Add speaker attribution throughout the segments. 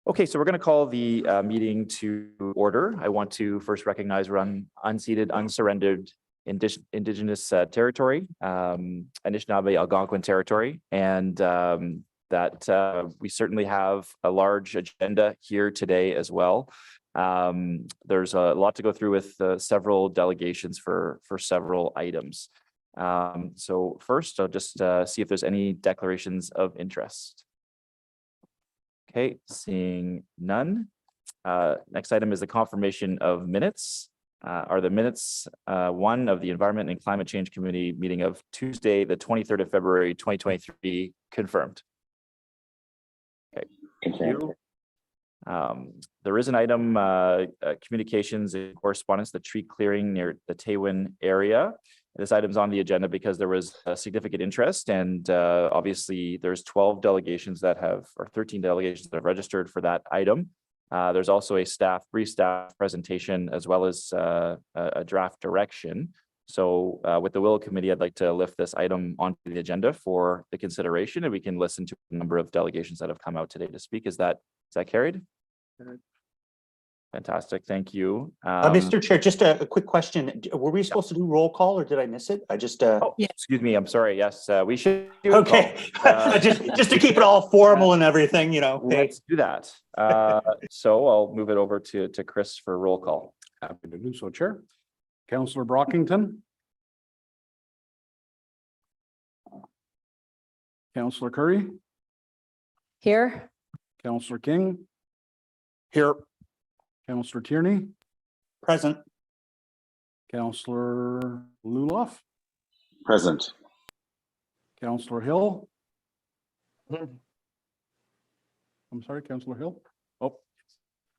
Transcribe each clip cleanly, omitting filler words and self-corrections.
Speaker 1: Okay, so we're going to call the meeting to order. I want to first recognize we're on unceded, unsurrendered Indigenous territory, Anishinaabe Algonquin territory, and that we certainly have a large agenda here today as well. There's a lot to go through with several delegations for several items. So first, I'll just see if there's any declarations of interest. Okay, seeing none. Next item is the confirmation of minutes. Are the minutes one of the Environment and Climate Change Committee meeting of Tuesday, the 23rd of February, 2023 confirmed? Okay, thank you. There is an item, communications and correspondence, the tree clearing near the Taywin area. This item's on the agenda because there was a significant interest, and obviously there's 12 delegations that have, or 13 delegations that have registered for that item. There's also a brief staff presentation, as well as a draft direction. So with the Will Committee, I'd like to lift this item onto the agenda for the consideration, and we can listen to a number of delegations that have come out today to speak. Is that carried? Fantastic, thank you.
Speaker 2: Mr. Chair, just a quick question. Were we supposed to do roll call, or did I miss it? I just
Speaker 1: yeah. Excuse me, I'm sorry. Yes, we should do
Speaker 2: okay. Just to keep it all formal and everything, you know.
Speaker 1: Let's do that. So I'll move it over to Chris for roll call.
Speaker 3: Happy to do so, Chair. Councillor Brockington. Councillor Curry.
Speaker 4: Here.
Speaker 3: Councillor King.
Speaker 2: Here.
Speaker 3: Councillor Tierney.
Speaker 2: Present.
Speaker 3: Councillor Luloff.
Speaker 5: Present.
Speaker 3: Councillor Hill. I'm sorry, Councillor Hill. Oh.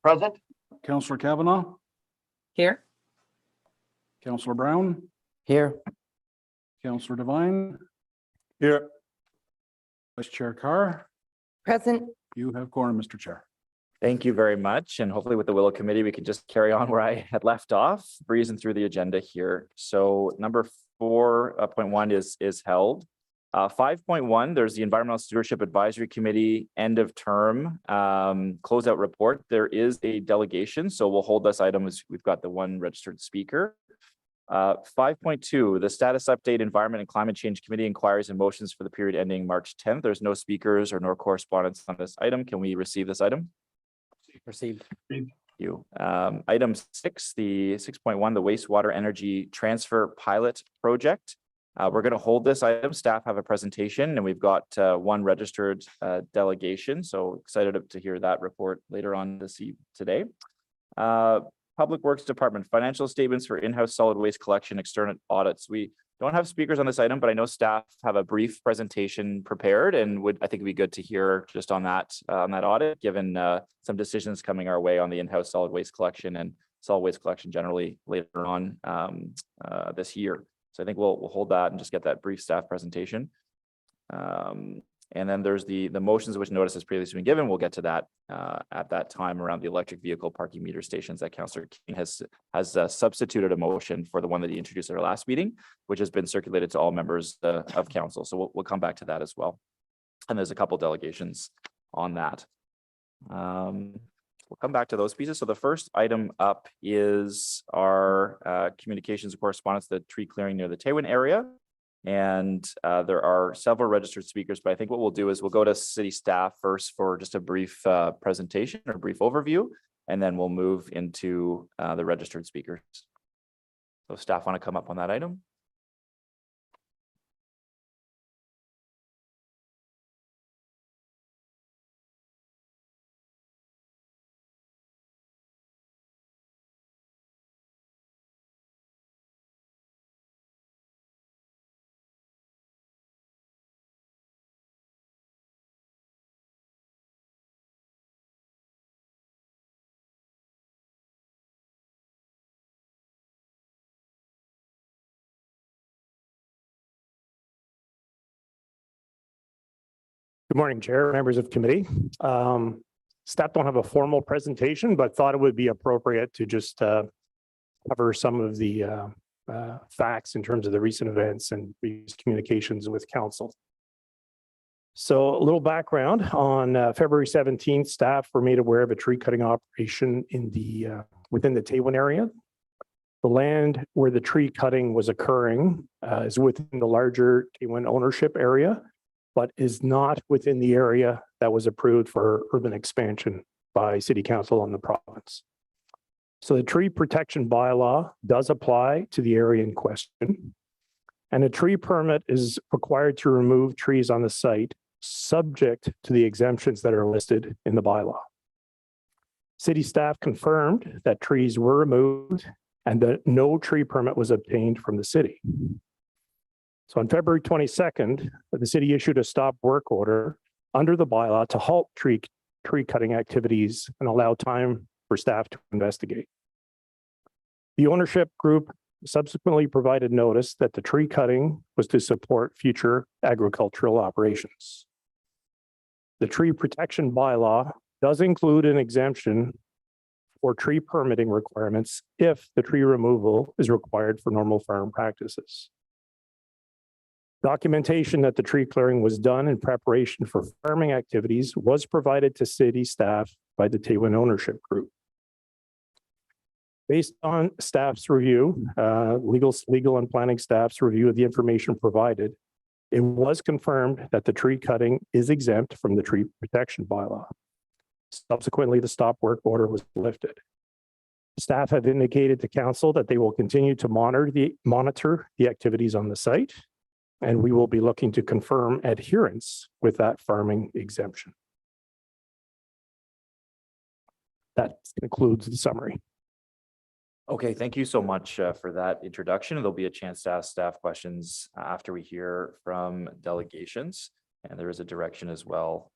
Speaker 5: Present.
Speaker 3: Councillor Kavanaugh.
Speaker 4: Here.
Speaker 3: Councillor Brown.
Speaker 4: Here.
Speaker 3: Councillor Devine.
Speaker 2: Here.
Speaker 3: Vice Chair Carr.
Speaker 4: Present.
Speaker 3: You have quorum, Mr. Chair.
Speaker 1: Thank you very much. And hopefully with the Willow Committee, we can just carry on where I had left off, breezing through the agenda here. So number 4.1 is held. 5.1, there's the Environmental Stewardship Advisory Committee end of term closeout report. There is a delegation, so we'll hold this item as we've got the one registered speaker. 5.2, the status update Environment and Climate Change Committee inquiries and motions for the period ending March 10th. There's no speakers or nor correspondence on this item. Can we receive this item?
Speaker 4: Received.
Speaker 1: Thank you. Item 6, the 6.1, the wastewater energy transfer pilot project. We're going to hold this item. Staff have a presentation, and we've got one registered delegation. So excited to hear that report later on today. Public Works Department financial statements for in-house solid waste collection external audits. We don't have speakers on this item, but I know staff have a brief presentation prepared, and I think it'd be good to hear just on that audit, given some decisions coming our way on the in-house solid waste collection and solid waste collection generally later on this year. So I think we'll hold that and just get that brief staff presentation. And then there's the motions which notice has previously been given. We'll get to that at that time around the electric vehicle parking meter stations that Councillor King has substituted a motion for the one that he introduced at our last meeting, which has been circulated to all members of council. So we'll come back to that as well. And there's a couple delegations on that. We'll come back to those pieces. So the first item up is our communications and correspondence, the tree clearing near the Taywin area. And there are several registered speakers, but I think what we'll do is we'll go to city staff first for just a brief presentation or brief overview, and then we'll move into the registered speakers. So staff want to come up on that item?
Speaker 6: Good morning, Chair, members of committee. Staff don't have a formal presentation, but thought it would be appropriate to just cover some of the facts in terms of the recent events and communications with council. So a little background on February 17th, staff were made aware of a tree cutting operation in the within the Taywin area. The land where the tree cutting was occurring is within the larger Taywin ownership area, but is not within the area that was approved for urban expansion by City Council on the province. So the tree protection bylaw does apply to the area in question. And a tree permit is required to remove trees on the site, subject to the exemptions that are listed in the bylaw. City staff confirmed that trees were removed and that no tree permit was obtained from the city. So on February 22nd, the city issued a stop work order under the bylaw to halt tree cutting activities and allow time for staff to investigate. The ownership group subsequently provided notice that the tree cutting was to support future agricultural operations. The tree protection bylaw does include an exemption for tree permitting requirements if the tree removal is required for normal farm practices. Documentation that the tree clearing was done in preparation for farming activities was provided to city staff by the Taywin ownership group. Based on staff's review, legal and planning staff's review of the information provided, it was confirmed that the tree cutting is exempt from the tree protection bylaw. Subsequently, the stop work order was lifted. Staff have indicated to council that they will continue to monitor the activities on the site, and we will be looking to confirm adherence with that farming exemption. That concludes the summary.
Speaker 1: Okay, thank you so much for that introduction. There'll be a chance to ask staff questions after we hear from delegations. And there is a direction as well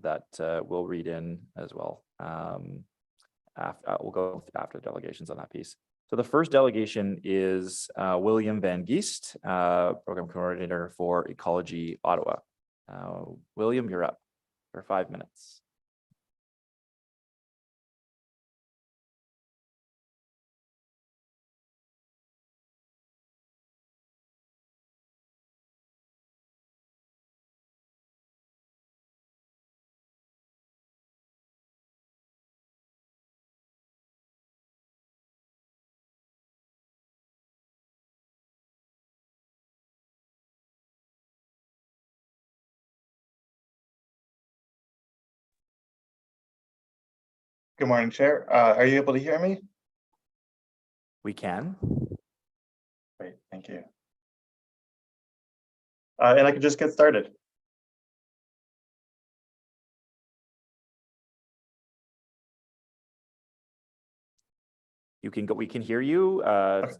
Speaker 1: that we'll read in as well. We'll go after the delegations on that piece. So the first delegation is William Van Geest, Program Coordinator for Ecology Ottawa. William, you're up for 5 minutes.
Speaker 7: Good morning, Chair. Are you able to hear me?
Speaker 1: We can.
Speaker 7: Great, thank you. And I can just get started.
Speaker 1: You can go. We can hear you.
Speaker 7: Okay.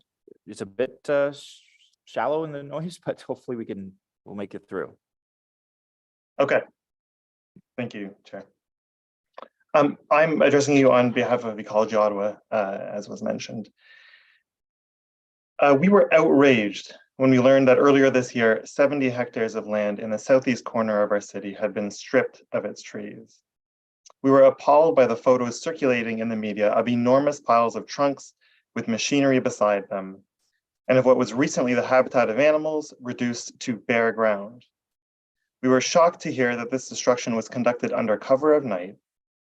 Speaker 1: It's a bit shallow in the noise, but hopefully we'll make it through.
Speaker 7: Okay. Thank you, Chair. I'm addressing you on behalf of Ecology Ottawa, as was mentioned. We were outraged when we learned that earlier this year, 70 hectares of land in the southeast corner of our city had been stripped of its trees. We were appalled by the photos circulating in the media of enormous piles of trunks with machinery beside them, and of what was recently the habitat of animals reduced to bare ground. We were shocked to hear that this destruction was conducted under cover of night,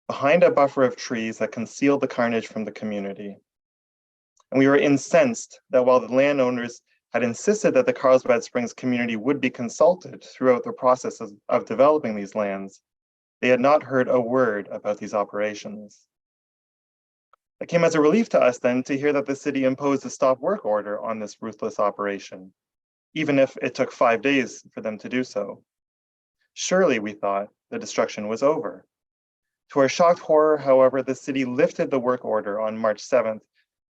Speaker 7: behind a buffer of trees that concealed the carnage from the community. And we were incensed that while the landowners had insisted that the Carlsbad Springs community would be consulted throughout the process of developing these lands, they had not heard a word about these operations. It came as a relief to us then to hear that the city imposed a stop work order on this ruthless operation, even if it took 5 days for them to do so. Surely, we thought, the destruction was over. To our shocked horror, however, the city lifted the work order on March 7th,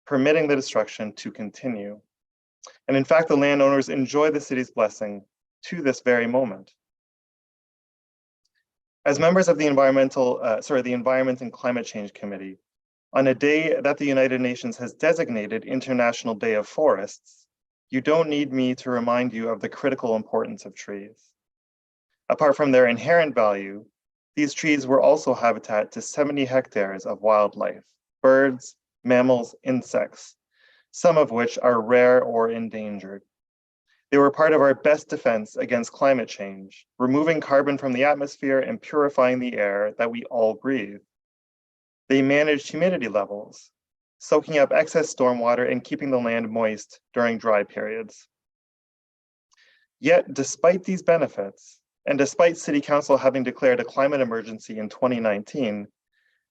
Speaker 7: permitting the destruction to continue. And in fact, the landowners enjoy the city's blessing to this very moment. As members of the Environment and Climate Change Committee, on a day that the United Nations has designated International Day of Forests, you don't need me to remind you of the critical importance of trees. Apart from their inherent value, these trees were also habitat to 70 hectares of wildlife, birds, mammals, insects, some of which are rare or endangered. They were part of our best defense against climate change, removing carbon from the atmosphere and purifying the air that we all breathe. They managed humidity levels, soaking up excess stormwater and keeping the land moist during dry periods. Yet, despite these benefits, and despite City Council having declared a climate emergency in 2019,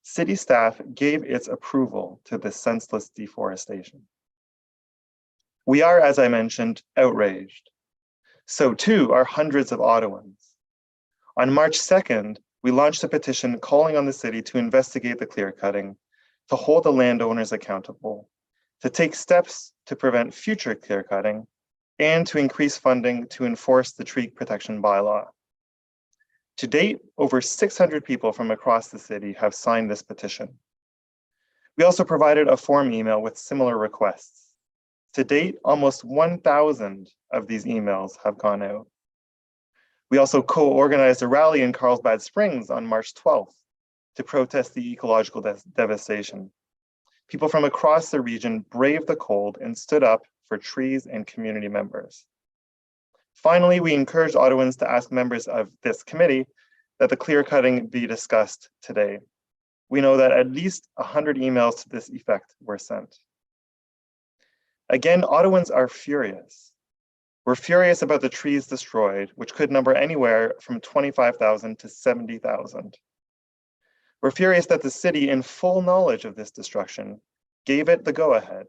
Speaker 7: City staff gave its approval to this senseless deforestation. We are, as I mentioned, outraged. So too are hundreds of Ottawans. On March 2nd, we launched a petition calling on the city to investigate the clear cutting, to hold the landowners accountable, to take steps to prevent future clear cutting, and to increase funding to enforce the tree protection bylaw. To date, over 600 people from across the city have signed this petition. We also provided a form email with similar requests. To date, almost 1,000 of these emails have gone out. We also co-organized a rally in Carlsbad Springs on March 12th to protest the ecological devastation. People from across the region braved the cold and stood up for trees and community members. Finally, we encouraged Ottawans to ask members of this committee that the clear cutting be discussed today. We know that at least 100 emails to this effect were sent. Again, Ottawans are furious. We're furious about the trees destroyed, which could number anywhere from 25,000 to 70,000. We're furious that the city, in full knowledge of this destruction, gave it the go-ahead.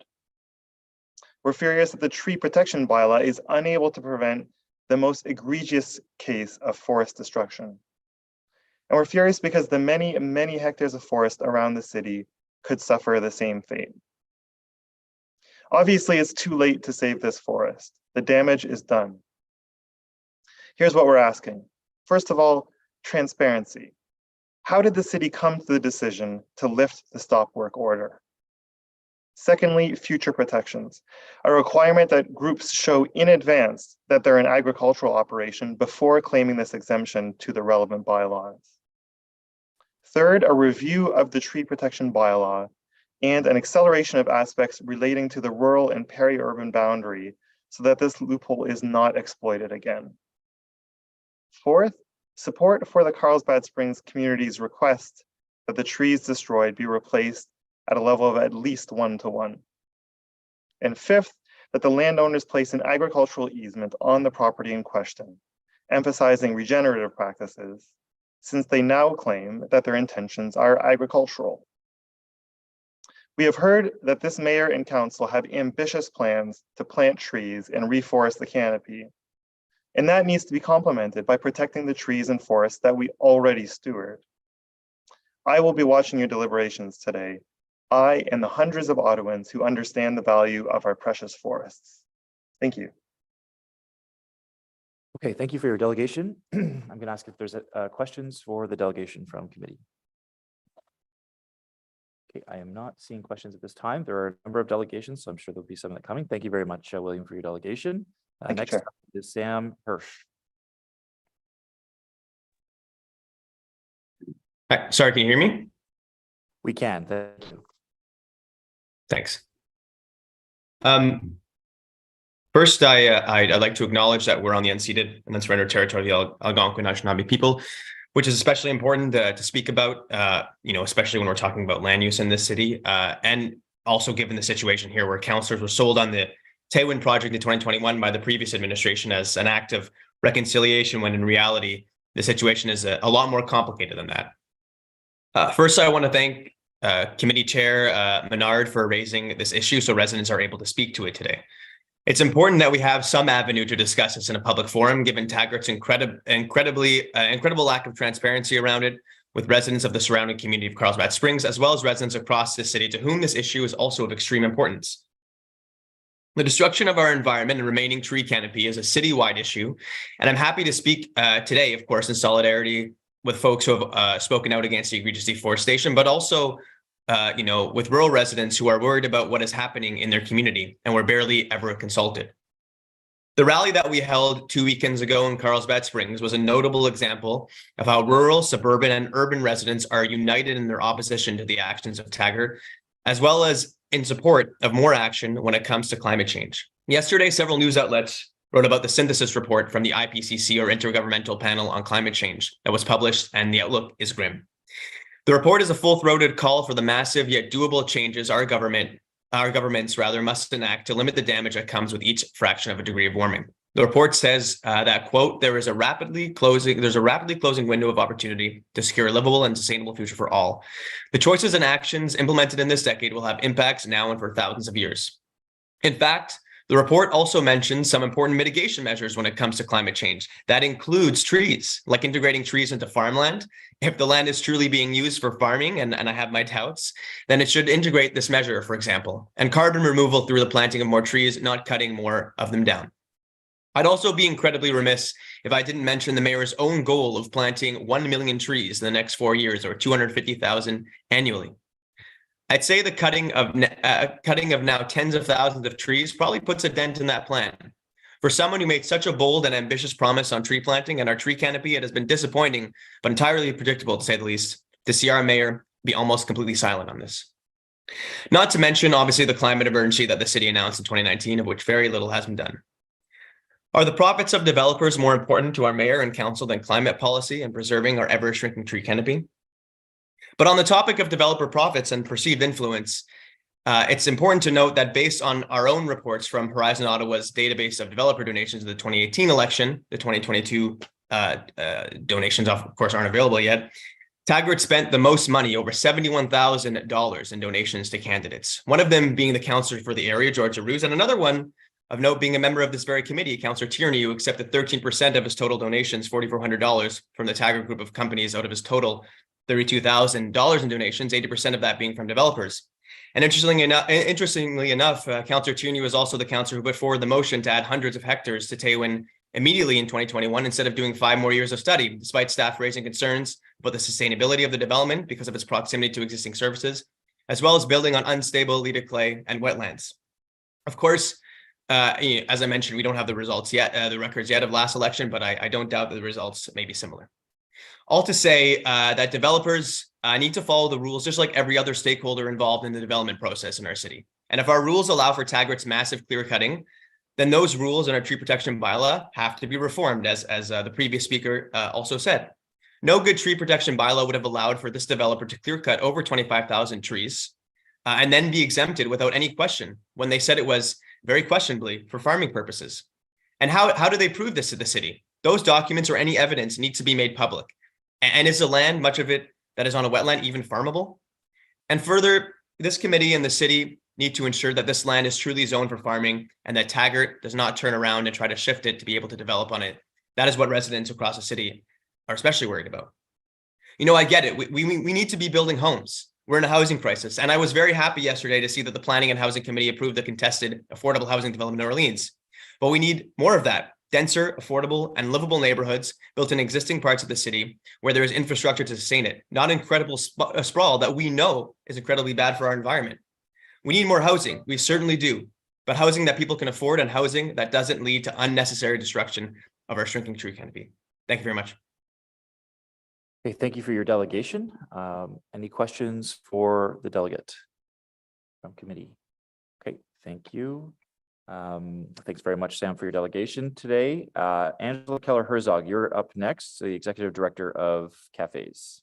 Speaker 7: We're furious that the tree protection bylaw is unable to prevent the most egregious case of forest destruction. And we're furious because the many, many hectares of forest around the city could suffer the same fate. Obviously, it's too late to save this forest. The damage is done. Here's what we're asking. First of all, transparency. How did the city come to the decision to lift the stop work order? Secondly, future protections, a requirement that groups show in advance that they're an agricultural operation before claiming this exemption to the relevant bylaws. Third, a review of the tree protection bylaw and an acceleration of aspects relating to the rural and peri-urban boundary so that this loophole is not exploited again. Fourth, support for the Carlsbad Springs community's request that the trees destroyed be replaced at a level of at least 1-to-1. And fifth, that the landowners place an agricultural easement on the property in question, emphasizing regenerative practices, since they now claim that their intentions are agricultural. We have heard that this mayor and council have ambitious plans to plant trees and reforest the canopy, and that needs to be complemented by protecting the trees and forests that we already steward. I will be watching your deliberations today. I and the hundreds of Ottawans who understand the value of our precious forests. Thank you.
Speaker 1: Okay, thank you for your delegation. I'm going to ask if there's questions for the delegation from committee. Okay, I am not seeing questions at this time. There are a number of delegations, so I'm sure there'll be some that coming. Thank you very much, William, for your delegation.
Speaker 2: Thank you,
Speaker 1: Next
Speaker 2: Chair.
Speaker 1: up is Sam Hirsch.
Speaker 8: Hi, sorry, can you hear me?
Speaker 1: We can, thank you.
Speaker 8: Thanks. First, I'd like to acknowledge that we're on the unceded and unsurrendered territory of the Algonquin Anishinaabe people, which is especially important to speak about, especially when we're talking about land use in this city, and also given the situation here where councillors were sold on the Tailwind project in 2021 by the previous administration as an act of reconciliation, when in reality, the situation is a lot more complicated than that. First, I want to thank Committee Chair Menard for raising this issue so residents are able to speak to it today. It's important that we have some avenue to discuss this in a public forum, given Taggart's incredible lack of transparency around it with residents of the surrounding community of Carlsbad Springs, as well as residents across the city to whom this issue is also of extreme importance. The destruction of our environment and remaining tree canopy is a citywide issue, and I'm happy to speak today, of course, in solidarity with folks who have spoken out against the egregious deforestation, but also with rural residents who are worried about what is happening in their community and were barely ever consulted. The rally that we held 2 weekends ago in Carlsbad Springs was a notable example of how rural, suburban, and urban residents are united in their opposition to the actions of Taggart, as well as in support of more action when it comes to climate change. Yesterday, several news outlets wrote about the synthesis report from the IPCC, or Intergovernmental Panel on Climate Change, that was published, and the outlook is grim. The report is a full-throated call for the massive yet doable changes our governments must enact to limit the damage that comes with each fraction of a degree of warming. The report says that, quote, there's a rapidly closing window of opportunity to secure a livable and sustainable future for all. The choices and actions implemented in this decade will have impacts now and for thousands of years. In fact, the report also mentions some important mitigation measures when it comes to climate change. That includes trees, like integrating trees into farmland. If the land is truly being used for farming, and I have my doubts, then it should integrate this measure, for example, and carbon removal through the planting of more trees, not cutting more of them down. I'd also be incredibly remiss if I didn't mention the mayor's own goal of planting 1 million trees in the next 4 years, or 250,000 annually. I'd say the cutting of now tens of thousands of trees probably puts a dent in that plan. For someone who made such a bold and ambitious promise on tree planting and our tree canopy, it has been disappointing, but entirely predictable, to say the least, to see our mayor be almost completely silent on this. Not to mention, obviously, the climate emergency that the city announced in 2019, of which very little has been done. Are the profits of developers more important to our mayor and council than climate policy and preserving our ever-shrinking tree canopy? But on the topic of developer profits and perceived influence, it's important to note that based on our own reports from Horizon Ottawa's database of developer donations in the 2018 election, the 2022 donations, of course, aren't available yet, Taggart spent the most money, over $71,000 in donations to candidates. One of them being the councillor for the area, George Aruz, and another one of note being a member of this very committee, Councillor Tierney, who accepted 13% of his total donations, $4,400 from the Taggart group of companies out of his total $32,000 in donations, 80% of that being from developers. And interestingly enough, Councillor Tierney was also the councillor who put forward the motion to add hundreds of hectares to Taywin immediately in 2021, instead of doing 5 more years of study, despite staff raising concerns about the sustainability of the development because of its proximity to existing services, as well as building on unstable Leda clay and wetlands. Of course, as I mentioned, we don't have the results yet, the records yet of last election, but I don't doubt that the results may be similar. All to say that developers need to follow the rules just like every other stakeholder involved in the development process in our city. And if our rules allow for Taggart's massive clear cutting, then those rules in our tree protection bylaw have to be reformed, as the previous speaker also said. No good tree protection bylaw would have allowed for this developer to clear cut over 25,000 trees and then be exempted without any question when they said it was very questionably for farming purposes. And how do they prove this to the city? Those documents or any evidence needs to be made public. And is the land, much of it that is on a wetland, even farmable? And further, this committee and the city need to ensure that this land is truly zoned for farming and that Taggart does not turn around and try to shift it to be able to develop on it. That is what residents across the city are especially worried about. You know, I get it. We need to be building homes. We're in a housing crisis. And I was very happy yesterday to see that the Planning and Housing Committee approved the contested affordable housing development in Orleans. But we need more of that. Denser, affordable, and livable neighborhoods built in existing parts of the city where there is infrastructure to sustain it, not incredible sprawl that we know is incredibly bad for our environment. We need more housing. We certainly do. But housing that people can afford and housing that doesn't lead to unnecessary destruction of our shrinking tree canopy. Thank you very much.
Speaker 1: Okay, thank you for your delegation. Any questions for the delegate from committee? Okay, thank you. Thanks very much, Sam, for your delegation today. Angela Keller-Herzog, you're up next, the Executive Director of Cafes.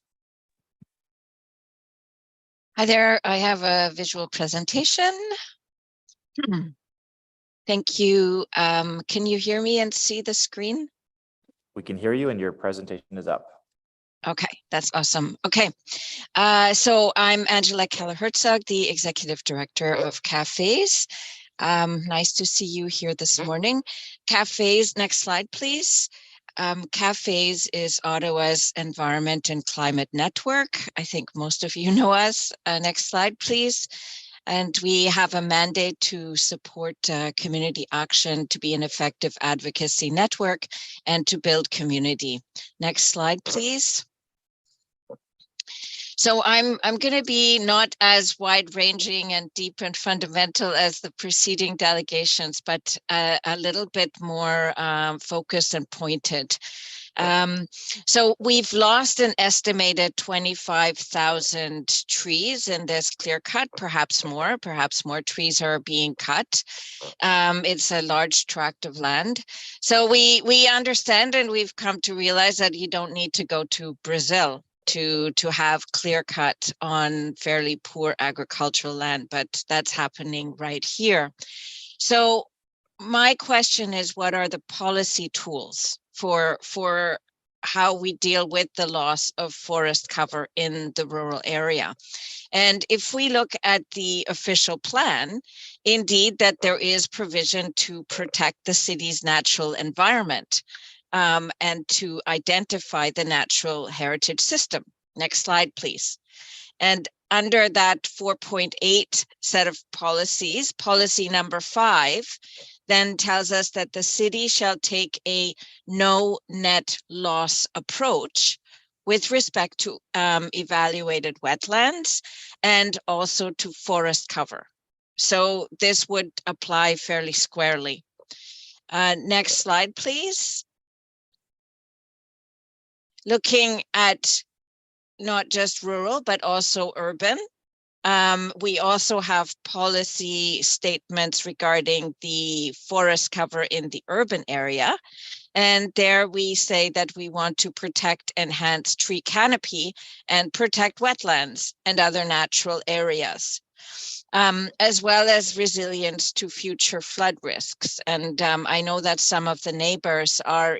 Speaker 9: Hi there, I have a visual presentation. Thank you. Can you hear me and see the screen?
Speaker 1: We can hear you and your presentation is up.
Speaker 9: Okay, that's awesome. Okay, so I'm Angela Keller-Herzog, the Executive Director of Cafes. Nice to see you here this morning. Cafes, next slide, please. Cafes is Ottawa's Environment and Climate Network. I think most of you know us. Next slide, please. And we have a mandate to support community action, to be an effective advocacy network, and to build community. Next slide, please. So I'm going to be not as wide-ranging and deep and fundamental as the preceding delegations, but a little bit more focused and pointed. So we've lost an estimated 25,000 trees in this clear cut, perhaps more trees are being cut. It's a large tract of land. So we understand, and we've come to realize that you don't need to go to Brazil to have clear cut on fairly poor agricultural land, but that's happening right here. So my question is, what are the policy tools for how we deal with the loss of forest cover in the rural area? And if we look at the official plan, indeed that there is provision to protect the city's natural environment and to identify the natural heritage system. Next slide, please. And under that 4.8 set of policies, policy number 5 then tells us that the city shall take a no net loss approach with respect to evaluated wetlands and also to forest cover. So this would apply fairly squarely. Next slide, please. Looking at not just rural, but also urban. We also have policy statements regarding the forest cover in the urban area. And there we say that we want to protect, enhance tree canopy and protect wetlands and other natural areas, as well as resilience to future flood risks. And I know that some of the neighbors are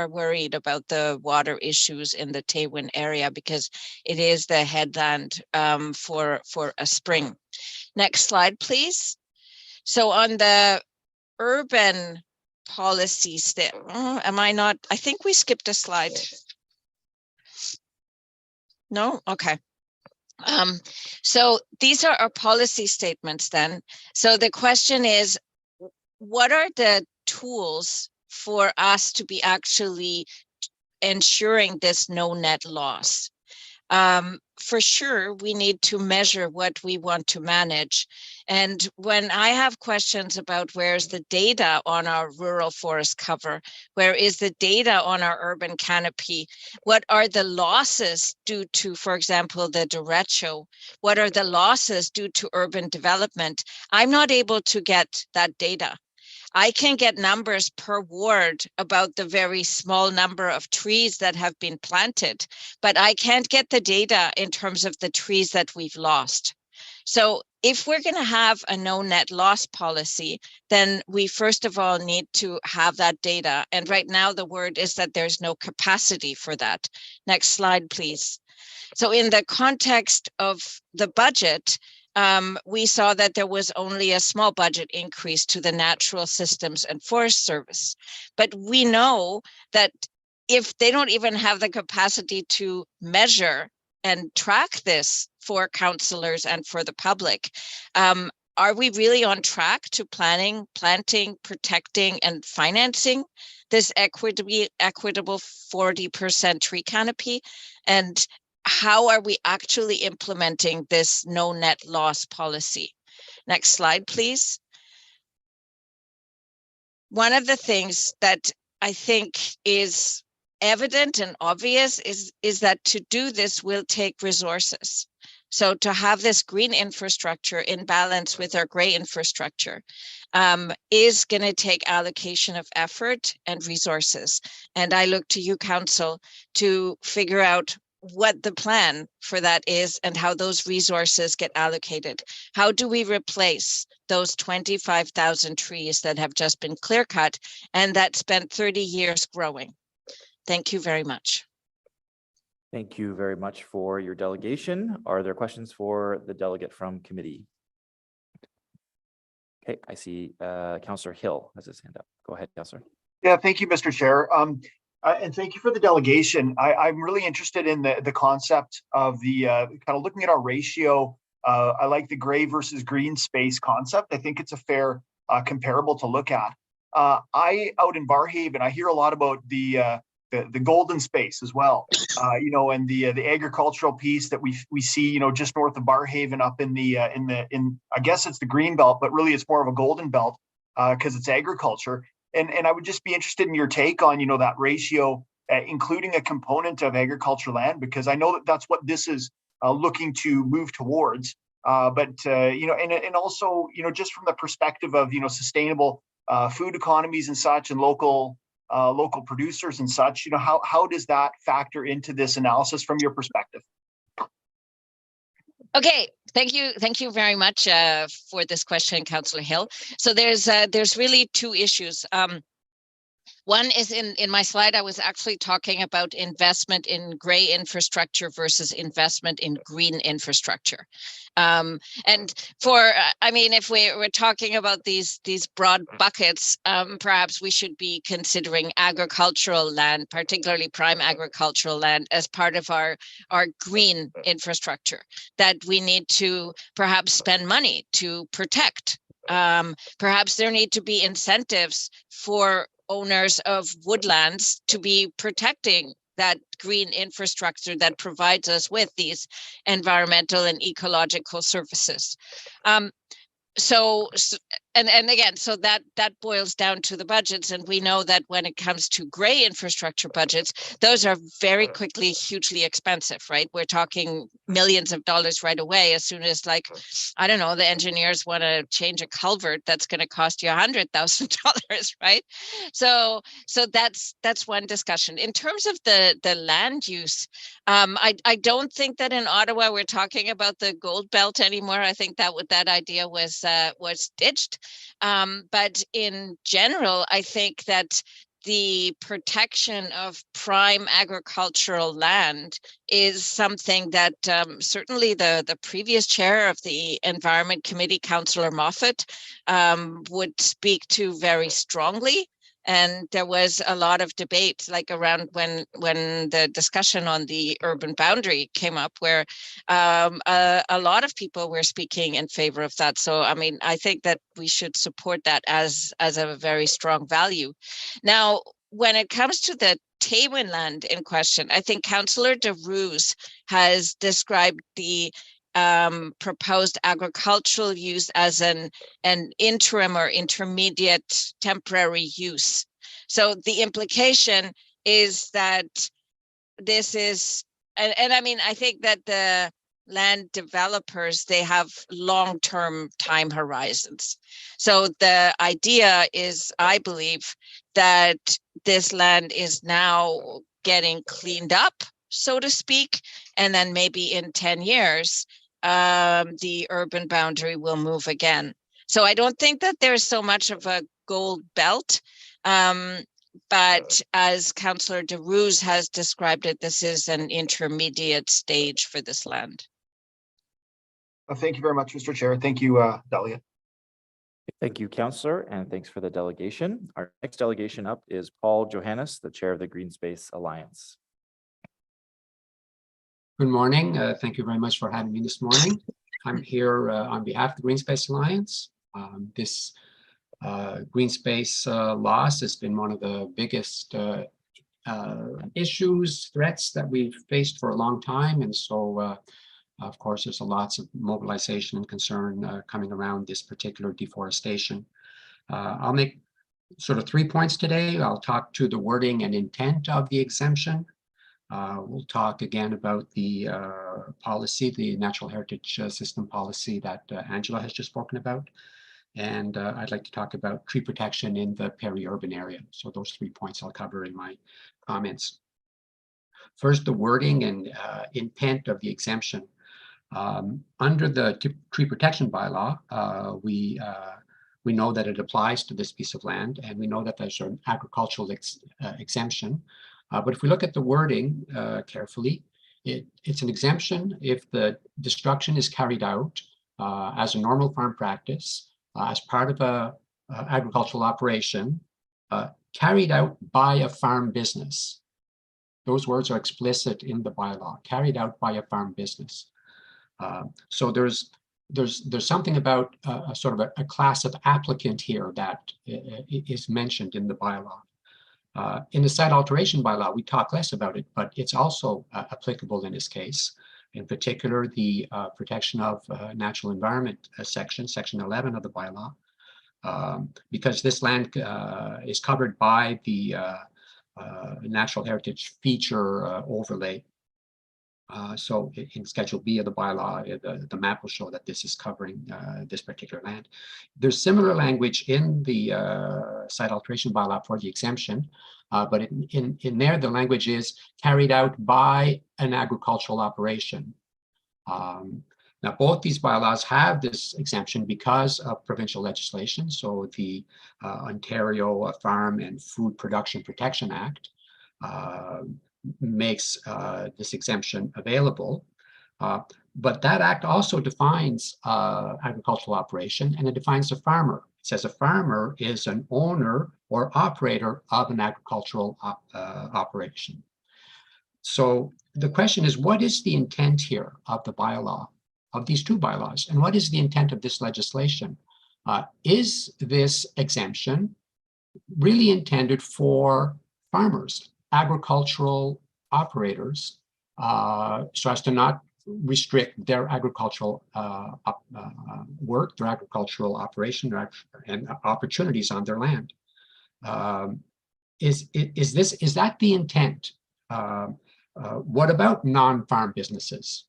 Speaker 9: worried about the water issues in the Taywin area because it is the headland for a spring. Next slide, please. So on the urban policy I think we skipped a slide. No? Okay. So these are our policy statements then. So the question is, what are the tools for us to be actually ensuring this no net loss? For sure, we need to measure what we want to manage. And when I have questions about where's the data on our rural forest cover, where is the data on our urban canopy, what are the losses due to, for example, the derecho, what are the losses due to urban development, I'm not able to get that data. I can get numbers per ward about the very small number of trees that have been planted, but I can't get the data in terms of the trees that we've lost. So if we're going to have a no net loss policy, then we first of all need to have that data. And right now the word is that there's no capacity for that. Next slide, please. So in the context of the budget, we saw that there was only a small budget increase to the Natural Systems and Forest Service. But we know that if they don't even have the capacity to measure and track this for councillors and for the public, are we really on track to planning, planting, protecting, and financing this equitable 40% tree canopy? And how are we actually implementing this no net loss policy? Next slide, please. One of the things that I think is evident and obvious is that to do this will take resources. So to have this green infrastructure in balance with our gray infrastructure is going to take allocation of effort and resources. And I look to you, Council, to figure out what the plan for that is and how those resources get allocated. How do we replace those 25,000 trees that have just been clear cut and that spent 30 years growing? Thank you very much.
Speaker 1: Thank you very much for your delegation. Are there questions for the delegate from committee? Okay, I see Councillor Hill has his hand up. Go ahead, Councillor.
Speaker 5: Yeah, thank you, Mr. Chair. And thank you for the delegation. I'm really interested in the concept of the kind of looking at our ratio. I like the gray versus green space concept. I think it's a fair comparable to look at. Out in Barrhaven, I hear a lot about the golden space as well, and the agricultural piece that we see, just north of Barrhaven up in I guess it's the green belt, but really it's more of a golden belt because it's agriculture. And I would just be interested in your take on, that ratio including a component of agricultural land, because I know that that's what this is looking to move towards. And also, just from the perspective of, sustainable food economies and such, and local producers and such, how does that factor into this analysis from your perspective?
Speaker 9: Okay, thank you very much for this question, Councillor Hill. So there's really two issues. One is in my slide, I was actually talking about investment in gray infrastructure versus investment in green infrastructure. And if we're talking about these broad buckets, perhaps we should be considering agricultural land, particularly prime agricultural land, as part of our green infrastructure that we need to perhaps spend money to protect. Perhaps there need to be incentives for owners of woodlands to be protecting that green infrastructure that provides us with these environmental and ecological services. So that boils down to the budgets, and we know that when it comes to gray infrastructure budgets, those are very quickly hugely expensive, right? We're talking millions of dollars right away. As soon as, like, I don't know, the engineers want to change a culvert, that's going to cost you $100,000, right? So that's one discussion. In terms of the land use, I don't think that in Ottawa we're talking about the gold belt anymore. I think that idea was ditched. But in general, I think that the protection of prime agricultural land is something that certainly the previous chair of the Environment Committee, Councillor Moffat, would speak to very strongly. And there was a lot of debate, like around when the discussion on the urban boundary came up, where a lot of people were speaking in favor of that. So, I mean, I think that we should support that as a very strong value. Now, when it comes to the Taywin land in question, I think Councillor DeRuse has described the proposed agricultural use as an interim or intermediate temporary use. So the implication is that this is, and I mean, I think that the land developers, they have long-term time horizons. So the idea is, I believe, that this land is now getting cleaned up, so to speak, and then maybe in 10 years, the urban boundary will move again. So I don't think that there's so much of a gold belt, but as Councillor DeRuse has described it, this is an intermediate stage for this land.
Speaker 5: Thank you very much, Mr. Chair. Thank you, Dahlia.
Speaker 1: Thank you, Councillor, and thanks for the delegation. Our next delegation up is Paul Johannes, the Chair of the Green Space Alliance.
Speaker 10: Good morning. Thank you very much for having me this morning. I'm here on behalf of the Green Space Alliance. This green space loss has been one of the biggest issues, threats that we've faced for a long time. And so, of course, there's lots of mobilization and concern coming around this particular deforestation. I'll make sort of 3 points today. I'll talk to the wording and intent of the exemption. We'll talk again about the policy, the natural heritage system policy that Angela has just spoken about. And I'd like to talk about tree protection in the peri-urban area. So those 3 points I'll cover in my comments. First, the wording and intent of the exemption. Under the tree protection bylaw, we know that it applies to this piece of land, and we know that there's an agricultural exemption. But if we look at the wording carefully, it's an exemption if the destruction is carried out as a normal farm practice, as part of a agricultural operation, carried out by a farm business. Those words are explicit in the bylaw, carried out by a farm business. So there's something about a sort of a class of applicant here that is mentioned in the bylaw. In the site alteration bylaw, we talk less about it, but it's also applicable in this case. In particular, the protection of natural environment section 11 of the bylaw, because this land is covered by the natural heritage feature overlay. So in Schedule B of the bylaw, the map will show that this is covering this particular land. There's similar language in the site alteration bylaw for the exemption, but in there, the language is carried out by an agricultural operation. Now, both these bylaws have this exemption because of provincial legislation. So the Ontario Farm and Food Production Protection Act makes this exemption available. But that act also defines agricultural operation, and it defines a farmer. It says a farmer is an owner or operator of an agricultural operation. So the question is, what is the intent here of the bylaw, of these two bylaws, and what is the intent of this legislation? Is this exemption really intended for farmers, agricultural operators, so as to not restrict their agricultural work, their agricultural operation, and opportunities on their land? Is that the intent? What about non-farm businesses?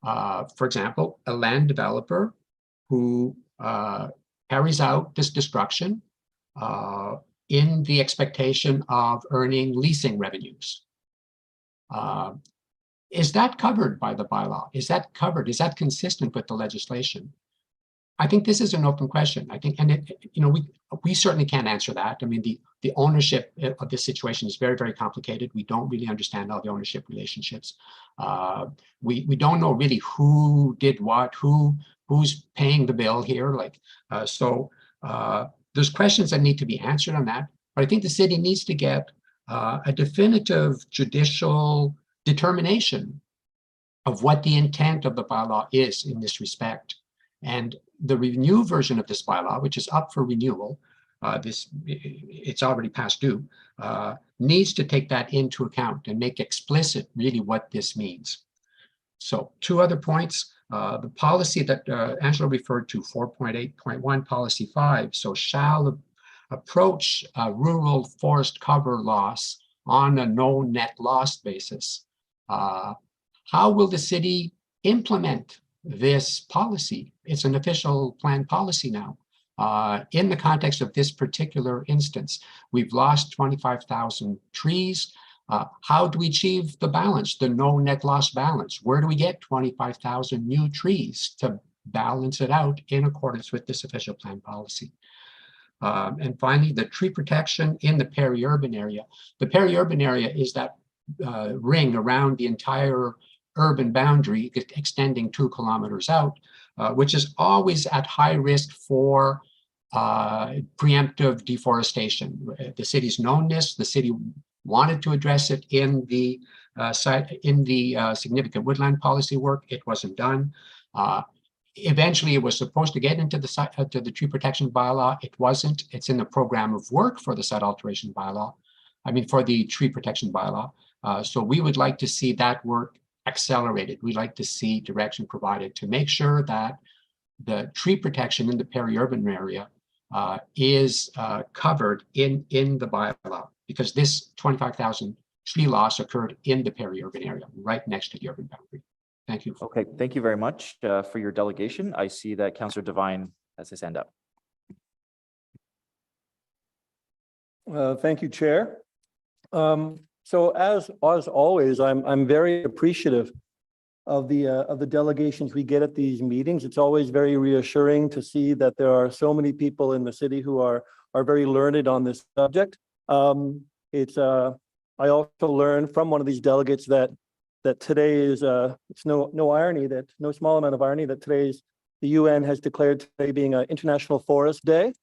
Speaker 10: For example, a land developer who carries out this destruction in the expectation of earning leasing revenues. Is that covered by the bylaw? Is that covered? Is that consistent with the legislation? I think this is an open question. I think, and we certainly can't answer that. I mean, the ownership of this situation is very, very complicated. We don't really understand all the ownership relationships. We don't know really who did what, who's paying the bill here. There's questions that need to be answered on that. But I think the city needs to get a definitive judicial determination of what the intent of the bylaw is in this respect. And the renew version of this bylaw, which is up for renewal, it's already past due, needs to take that into account and make explicit really what this means. So 2 other points. The policy that Angela referred to, 4.8.1 policy 5, so shall approach rural forest cover loss on a no net loss basis. How will the city implement this policy? It's an official plan policy now. In the context of this particular instance, we've lost 25,000 trees. How do we achieve the balance, the no net loss balance? Where do we get 25,000 new trees to balance it out in accordance with this official plan policy? And finally, the tree protection in the peri-urban area. The peri-urban area is that ring around the entire urban boundary extending 2 kilometers out, which is always at high risk for preemptive deforestation. The city's known this. The city wanted to address it in the significant woodland policy work. It wasn't done. Eventually, it was supposed to get into the tree protection bylaw. It wasn't. It's in the program of work for the site alteration bylaw. I mean, for the tree protection bylaw. So we would like to see that work accelerated. We'd like to see direction provided to make sure that the tree protection in the peri-urban area is covered in the bylaw, because this 25,000 tree loss occurred in the peri-urban area, right next to the urban boundary. Thank you.
Speaker 1: Okay, thank you very much for your delegation. I see that Councillor Devine has his hand up.
Speaker 11: Thank you, Chair. So as always, I'm very appreciative of the delegations we get at these meetings. It's always very reassuring to see that there are so many people in the city who are very learned on this subject. I also learned from one of these delegates that today is it's no irony, that no small amount of irony that the UN has declared today being an International Forest Day.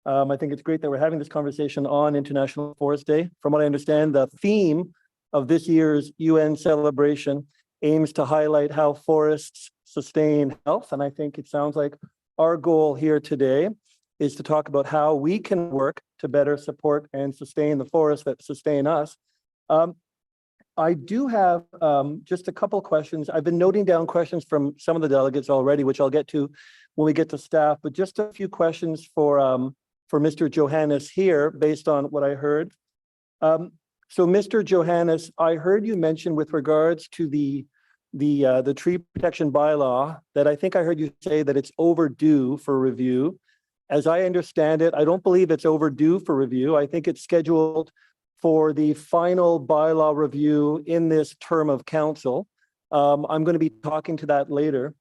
Speaker 11: I think it's great that we're having this conversation on International Forest Day. From what I understand, the theme of this year's UN celebration aims to highlight how forests sustain health. And I think it sounds like our goal here today is to talk about how we can work to better support and sustain the forests that sustain us. I do have just a couple questions. I've been noting down questions from some of the delegates already, which I'll get to when we get to staff, but just a few questions for Mr. Johannes here based on what I heard. So Mr. Johannes, I heard you mention with regards to the tree protection bylaw that I think I heard you say that it's overdue for review. As I understand it, I don't believe it's overdue for review. I think it's scheduled for the final bylaw review in this term of council. I'm going to be talking to that later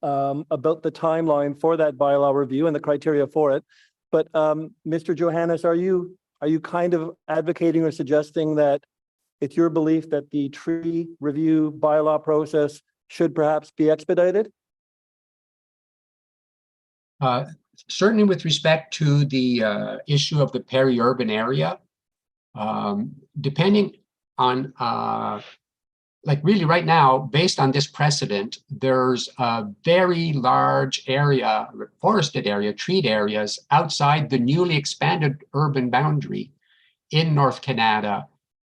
Speaker 11: about the timeline for that bylaw review and the criteria for it. But Mr. Johannes, are you kind of advocating or suggesting that it's your belief that the tree review bylaw process should perhaps be expedited?
Speaker 10: Certainly with respect to the issue of the peri-urban area, depending on, like really right now, based on this precedent, there's a very large area, forested area, treed areas outside the newly expanded urban boundary in North Canada,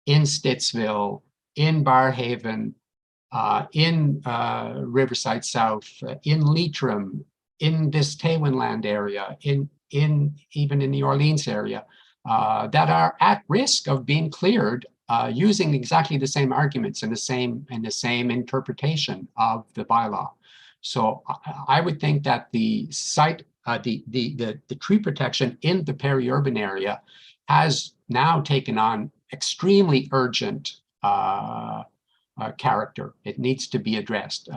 Speaker 10: in Stittsville, in Barrhaven, in Riverside South, in Leitrim, in this Taywinland area, even in the Orleans area, that are at risk of being cleared using exactly the same arguments and the same interpretation of the bylaw. So I would think that the site, the tree protection in the peri-urban area has now taken on extremely urgent character. It needs to be addressed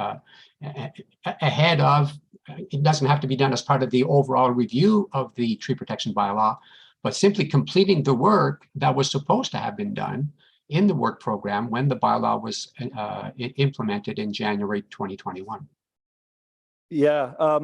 Speaker 10: ahead of. It doesn't have to be done as part of the overall review of the tree protection bylaw, but simply completing the work that was supposed to have been done in the work program when the bylaw was implemented in January 2021.
Speaker 11: Yeah,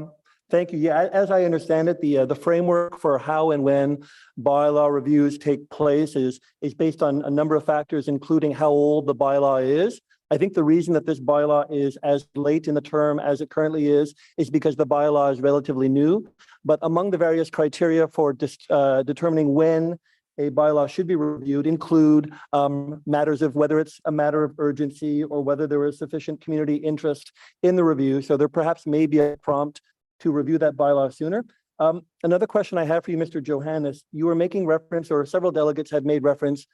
Speaker 11: thank you. Yeah, as I understand it, the framework for how and when bylaw reviews take place is based on a number of factors, including how old the bylaw is. I think the reason that this bylaw is as late in the term as it currently is because the bylaw is relatively new. But among the various criteria for determining when a bylaw should be reviewed include matters of whether it's a matter of urgency or whether there is sufficient community interest in the review. So there perhaps may be a prompt to review that bylaw sooner. Another question I have for you, Mr. Johannes, you were making reference, or several delegates had made reference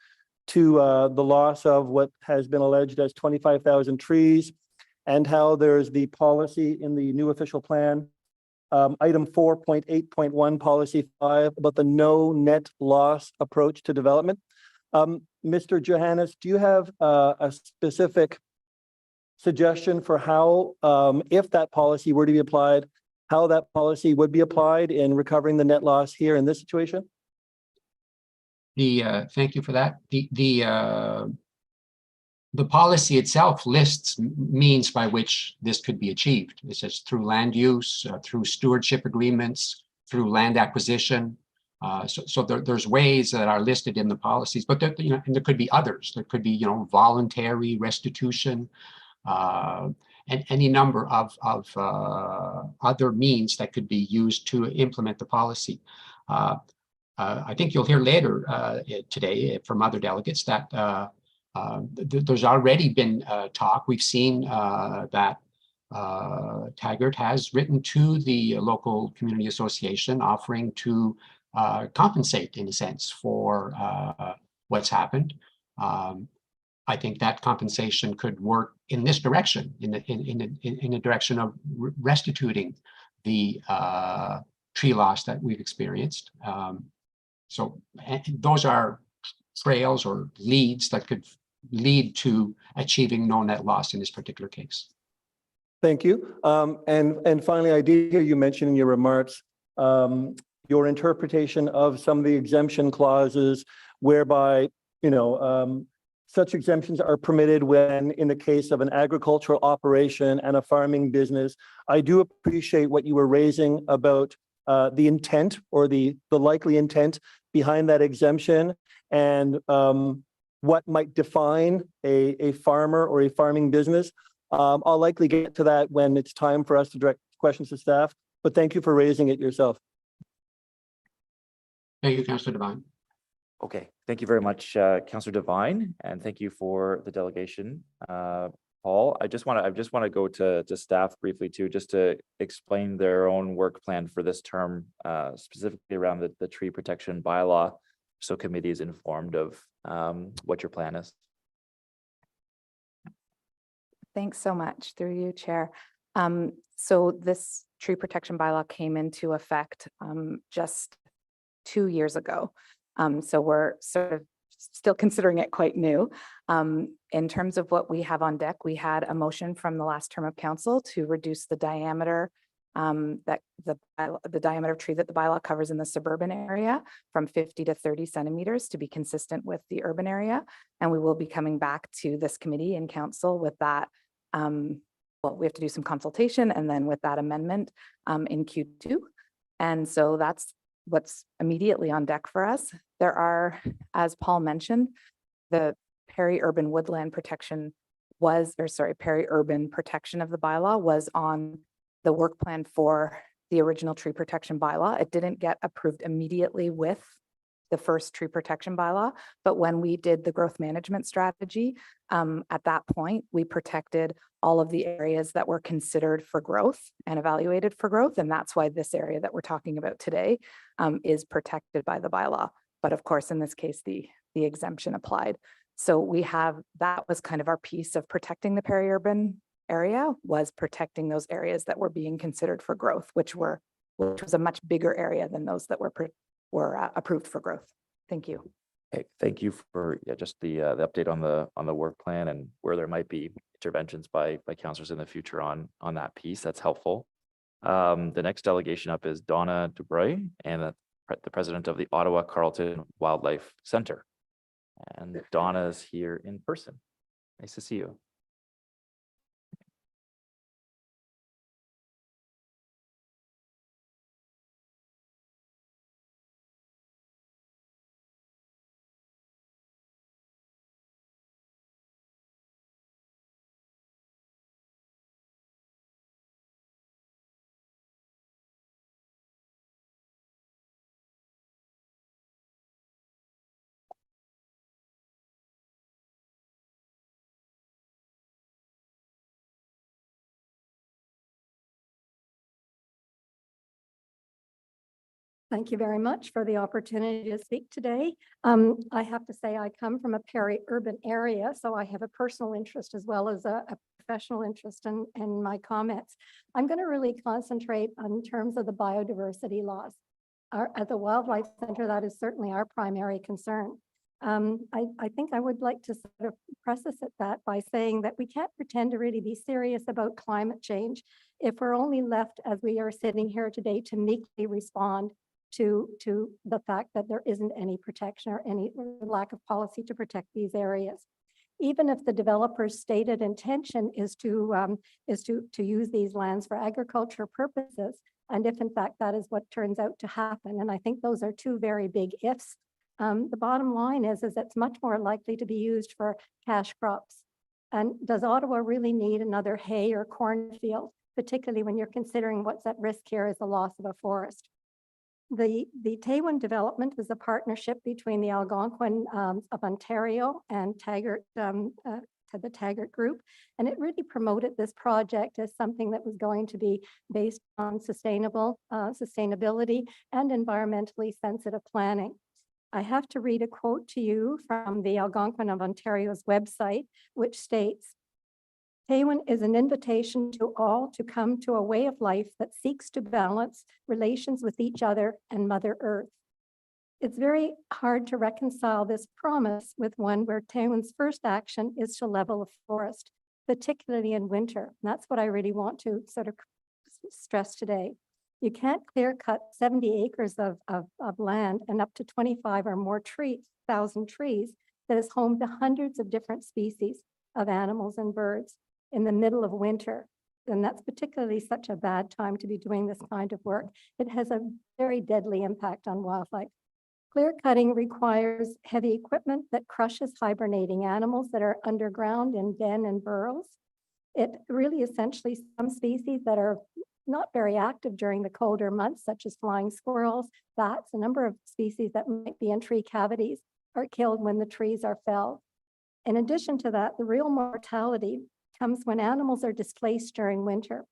Speaker 11: to the loss of what has been alleged as 25,000 trees, and how there's the policy in the new official plan, item 4.8.1, policy 5, about the no net loss approach to development. Mr. Johannes, do you have a specific suggestion for how, if that policy were to be applied, how that policy would be applied in recovering the net loss here in this situation?
Speaker 10: Thank you for that. The policy itself lists means by which this could be achieved. It says through land use, through stewardship agreements, through land acquisition. So there's ways that are listed in the policies, but and there could be others. There could be voluntary restitution, and any number of other means that could be used to implement the policy. I think you'll hear later today from other delegates that there's already been talk. We've seen that Taggart has written to the local community association offering to compensate, in a sense, for what's happened. I think that compensation could work in this direction, in the direction of restituting the tree loss that we've experienced. So those are trails or leads that could lead to achieving no net loss in this particular case.
Speaker 11: Thank you. And finally, I did hear you mention in your remarks your interpretation of some of the exemption clauses, whereby such exemptions are permitted when in the case of an agricultural operation and a farming business. I do appreciate what you were raising about the intent or the likely intent behind that exemption, and what might define a farmer or a farming business. I'll likely get to that when it's time for us to direct questions to staff, but thank you for raising it yourself.
Speaker 10: Thank you, Councillor Devine.
Speaker 1: Okay, thank you very much, Councillor Devine, and thank you for the delegation. Paul, I just want to go to staff briefly too, just to explain their own work plan for this term, specifically around the tree protection bylaw. so committee is informed of what your plan is.
Speaker 12: Thanks so much, through you, Chair. So this tree protection bylaw came into effect just 2 years ago. So we're sort of still considering it quite new. In terms of what we have on deck, we had a motion from the last term of council to reduce the diameter that the diameter of tree that the bylaw covers in the suburban area from 50 to 30 centimeters to be consistent with the urban area. And we will be coming back to this committee and council with that. Well, we have to do some consultation and then with that amendment in Q2. And so that's what's immediately on deck for us. There are, as Paul mentioned, the peri-urban woodland protection peri-urban protection of the bylaw was on the work plan for the original tree protection bylaw. It didn't get approved immediately with the first tree protection bylaw, but when we did the growth management strategy, at that point, we protected all of the areas that were considered for growth and evaluated for growth. And that's why this area that we're talking about today is protected by the bylaw. But of course, in this case, the exemption applied. So we have, that was kind of our piece of protecting the peri-urban area, was protecting those areas that were being considered for growth, which was a much bigger area than those that were approved for growth. Thank you.
Speaker 1: Okay, thank you for just the update on the work plan and where there might be interventions by councillors in the future on that piece. That's helpful. The next delegation up is Donna Dubreuil, and the president of the Ottawa Carleton Wildlife Center. And Donna is here in person. Nice to see you.
Speaker 13: Thank you very much for the opportunity to speak today. I have to say I come from a peri-urban area, so I have a personal interest as well as a professional interest in my comments. I'm going to really concentrate on terms of the biodiversity laws. At the Wildlife Center, that is certainly our primary concern. I think I would like to sort of preface that by saying that we can't pretend to really be serious about climate change if we're only left, as we are sitting here today, to meekly respond to the fact that there isn't any protection or any lack of policy to protect these areas. Even if the developer's stated intention is to use these lands for agriculture purposes, and if in fact that is what turns out to happen, and I think those are two very big ifs, the bottom line is it's much more likely to be used for cash crops. And does Ottawa really need another hay or cornfield, particularly when you're considering what's at risk here is the loss of a forest? The Taywin development was a partnership between the Algonquin of Ontario and Taggart, the Taggart Group, and it really promoted this project as something that was going to be based on sustainability and environmentally sensitive planning. I have to read a quote to you from the Algonquin of Ontario's website, which states, "Taywin is an invitation to all to come to a way of life that seeks to balance relations with each other and Mother Earth." It's very hard to reconcile this promise with one where Taywin's first action is to level a forest, particularly in winter. And that's what I really want to sort of stress today. You can't clear cut 70 acres of land and up to 25 or more thousand trees that is home to hundreds of different species of animals and birds in the middle of winter. And that's particularly such a bad time to be doing this kind of work. It has a very deadly impact on wildlife. Clear cutting requires heavy equipment that crushes hibernating animals that are underground in den and burrows. It really essentially some species that are not very active during the colder months, such as flying squirrels, bats, a number of species that might be in tree cavities are killed when the trees are felled. In addition to that, the real mortality comes when animals are displaced during winter,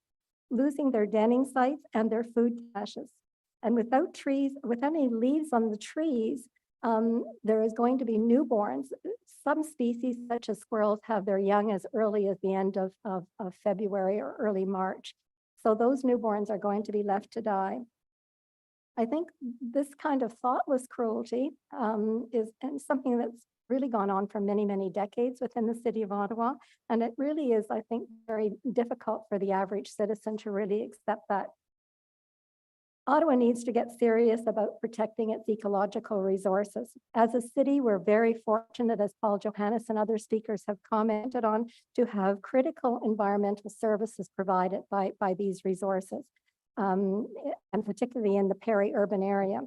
Speaker 13: losing their denning sites and their food caches. And without trees, with any leaves on the trees, There is going to be newborns. Some species, such as squirrels, have their young as early as the end of February or early March. So those newborns are going to be left to die. I think this kind of thoughtless cruelty is something that's really gone on for many, many decades within the city of Ottawa. And it really is, I think, very difficult for the average citizen to really accept that. Ottawa needs to get serious about protecting its ecological resources. As a city, we're very fortunate, as Paul Johannes and other speakers have commented on, to have critical environmental services provided by these resources, and particularly in the peri-urban area.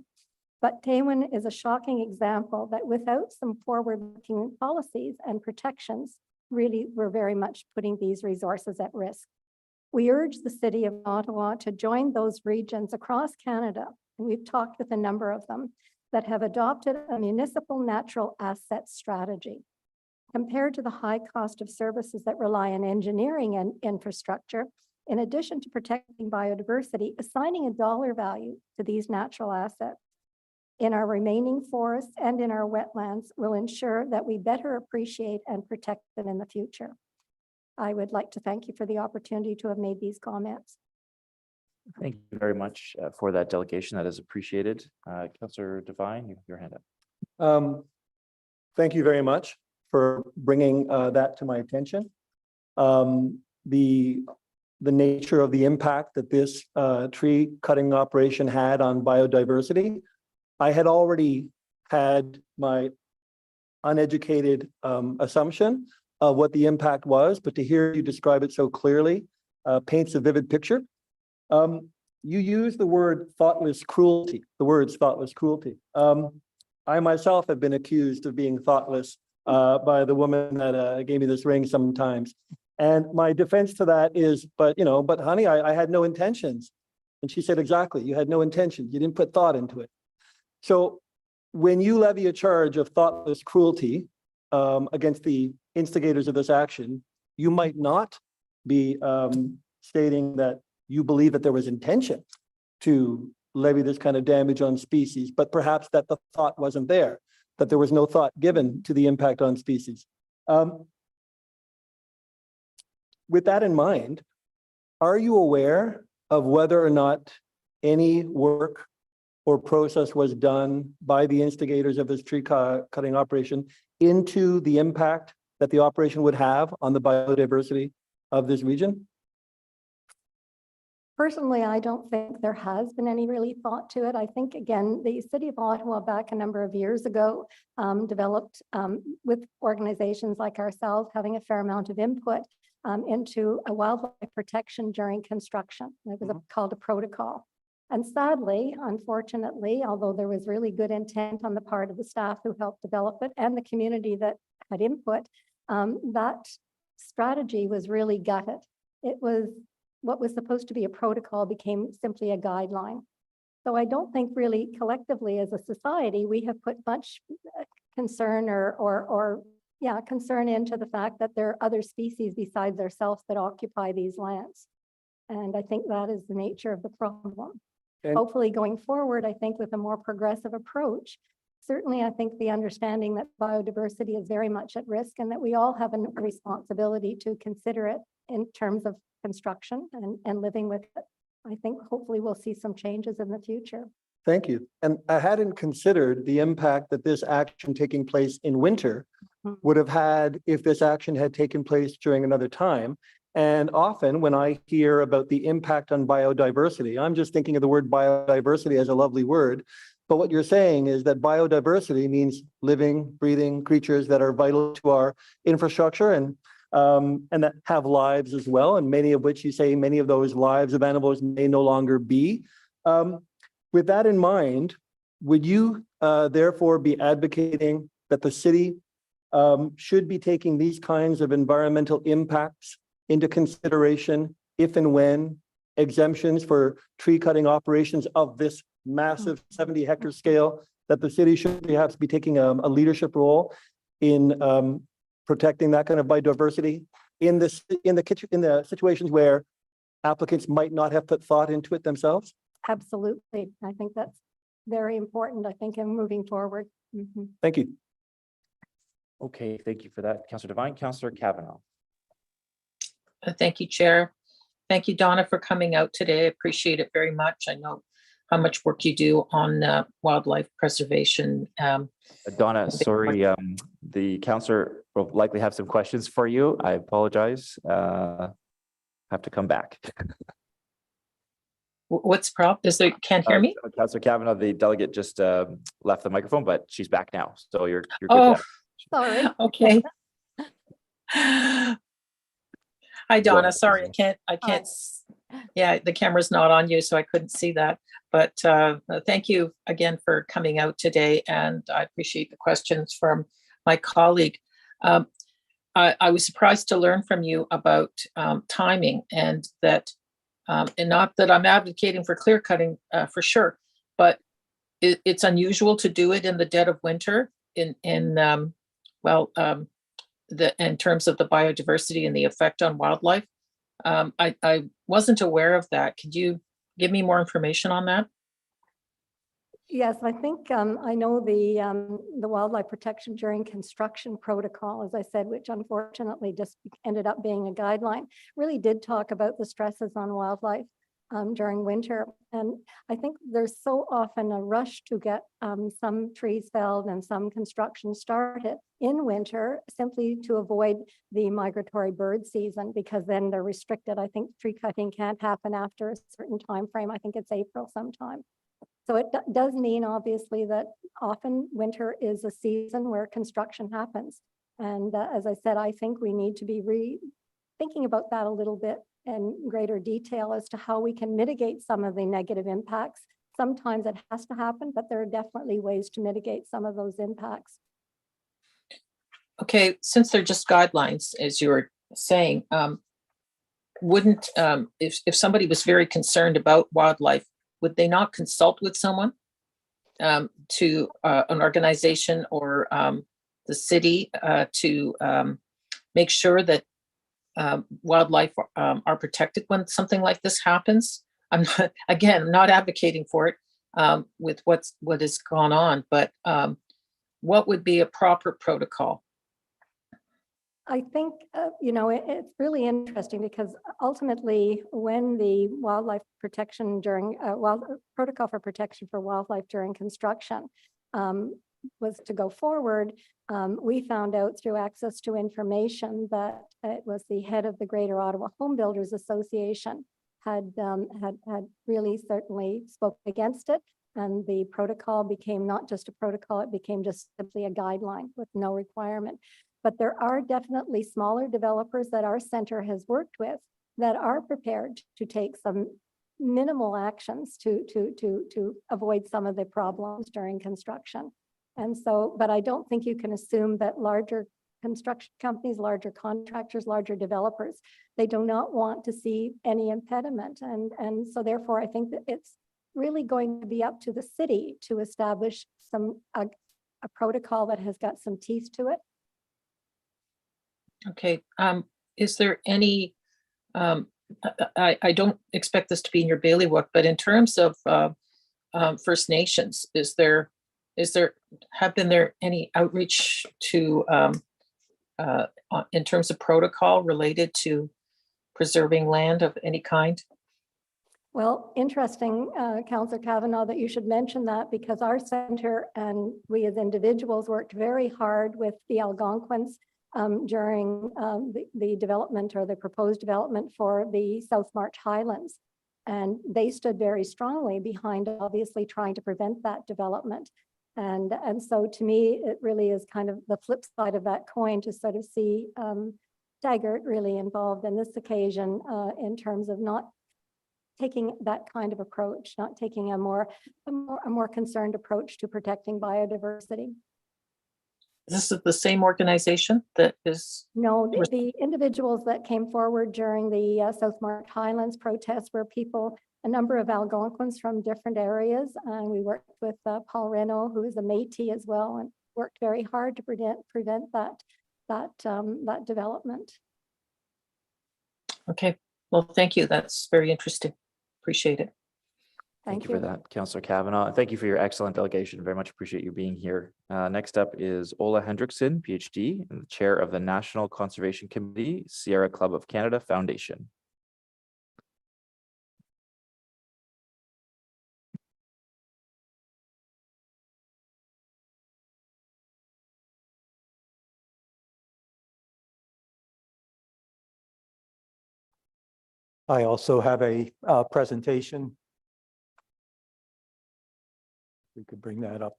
Speaker 13: But Taywin is a shocking example that without some forward-looking policies and protections, really, we're very much putting these resources at risk. We urge the city of Ottawa to join those regions across Canada, and we've talked with a number of them, that have adopted a municipal natural asset strategy. Compared to the high cost of services that rely on engineering and infrastructure, in addition to protecting biodiversity, assigning a dollar value to these natural assets in our remaining forests and in our wetlands will ensure that we better appreciate and protect them in the future. I would like to thank you for the opportunity to have made these comments.
Speaker 1: Thank you very much for that delegation. That is appreciated. Councillor Devine, your hand up.
Speaker 11: Thank you very much for bringing that to my attention. The nature of the impact that this tree cutting operation had on biodiversity, I had already had my uneducated assumption of what the impact was, but to hear you describe it so clearly paints a vivid picture. You use the word thoughtless cruelty, the words thoughtless cruelty. I myself have been accused of being thoughtless by the woman that gave me this ring sometimes. And my defense to that is, but honey, I had no intentions. And she said, exactly, you had no intentions. You didn't put thought into it. So when you levy a charge of thoughtless cruelty against the instigators of this action, you might not be stating that you believe that there was intention to levy this kind of damage on species, but perhaps that the thought wasn't there, that there was no thought given to the impact on species. With that in mind, are you aware of whether or not any work or process was done by the instigators of this tree cutting operation into the impact that the operation would have on the biodiversity of this region?
Speaker 13: Personally, I don't think there has been any really thought to it. I think, again, the city of Ottawa back a number of years ago developed with organizations like ourselves having a fair amount of input into a wildlife protection during construction. It was called a protocol. And sadly, unfortunately, although there was really good intent on the part of the staff who helped develop it and the community that had input, that strategy was really gutted. It was what was supposed to be a protocol became simply a guideline. So I don't think really collectively as a society, we have put much concern concern into the fact that there are other species besides ourselves that occupy these lands. And I think that is the nature of the problem.
Speaker 11: And
Speaker 13: hopefully going forward, I think with a more progressive approach, certainly I think the understanding that biodiversity is very much at risk and that we all have a responsibility to consider it in terms of construction and living with it. I think hopefully we'll see some changes in the future.
Speaker 11: Thank you. And I hadn't considered the impact that this action taking place in winter would have had if this action had taken place during another time. And often when I hear about the impact on biodiversity, I'm just thinking of the word biodiversity as a lovely word. But what you're saying is that biodiversity means living, breathing creatures that are vital to our infrastructure and that have lives as well. And many of which you say many of those lives of animals may no longer be. With that in mind, would you therefore be advocating that the city should be taking these kinds of environmental impacts into consideration if and when exemptions for tree cutting operations of this massive 70-hectare scale, that the city should perhaps be taking a leadership role in protecting that kind of biodiversity in the situations where applicants might not have put thought into it themselves?
Speaker 13: Absolutely. I think that's very important, I think, in moving forward.
Speaker 11: Thank you.
Speaker 1: Okay, thank you for that, Councillor Devine. Councillor Kavanaugh.
Speaker 4: Thank you, Chair. Thank you, Donna, for coming out today. I appreciate it very much. I know how much work you do on wildlife preservation.
Speaker 1: Donna, sorry, the councillor will likely have some questions for you. I apologize. Have to come back.
Speaker 4: What's the problem? Is there, can't hear me?
Speaker 1: Councillor Kavanaugh, the delegate just left the microphone, but she's back now. So you're good.
Speaker 4: Oh,
Speaker 13: sorry.
Speaker 4: Okay. Hi, Donna. Sorry, I can't. Yeah, the camera's not on you, so I couldn't see that. But thank you again for coming out today, and I appreciate the questions from my colleague. I was surprised to learn from you about timing, and that, and not that I'm advocating for clear cutting for sure, but it's unusual to do it in the dead of winter in terms of the biodiversity and the effect on wildlife. I wasn't aware of that. Could you give me more information on that?
Speaker 13: Yes, I think I know the wildlife protection during construction protocol, as I said, which unfortunately just ended up being a guideline, really did talk about the stresses on wildlife during winter. And I think there's so often a rush to get some trees felled and some construction started in winter simply to avoid the migratory bird season, because then they're restricted. I think tree cutting can't happen after a certain time frame. I think it's April sometime. So it does mean, obviously, that often winter is a season where construction happens. And as I said, I think we need to be thinking about that a little bit in greater detail as to how we can mitigate some of the negative impacts. Sometimes it has to happen, but there are definitely ways to mitigate some of those impacts.
Speaker 4: Okay, since they're just guidelines, as you were saying, wouldn't, if somebody was very concerned about wildlife, would they not consult with someone, to an organization or the city to make sure that wildlife are protected when something like this happens? I'm not, again, not advocating for it with what has gone on, but what would be a proper protocol?
Speaker 13: I think, it's really interesting because ultimately when the wildlife protection during protocol for protection for wildlife during construction was to go forward, we found out through access to information that it was the head of the Greater Ottawa Home Builders Association had really certainly spoke against it. And the protocol became not just a protocol, it became just simply a guideline with no requirement. But there are definitely smaller developers that our center has worked with that are prepared to take some minimal actions to avoid some of the problems during construction. And so, but I don't think you can assume that larger construction companies, larger contractors, larger developers, they do not want to see any impediment. And so therefore, I think that it's really going to be up to the city to establish a protocol that has got some teeth to it.
Speaker 4: Okay, is there any, I don't expect this to be in your bailiwick, but in terms of First Nations, have there any outreach to, in terms of protocol related to preserving land of any kind?
Speaker 13: Well, interesting, Councillor Kavanaugh, that you should mention that, because our center and we as individuals worked very hard with the Algonquins during the development or the proposed development for the South March Highlands. And they stood very strongly behind obviously trying to prevent that development. And so to me, it really is kind of the flip side of that coin to sort of see Taggart really involved in this occasion in terms of not taking that kind of approach, not taking a more concerned approach to protecting biodiversity.
Speaker 4: This is the same organization that is?
Speaker 13: No, the individuals that came forward during the South March Highlands protests were people, a number of Algonquins from different areas. And we worked with Paul Reno, who is a Métis as well, and worked very hard to prevent that development.
Speaker 4: Okay, well, thank you. That's very interesting. Appreciate it.
Speaker 12: Thank
Speaker 1: you for
Speaker 12: you.
Speaker 1: that, Councillor Kavanaugh. Thank you for your excellent delegation. Very much appreciate you being here. Next up is Ola Hendrickson, PhD, and the Chair of the National Conservation Committee, Sierra Club of Canada Foundation.
Speaker 11: I also have a presentation. We could bring that up.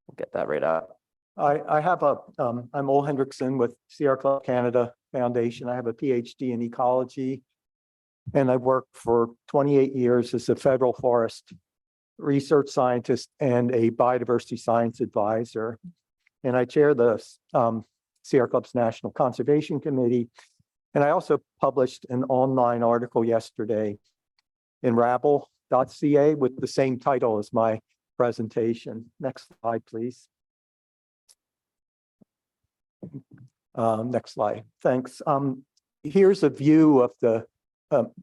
Speaker 1: We'll get that right up.
Speaker 11: I have I'm Ole Hendrickson with Sierra Club Canada Foundation. I have a PhD in ecology. And I've worked for 28 years as a federal forest research scientist and a biodiversity science advisor. And I chair the Sierra Club's National Conservation Committee. And I also published an online article yesterday in rabble.ca with the same title as my presentation. Next slide, please. Next slide. Thanks. Here's a view of the,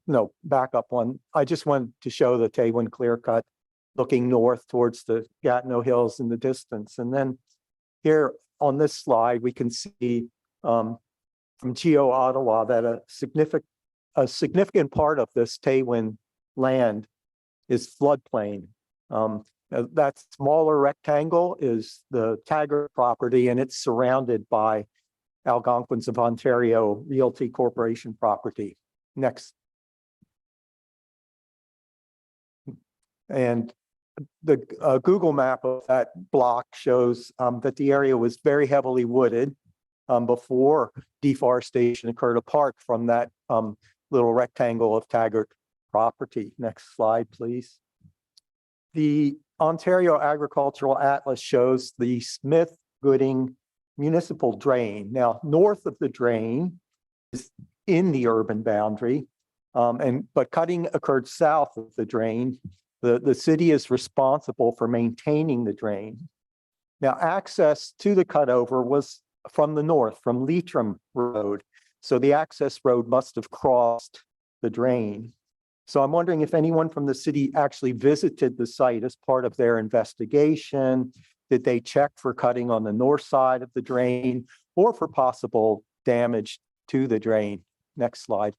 Speaker 11: no, back up one. I just wanted to show the Taywin clear cut looking north towards the Gatineau Hills in the distance. And then here on this slide, we can see from Geo Ottawa that a significant part of this Taywin land is floodplain. That smaller rectangle is the Taggart property, and it's surrounded by Algonquins of Ontario Realty Corporation property. Next. And the Google map of that block shows that the area was very heavily wooded before deforestation occurred apart from that little rectangle of Taggart property. Next slide, please. The Ontario Agricultural Atlas shows the Smith-Gooding Municipal Drain. Now, north of the drain is in the urban boundary, but cutting occurred south of the drain. The city is responsible for maintaining the drain. Now, access to the cutover was from the north, from Leitrim Road. So the access road must have crossed the drain. So I'm wondering if anyone from the city actually visited the site as part of their investigation. Did they check for cutting on the north side of the drain or for possible damage to the drain? Next slide.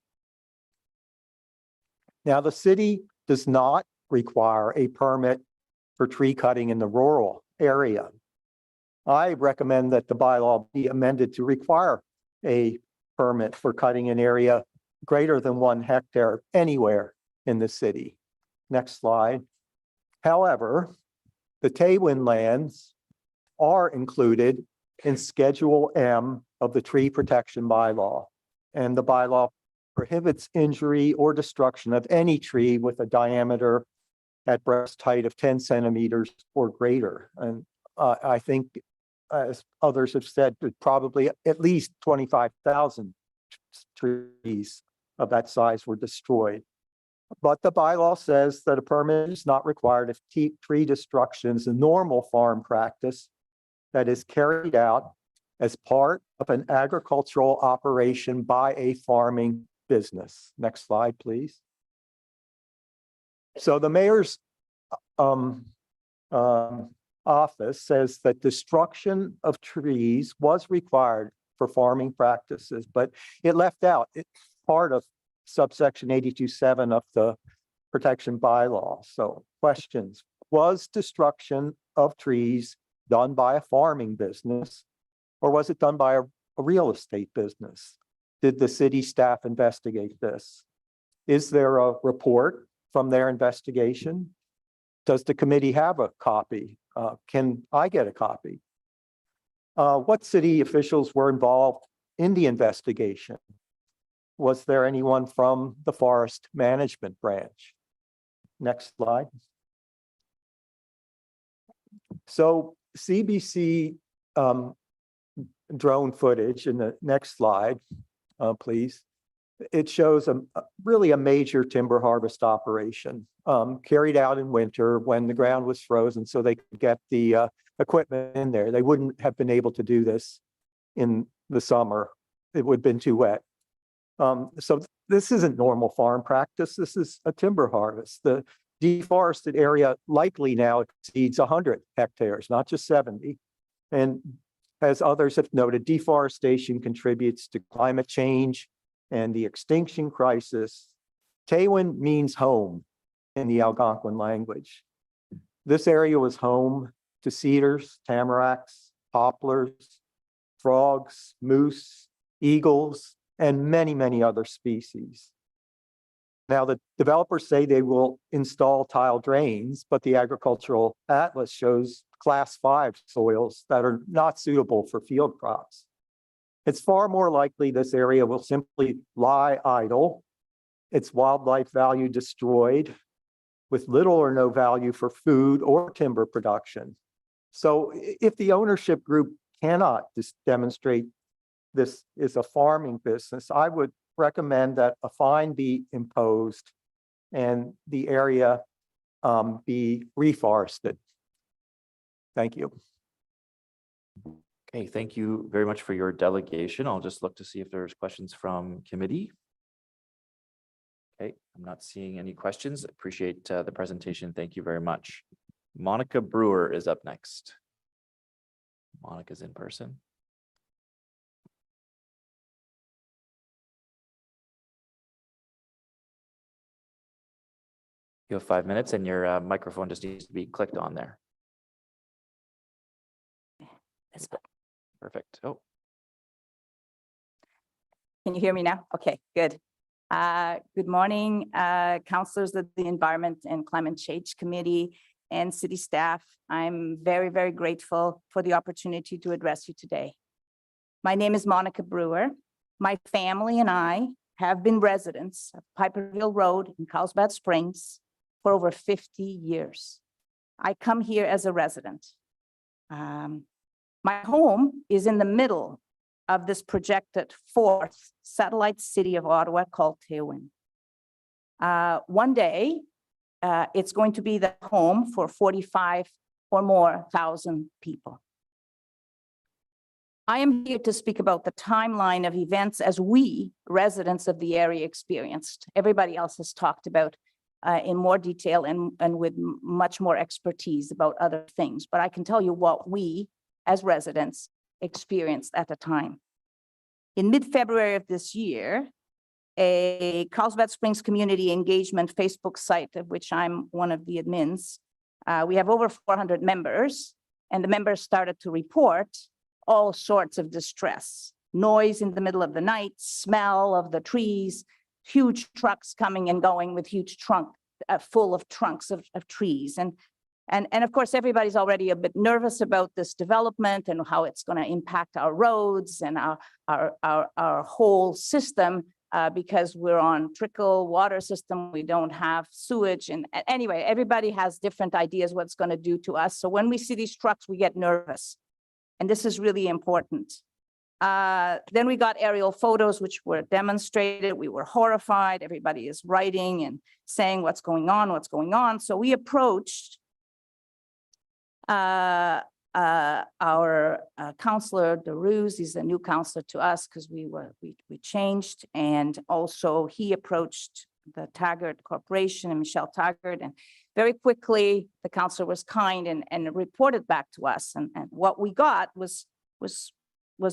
Speaker 11: Now, the city does not require a permit for tree cutting in the rural area. I recommend that the bylaw be amended to require a permit for cutting an area greater than 1 hectare anywhere in the city. Next slide. However, the Taywin lands are included in Schedule M of the tree protection bylaw, and the bylaw prohibits injury or destruction of any tree with a diameter at breast height of 10 centimeters or greater. And I think, as others have said, probably at least 25,000 trees of that size were destroyed. But the bylaw says that a permit is not required if tree destruction is a normal farm practice that is carried out as part of an agricultural operation by a farming business. Next slide, please. So the mayor's office says that destruction of trees was required for farming practices, but it left out part of subsection 82.7 of the protection bylaw. So questions: was destruction of trees done by a farming business, or was it done by a real estate business? Did the city staff investigate this? Is there a report from their investigation? Does the committee have a copy? Can I get a copy? What city officials were involved in the investigation? Was there anyone from the forest management branch? Next slide. So CBC drone footage in the next slide, please. It shows really a major timber harvest operation carried out in winter when the ground was frozen so they could get the equipment in there. They wouldn't have been able to do this in the summer. It would have been too wet. So this isn't normal farm practice. This is a timber harvest. The deforested area likely now exceeds 100 hectares, not just 70. And as others have noted, deforestation contributes to climate change and the extinction crisis. Tewan means home in the Algonquin language. This area was home to cedars, tamaracks, poplars, frogs, moose, eagles, and many, many other species. Now, the developers say they will install tile drains, but the agricultural atlas shows class 5 soils that are not suitable for field crops. It's far more likely this area will simply lie idle, its wildlife value destroyed, with little or no value for food or timber production. So if the ownership group cannot demonstrate this is a farming business, I would recommend that a fine be imposed and the area be reforested. Thank you.
Speaker 1: Okay, thank you very much for your delegation. I'll just look to see if there's questions from committee. Okay, I'm not seeing any questions. Appreciate the presentation. Thank you very much. Monica Brewer is up next. Monica's in person. You have 5 minutes and your microphone just needs to be clicked on there.
Speaker 14: That's good.
Speaker 1: Perfect. Oh,
Speaker 14: Can you hear me now? Okay, good. Good morning, councillors of the Environment and Climate Change Committee and city staff. I'm very, very grateful for the opportunity to address you today. My name is Monica Brewer. My family and I have been residents of Piperville Road in Carlsbad Springs for over 50 years. I come here as a resident. My home is in the middle of this projected 4th satellite city of Ottawa called Tewan. One day, it's going to be the home for 45 or more thousand people. I am here to speak about the timeline of events as we, residents of the area, experienced. Everybody else has talked about in more detail and with much more expertise about other things, but I can tell you what we, as residents, experienced at the time. In mid-February of this year, a Carlsbad Springs community engagement Facebook site, of which I'm one of the admins, we have over 400 members, and the members started to report all sorts of distress, noise in the middle of the night, smell of the trees, huge trucks coming and going with huge trunk full of trunks of trees. And of course, everybody's already a bit nervous about this development and how it's going to impact our roads and our whole system because we're on trickle water system. We don't have sewage. And anyway, everybody has different ideas what it's going to do to us. So when we see these trucks, we get nervous. And this is really important. Then we got aerial photos, which were demonstrated. We were horrified. Everybody is writing and saying what's going on, what's going on. So we approached our councillor, DeRuse. He's a new councillor to us because we changed. And also he approached the Taggart Corporation and Michelle Taggart. And very quickly, the councillor was kind and reported back to us. And what we got was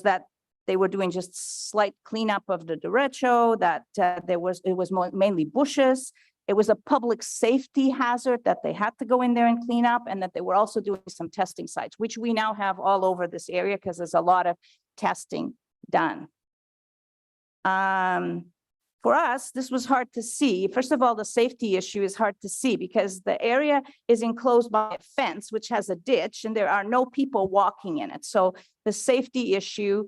Speaker 14: that they were doing just slight cleanup of the derecho, that it was mainly bushes. It was a public safety hazard that they had to go in there and clean up, and that they were also doing some testing sites, which we now have all over this area because there's a lot of testing done. For us, this was hard to see. First of all, the safety issue is hard to see because the area is enclosed by a fence, which has a ditch, and there are no people walking in it. So the safety issue,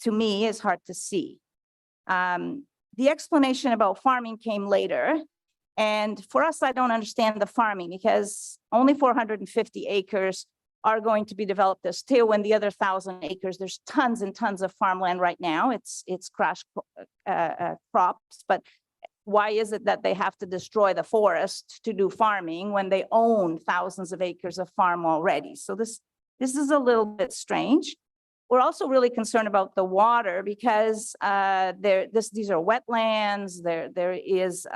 Speaker 14: to me, is hard to see. The explanation about farming came later. And for us, I don't understand the farming because only 450 acres are going to be developed as Tewan. The other 1,000 acres, there's tons and tons of farmland right now. It's crash crops, but why is it that they have to destroy the forest to do farming when they own thousands of acres of farm already? So this is a little bit strange. We're also really concerned about the water because these are wetlands. There is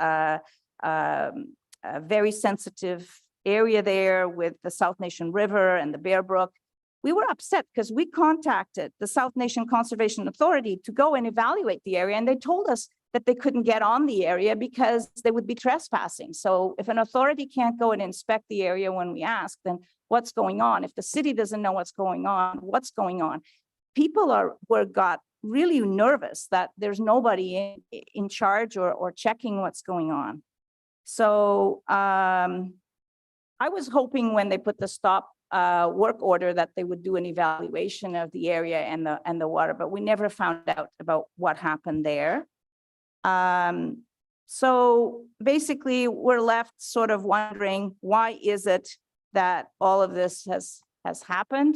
Speaker 14: a very sensitive area there with the South Nation River and the Bear Brook. We were upset because we contacted the South Nation Conservation Authority to go and evaluate the area, and they told us that they couldn't get on the area because they would be trespassing. So if an authority can't go and inspect the area when we ask, then what's going on? If the city doesn't know what's going on? People got really nervous that there's nobody in charge or checking what's going on. So I was hoping when they put the stop work order that they would do an evaluation of the area and the water, but we never found out about what happened there. So basically we're left sort of wondering, why is it that all of this has happened?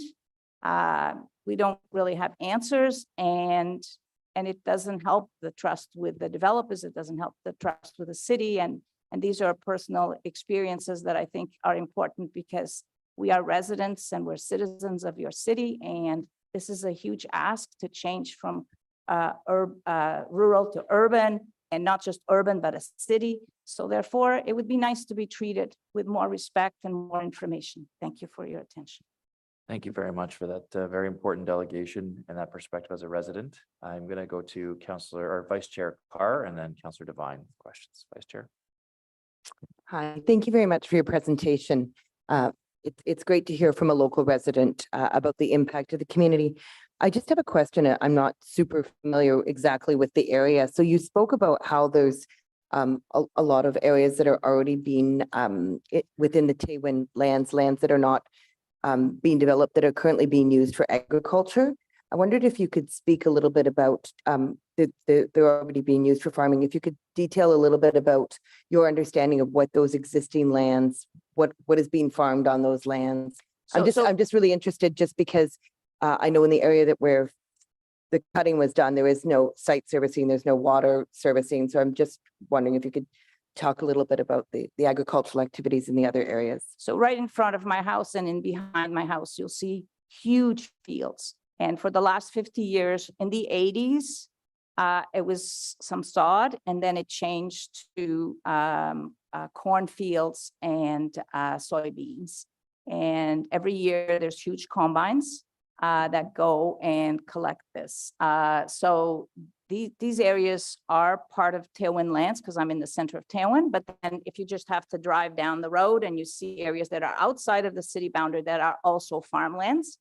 Speaker 14: We don't really have answers, and it doesn't help the trust with the developers. It doesn't help the trust with the city. And these are personal experiences that I think are important because we are residents and we're citizens of your city. And this is a huge ask to change from rural to urban, and not just urban, but a city. So therefore, it would be nice to be treated with more respect and more information. Thank you for your attention.
Speaker 1: Thank you very much for that very important delegation and that perspective as a resident. I'm going to go to Councillor or Vice Chair Carr and then Councillor Devine. Questions, Vice Chair.
Speaker 15: Hi, thank you very much for your presentation. It's great to hear from a local resident about the impact of the community. I just have a question. I'm not super familiar exactly with the area. So you spoke about how there's a lot of areas that are already being within the Teywin lands that are not being developed, that are currently being used for agriculture. I wondered if you could speak a little bit about they're already being used for farming. If you could detail a little bit about your understanding of what those existing lands, what is being farmed on those lands. I'm just really interested, just because I know in the area that where the cutting was done, there is no site servicing, there's no water servicing. So I'm just wondering if you could talk a little bit about the agricultural activities in the other areas.
Speaker 14: So right in front of my house and in behind my house, you'll see huge fields. And for the last 50 years, in the 80s, it was some sod, and then it changed to cornfields and soybeans. And every year there's huge combines that go and collect this. So these areas are part of Teywin lands because I'm in the center of Teywin. But then if you just have to drive down the road and you see areas that are outside of the city boundary that are also farmlands.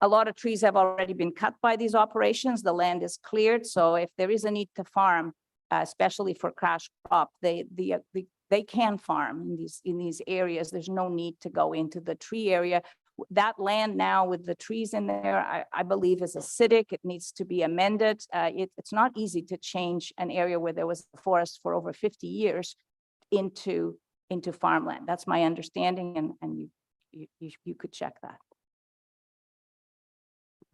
Speaker 14: A lot of trees have already been cut by these operations. The land is cleared. So if there is a need to farm, especially for cash crop, they can farm in these areas. There's no need to go into the tree area. That land now with the trees in there, I believe is acidic. It needs to be amended. It's not easy to change an area where there was a forest for over 50 years into farmland. That's my understanding, and you could check that.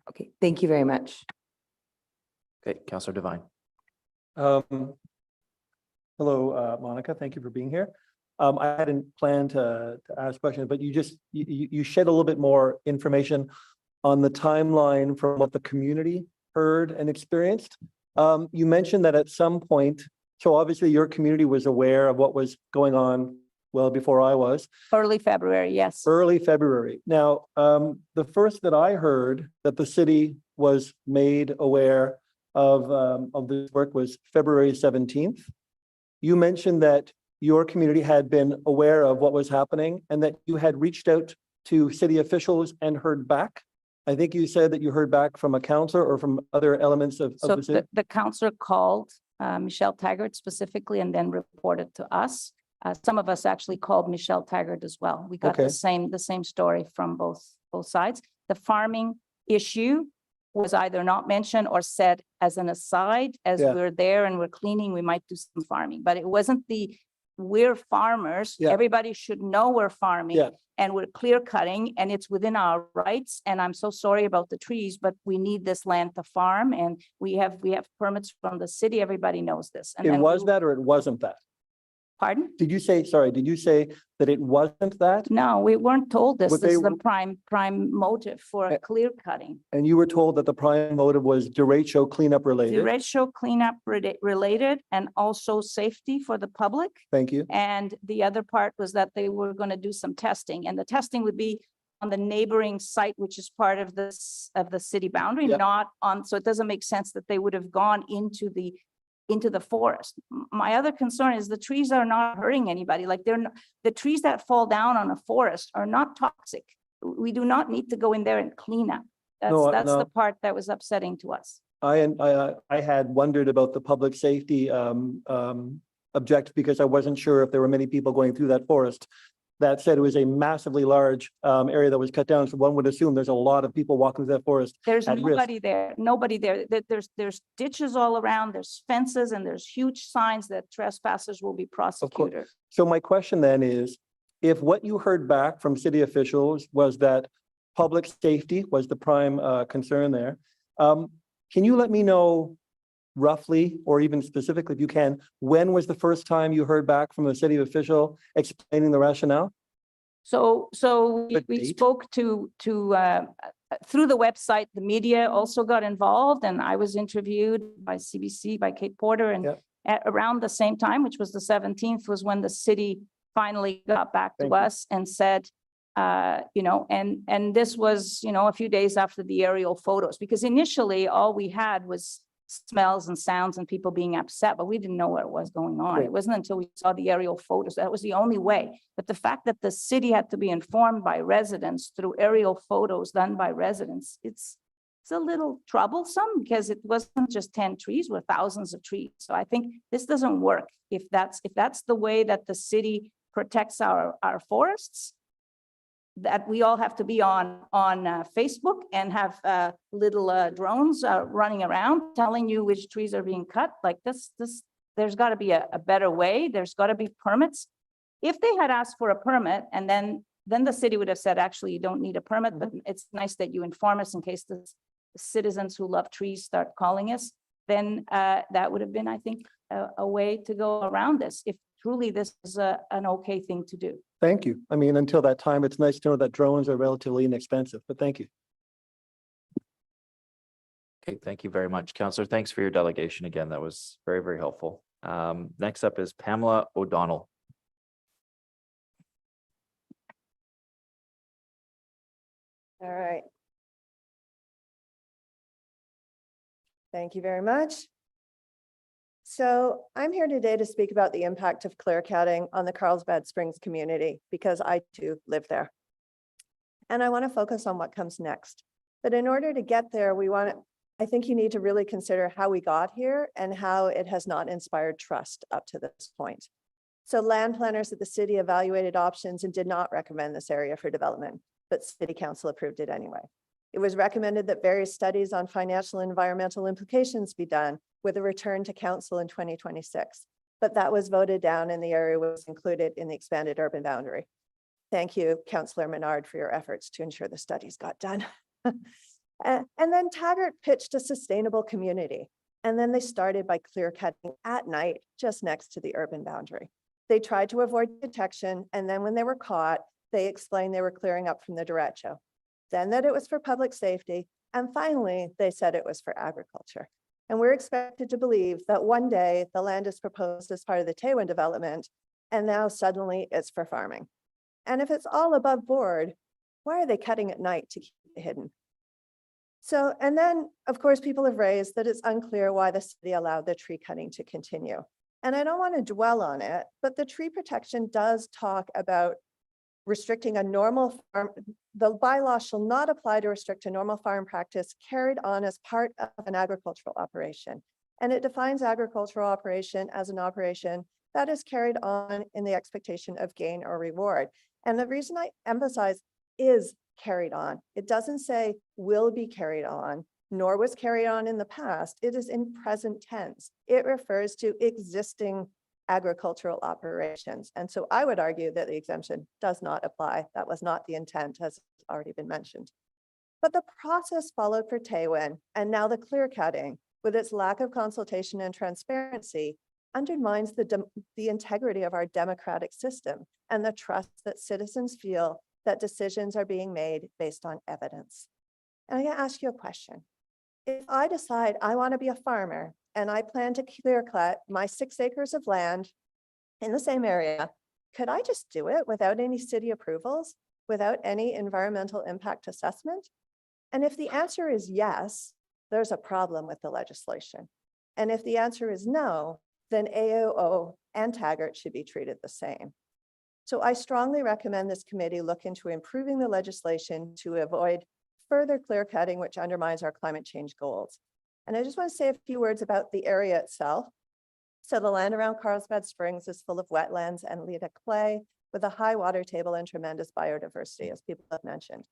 Speaker 15: Okay, thank you very much.
Speaker 1: Okay, Councillor Devine.
Speaker 11: Hello, Monica. Thank you for being here. I hadn't planned to ask questions, but you shed a little bit more information on the timeline from what the community heard and experienced. You mentioned that at some point, so obviously your community was aware of what was going on well before I was.
Speaker 14: Early February, yes.
Speaker 11: Early February. Now, the first that I heard that the city was made aware of this work was February 17th. You mentioned that your community had been aware of what was happening and that you had reached out to city officials and heard back. I think you said that you heard back from a councillor or from other elements of the city.
Speaker 14: So the councillor called Michelle Taggart specifically and then reported to us. Some of us actually called Michelle Taggart as well. We got the same story from both sides. The farming issue was either not mentioned or said as an aside, as we're there and we're cleaning, we might do some farming, but it wasn't we're farmers. Everybody should know we're farming and we're clear cutting and it's within our rights. And I'm so sorry about the trees, but we need this land to farm and we have permits from the city. Everybody knows this. And
Speaker 11: it was that or it wasn't that?
Speaker 14: Pardon?
Speaker 11: Did you say that it wasn't that?
Speaker 14: No, we weren't told this.
Speaker 11: But
Speaker 14: This
Speaker 11: they
Speaker 14: is the
Speaker 11: were-
Speaker 14: prime motive for
Speaker 11: Eh,
Speaker 14: clear cutting.
Speaker 11: And you were told that the prime motive was derecho cleanup related?
Speaker 14: Derecho cleanup related and also safety for the public.
Speaker 11: Thank you.
Speaker 14: And the other part was that they were going to do some testing, and the testing would be on the neighboring site, which is part of this, of the city boundary,
Speaker 11: Yep.
Speaker 14: not on, so it doesn't make sense that they would have gone into the forest. My other concern is the trees are not hurting anybody. Like the trees that fall down on a forest are not toxic. We do not need to go in there and clean up. That's
Speaker 11: No.
Speaker 14: the part that was upsetting to us.
Speaker 11: I had wondered about the public safety object because I wasn't sure if there were many people going through that forest. That said, it was a massively large area that was cut down, so one would assume there's a lot of people walking through that forest.
Speaker 14: There's
Speaker 11: at risk.
Speaker 14: nobody there. There's ditches all around, there's fences, and there's huge signs that trespassers will be prosecuted.
Speaker 11: So my question then is, if what you heard back from city officials was that public safety was the prime concern there, can you let me know roughly, or even specifically if you can, when was the first time you heard back from a city official explaining the rationale?
Speaker 14: So
Speaker 11: The
Speaker 14: we
Speaker 11: date?
Speaker 14: spoke to through the website, the media also got involved, and I was interviewed by CBC, by Kate Porter, and
Speaker 11: Yep.
Speaker 14: at around the same time, which was the 17th, was when the city finally got back to
Speaker 11: Thank you.
Speaker 14: us and said, and this was, a few days after the aerial photos, because initially all we had was smells and sounds and people being upset, but we didn't know what was going on.
Speaker 11: Right.
Speaker 14: It wasn't until we saw the aerial photos, that was the only way. But the fact that the city had to be informed by residents through aerial photos done by residents, it's a little troublesome because it wasn't just 10 trees, were thousands of trees. So I think this doesn't work. If that's the way that the city protects our forests, that we all have to be on Facebook and have little drones running around telling you which trees are being cut. Like this, there's got to be a better way. There's got to be permits. If they had asked for a permit, and then the city would have said, actually, you don't need a permit, but it's nice that you inform us in case the citizens who love trees start calling us, then that would have been, I think, a way to go around this, if truly this is an okay thing to do.
Speaker 11: Thank you. I mean, until that time, it's nice to know that drones are relatively inexpensive, but thank you.
Speaker 1: Okay, thank you very much, Councillor. Thanks for your delegation again. That was very, very helpful. Next up is Pamela O'Donnell.
Speaker 16: All right. Thank you very much. So I'm here today to speak about the impact of clear cutting on the Carlsbad Springs community, because I too live there. And I want to focus on what comes next. But in order to get there, I think you need to really consider how we got here and how it has not inspired trust up to this point. So land planners at the city evaluated options and did not recommend this area for development, but City Council approved it anyway. It was recommended that various studies on financial and environmental implications be done, with a return to council in 2026. But that was voted down and the area was included in the expanded urban boundary. Thank you, Councillor Menard, for your efforts to ensure the studies got done. And then Taggart pitched a sustainable community. And then they started by clear cutting at night, just next to the urban boundary. They tried to avoid detection. And then when they were caught, they explained they were clearing up from the derecho. Then that it was for public safety. And finally, they said it was for agriculture. And we're expected to believe that one day the land is proposed as part of the Tewan development, and now suddenly it's for farming. And if it's all above board, why are they cutting at night to keep it hidden? So, and then of course, people have raised that it's unclear why the city allowed the tree cutting to continue. And I don't want to dwell on it, but the tree protection does talk about restricting a normal farm. The bylaw shall not apply to restrict a normal farm practice carried on as part of an agricultural operation. And it defines agricultural operation as an operation that is carried on in the expectation of gain or reward. And the reason I emphasize is carried on. It doesn't say will be carried on, nor was carried on in the past. It is in present tense. It refers to existing agricultural operations. And so I would argue that the exemption does not apply. That was not the intent, as already been mentioned. But the process followed for Tewan and now the clear cutting, with its lack of consultation and transparency, undermines the integrity of our democratic system and the trust that citizens feel that decisions are being made based on evidence. And I'm going to ask you a question. If I decide I want to be a farmer and I plan to clear cut my 6 acres of land in the same area, could I just do it without any city approvals, without any environmental impact assessment? And if the answer is yes, there's a problem with the legislation. And if the answer is no, then AOO and Taggart should be treated the same. So I strongly recommend this committee look into improving the legislation to avoid further clear cutting, which undermines our climate change goals. And I just want to say a few words about the area itself. So the land around Carlsbad Springs is full of wetlands and Leda clay with a high water table and tremendous biodiversity, as people have mentioned.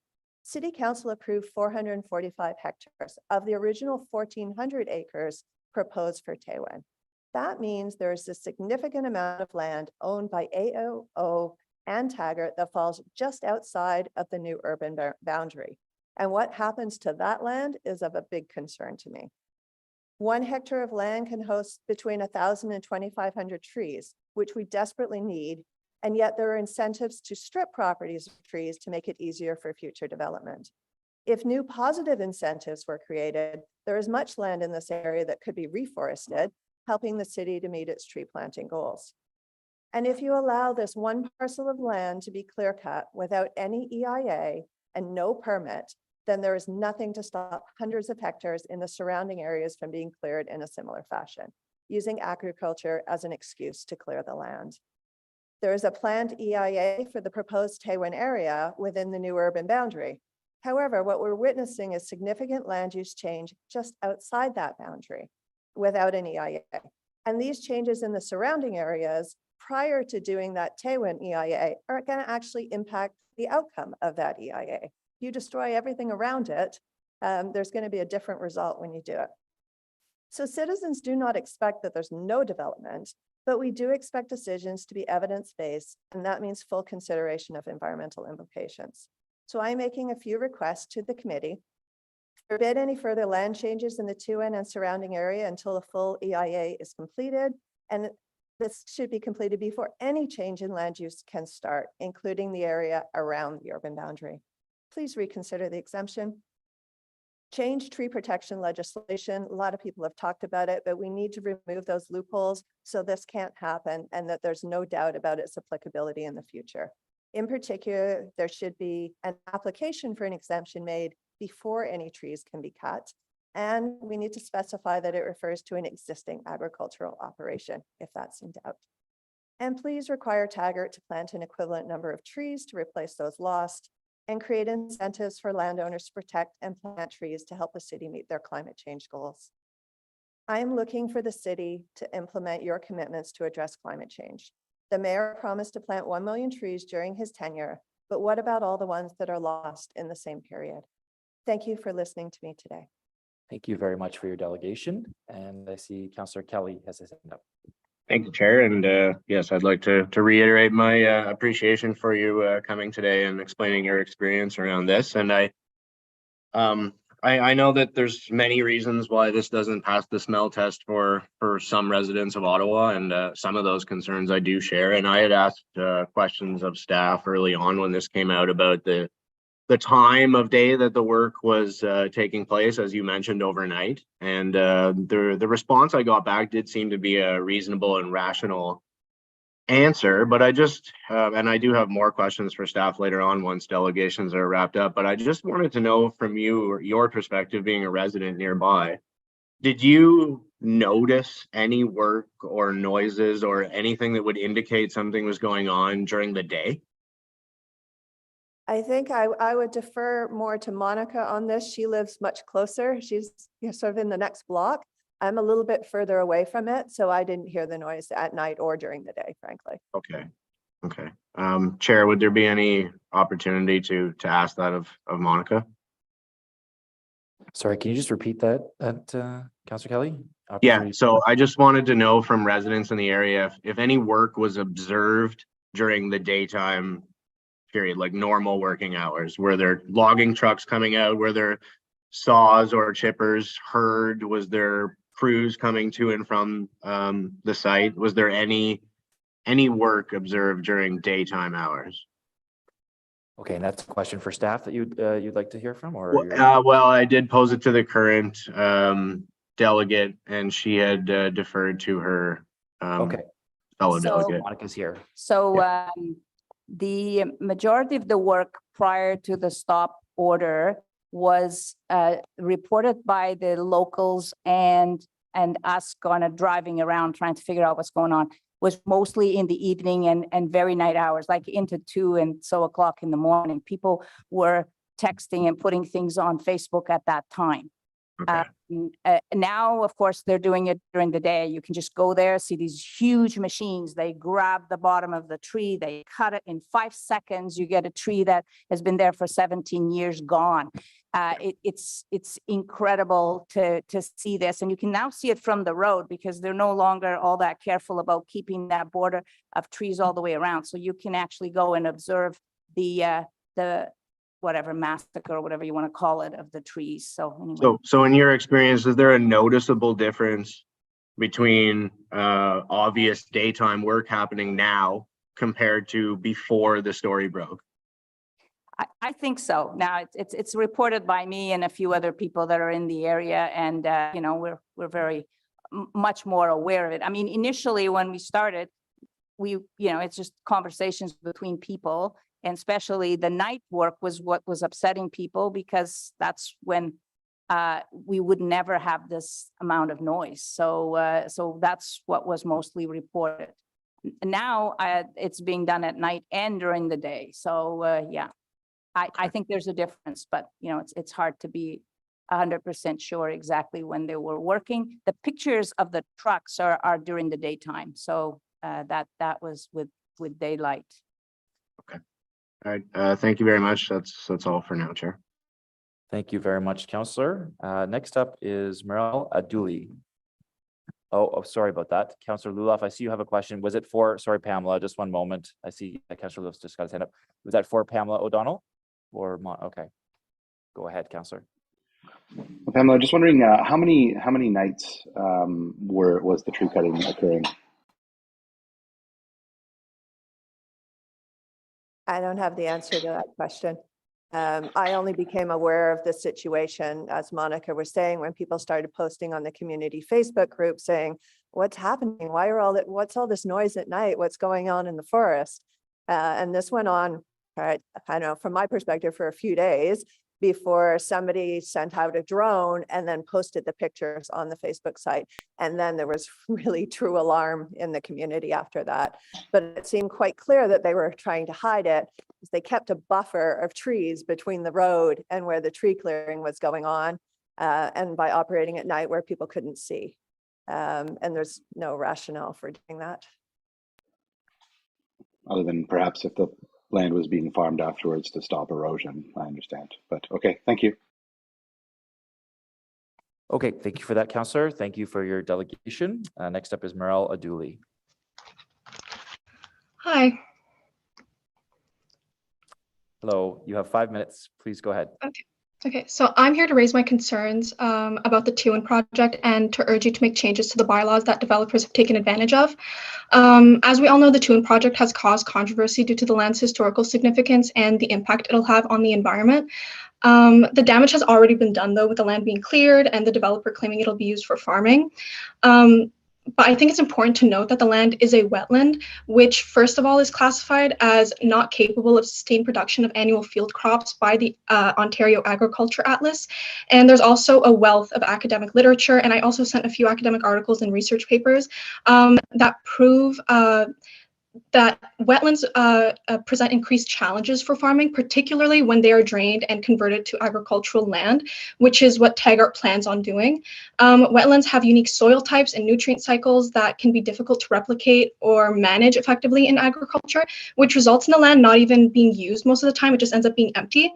Speaker 16: City Council approved 445 hectares of the original 1,400 acres proposed for Tewan. That means there is a significant amount of land owned by AOO and Taggart that falls just outside of the new urban boundary. And what happens to that land is of a big concern to me. 1 hectare of land can host between 1,000 and 2,500 trees, which we desperately need. And yet there are incentives to strip properties of trees to make it easier for future development. If new positive incentives were created, there is much land in this area that could be reforested, helping the city to meet its tree planting goals. And if you allow this 1 parcel of land to be clear cut without any EIA and no permit, then there is nothing to stop hundreds of hectares in the surrounding areas from being cleared in a similar fashion, using agriculture as an excuse to clear the land. There is a planned EIA for the proposed Tewan area within the new urban boundary. However, what we're witnessing is significant land use change just outside that boundary without an EIA. And these changes in the surrounding areas prior to doing that Tewan EIA are going to actually impact the outcome of that EIA. If you destroy everything around it, there's going to be a different result when you do it. So citizens do not expect that there's no development, but we do expect decisions to be evidence-based, and that means full consideration of environmental implications. So I'm making a few requests to the committee. Forbid any further land changes in the Tewan and surrounding area until a full EIA is completed, and this should be completed before any change in land use can start, including the area around the urban boundary. Please reconsider the exemption. Change tree protection legislation. A lot of people have talked about it, but we need to remove those loopholes so this can't happen and that there's no doubt about its applicability in the future. In particular, there should be an application for an exemption made before any trees can be cut. And we need to specify that it refers to an existing agricultural operation, if that's in doubt. And please require Taggart to plant an equivalent number of trees to replace those lost, and create incentives for landowners to protect and plant trees to help the city meet their climate change goals. I am looking for the city to implement your commitments to address climate change. The mayor promised to plant 1 million trees during his tenure, but what about all the ones that are lost in the same period? Thank you for listening to me today.
Speaker 1: Thank you very much for your delegation. And I see Councillor Kelly has his hand up.
Speaker 17: Thank you, Chair. And yes, I'd like to reiterate my appreciation for you coming today and explaining your experience around this. And I know that there's many reasons why this doesn't pass the smell test for some residents of Ottawa, and some of those concerns I do share. And I had asked questions of staff early on when this came out about the time of day that the work was taking place, as you mentioned, overnight. And the response I got back did seem to be a reasonable and rational answer. But I just, and I do have more questions for staff later on once delegations are wrapped up, but I just wanted to know from you, or your perspective being a resident nearby, did you notice any work or noises or anything that would indicate something was going on during the day?
Speaker 16: I think I would defer more to Monica on this. She lives much closer. She's sort of in the next block. I'm a little bit further away from it, so I didn't hear the noise at night or during the day, frankly.
Speaker 17: Okay. Okay. Chair, would there be any opportunity to ask that of Monica?
Speaker 1: Sorry, can you just repeat that, Councillor Kelly?
Speaker 17: Yeah, so I just wanted to know from residents in the area if any work was observed during the daytime period, like normal working hours. Were there logging trucks coming out? Were there saws or chippers heard? Was there crews coming to and from the site? Was there any work observed during daytime hours?
Speaker 1: Okay, and that's a question for staff that you'd like to hear from, or?
Speaker 17: Well, I did pose it to the current delegate, and she had deferred to her fellow delegate.
Speaker 1: Monica's here.
Speaker 14: So the majority of the work prior to the stop order was reported by the locals and us kind of driving around trying to figure out what's going on, was mostly in the evening and very night hours, like into 2 and so o'clock in the morning. People were texting and putting things on Facebook at that time.
Speaker 17: Okay.
Speaker 14: Now, of course, they're doing it during the day. You can just go there, see these huge machines. They grab the bottom of the tree, they cut it in 5 seconds. You get a tree that has been there for 17 years gone. It's incredible to see this, and you can now see it from the road because they're no longer all that careful about keeping that border of trees all the way around. So you can actually go and observe the whatever massacre or whatever you want to call it of the trees. So anyway.
Speaker 17: So in your experience, is there a noticeable difference between obvious daytime work happening now compared to before the story broke?
Speaker 14: I think so. Now it's reported by me and a few other people that are in the area, and you know, we're very much more aware of it. I mean, initially when we started, it's just conversations between people, and especially the night work was what was upsetting people, because that's when we would never have this amount of noise. So that's what was mostly reported. Now it's being done at night and during the day. So yeah. I think there's a difference, but it's hard to be 100% sure exactly when they were working. The pictures of the trucks are during the daytime, so that was with daylight.
Speaker 17: Okay. All right. Thank you very much. That's all for now, Chair.
Speaker 1: Thank you very much, Councillor. Next up is Meryl Adouli. Oh, sorry about that. Councillor Luloff, I see you have a question. Was it for, sorry, Pamela, just one moment. I see Councillor Luloff's just got his hand up. Was that for Pamela O'Donnell? Okay, go ahead, Councillor.
Speaker 18: Well, Pamela, just wondering how many nights was the tree cutting occurring?
Speaker 16: I don't have the answer to that question. I only became aware of the situation, as Monica was saying, when people started posting on the community Facebook group saying, "What's happening? What's all this noise at night? What's going on in the forest?" And this went on, I don't know, from my perspective, for a few days before somebody sent out a drone and then posted the pictures on the Facebook site. And then there was really true alarm in the community after that. But it seemed quite clear that they were trying to hide it, because they kept a buffer of trees between the road and where the tree clearing was going on, and by operating at night where people couldn't see. And there's no rationale for doing that.
Speaker 18: Other than perhaps if the land was being farmed afterwards to stop erosion, I understand. But okay, thank you.
Speaker 1: Okay, thank you for that, Councillor. Thank you for your delegation. Next up is Meryl Adouli.
Speaker 19: Hi.
Speaker 1: Hello, you have 5 minutes. Please go ahead.
Speaker 19: Okay, so I'm here to raise my concerns about the Tuin project and to urge you to make changes to the bylaws that developers have taken advantage of. As we all know, the Tuin project has caused controversy due to the land's historical significance and the impact it'll have on the environment. The damage has already been done, though, with the land being cleared and the developer claiming it'll be used for farming. But I think it's important to note that the land is a wetland, which first of all is classified as not capable of sustained production of annual field crops by the Ontario Agriculture Atlas. And there's also a wealth of academic literature, and I also sent a few academic articles and research papers that prove that wetlands present increased challenges for farming, particularly when they are drained and converted to agricultural land, which is what Taggart plans on doing. Wetlands have unique soil types and nutrient cycles that can be difficult to replicate or manage effectively in agriculture, which results in the land not even being used most of the time. It just ends up being empty.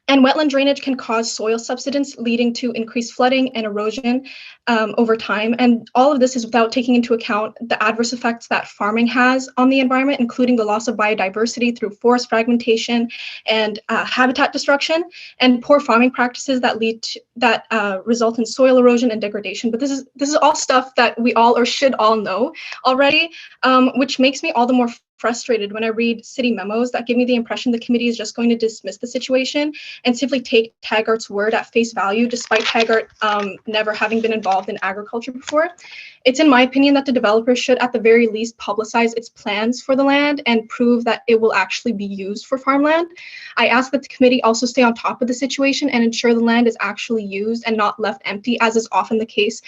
Speaker 19: And wetland drainage can cause soil subsidence, leading to increased flooding and erosion over time. And all of this is without taking into account the adverse effects that farming has on the environment, including the loss of biodiversity through forest fragmentation and habitat destruction, and poor farming practices that result in soil erosion and degradation. But this is all stuff that we all or should all know already, which makes me all the more frustrated when I read city memos that give me the impression the committee is just going to dismiss the situation and simply take Taggart's word at face value, despite Taggart never having been involved in agriculture before. It's in my opinion that the developer should at the very least publicize its plans for the land and prove that it will actually be used for farmland. I ask that the committee also stay on top of the situation and ensure the land is actually used and not left empty, as is often the case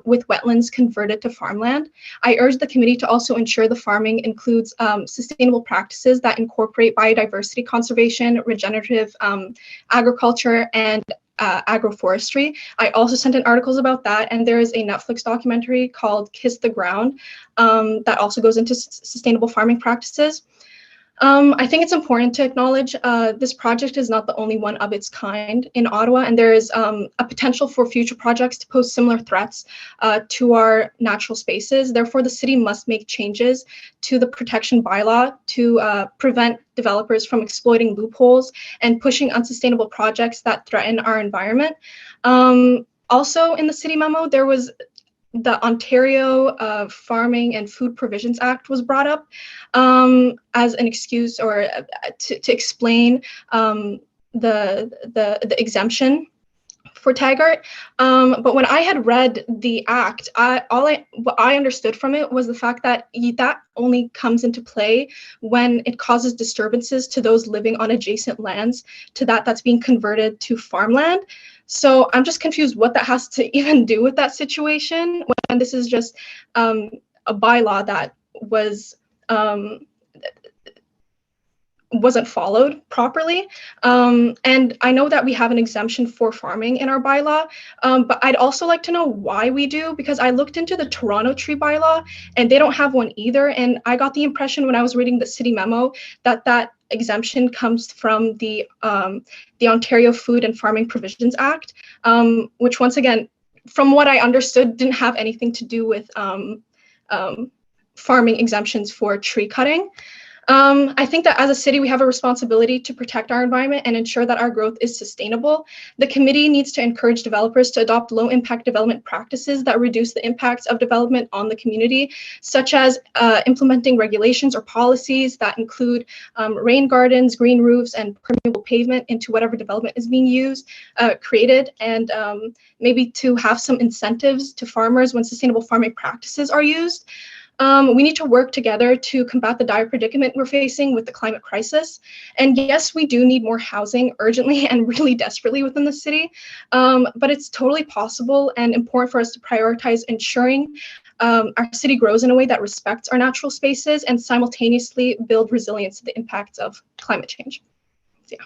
Speaker 19: with wetlands converted to farmland. I urge the committee to also ensure the farming includes sustainable practices that incorporate biodiversity conservation, regenerative agriculture, and agroforestry. I also sent in articles about that, and there is a Netflix documentary called Kiss the Ground that also goes into sustainable farming practices. I think it's important to acknowledge this project is not the only one of its kind in Ottawa, and there is a potential for future projects to pose similar threats to our natural spaces. Therefore, the city must make changes to the protection bylaw to prevent developers from exploiting loopholes and pushing unsustainable projects that threaten our environment. Also, in the city memo, there was the Ontario Farming and Food Provisions Act was brought up as an excuse or to explain the exemption for Taggart. But when I had read the act, what I understood from it was the fact that that only comes into play when it causes disturbances to those living on adjacent lands to that's being converted to farmland. So I'm just confused what that has to even do with that situation when this is just a bylaw that wasn't followed properly. And I know that we have an exemption for farming in our bylaw, but I'd also like to know why we do, because I looked into the Toronto tree bylaw and they don't have one either. And I got the impression when I was reading the city memo that exemption comes from the Ontario Food and Farming Provisions Act, which once again, from what I understood, didn't have anything to do with farming exemptions for tree cutting. I think that as a city, we have a responsibility to protect our environment and ensure that our growth is sustainable. The committee needs to encourage developers to adopt low-impact development practices that reduce the impacts of development on the community, such as implementing regulations or policies that include rain gardens, green roofs, and permeable pavement into whatever development is being created, and maybe to have some incentives to farmers when sustainable farming practices are used. We need to work together to combat the dire predicament we're facing with the climate crisis. And yes, we do need more housing urgently and really desperately within the city, but it's totally possible and important for us to prioritize ensuring our city grows in a way that respects our natural spaces and simultaneously build resilience to the impacts of climate change. So, yeah.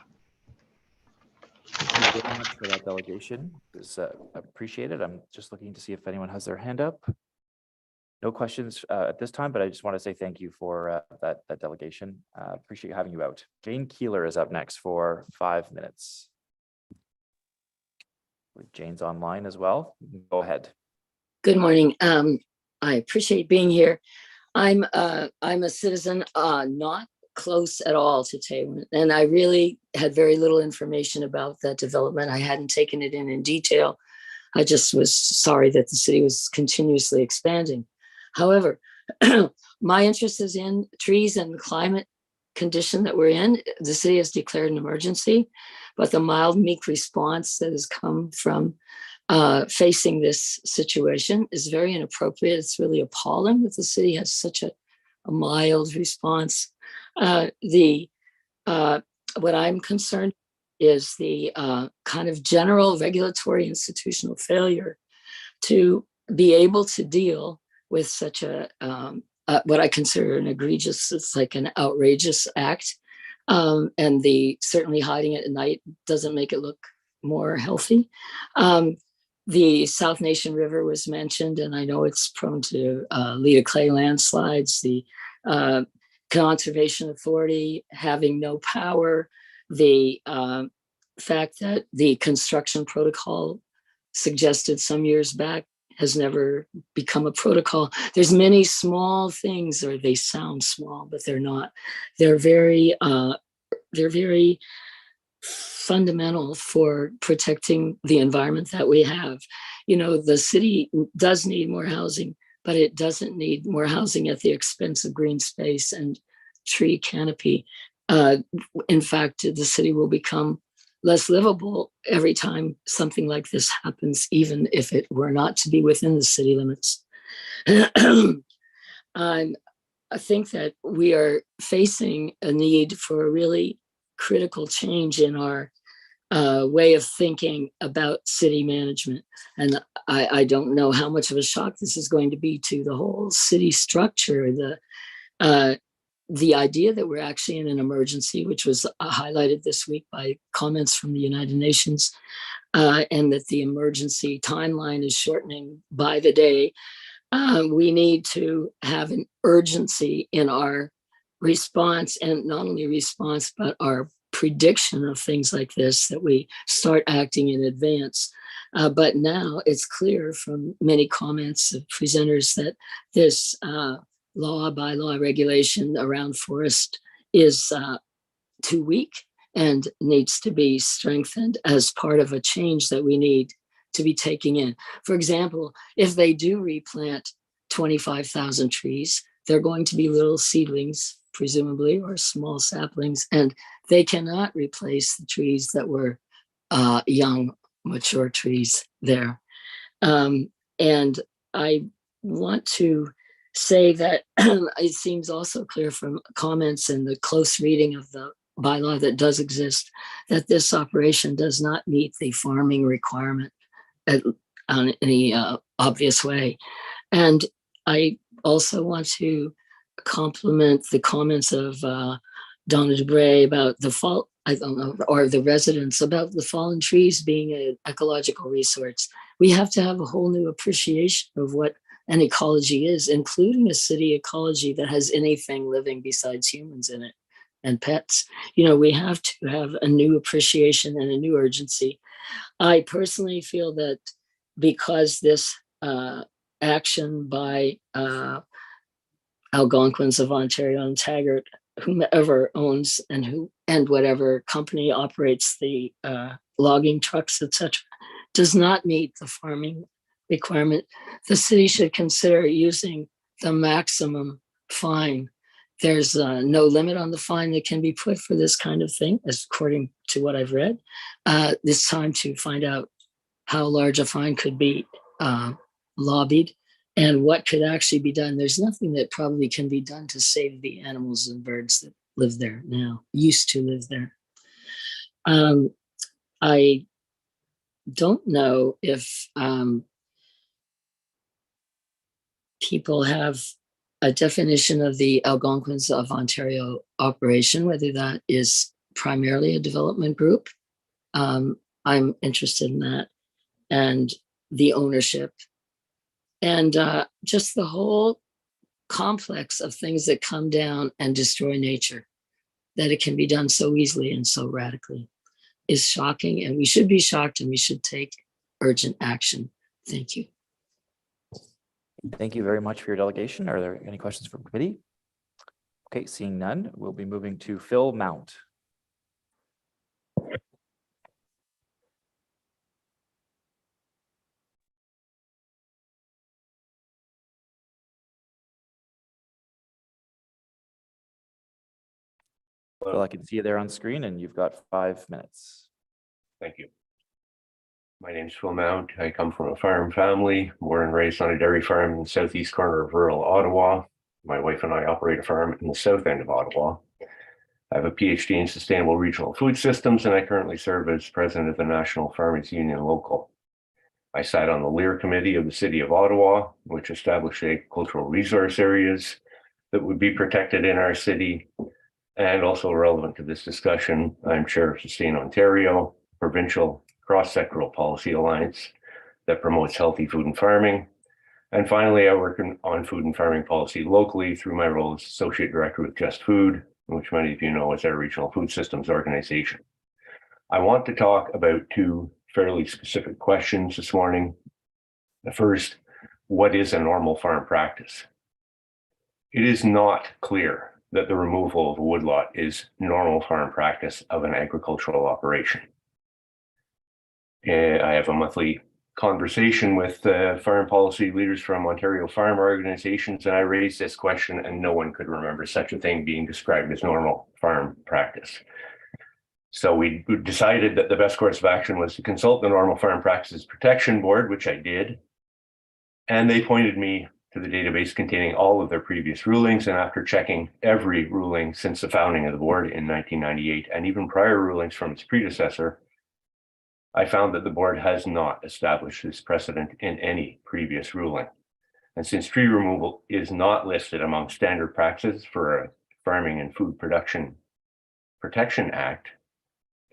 Speaker 1: Thank you very much for that delegation. It's appreciated. I'm just looking to see if anyone has their hand up. No questions at this time, but I just want to say thank you for that delegation. Appreciate having you out. Jane Keeler is up next for 5 minutes. Jane's online as well. Go ahead.
Speaker 20: Good morning. I appreciate being here. I'm a citizen not close at all to Taylor, and I really had very little information about that development. I hadn't taken it in detail. I just was sorry that the city was continuously expanding. However, my interest is in trees and the climate condition that we're in. The city has declared an emergency, but the mild, meek response that has come from facing this situation is very inappropriate. It's really appalling that the city has such a mild response. What I'm concerned is the kind of general regulatory institutional failure to be able to deal with such a what I consider an egregious, it's like an outrageous act. And certainly hiding it at night doesn't make it look more healthy. The South Nation River was mentioned, and I know it's prone to Leda clay landslides, the Conservation Authority having no power, the fact that the construction protocol suggested some years back has never become a protocol. There's many small things, or they sound small, but they're not. They're very fundamental for protecting the environment that we have. You know, the city does need more housing, but it doesn't need more housing at the expense of green space and tree canopy. In fact, the city will become less livable every time something like this happens, even if it were not to be within the city limits. I think that we are facing a need for a really critical change in our way of thinking about city management. And I don't know how much of a shock this is going to be to the whole city structure. The idea that we're actually in an emergency, which was highlighted this week by comments from the United Nations, and that the emergency timeline is shortening by the day. We need to have an urgency in our response, and not only response, but our prediction of things like this, that we start acting in advance. But now it's clear from many comments of presenters that this bylaw regulation around forest is too weak and needs to be strengthened as part of a change that we need to be taking in. For example, if they do replant 25,000 trees, they're going to be little seedlings, presumably, or small saplings, and they cannot replace the trees that were young, mature trees there. And I want to say that it seems also clear from comments and the close reading of the bylaw that does exist, that this operation does not meet the farming requirement on any obvious way. And I also want to compliment the comments of Donna Dubray about the fall, I don't know, or the residents about the fallen trees being an ecological resource. We have to have a whole new appreciation of what an ecology is, including a city ecology that has anything living besides humans in it and pets. You know, we have to have a new appreciation and a new urgency. I personally feel that because this action by Algonquins of Ontario and Taggart, whomever owns and whatever company operates the logging trucks, etc., does not meet the farming requirement, the city should consider using the maximum fine. There's no limit on the fine that can be put for this kind of thing, as according to what I've read. It's time to find out how large a fine could be lobbied and what could actually be done. There's nothing that probably can be done to save the animals and birds that live there now, used to live there. I don't know if people have a definition of the Algonquins of Ontario operation, whether that is primarily a development group. I'm interested in that, and the ownership, and just the whole complex of things that come down and destroy nature, that it can be done so easily and so radically, is shocking, and we should be shocked, and we should take urgent action. Thank you.
Speaker 1: Thank you very much for your delegation. Are there any questions from committee? Okay, seeing none, we'll be moving to Phil Mount. Well, I can see you there on screen, and you've got 5 minutes.
Speaker 21: Thank you. My name is Phil Mount. I come from a farm family, born and raised on a dairy farm in the southeast corner of rural Ottawa. My wife and I operate a farm in the south end of Ottawa. I have a PhD in sustainable regional food systems, and I currently serve as president of the National Farmers Union Local. I sat on the Laurier Committee of the City of Ottawa, which established agricultural resource areas that would be protected in our city. And also relevant to this discussion, I'm chair of Sustain Ontario, provincial cross-sectoral policy alliance that promotes healthy food and farming. And finally, I work on food and farming policy locally through my role as associate director with Just Food, which many of you know is our regional food systems organization. I want to talk about two fairly specific questions this morning. The first, what is a normal farm practice? It is not clear that the removal of a woodlot is normal farm practice of an agricultural operation. I have a monthly conversation with farm policy leaders from Ontario farm organizations, and I raised this question and no one could remember such a thing being described as normal farm practice. So we decided that the best course of action was to consult the Normal Farm Practices Protection Board, which I did. And they pointed me to the database containing all of their previous rulings. And after checking every ruling since the founding of the board in 1998, and even prior rulings from its predecessor, I found that the board has not established this precedent in any previous ruling. And since tree removal is not listed among standard practices for a Farming and Food Production Protection Act,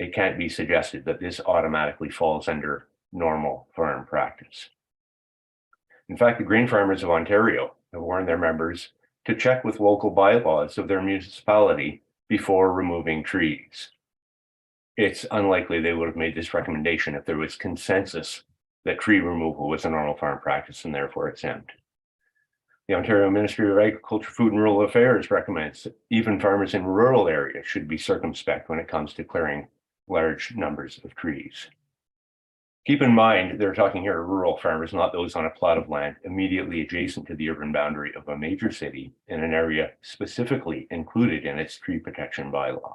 Speaker 21: it can't be suggested that this automatically falls under normal farm practice. In fact, the Grain Farmers of Ontario have warned their members to check with local bylaws of their municipality before removing trees. It's unlikely they would have made this recommendation if there was consensus that tree removal was a normal farm practice and therefore exempt. The Ontario Ministry of Agriculture, Food and Rural Affairs recommends that even farmers in rural areas should be circumspect when it comes to clearing large numbers of trees. Keep in mind, they're talking here rural farmers, not those on a plot of land immediately adjacent to the urban boundary of a major city in an area specifically included in its tree protection bylaw.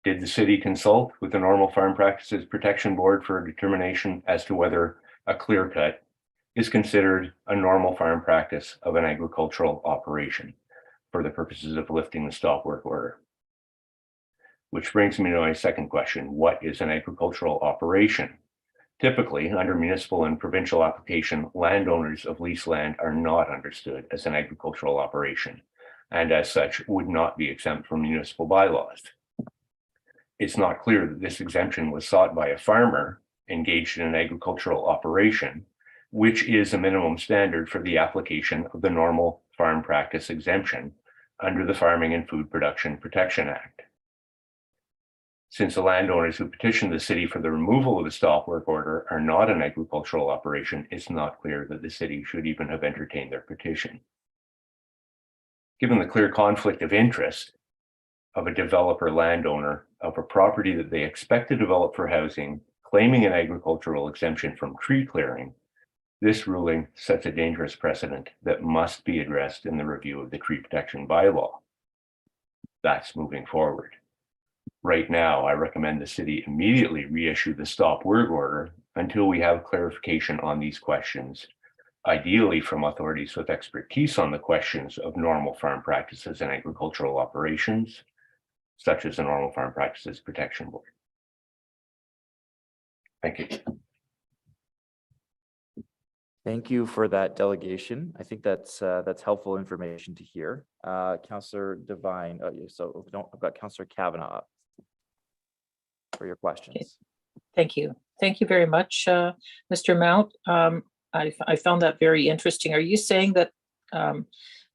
Speaker 21: Did the city consult with the Normal Farm Practices Protection Board for a determination as to whether a clear cut is considered a normal farm practice of an agricultural operation for the purposes of lifting the stop work order? Which brings me to my second question. What is an agricultural operation? Typically, under municipal and provincial application, landowners of leased land are not understood as an agricultural operation, and as such would not be exempt from municipal bylaws. It's not clear that this exemption was sought by a farmer engaged in an agricultural operation, which is a minimum standard for the application of the normal farm practice exemption under the Farming and Food Production Protection Act. Since the landowners who petitioned the city for the removal of the stop work order are not an agricultural operation, it's not clear that the city should even have entertained their petition. Given the clear conflict of interest of a developer landowner of a property that they expect to develop for housing, claiming an agricultural exemption from tree clearing, this ruling sets a dangerous precedent that must be addressed in the review of the tree protection bylaw. That's moving forward. Right now, I recommend the city immediately reissue the stop work order until we have clarification on these questions, ideally from authorities with expertise on the questions of normal farm practices and agricultural operations, such as the Normal Farm Practices Protection Board. Thank you.
Speaker 1: Thank you for that delegation. I think that's helpful information to hear. Councillor Devine, I've got Councillor Kavanaugh up for your questions.
Speaker 4: Okay. Thank you. Thank you very much, Mr. Mount. I found that very interesting. Are you saying that,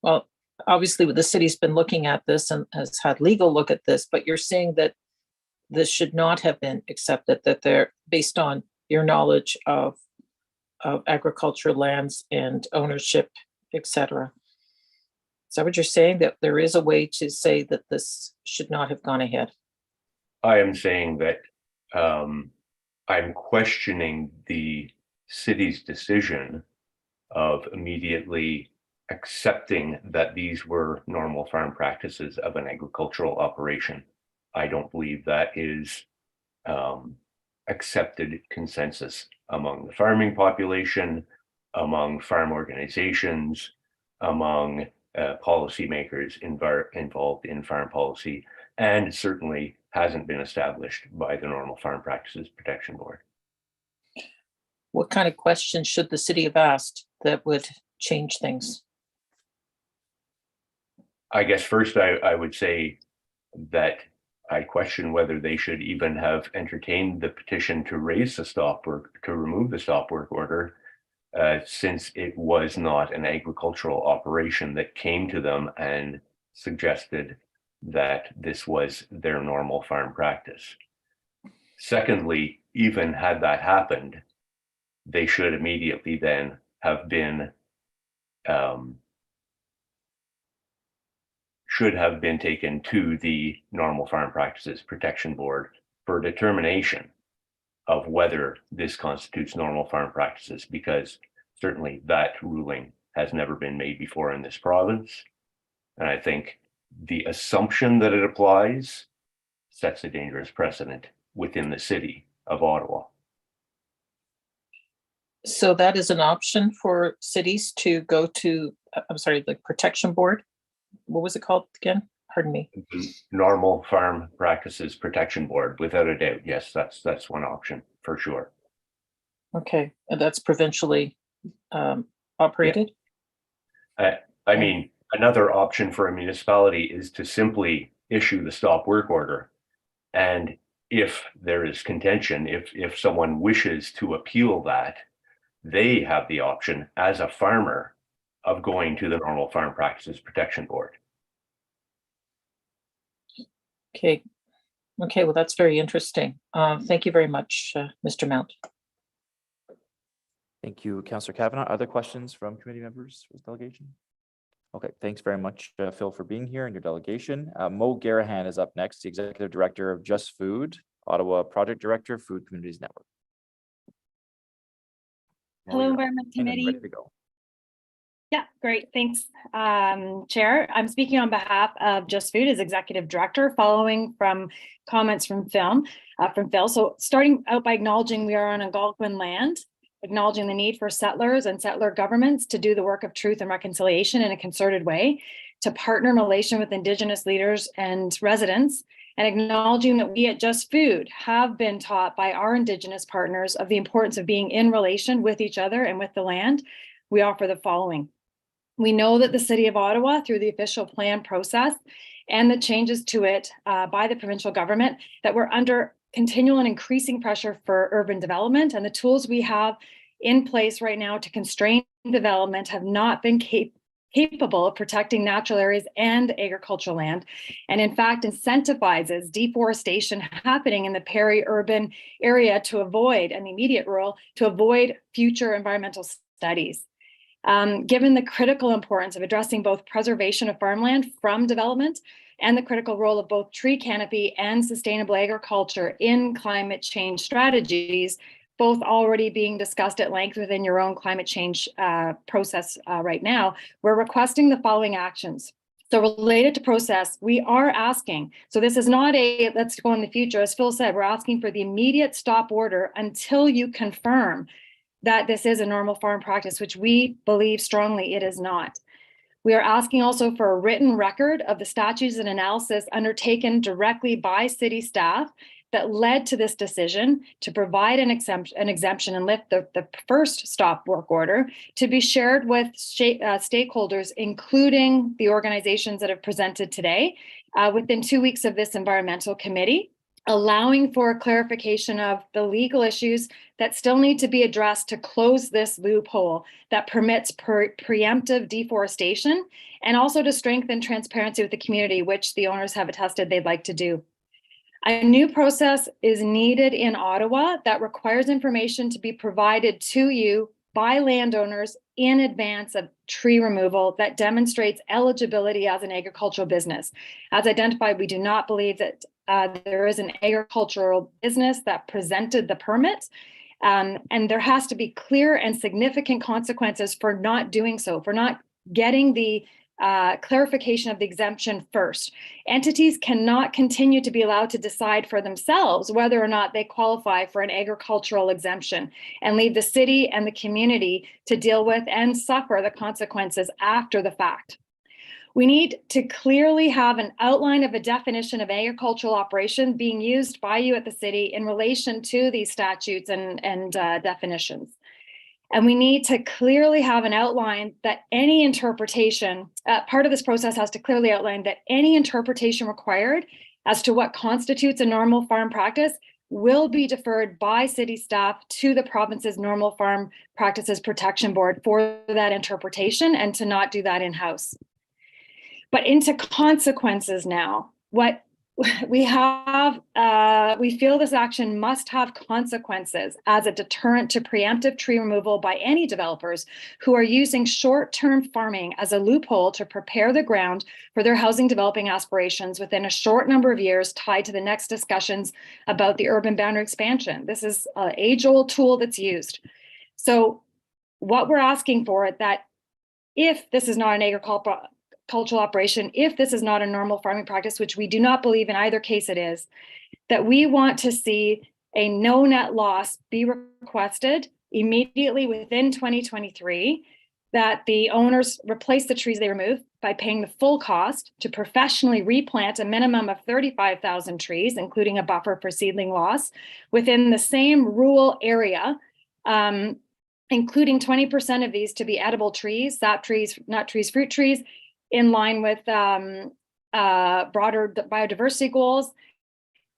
Speaker 4: well, obviously the city's been looking at this and has had legal look at this, but you're saying that this should not have been accepted, that they're based on your knowledge of agricultural lands and ownership, etc. Is that what you're saying, that there is a way to say that this should not have gone ahead?
Speaker 21: I am saying that I'm questioning the city's decision of immediately accepting that these were normal farm practices of an agricultural operation. I don't believe that is accepted consensus among the farming population, among farm organizations, among policymakers involved in farm policy, and certainly hasn't been established by the Normal Farm Practices Protection Board.
Speaker 4: What kind of questions should the city have asked that would change things?
Speaker 21: I guess first I would say that I question whether they should even have entertained the petition to raise the stop work, to remove the stop work order, since it was not an agricultural operation that came to them and suggested that this was their normal farm practice. Secondly, even had that happened, they should immediately then have been should have been taken to the Normal Farm Practices Protection Board for determination of whether this constitutes normal farm practices, because certainly that ruling has never been made before in this province. And I think the assumption that it applies sets a dangerous precedent within the city of Ottawa.
Speaker 4: So that is an option for cities to go to, I'm sorry, the protection board. What was it called again? Pardon me.
Speaker 21: The Normal Farm Practices Protection Board, without a doubt. Yes, that's one option for sure.
Speaker 4: Okay, and that's provincially operated?
Speaker 21: Yeah. I mean, another option for a municipality is to simply issue the stop work order. And if there is contention, if someone wishes to appeal that, they have the option as a farmer of going to the Normal Farm Practices Protection Board.
Speaker 4: Okay. Okay, well, that's very interesting. Thank you very much, Mr. Mount.
Speaker 1: Thank you, Councillor Kavanagh. Other questions from committee members for this delegation? Okay, thanks very much, Phil, for being here and your delegation. Mo Garahan is up next, the Executive Director of Just Food, Ottawa Project Director, Food Communities Network.
Speaker 3: Hello, Environment Committee.
Speaker 1: Ready to go.
Speaker 3: Yeah, great. Thanks, Chair. I'm speaking on behalf of Just Food as Executive Director, following from comments from Phil. So starting out by acknowledging we are on Algonquin land, acknowledging the need for settlers and settler governments to do the work of truth and reconciliation in a concerted way, to partner in relation with Indigenous leaders and residents, and acknowledging that we at Just Food have been taught by our Indigenous partners of the importance of being in relation with each other and with the land. We offer the following. We know that the City of Ottawa, through the official plan process and the changes to it by the provincial government, that we're under continual and increasing pressure for urban development, and the tools we have in place right now to constrain development have not been capable of protecting natural areas and agricultural land, and in fact incentivizes deforestation happening in the peri-urban area to avoid, and the immediate rural, to avoid future environmental studies. Given the critical importance of addressing both preservation of farmland from development and the critical role of both tree canopy and sustainable agriculture in climate change strategies, both already being discussed at length within your own climate change process right now, we're requesting the following actions. So related to process, we are asking, so this is not a let's go in the future, as Phil said, we're asking for the immediate stop order until you confirm that this is a normal farm practice, which we believe strongly it is not. We are asking also for a written record of the statutes and analysis undertaken directly by city staff that led to this decision to provide an exemption and lift the first stop work order, to be shared with stakeholders, including the organizations that have presented today, within 2 weeks of this environmental committee, allowing for a clarification of the legal issues that still need to be addressed to close this loophole that permits preemptive deforestation, and also to strengthen transparency with the community, which the owners have attested they'd like to do. A new process is needed in Ottawa that requires information to be provided to you by landowners in advance of tree removal that demonstrates eligibility as an agricultural business. As identified, we do not believe that there is an agricultural business that presented the permit, and there has to be clear and significant consequences for not doing so, for not getting the clarification of the exemption first. Entities cannot continue to be allowed to decide for themselves whether or not they qualify for an agricultural exemption and leave the city and the community to deal with and suffer the consequences after the fact. We need to clearly have an outline of a definition of agricultural operation being used by you at the city in relation to these statutes and definitions. And we need to clearly have an outline that any interpretation, part of this process has to clearly outline that any interpretation required as to what constitutes a normal farm practice will be deferred by city staff to the province's Normal Farm Practices Protection Board for that interpretation, and to not do that in-house. But into consequences now. What we feel this action must have consequences as a deterrent to preemptive tree removal by any developers who are using short-term farming as a loophole to prepare the ground for their housing developing aspirations within a short number of years tied to the next discussions about the urban boundary expansion. This is an age-old tool that's used. So what we're asking for that if this is not an agricultural operation, if this is not a normal farming practice, which we do not believe in either case it is, that we want to see a no net loss be requested immediately within 2023, that the owners replace the trees they remove by paying the full cost to professionally replant a minimum of 35,000 trees, including a buffer for seedling loss, within the same rural area, including 20% of these to be edible trees, sap trees, nut trees, fruit trees, in line with broader biodiversity goals,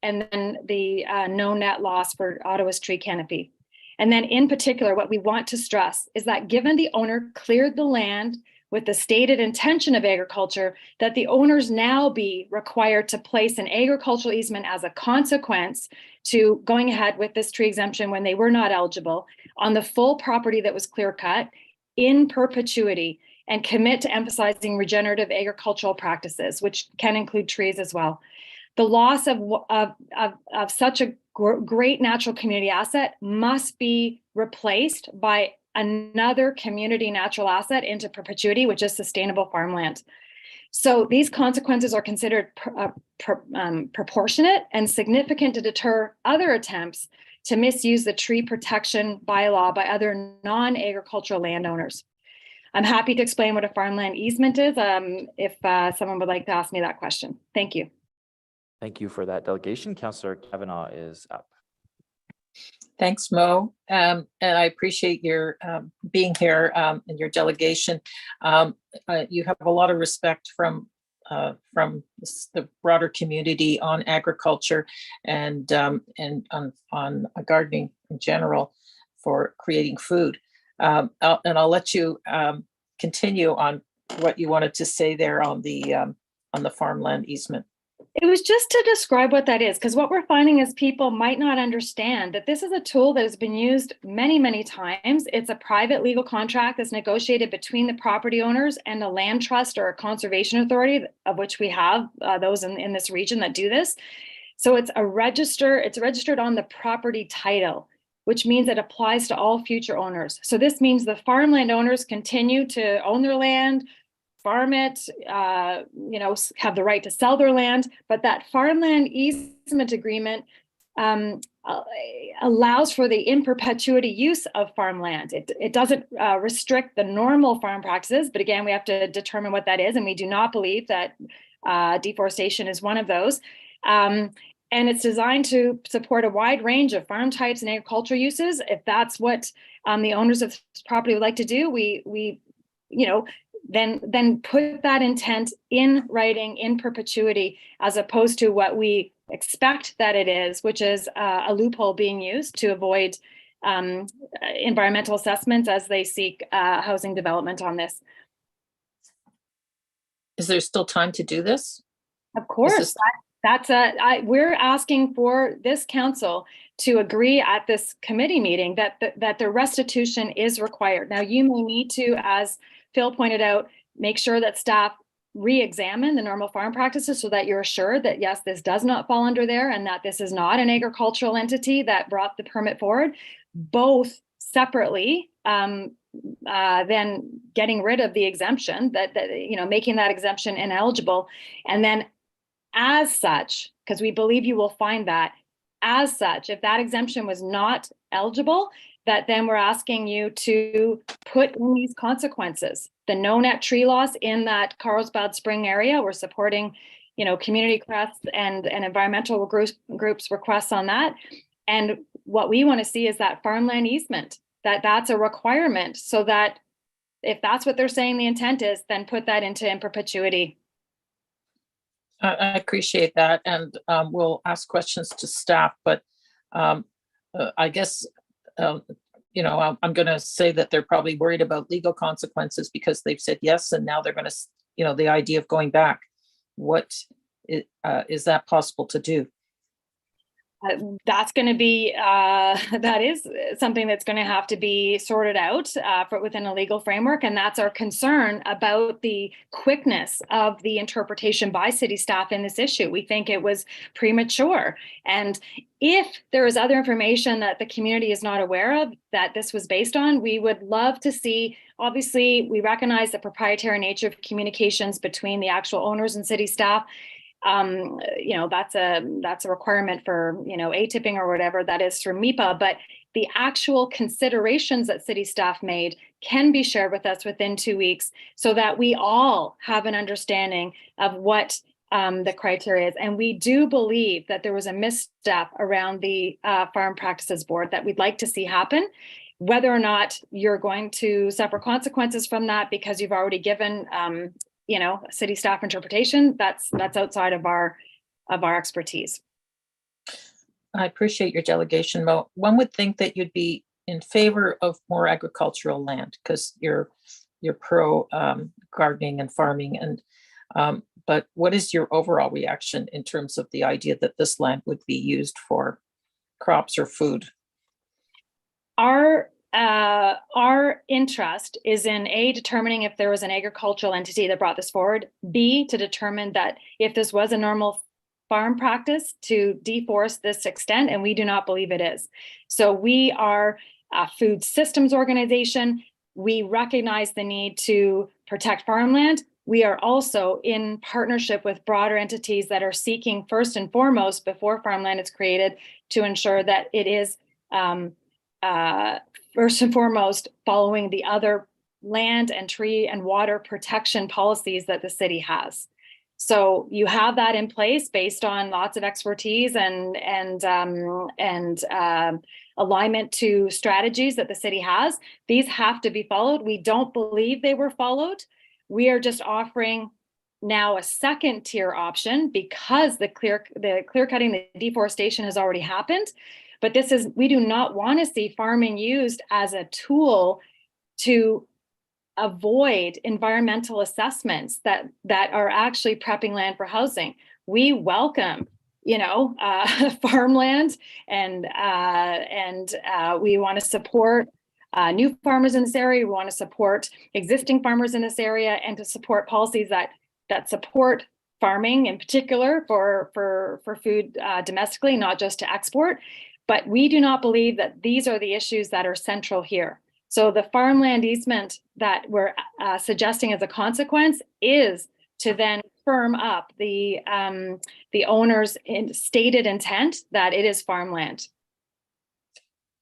Speaker 3: and then the no net loss for Ottawa's tree canopy. And then in particular, what we want to stress is that given the owner cleared the land with the stated intention of agriculture, that the owners now be required to place an agricultural easement as a consequence to going ahead with this tree exemption when they were not eligible on the full property that was clear cut in perpetuity, and commit to emphasizing regenerative agricultural practices, which can include trees as well. The loss of such a great natural community asset must be replaced by another community natural asset into perpetuity, which is sustainable farmland. So these consequences are considered proportionate and significant to deter other attempts to misuse the tree protection bylaw by other non-agricultural landowners. I'm happy to explain what a farmland easement is if someone would like to ask me that question. Thank you.
Speaker 1: Thank you for that delegation. Councillor Kavanagh is up.
Speaker 4: Thanks, Mo. And I appreciate your being here and your delegation. You have a lot of respect from the broader community on agriculture and on gardening in general for creating food. And I'll let you continue on what you wanted to say there on the farmland easement.
Speaker 3: It was just to describe what that is, because what we're finding is people might not understand that this is a tool that has been used many, many times. It's a private legal contract that's negotiated between the property owners and a land trust or a conservation authority, of which we have those in this region that do this. So it's registered on the property title, which means it applies to all future owners. So this means the farmland owners continue to own their land, farm it, have the right to sell their land, but that farmland easement agreement allows for the in perpetuity use of farmland. It doesn't restrict the normal farm practices, but again, we have to determine what that is, and we do not believe that deforestation is one of those. And it's designed to support a wide range of farm types and agricultural uses. If that's what the owners of this property would like to do, then put that intent in writing in perpetuity, as opposed to what we expect that it is, which is a loophole being used to avoid environmental assessments as they seek housing development on this.
Speaker 4: Is there still time to do this?
Speaker 3: Of course. We're asking for this council to agree at this committee meeting that the restitution is required. Now, you may need to, as Phil pointed out, make sure that staff re-examine the normal farm practices so that you're assured that, yes, this does not fall under there and that this is not an agricultural entity that brought the permit forward, both separately, then getting rid of the exemption, making that exemption ineligible. And then as such, because we believe you will find that, as such, if that exemption was not eligible, that then we're asking you to put in these consequences. The no net tree loss in that Carlsbad Spring area, we're supporting, community crests and environmental groups requests on that. And what we want to see is that farmland easement, that's a requirement, so that if that's what they're saying the intent is, then put that into in perpetuity.
Speaker 4: I appreciate that, and we'll ask questions to staff, but I guess I'm going to say that they're probably worried about legal consequences because they've said yes, and now they're going to, the idea of going back. What Is that possible to do?
Speaker 3: That's going to be, that is something that's going to have to be sorted out within a legal framework. And that's our concern about the quickness of the interpretation by city staff in this issue. We think it was premature. And if there is other information that the community is not aware of that this was based on, we would love to see. Obviously, we recognize the proprietary nature of communications between the actual owners and city staff. That's a requirement for, A-tipping or whatever that is through MIPA, but the actual considerations that city staff made can be shared with us within 2 weeks so that we all have an understanding of what the criteria is. And we do believe that there was a misstep around the Farm Practices Board that we'd like to see happen. Whether or not you're going to suffer consequences from that because you've already given city staff interpretation, that's outside of our expertise.
Speaker 4: I appreciate your delegation, Mo. One would think that you'd be in favor of more agricultural land because you're pro gardening and farming, and but what is your overall reaction in terms of the idea that this land would be used for crops or food? Our interest is in A, determining if there was an agricultural entity that brought this forward, B, to determine that if this was a normal farm practice to deforest this extent, and we do not believe it is. So we are a food systems organization. We recognize the need to protect farmland. We are also in partnership with broader entities that are seeking first and foremost, before farmland is created, to ensure that it is first and foremost following the other land and tree and water protection policies that the city has. So you have that in place based on lots of expertise and alignment to strategies that the city has. These have to be followed. We don't believe they were followed. We are just offering now a second tier option because the clear cutting, the deforestation has already happened. But we do not want to see farming used as a tool to avoid environmental assessments that are actually prepping land for housing. We welcome, farmland, and we want to support new farmers in this area. We want to support existing farmers in this area, and to support policies that support farming, in particular for food domestically, not just to export. But we do not believe that these are the issues that are central here. So the farmland easement that we're suggesting as a consequence is to then firm up the owner's stated intent that it is farmland.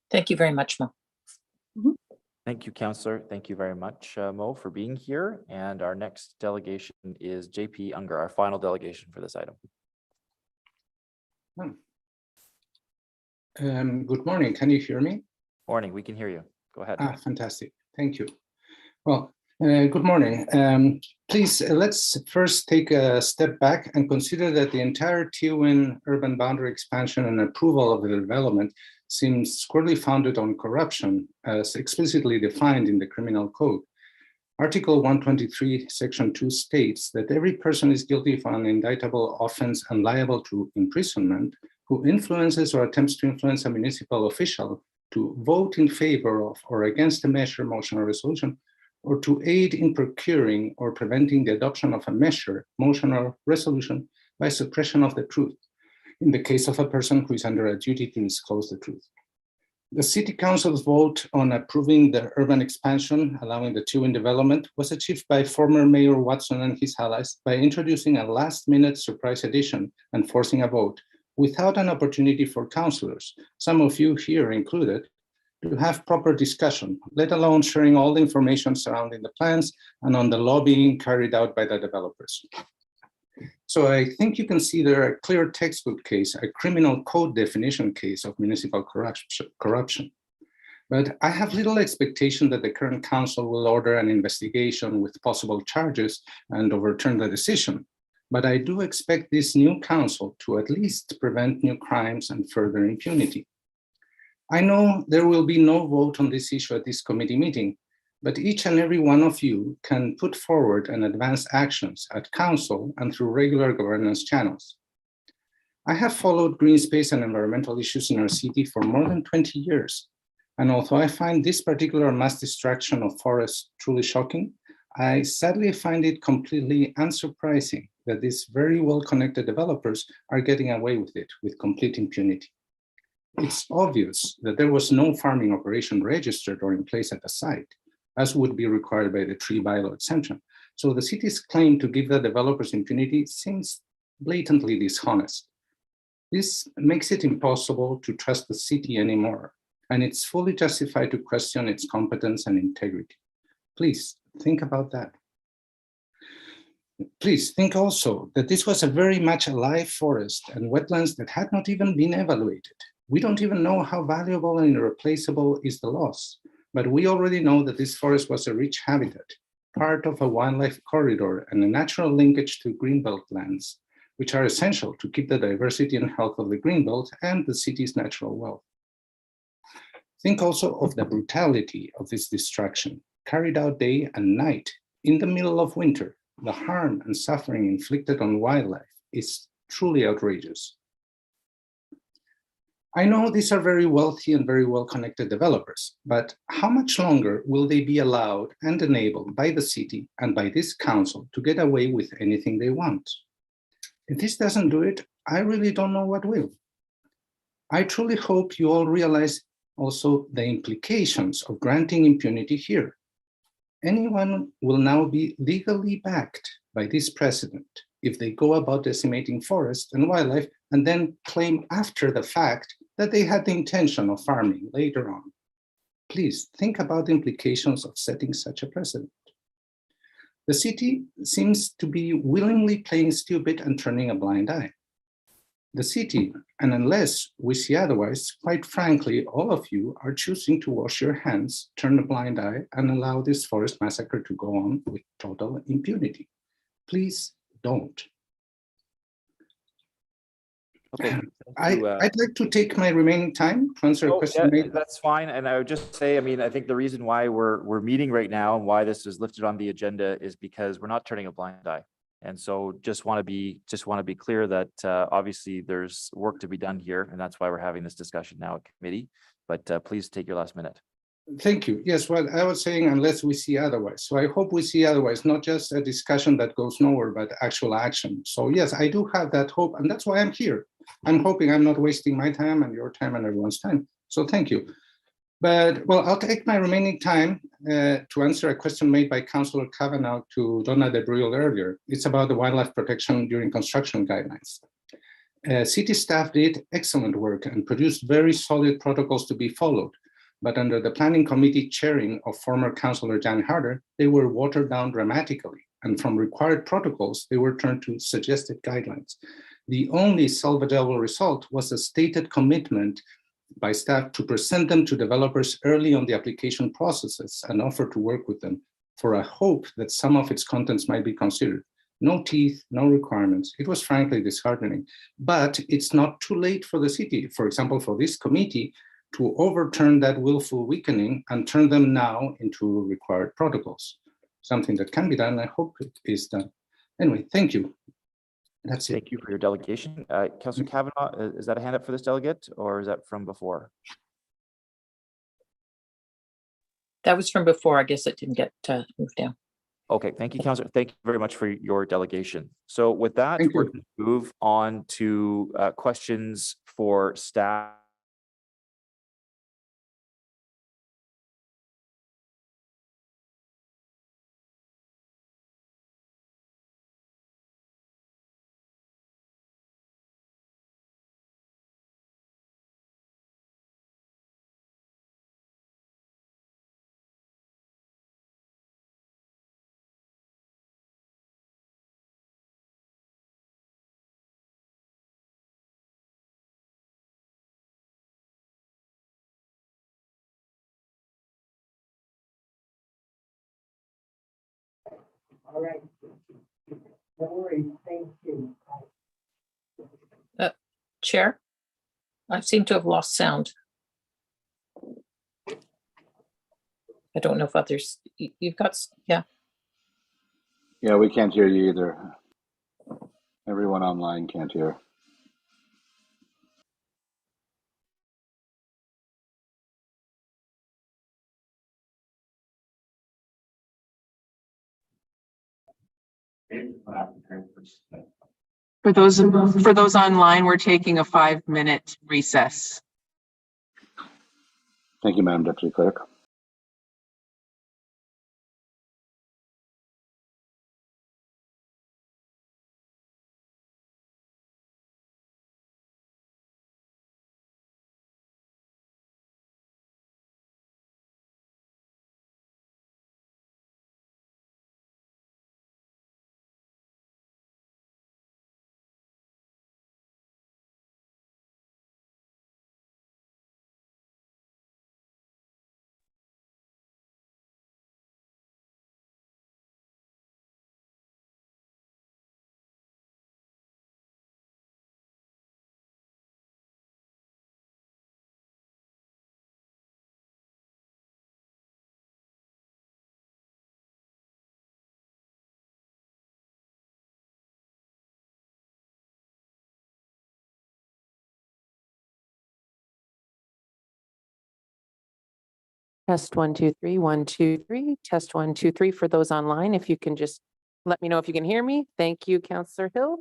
Speaker 4: Thank you very much, Mo.
Speaker 3: Mm-hmm.
Speaker 1: Thank you, Councillor. Thank you very much, Mo, for being here. And our next delegation is JP Unger, our final delegation for this item.
Speaker 6: Good morning. Can you hear me?
Speaker 1: Morning. We can hear you. Go ahead.
Speaker 6: Fantastic. Thank you. Well, good morning. Please, let's first take a step back and consider that the entire Tiwin urban boundary expansion and approval of the development seems squarely founded on corruption, as explicitly defined in the criminal code. Article 123, Section 2 states that every person is guilty of an indictable offense and liable to imprisonment who influences or attempts to influence a municipal official to vote in favor of or against a measure, motion, or resolution, or to aid in procuring or preventing the adoption of a measure, motion, or resolution by suppression of the truth, in the case of a person who is under a duty to disclose the truth. The City Council's vote on approving the urban expansion, allowing the Tiwin development, was achieved by former Mayor Watson and his allies by introducing a last-minute surprise edition and forcing a vote without an opportunity for councillors, some of you here included, to have proper discussion, let alone sharing all the information surrounding the plans and on the lobbying carried out by the developers. So I think you can see there a clear textbook case, a criminal code definition case of municipal corruption. But I have little expectation that the current council will order an investigation with possible charges and overturn the decision. But I do expect this new council to at least prevent new crimes and further impunity. I know there will be no vote on this issue at this committee meeting, but each and every one of you can put forward and advance actions at council and through regular governance channels. I have followed green space and environmental issues in our city for more than 20 years. And although I find this particular mass destruction of forests truly shocking, I sadly find it completely unsurprising that these very well-connected developers are getting away with it with complete impunity. It's obvious that there was no farming operation registered or in place at the site, as would be required by the tree bylaw exemption. So the city's claim to give the developers impunity seems blatantly dishonest. This makes it impossible to trust the city anymore, and it's fully justified to question its competence and integrity. Please think about that. Please think also that this was a very much alive forest and wetlands that had not even been evaluated. We don't even know how valuable and irreplaceable is the loss, but we already know that this forest was a rich habitat, part of a wildlife corridor and a natural linkage to greenbelt lands, which are essential to keep the diversity and health of the greenbelt and the city's natural wealth. Think also of the brutality of this destruction, carried out day and night in the middle of winter. The harm and suffering inflicted on wildlife is truly outrageous. I know these are very wealthy and very well-connected developers, but how much longer will they be allowed and enabled by the city and by this council to get away with anything they want? If this doesn't do it, I really don't know what will. I truly hope you all realize also the implications of granting impunity here. Anyone will now be legally backed by this precedent if they go about decimating forests and wildlife and then claim after the fact that they had the intention of farming later on. Please think about the implications of setting such a precedent. The city seems to be willingly playing stupid and turning a blind eye. The city, and unless we see otherwise, quite frankly, all of you are choosing to wash your hands, turn a blind eye, and allow this forest massacre to go on with total impunity. Please don't.
Speaker 1: Okay.
Speaker 6: I'd like to take my remaining time to answer a question.
Speaker 1: Yeah, that's fine. And I would just say, I mean, I think the reason why we're meeting right now and why this is lifted on the agenda is because we're not turning a blind eye. And so just want to be clear that obviously there's work to be done here, and that's why we're having this discussion now at committee. But please take your last minute.
Speaker 6: Thank you. Yes, well, I was saying unless we see otherwise. So I hope we see otherwise, not just a discussion that goes nowhere, but actual action. So yes, I do have that hope, and that's why I'm here. I'm hoping I'm not wasting my time and your time and everyone's time. So thank you. But well, I'll take my remaining time to answer a question made by Councillor Kavanagh to Donna de Bruyel earlier. It's about the wildlife protection during construction guidelines. City staff did excellent work and produced very solid protocols to be followed. But under the planning committee chairing of former Councillor Jan Harder, they were watered down dramatically. And from required protocols, they were turned to suggested guidelines. The only salvageable result was a stated commitment by staff to present them to developers early on the application processes and offer to work with them for a hope that some of its contents might be considered. No teeth, no requirements. It was frankly disheartening, but it's not too late for the city, for example, for this committee to overturn that willful weakening and turn them now into required protocols. Something that can be done, I hope it is done. Anyway, thank you. That's it.
Speaker 1: Thank you for your delegation. Councillor Kavanagh, is that a hand up for this delegate or is that from before?
Speaker 4: That was from before. I guess it didn't get moved down.
Speaker 1: Okay, thank you, Councillor. Thank you very much for your delegation. So with that, we're going to move on to questions for staff.
Speaker 7: All right. No worries. Thank you.
Speaker 4: Chair, I seem to have lost sound. I don't know if others, you've got, yeah.
Speaker 18: Yeah, we can't hear you either. Everyone online can't hear.
Speaker 2: For those online, we're taking a 5-minute recess.
Speaker 18: Thank you, Madam Deputy Clerk.
Speaker 22: Test 1, 2, 3, 1, 2, 3. Test 1, 2, 3 for those online. If you can just let me know if you can hear me. Thank you, Councillor Hill.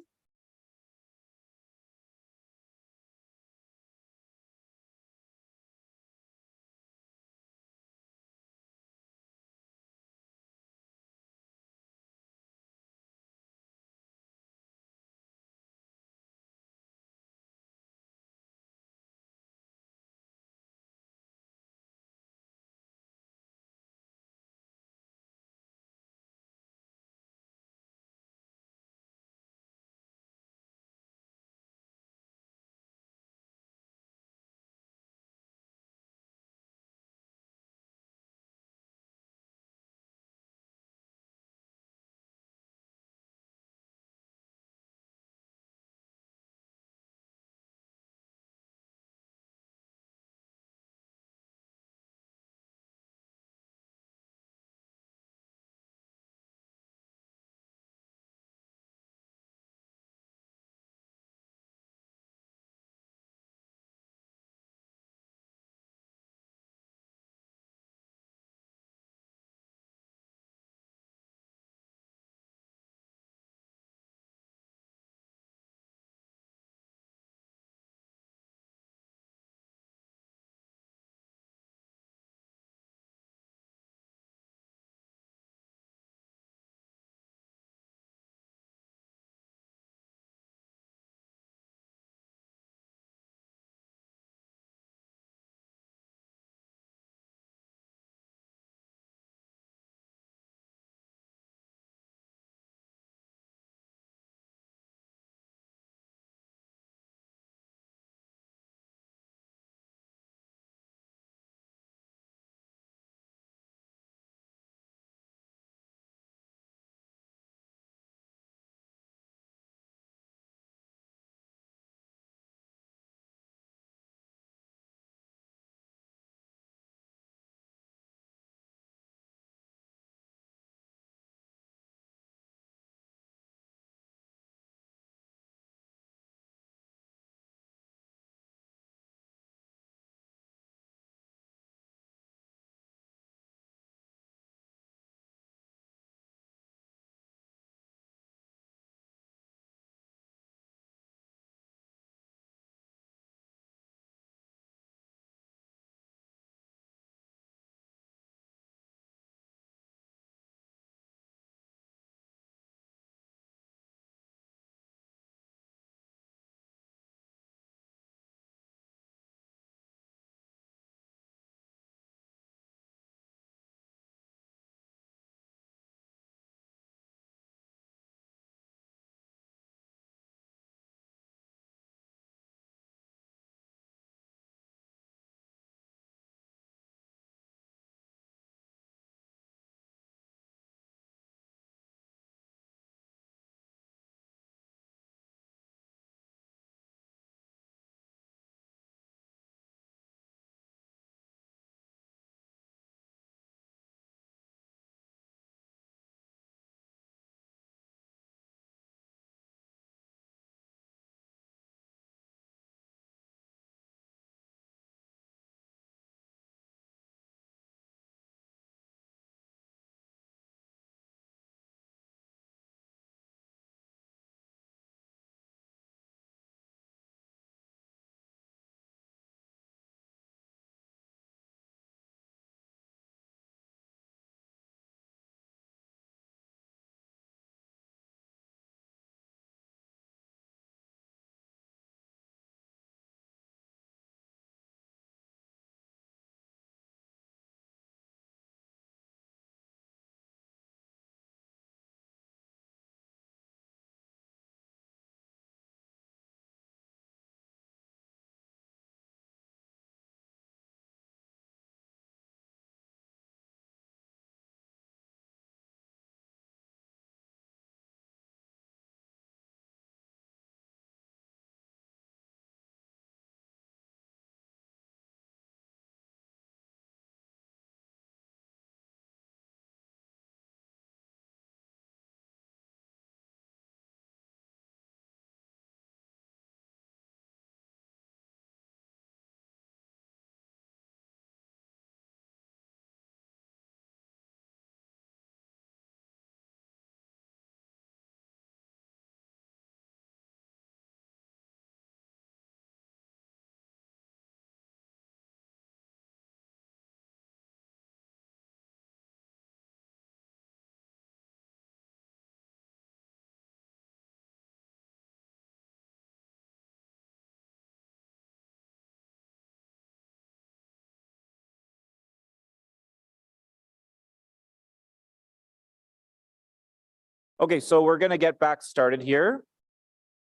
Speaker 1: Okay, so we're gonna get back started here.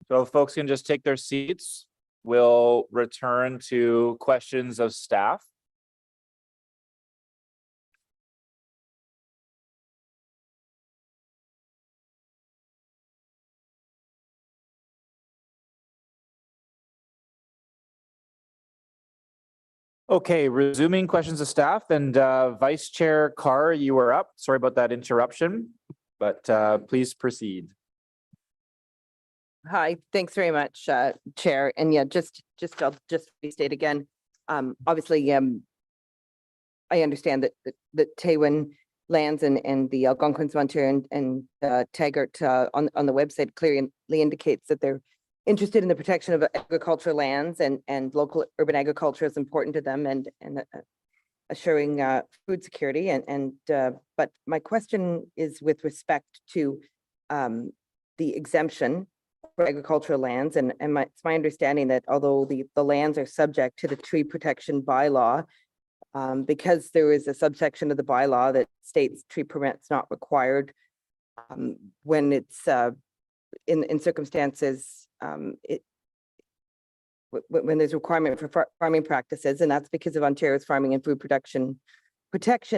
Speaker 1: So if folks can just take their seats, we'll return to questions of staff. Okay, resuming questions of staff, and Vice Chair Carr, you were up. Sorry about that interruption, but please proceed.
Speaker 15: Hi, thanks very much, Chair. And yeah, I'll just restate again. Obviously, I understand that Taywin lands and the Algonquin Frontier and Taggart on the website clearly indicates that they're interested in the protection of agricultural lands and local urban agriculture is important to them and assuring food security. But my question is with respect to the exemption for agricultural lands, and it's my understanding that although the lands are subject to the tree protection bylaw, because there is a subsection of the bylaw that states tree permits not required when it's in circumstances when there's requirement for farming practices, and that's because of Ontario's Farming and Food Protection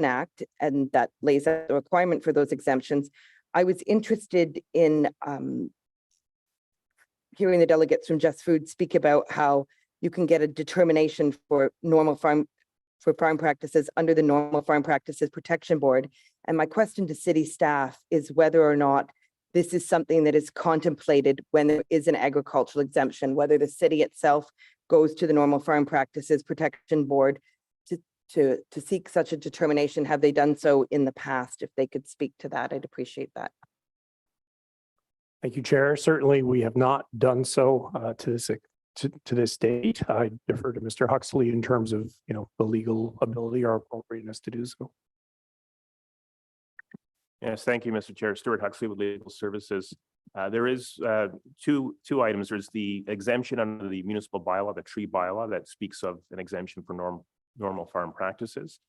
Speaker 15: Act, and that lays out the requirement for those exemptions. I was interested in hearing the delegates from Just Food speak about how you can get a determination for farm practices under the Normal Farm Practices Protection Board. And my question to city staff is whether or not this is something that is contemplated when there is an agricultural exemption, whether the city itself goes to the Normal Farm Practices Protection Board to seek such a determination. Have they done so in the past? If they could speak to that, I'd appreciate that.
Speaker 8: Thank you, Chair. Certainly, we have not done so to this date. I defer to Mr. Huxley in terms of the legal ability or appropriateness to do so.
Speaker 9: Yes, thank you, Mr. Chair. Stuart Huxley with Legal Services. There is two items. There's the exemption under the municipal bylaw, the tree bylaw, that speaks of an exemption for normal farm practices.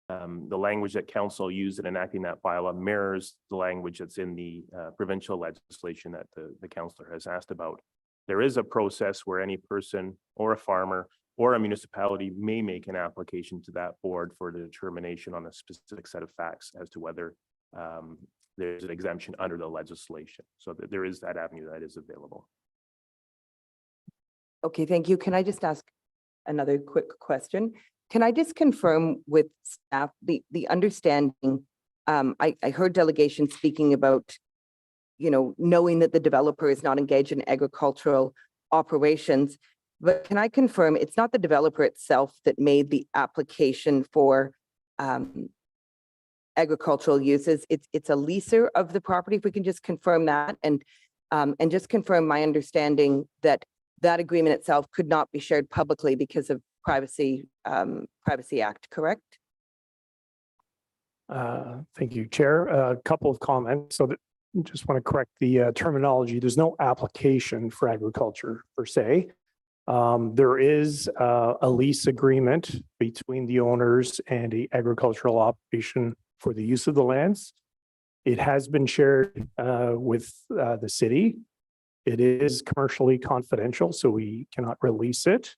Speaker 9: The language that council used in enacting that bylaw mirrors the language that's in the provincial legislation that the councillor has asked about. There is a process where any person or a farmer or a municipality may make an application to that board for the determination on a specific set of facts as to whether there's an exemption under the legislation. So that there is that avenue that is available.
Speaker 15: Okay, thank you. Can I just ask another quick question? Can I just confirm with staff the understanding? I heard delegation speaking about, knowing that the developer is not engaged in agricultural operations, but can I confirm it's not the developer itself that made the application for agricultural uses? It's a leaser of the property. If we can just confirm that and just confirm my understanding that agreement itself could not be shared publicly because of Privacy Act, correct?
Speaker 8: Thank you, Chair. A couple of comments. So that just want to correct the terminology. There's no application for agriculture per se. There is a lease agreement between the owners and an agricultural operation for the use of the lands. It has been shared with the city. It is commercially confidential, so we cannot release it.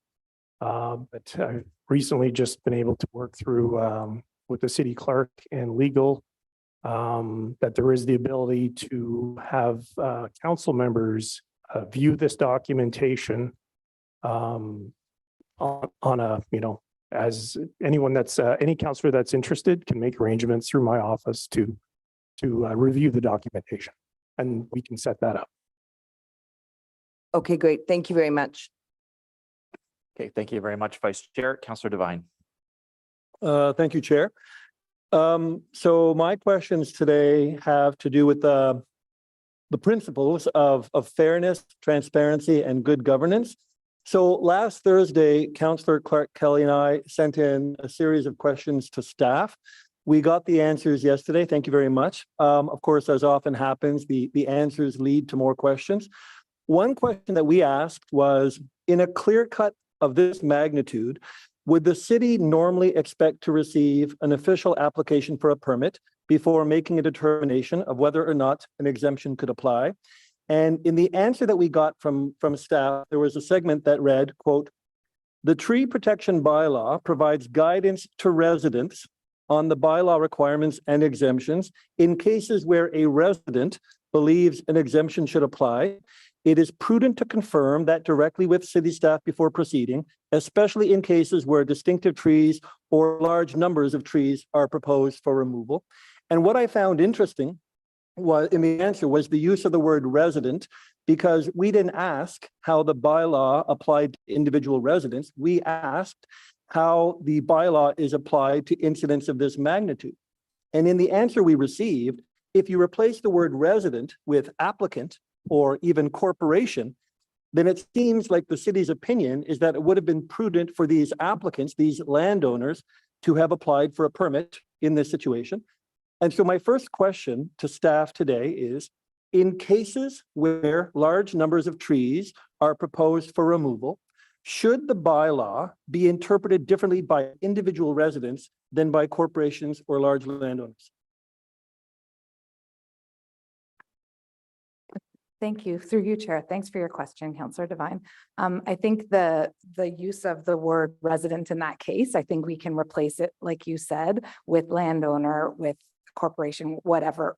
Speaker 8: But I've recently just been able to work through with the city clerk and legal that there is the ability to have council members view this documentation on a, as anyone that's any councillor that's interested can make arrangements through my office to review the documentation, and we can set that up.
Speaker 15: Okay, great. Thank you very much.
Speaker 1: Okay, thank you very much, Vice Chair. Councillor Devine.
Speaker 11: Thank you, Chair. So my questions today have to do with the principles of fairness, transparency, and good governance. So last Thursday, Councillor Clark Kelly and I sent in a series of questions to staff. We got the answers yesterday. Thank you very much. Of course, as often happens, the answers lead to more questions. One question that we asked was, in a clear cut of this magnitude, would the city normally expect to receive an official application for a permit before making a determination of whether or not an exemption could apply. And in the answer that we got from staff, there was a segment that read, quote, "The tree protection bylaw provides guidance to residents on the bylaw requirements and exemptions in cases where a resident believes an exemption should apply. It is prudent to confirm that directly with city staff before proceeding, especially in cases where distinctive trees or large numbers of trees are proposed for removal." And what I found interesting was in the answer was the use of the word resident, because we didn't ask how the bylaw applied to individual residents. We asked how the bylaw is applied to incidents of this magnitude. And in the answer we received, if you replace the word resident with applicant or even corporation, then it seems like the city's opinion is that it would have been prudent for these applicants, these landowners, to have applied for a permit in this situation. And so my first question to staff today is, in cases where large numbers of trees are proposed for removal, should the bylaw be interpreted differently by individual residents than by corporations or large landowners?
Speaker 12: Thank you. Through you, Chair. Thanks for your question, Councillor Devine. I think the use of the word resident in that case, I think we can replace it, like you said, with landowner, with corporation, whatever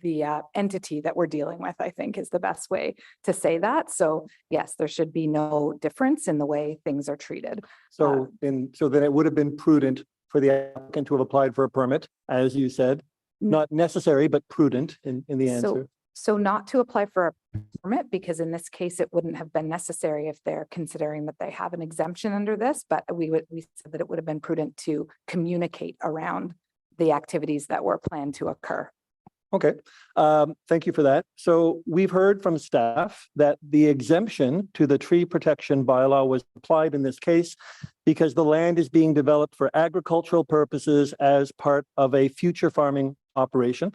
Speaker 12: the entity that we're dealing with, I think is the best way to say that. So yes, there should be no difference in the way things are treated.
Speaker 11: So then it would have been prudent for the applicant to have applied for a permit, as you said, not necessary, but prudent in the answer.
Speaker 12: So not to apply for a permit, because in this case, it wouldn't have been necessary if they're considering that they have an exemption under this, but we said that it would have been prudent to communicate around the activities that were planned to occur.
Speaker 11: Okay, thank you for that. So we've heard from staff that the exemption to the tree protection bylaw was applied in this case because the land is being developed for agricultural purposes as part of a future farming operation.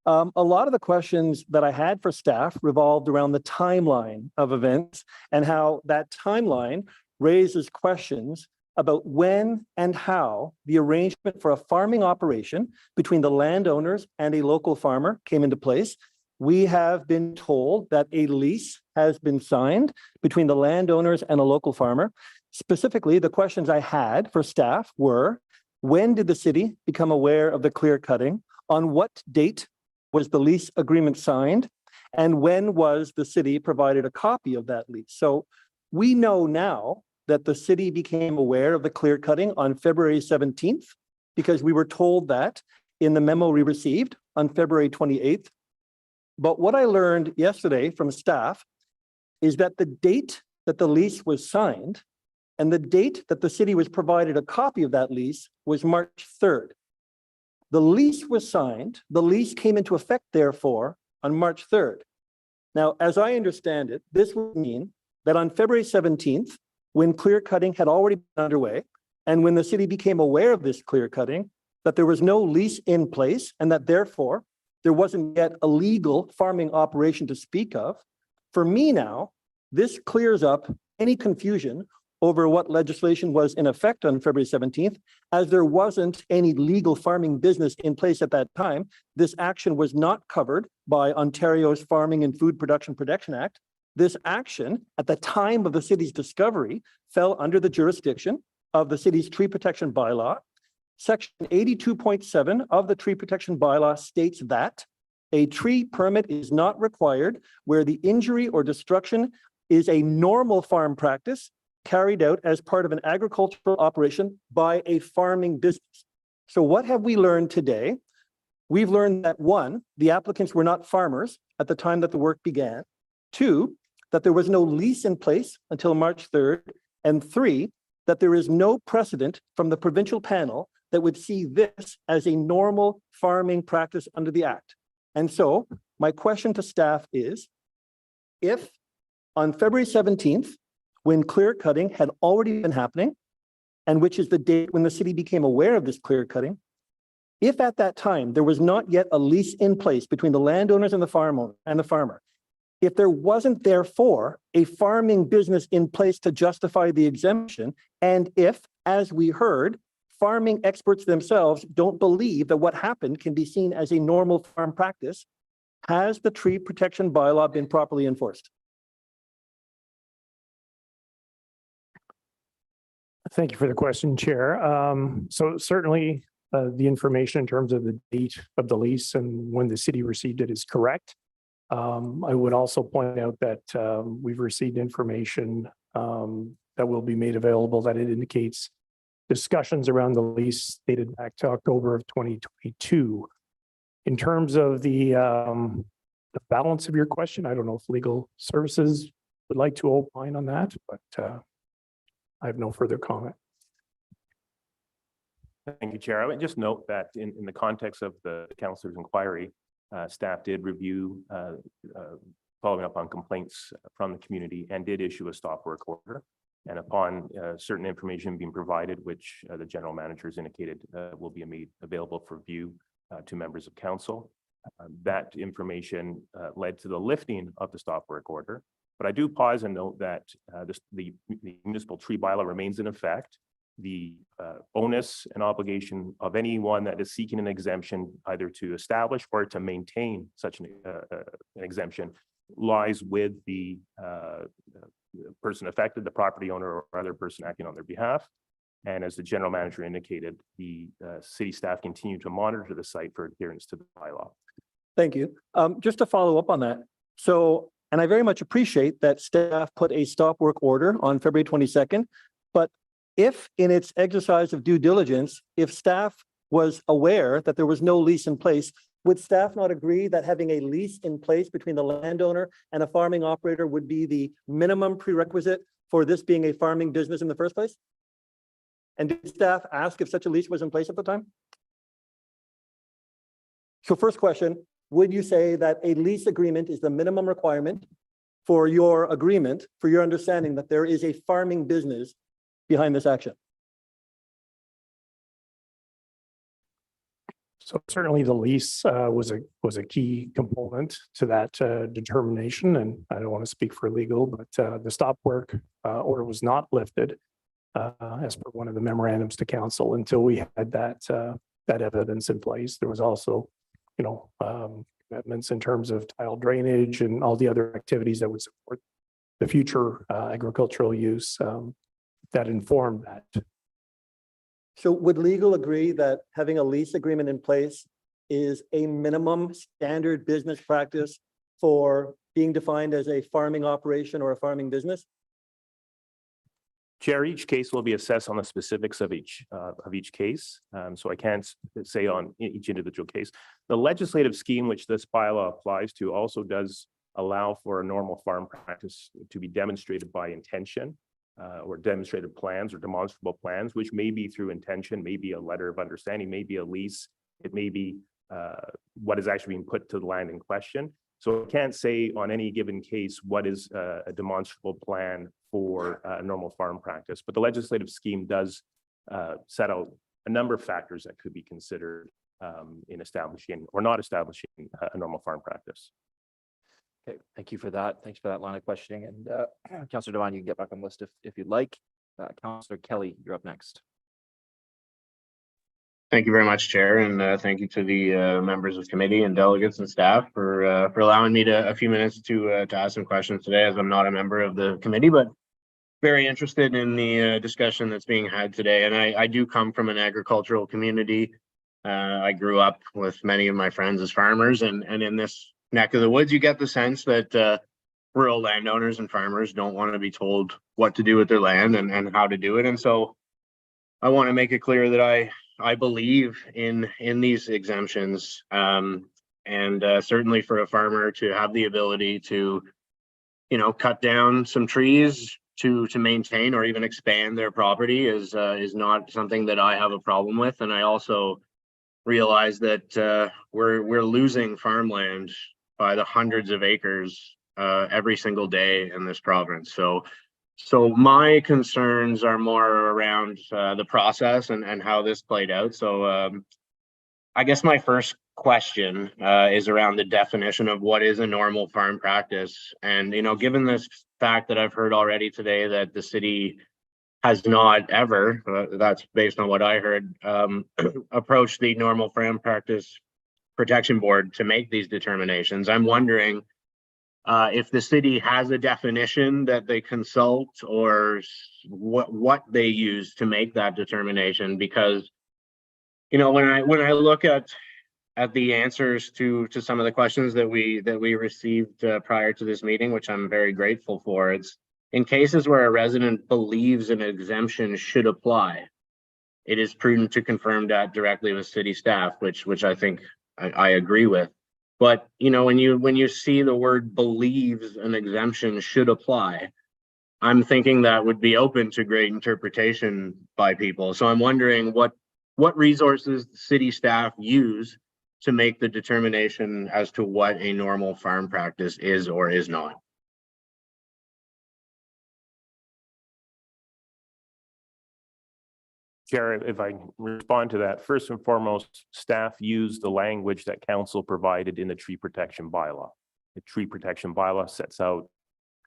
Speaker 11: A lot of the questions that I had for staff revolved around the timeline of events and how that timeline raises questions about when and how the arrangement for a farming operation between the landowners and a local farmer came into place. We have been told that a lease has been signed between the landowners and a local farmer. Specifically, the questions I had for staff were, when did the city become aware of the clear cutting? On what date was the lease agreement signed? And when was the city provided a copy of that lease? So we know now that the city became aware of the clear cutting on February 17th, because we were told that in the memo we received on February 28th. But what I learned yesterday from staff is that the date that the lease was signed and the date that the city was provided a copy of that lease was March 3rd. The lease was signed, the lease came into effect, therefore, on March 3rd. Now, as I understand it, this would mean that on February 17th, when clear cutting had already been underway, and when the city became aware of this clear cutting, that there was no lease in place, and that therefore there wasn't yet a legal farming operation to speak of. For me now, this clears up any confusion over what legislation was in effect on February 17th, as there wasn't any legal farming business in place at that time. This action was not covered by Ontario's Farming and Food Production Protection Act. This action, at the time of the city's discovery, fell under the jurisdiction of the city's tree protection bylaw. Section 82.7 of the tree protection bylaw states that a tree permit is not required where the injury or destruction is a normal farm practice carried out as part of an agricultural operation by a farming business. So what have we learned today? We've learned that 1, the applicants were not farmers at the time that the work began. 2, that there was no lease in place until March 3rd, and 3, that there is no precedent from the provincial panel that would see this as a normal farming practice under the Act. And so my question to staff is, if on February 17th, when clear cutting had already been happening, and which is the date when the city became aware of this clear cutting, if at that time there was not yet a lease in place between the landowners and the farmer, if there wasn't therefore a farming business in place to justify the exemption, and if, as we heard farming experts themselves don't believe that what happened can be seen as a normal farm practice. Has the tree protection bylaw been properly enforced?
Speaker 8: Thank you for the question, Chair. So certainly the information in terms of the date of the lease and when the city received it is correct. I would also point out that we've received information that will be made available that it indicates discussions around the lease dated back to October of 2022. In terms of the balance of your question, I don't know if legal services would like to opine on that, but I have no further comment.
Speaker 9: Thank you, Chair. I would just note that in the context of the councillor's inquiry, staff did review following up on complaints from the community and did issue a stop work order. And upon certain information being provided, which the general manager has indicated will be made available for view to members of council, that information led to the lifting of the stop work order. But I do pause and note that the municipal tree bylaw remains in effect. The onus and obligation of anyone that is seeking an exemption, either to establish or to maintain such an exemption, lies with the person affected, the property owner or other person acting on their behalf. And as the general manager indicated, the city staff continue to monitor the site for adherence to the bylaw.
Speaker 11: Thank you. Just to follow up on that. So, and I very much appreciate that staff put a stop work order on February 22nd, but if in its exercise of due diligence, if staff was aware that there was no lease in place, would staff not agree that having a lease in place between the landowner and a farming operator would be the minimum prerequisite for this being a farming business in the first place? And did staff ask if such a lease was in place at the time? So first question, would you say that a lease agreement is the minimum requirement for your agreement, for your understanding that there is a farming business behind this action?
Speaker 8: So certainly the lease was a key component to that determination, and I don't want to speak for legal, but the stop work order was not lifted as per one of the memorandums to council until we had that evidence in place. There was also, commitments in terms of tile drainage and all the other activities that would support the future agricultural use that informed that.
Speaker 11: So would legal agree that having a lease agreement in place is a minimum standard business practice for being defined as a farming operation or a farming business?
Speaker 9: Chair, each case will be assessed on the specifics of each case. So I can't say on each individual case. The legislative scheme which this bylaw applies to also does allow for a normal farm practice to be demonstrated by intention. Or demonstrated plans or demonstrable plans, which may be through intention, may be a letter of understanding, may be a lease, it may be what is actually being put to the land in question. So I can't say on any given case what is a demonstrable plan for a normal farm practice, but the legislative scheme does set out a number of factors that could be considered in establishing or not establishing a normal farm practice.
Speaker 1: Okay, thank you for that. Thanks for that line of questioning. And Councillor Devine, you can get back on the list if you'd like. Councillor Kelly, you're up next.
Speaker 17: Thank you very much, Chair, and thank you to the members of committee and delegates and staff for allowing me a few minutes to ask some questions today, as I'm not a member of the committee, but very interested in the discussion that's being had today. And I do come from an agricultural community. I grew up with many of my friends as farmers, and in this neck of the woods, you get the sense that rural landowners and farmers don't want to be told what to do with their land and how to do it. And so I want to make it clear that I believe in these exemptions, and certainly for a farmer to have the ability to, cut down some trees to maintain or even expand their property is not something that I have a problem with. And I also realize that we're losing farmland by the hundreds of acres every single day in this province. So my concerns are more around the process and how this played out. So I guess my first question is around the definition of what is a normal farm practice. And, given this fact that I've heard already today that the city has not ever, that's based on what I heard, approached the normal farm practice protection board to make these determinations. I'm wondering if the city has a definition that they consult, or what they use to make that determination, because when I look at the answers to some of the questions that we received prior to this meeting, which I'm very grateful for, it's in cases where a resident believes an exemption should apply, it is prudent to confirm that directly with city staff, which I think I agree with. But when you see the word believes an exemption should apply, I'm thinking that would be open to great interpretation by people. So I'm wondering what resources city staff use to make the determination as to what a normal farm practice is or is not.
Speaker 9: Chair, if I respond to that, first and foremost, staff use the language that council provided in the tree protection bylaw. The tree protection bylaw sets out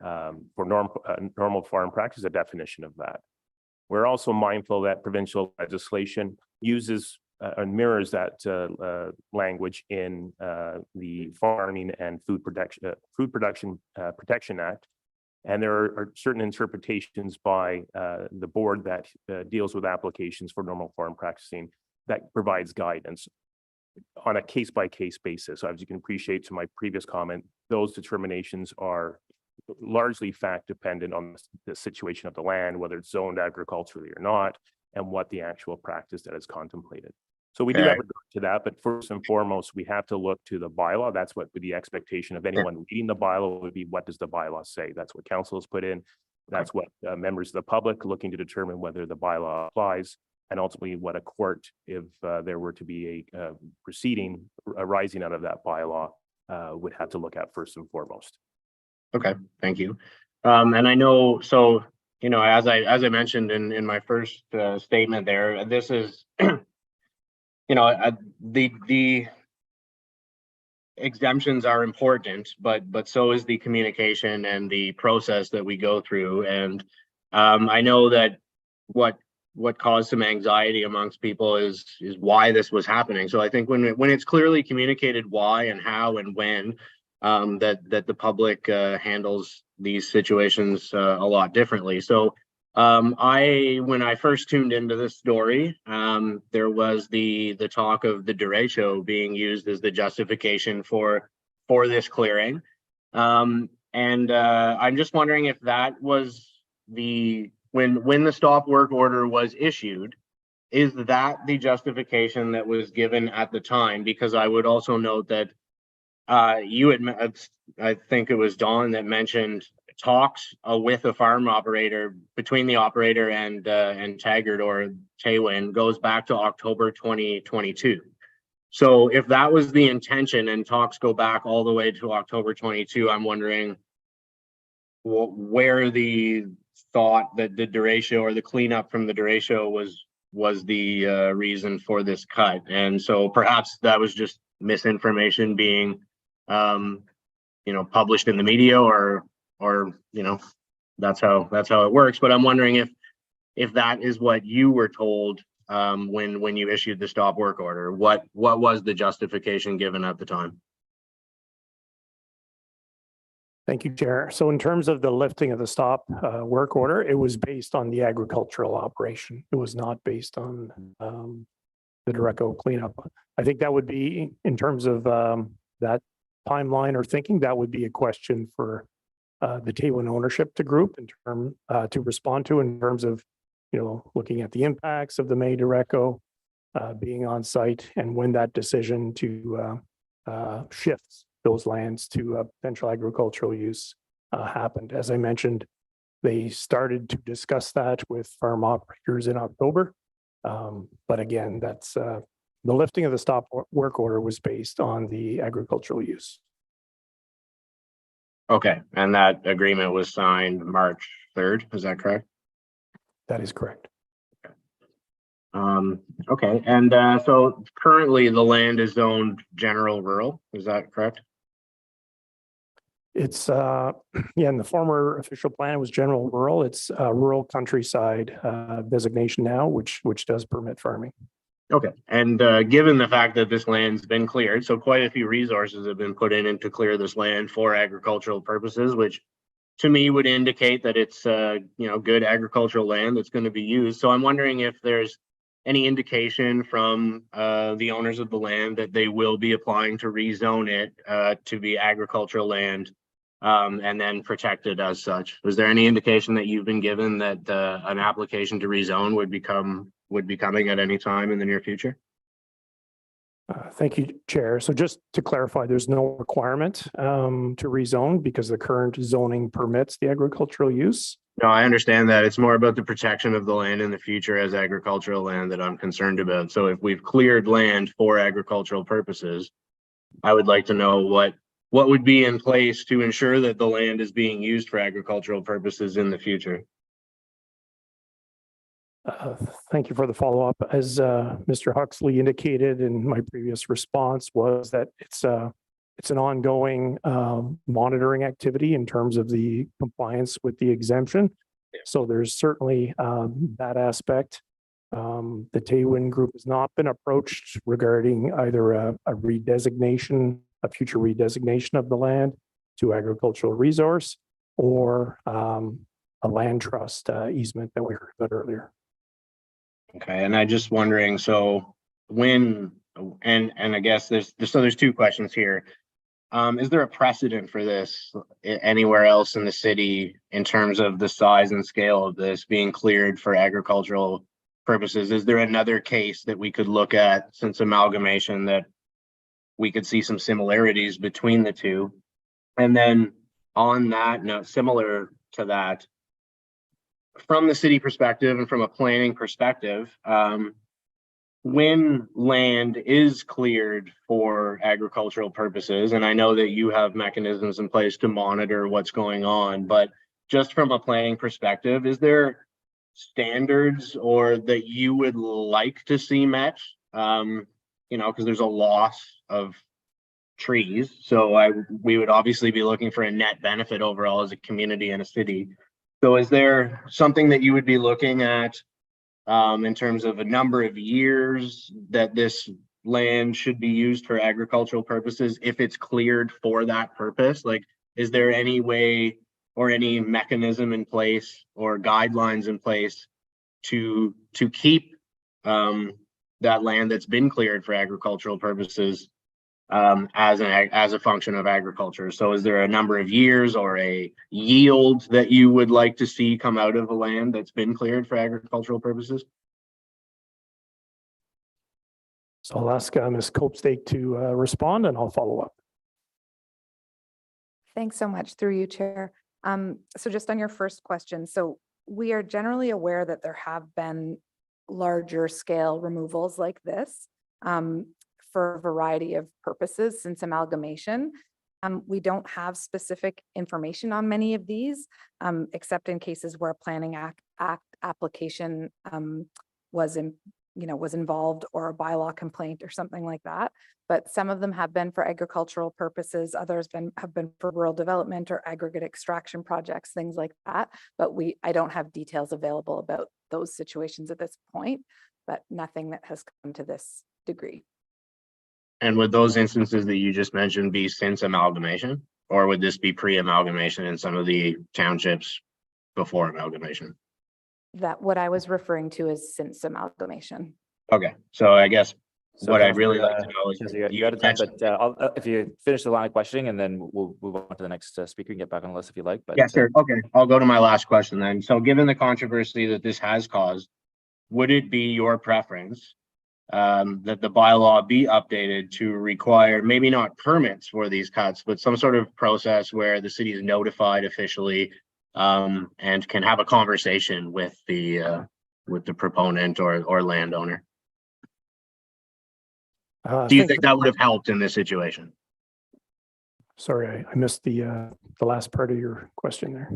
Speaker 9: for normal farm practice a definition of that. We're also mindful that provincial legislation uses and mirrors that language in the Farming and Food Production Protection Act. And there are certain interpretations by the board that deals with applications for normal farm practicing that provides guidance on a case-by-case basis. So as you can appreciate to my previous comment, those determinations are largely fact-dependent on the situation of the land, whether it's zoned agriculturally or not, and what the actual practice that is contemplated. So we do have regard to that, but first and foremost, we have to look to the bylaw. That's what the expectation of anyone reading the bylaw would be. What does the bylaw say? That's what council has put in. That's what members of the public looking to determine whether the bylaw applies, and ultimately what a court, if there were to be a proceeding arising out of that bylaw, would have to look at first and foremost.
Speaker 17: Okay, thank you. And I know, so as I mentioned in my first statement there, this is the exemptions are important, but so is the communication and the process that we go through. And I know that what caused some anxiety amongst people is why this was happening. So I think when it's clearly communicated why and how and when, that the public handles these situations a lot differently. So when I first tuned into this story, there was the talk of the derecho being used as the justification for this clearing. And I'm just wondering if that was when the stop work order was issued, is that the justification that was given at the time? Because I would also note that you had, I think it was Dawn that mentioned talks with a farm operator, between the operator and Taggart or Taywin, goes back to October 2022. So if that was the intention and talks go back all the way to October 22, I'm wondering where the thought that the derecho or the cleanup from the derecho was the reason for this cut. And so perhaps that was just misinformation being published in the media, or that's how it works. But I'm wondering if that is what you were told when you issued the stop work order. What was the justification given at the time?
Speaker 8: Thank you, Chair. So in terms of the lifting of the stop work order, it was based on the agricultural operation. It was not based on the Derecho cleanup. I think that would be, in terms of that timeline or thinking, that would be a question for the Taywin ownership to respond to, in terms of looking at the impacts of the May Derecho being on site, and when that decision to shift those lands to potential agricultural use happened. As I mentioned, they started to discuss that with farm operators in October. But again, that's the lifting of the stop work order was based on the agricultural use.
Speaker 17: Okay, and that agreement was signed March 3rd, is that correct?
Speaker 8: That is correct.
Speaker 17: Okay, and so currently the land is zoned general rural, is that correct?
Speaker 8: It's, yeah, in the former official plan, it was general rural. It's rural countryside designation now, which does permit farming.
Speaker 17: Okay, and given the fact that this land's been cleared, so quite a few resources have been put in to clear this land for agricultural purposes, which to me would indicate that it's good agricultural land that's going to be used. So I'm wondering if there's any indication from the owners of the land that they will be applying to rezone it to be agricultural land and then protected as such. Was there any indication that you've been given that an application to rezone would be coming at any time in the near future?
Speaker 8: Thank you, Chair. So just to clarify, there's no requirement to rezone because the current zoning permits the agricultural use.
Speaker 17: No, I understand that. It's more about the protection of the land in the future as agricultural land that I'm concerned about. So if we've cleared land for agricultural purposes, I would like to know what would be in place to ensure that the land is being used for agricultural purposes in the future.
Speaker 8: Thank you for the follow-up. As Mr. Huxley indicated in my previous response was that it's an ongoing monitoring activity in terms of the compliance with the exemption. So there's certainly that aspect. The Taywin Group has not been approached regarding either a future redesignation of the land to agricultural resource or a land trust easement that we heard about earlier.
Speaker 17: Okay, and I just wondering, so when and I guess there's two questions here. Is there a precedent for this anywhere else in the city in terms of the size and scale of this being cleared for agricultural purposes? Is there another case that we could look at since amalgamation that we could see some similarities between the two? And then on that note, similar to that, from the city perspective and from a planning perspective, when land is cleared for agricultural purposes, and I know that you have mechanisms in place to monitor what's going on, but just from a planning perspective, is there standards or that you would like to see met? Because there's a loss of trees, so we would obviously be looking for a net benefit overall as a community and a city. So is there something that you would be looking at in terms of a number of years that this land should be used for agricultural purposes if it's cleared for that purpose? Like, is there any way or any mechanism in place or guidelines in place to keep that land that's been cleared for agricultural purposes as a function of agriculture? So is there a number of years or a yield that you would like to see come out of a land that's been cleared for agricultural purposes?
Speaker 8: So I'll ask Ms. Copestake to respond and I'll follow up.
Speaker 12: Thanks so much through you, Chair. So just on your first question, so we are generally aware that there have been larger scale removals like this for a variety of purposes since amalgamation. We don't have specific information on many of these, except in cases where a planning act application was involved or a bylaw complaint or something like that. But some of them have been for agricultural purposes, others have been for rural development or aggregate extraction projects, things like that. But I don't have details available about those situations at this point, but nothing that has come to this degree.
Speaker 17: And would those instances that you just mentioned be since amalgamation, or would this be pre-amalgamation in some of the townships before amalgamation?
Speaker 12: That what I was referring to is since amalgamation.
Speaker 17: Okay, so I guess
Speaker 1: So
Speaker 17: what I'd really like to know is
Speaker 1: you got time, but if you finish the line of questioning and then we'll move on to the next speaker and get back on the list if you like. But
Speaker 17: yeah, sure. Okay, I'll go to my last question then. So given the controversy that this has caused, would it be your preference that the bylaw be updated to require maybe not permits for these cuts, but some sort of process where the city is notified officially and can have a conversation with the proponent or landowner? Do you think that would have helped in this situation?
Speaker 8: Sorry, I missed the last part of your question there.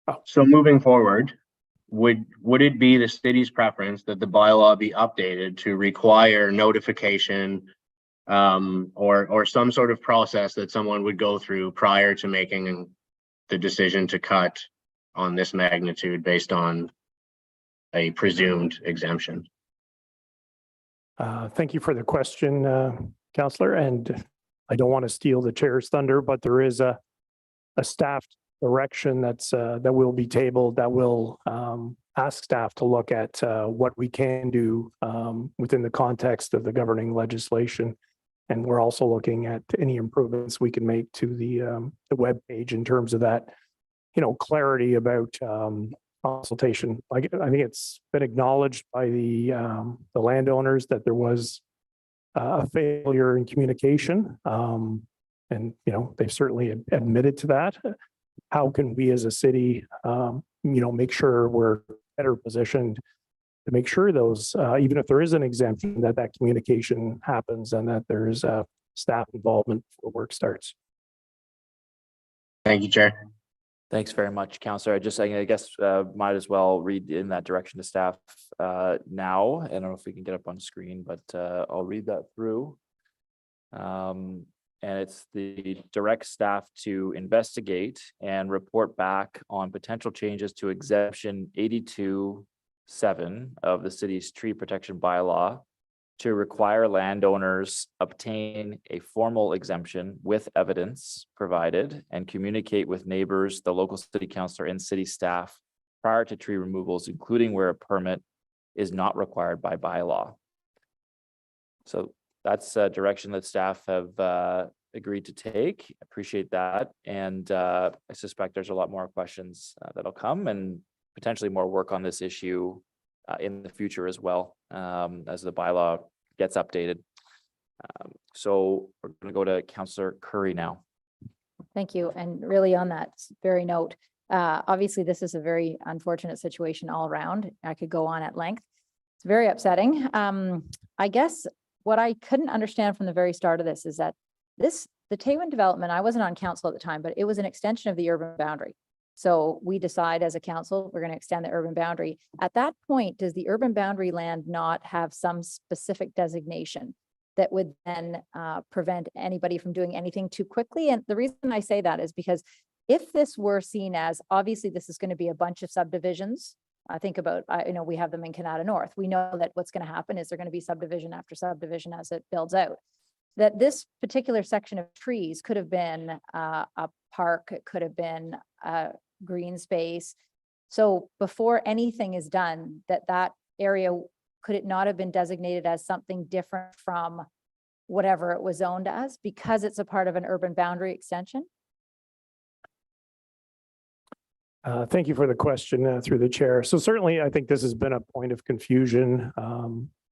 Speaker 17: Oh. So moving forward, would it be the city's preference that the bylaw be updated to require notification or some sort of process that someone would go through prior to making the decision to cut on this magnitude based on a presumed exemption?
Speaker 8: Thank you for the question, Councillor. And I don't want to steal the chair's thunder, but there is a staff direction that's that will be tabled that will ask staff to look at what we can do within the context of the governing legislation. And we're also looking at any improvements we can make to the web page in terms of that, clarity about consultation. I think it's been acknowledged by the landowners that there was a failure in communication, and they've certainly admitted to that. How can we as a city, make sure we're better positioned to make sure those, even if there is an exemption, that communication happens and that there's staff involvement before work starts.
Speaker 17: Thank you, Chair.
Speaker 1: Thanks very much, Councillor. I guess might as well read in that direction to staff now. I don't know if we can get up on screen, but I'll read that through. And it's the direct staff to investigate and report back on potential changes to exemption 82(7) of the city's tree protection bylaw to require landowners obtain a formal exemption with evidence provided and communicate with neighbors, the local city councillor and city staff prior to tree removals, including where a permit is not required by bylaw. So that's a direction that staff have agreed to take. Appreciate that. And I suspect there's a lot more questions that'll come and potentially more work on this issue in the future as well, as the bylaw gets updated. So we're going to go to Councillor Curry now.
Speaker 5: Thank you. And really on that very note, obviously this is a very unfortunate situation all around. I could go on at length. It's very upsetting. I guess what I couldn't understand from the very start of this is that the Taywin development, I wasn't on council at the time, but it was an extension of the urban boundary. So we decide as a council, we're going to extend the urban boundary. At that point, does the urban boundary land not have some specific designation that would then prevent anybody from doing anything too quickly? And the reason I say that is because if this were seen as, obviously this is going to be a bunch of subdivisions. I think about, we have them in Canada North. We know that what's going to happen is they're going to be subdivision after subdivision as it builds out. That this particular section of trees could have been a park, it could have been a green space. So before anything is done, that area, could it not have been designated as something different from whatever it was zoned as because it's a part of an urban boundary extension?
Speaker 8: Thank you for the question through the chair. So certainly I think this has been a point of confusion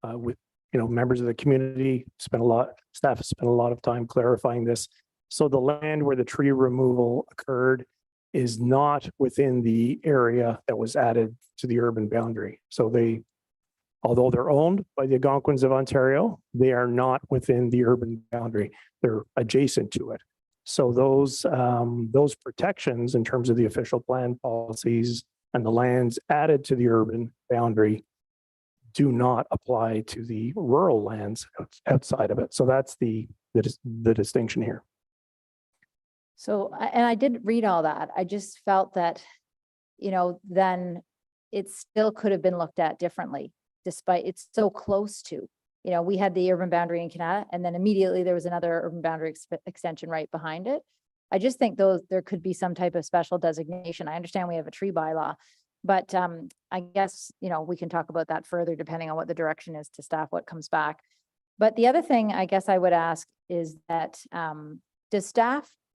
Speaker 8: with members of the community. Staff has spent a lot of time clarifying this. So the land where the tree removal occurred is not within the area that was added to the urban boundary. So although they're owned by the Algonquins of Ontario, they are not within the urban boundary. They're adjacent to it. So those protections in terms of the official plan policies and the lands added to the urban boundary do not apply to the rural lands outside of it. So that's the distinction here.
Speaker 5: So, and I did read all that. I just felt that, then it still could have been looked at differently, despite it's so close to, we had the urban boundary in Canada, and then immediately there was another urban boundary extension right behind it. I just think there could be some type of special designation. I understand we have a tree bylaw, but I guess, we can talk about that further depending on what the direction is to staff, what comes back. But the other thing I guess I would ask is that,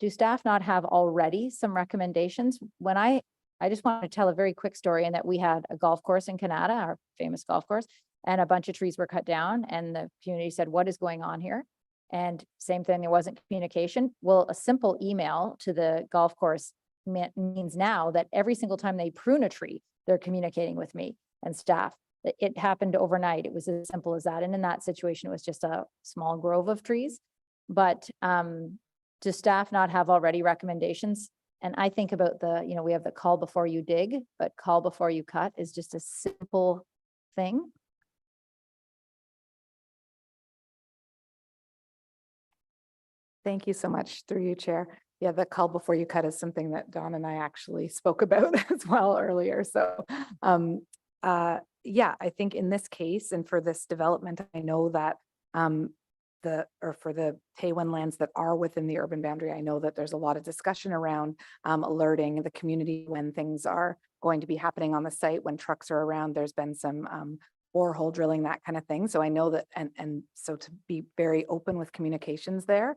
Speaker 5: do staff not have already some recommendations? When I just want to tell a very quick story in that we had a golf course in Canada, our famous golf course, and a bunch of trees were cut down and the community said, what is going on here? And same thing, there wasn't communication. Well, a simple email to the golf course means now that every single time they prune a tree, they're communicating with me and staff. It happened overnight. It was as simple as that. And in that situation, it was just a small grove of trees. But do staff not have already recommendations? And I think about we have the call before you dig, but call before you cut is just a simple thing.
Speaker 12: Thank you so much, through you, Chair. Yeah, the call before you cut is something that Don and I actually spoke about as well earlier. So, yeah, I think in this case and for this development, I know that for the Taywin lands that are within the urban boundary, I know that there's a lot of discussion around alerting the community when things are going to be happening on the site, when trucks are around. There's been some borehole drilling, that kind of thing. So I know that, and so to be very open with communications there.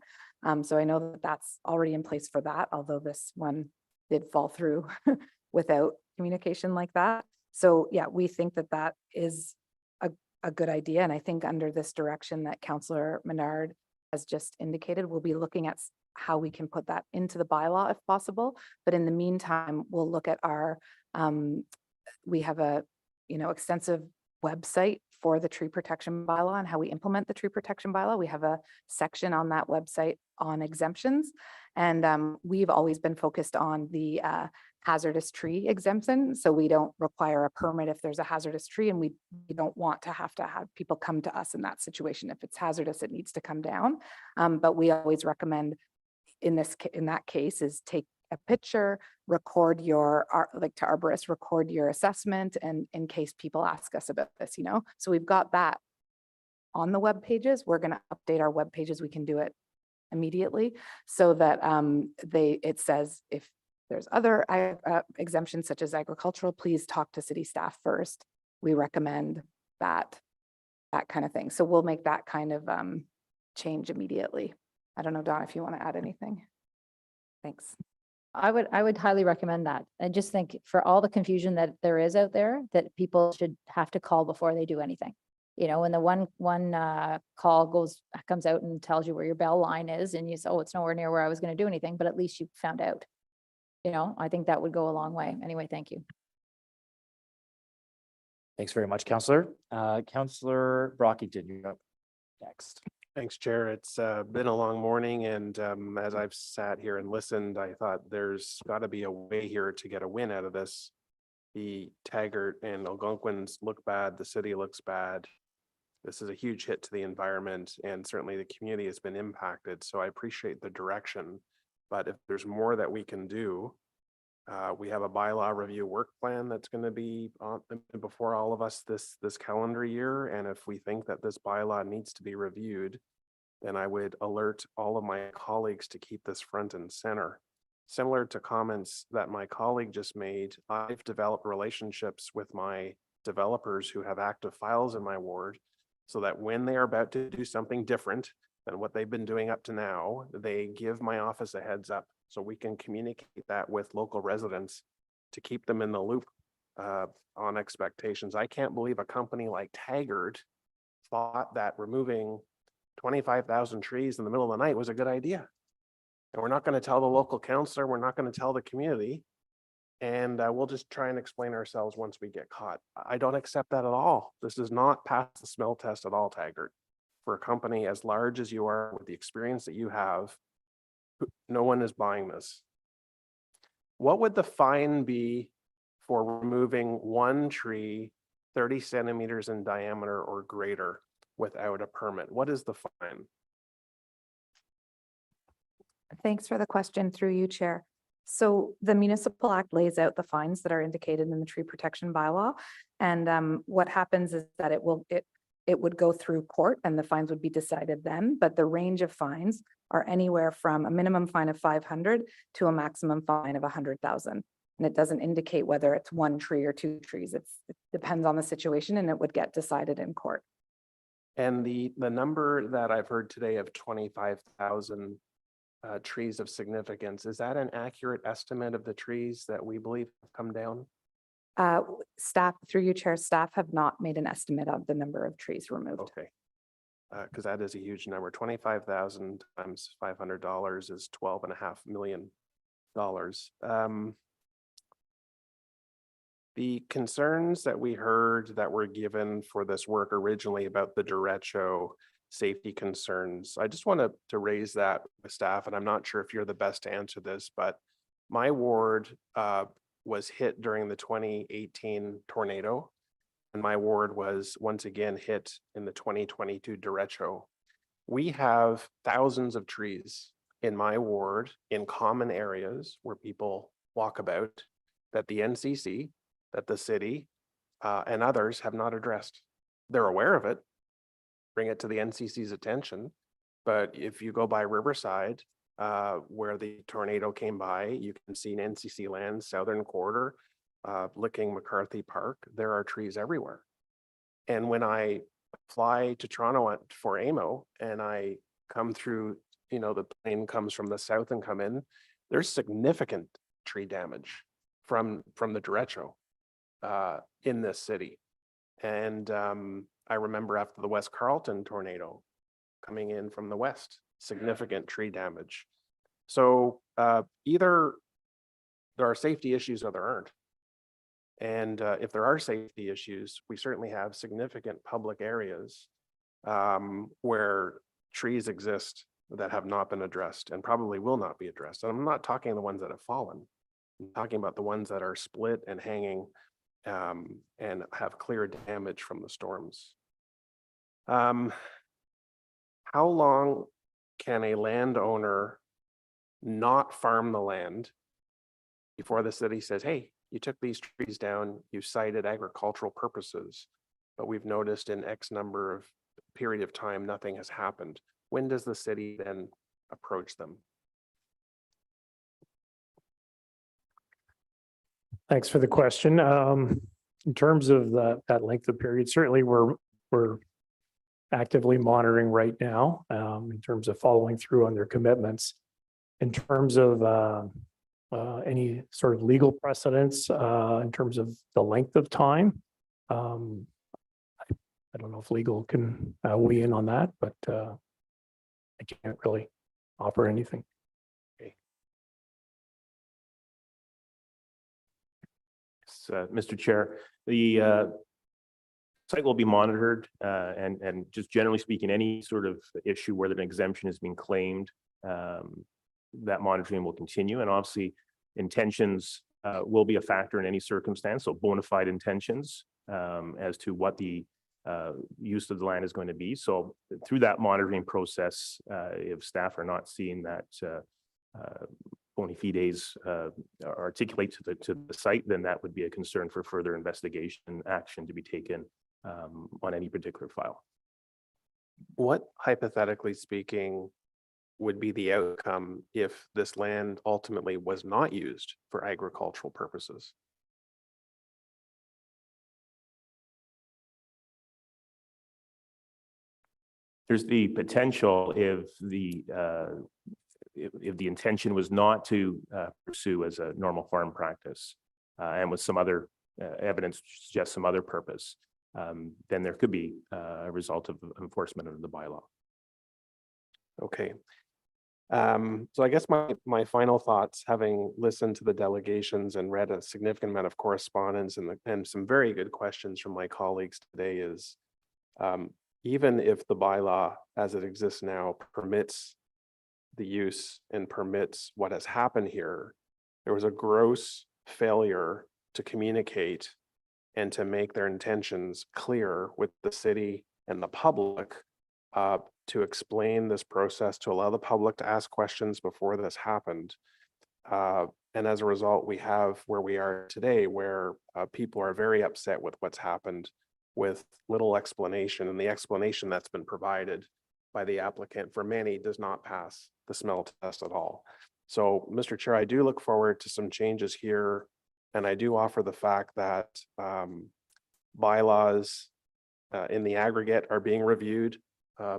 Speaker 12: So I know that that's already in place for that, although this one did fall through without communication like that. So yeah, we think that that is a good idea. And I think under this direction that Councillor Menard has just indicated, we'll be looking at how we can put that into the bylaw if possible. But in the meantime, we'll look at our, we have a, extensive website for the tree protection bylaw and how we implement the tree protection bylaw. We have a section on that website on exemptions. And we've always been focused on the hazardous tree exemption. So we don't require a permit if there's a hazardous tree, and we don't want to have people come to us in that situation. If it's hazardous, it needs to come down. But we always recommend in that case is take a picture, record your, like to arborists, record your assessment, and in case people ask us about this, So we've got that on the web pages. We're going to update our web pages. We can do it immediately so that it says if there's other exemptions such as agricultural, please talk to city staff first. We recommend that kind of thing. So we'll make that kind of change immediately. I don't know, Don, if you want to add anything. Thanks.
Speaker 5: I would highly recommend that. I just think for all the confusion that there is out there, that people should have to call before they do anything. When the one call comes out and tells you where your bell line is, and you say, oh, it's nowhere near where I was going to do anything, but at least you found out. I think that would go a long way. Anyway, thank you.
Speaker 1: Thanks very much, Councillor. Councillor Brockington, you're up next.
Speaker 10: Thanks, Chair. It's been a long morning, and as I've sat here and listened, I thought there's got to be a way here to get a win out of this. The Taggart and Algonquins look bad. The city looks bad. This is a huge hit to the environment, and certainly the community has been impacted. So I appreciate the direction, but if there's more that we can do, we have a bylaw review work plan that's going to be before all of us this calendar year. And if we think that this bylaw needs to be reviewed, then I would alert all of my colleagues to keep this front and center. Similar to comments that my colleague just made, I've developed relationships with my developers who have active files in my ward, so that when they are about to do something different than what they've been doing up to now, they give my office a heads up so we can communicate that with local residents to keep them in the loop on expectations. I can't believe a company like Taggart thought that removing 25,000 trees in the middle of the night was a good idea. And we're not going to tell the local councillor, we're not going to tell the community, and we'll just try and explain ourselves once we get caught. I don't accept that at all. This does not pass the smell test at all, Taggart. For a company as large as you are, with the experience that you have, no one is buying this. What would the fine be for removing one tree 30 centimeters in diameter or greater without a permit? What is the fine?
Speaker 12: Thanks for the question, through you, Chair. So the Municipal Act lays out the fines that are indicated in the tree protection bylaw. And what happens is that it would go through court and the fines would be decided then, but the range of fines are anywhere from a minimum fine of 500 to a maximum fine of 100,000. And it doesn't indicate whether it's one tree or two trees. It depends on the situation, and it would get decided in court.
Speaker 10: And the number that I've heard today of 25,000 trees of significance, is that an accurate estimate of the trees that we believe have come down?
Speaker 12: Staff, through you, Chair, staff have not made an estimate of the number of trees removed.
Speaker 10: Okay, because that is a huge number. 25,000 times $500 is $12.5 million. The concerns that we heard that were given for this work originally about the derecho safety concerns, I just want to raise that with staff, and I'm not sure if you're the best to answer this, but my ward was hit during the 2018 tornado, and my ward was once again hit in the 2022 derecho. We have thousands of trees in my ward in common areas where people walk about that the NCC, that the city, and others have not addressed. They're aware of it, bring it to the NCC's attention. But if you go by Riverside, where the tornado came by, you can see in NCC land, southern quarter, licking McCarthy Park, there are trees everywhere. And when I fly to Toronto for AMO and I come through, you know, the plane comes from the south and come in, there's significant tree damage from the derecho in this city. And I remember after the West Carleton tornado coming in from the west, significant tree damage. So either there are safety issues or there aren't. And if there are safety issues, we certainly have significant public areas where trees exist that have not been addressed and probably will not be addressed. And I'm not talking the ones that have fallen. I'm talking about the ones that are split and hanging and have clear damage from the storms. How long can a landowner not farm the land before the city says, hey, you took these trees down, you cited agricultural purposes, but we've noticed in X number of period of time, nothing has happened. When does the city then approach them?
Speaker 8: Thanks for the question. In terms of that length of period, certainly we're actively monitoring right now in terms of following through on their commitments. In terms of any sort of legal precedents, in terms of the length of time, I don't know if legal can weigh in on that, but I can't really offer anything.
Speaker 9: Mr. Chair, the site will be monitored and just generally speaking, any sort of issue where an exemption is being claimed, that monitoring will continue. And obviously intentions will be a factor in any circumstance. So bona fide intentions as to what the use of the land is going to be. So through that monitoring process, if staff are not seeing that bona fides articulate to the site, then that would be a concern for further investigation action to be taken on any particular file.
Speaker 10: What, hypothetically speaking, would be the outcome if this land ultimately was not used for agricultural purposes?
Speaker 9: There's the potential if the intention was not to pursue as a normal farm practice and with some other evidence to suggest some other purpose, then there could be a result of enforcement of the bylaw.
Speaker 10: Okay. So I guess my final thoughts, having listened to the delegations and read a significant amount of correspondence and some very good questions from my colleagues today, is even if the bylaw as it exists now permits the use and permits what has happened here, there was a gross failure to communicate and to make their intentions clear with the city and the public, to explain this process, to allow the public to ask questions before this happened. And as a result, we have where we are today, where people are very upset with what's happened with little explanation, and the explanation that's been provided by the applicant for many does not pass the smell test at all. So, Mr. Chair, I do look forward to some changes here, and I do offer the fact that bylaws in the aggregate are being reviewed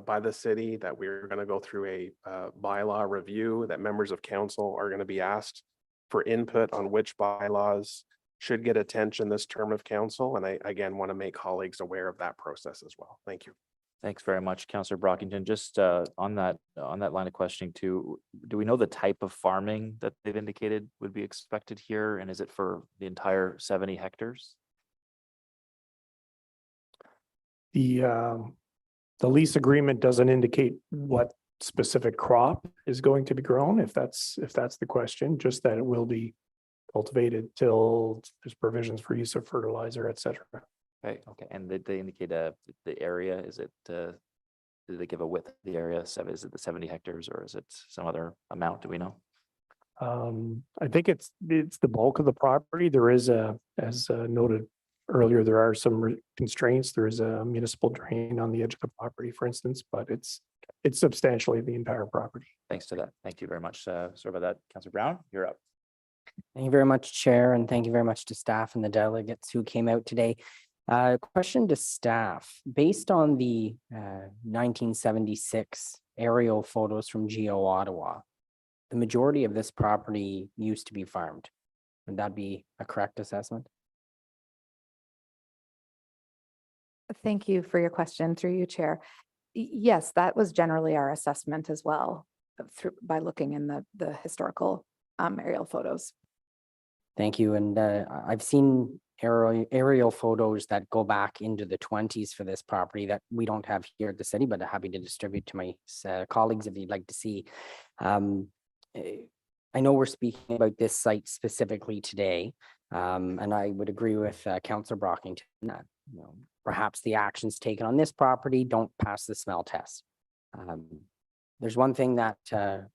Speaker 10: by the city, that we're going to go through a bylaw review, that members of council are going to be asked for input on which bylaws should get attention this term of council. And I, again, want to make colleagues aware of that process as well. Thank you.
Speaker 1: Thanks very much, Councillor Brockington. Just on that line of questioning too, do we know the type of farming that they've indicated would be expected here? And is it for the entire 70 hectares?
Speaker 8: The lease agreement doesn't indicate what specific crop is going to be grown, if that's the question, just that it will be cultivated till there's provisions for use of fertilizer, et cetera.
Speaker 1: Okay. And did they indicate the area? Is it did they give a width of the area? Is it the 70 hectares or is it some other amount? Do we know?
Speaker 8: I think it's the bulk of the property. There is as noted earlier, there are some constraints. There is a municipal drain on the edge of the property, for instance, but it's substantially the entire property.
Speaker 1: Thanks to that. Thank you very much. Sorry about that. Councillor Brown, you're up.
Speaker 13: Thank you very much, Chair, and thank you very much to staff and the delegates who came out today. Question to staff, based on the 1976 aerial photos from Geo Ottawa, the majority of this property used to be farmed. Would that be a correct assessment?
Speaker 12: Thank you for your question through you, Chair. Yes, that was generally our assessment as well by looking in the historical aerial photos.
Speaker 13: Thank you. And I've seen aerial photos that go back into the 20s for this property that we don't have here at the city, but I'm happy to distribute to my colleagues if you'd like to see. I know we're speaking about this site specifically today, and I would agree with Councillor Brockington that perhaps the actions taken on this property don't pass the smell test. There's one thing that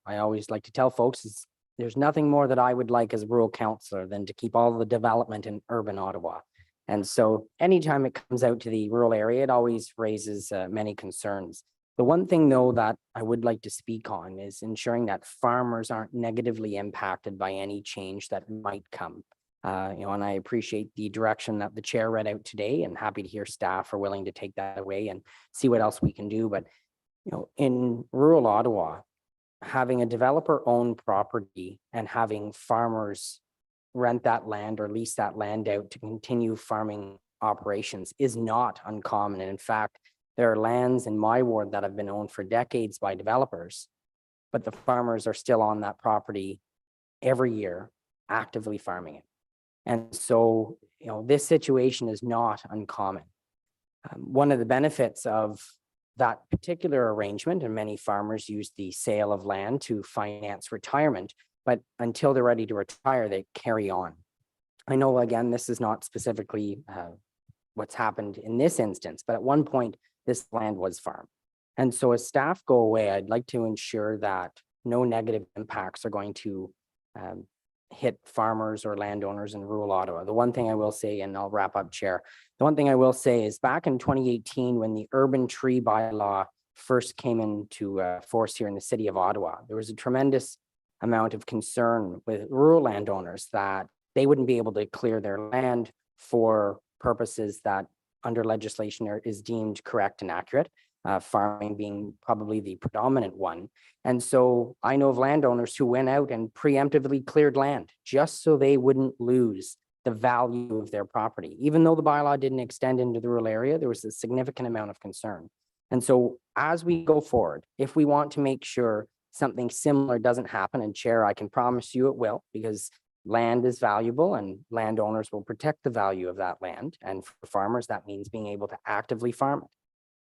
Speaker 13: I always like to tell folks is there's nothing more that I would like as a rural councillor than to keep all the development in urban Ottawa. And so anytime it comes out to the rural area, it always raises many concerns. The one thing, though, that I would like to speak on is ensuring that farmers aren't negatively impacted by any change that might come. And I appreciate the direction that the chair read out today, and happy to hear staff are willing to take that away and see what else we can do. But in rural Ottawa, having a developer own property and having farmers rent that land or lease that land out to continue farming operations is not uncommon. And in fact, there are lands in my ward that have been owned for decades by developers, but the farmers are still on that property every year, actively farming it. And so, this situation is not uncommon. One of the benefits of that particular arrangement, and many farmers use the sale of land to finance retirement, but until they're ready to retire, they carry on. I know, again, this is not specifically what's happened in this instance, but at one point, this land was farmed. And so as staff go away, I'd like to ensure that no negative impacts are going to hit farmers or landowners in rural Ottawa. The one thing I will say, and I'll wrap up, Chair, the one thing I will say is back in 2018, when the urban tree bylaw first came into force here in the city of Ottawa, there was a tremendous amount of concern with rural landowners that they wouldn't be able to clear their land for purposes that under legislation is deemed correct and accurate, farming being probably the predominant one. And so I know of landowners who went out and preemptively cleared land just so they wouldn't lose the value of their property. Even though the bylaw didn't extend into the rural area, there was a significant amount of concern. And so as we go forward, if we want to make sure something similar doesn't happen, and Chair, I can promise you it will, because land is valuable and landowners will protect the value of that land. And for farmers, that means being able to actively farm it.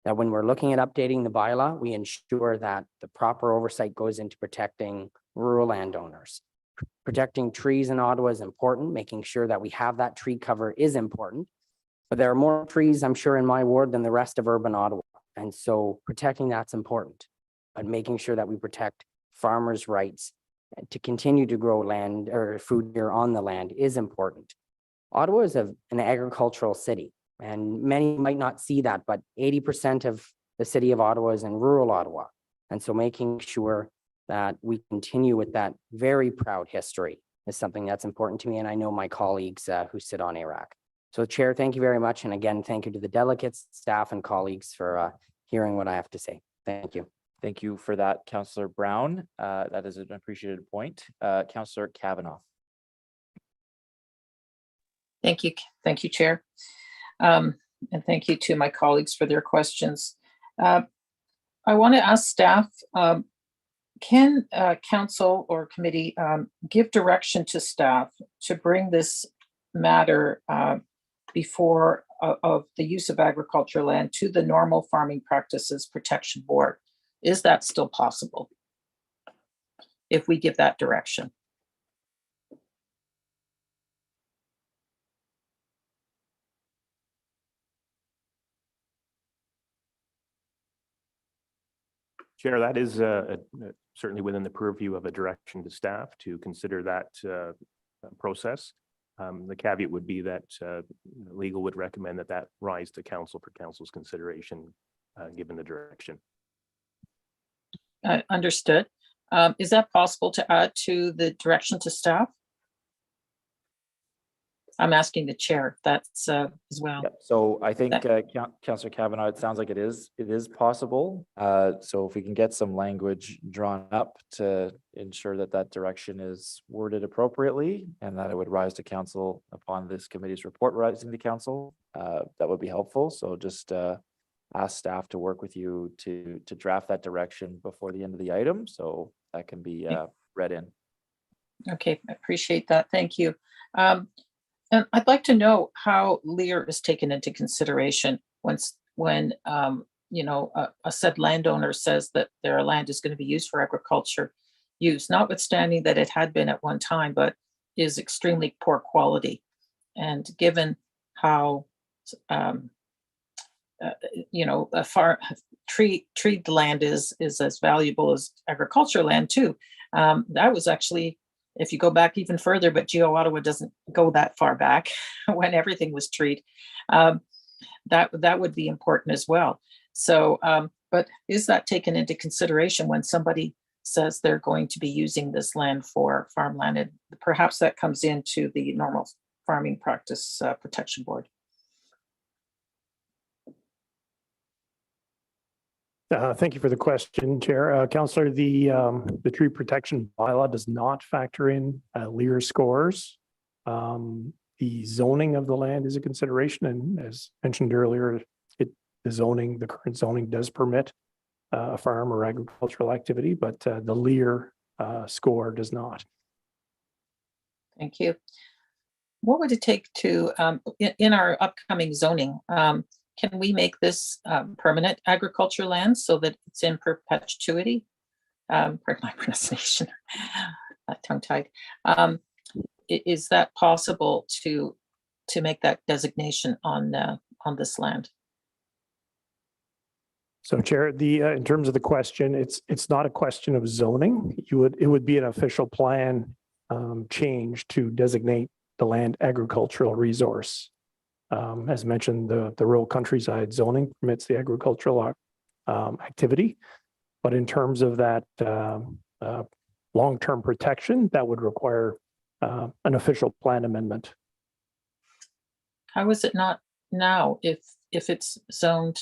Speaker 13: That when we're looking at updating the bylaw, we ensure that the proper oversight goes into protecting rural landowners. Protecting trees in Ottawa is important. Making sure that we have that tree cover is important. But there are more trees, I'm sure, in my ward than the rest of urban Ottawa. And so protecting that's important. But making sure that we protect farmers' rights to continue to grow land or food here on the land is important. Ottawa is an agricultural city, and many might not see that, but 80% of the city of Ottawa is in rural Ottawa. And so making sure that we continue with that very proud history is something that's important to me, and I know my colleagues who sit on ARAC. So Chair, thank you very much. And again, thank you to the delegates, staff, and colleagues for hearing what I have to say. Thank you.
Speaker 1: Thank you for that, Councillor Brown. That is an appreciated point. Councillor Kavanaugh.
Speaker 4: Thank you. Thank you, Chair. And thank you to my colleagues for their questions. I want to ask staff, can council or committee give direction to staff to bring this matter before of the use of agricultural land to the Normal Farming Practices Protection Board? Is that still possible if we give that direction?
Speaker 9: Chair, that is certainly within the purview of a direction to staff to consider that process. The caveat would be that legal would recommend that that rise to council for council's consideration, given the direction.
Speaker 4: Understood. Is that possible to add to the direction to staff? I'm asking the chair, that's as well.
Speaker 1: Yep. So I think Councillor Kavanaugh, it sounds like it is possible. So if we can get some language drawn up to ensure that that direction is worded appropriately and that it would rise to council upon this committee's report rising to council, that would be helpful. So just ask staff to work with you to draft that direction before the end of the item. So that can be read in.
Speaker 4: Okay, I appreciate that. Thank you. And I'd like to know how Lear is taken into consideration when you know, a said landowner says that their land is going to be used for agriculture use, notwithstanding that it had been at one time, but is extremely poor quality. And given how, you know, treed land is as valuable as agricultural land too. That was actually, if you go back even further, but Geo Ottawa doesn't go that far back when everything was treed. That would be important as well. So, but is that taken into consideration when somebody says they're going to be using this land for farmland? And perhaps that comes into the normal farming practice protection board.
Speaker 8: Thank you for the question, Chair. Councillor, the tree protection bylaw does not factor in Lear scores. The zoning of the land is a consideration, and as mentioned earlier, the current zoning does permit a farm or agricultural activity, but the Lear score does not.
Speaker 4: Thank you. What would it take to, in our upcoming zoning, can we make this permanent agriculture land so that it's in perpetuity? Pardon my pronunciation, tongue-tied. Is that possible to make that designation on this land?
Speaker 8: So, Chair, in terms of the question, it's not a question of zoning. It would be an official plan change to designate the land agricultural resource. As mentioned, the rural countryside zoning permits the agricultural activity, but in terms of that long-term protection, that would require an official plan amendment.
Speaker 4: How is it not now if it's zoned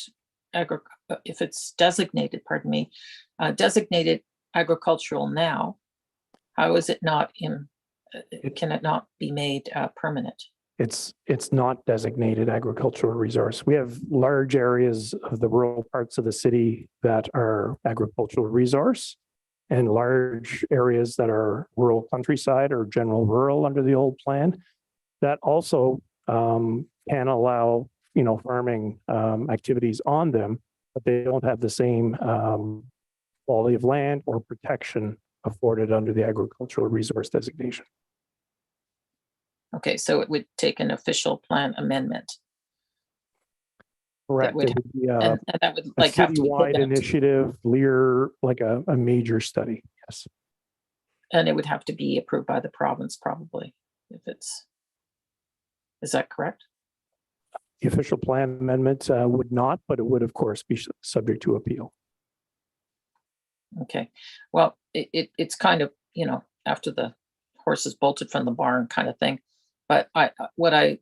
Speaker 4: if it's designated, pardon me, designated agricultural now? How is it not can it not be made permanent?
Speaker 8: It's not designated agricultural resource. We have large areas of the rural parts of the city that are agricultural resource, and large areas that are rural countryside or general rural under the old plan that also can allow, you know, farming activities on them, but they don't have the same quality of land or protection afforded under the agricultural resource designation.
Speaker 4: Okay, so it would take an official plan amendment.
Speaker 8: Correct.
Speaker 4: Would,
Speaker 8: it would be
Speaker 4: and that would
Speaker 8: a
Speaker 4: like have to be
Speaker 8: citywide initiative, Lear, like a major study. Yes.
Speaker 4: And it would have to be approved by the province probably, if it's, is that correct?
Speaker 8: The official plan amendment would not, but it would of course be subject to appeal.
Speaker 4: Okay, well, it's kind of, you know, after the horse is bolted from the barn kind of thing. But what I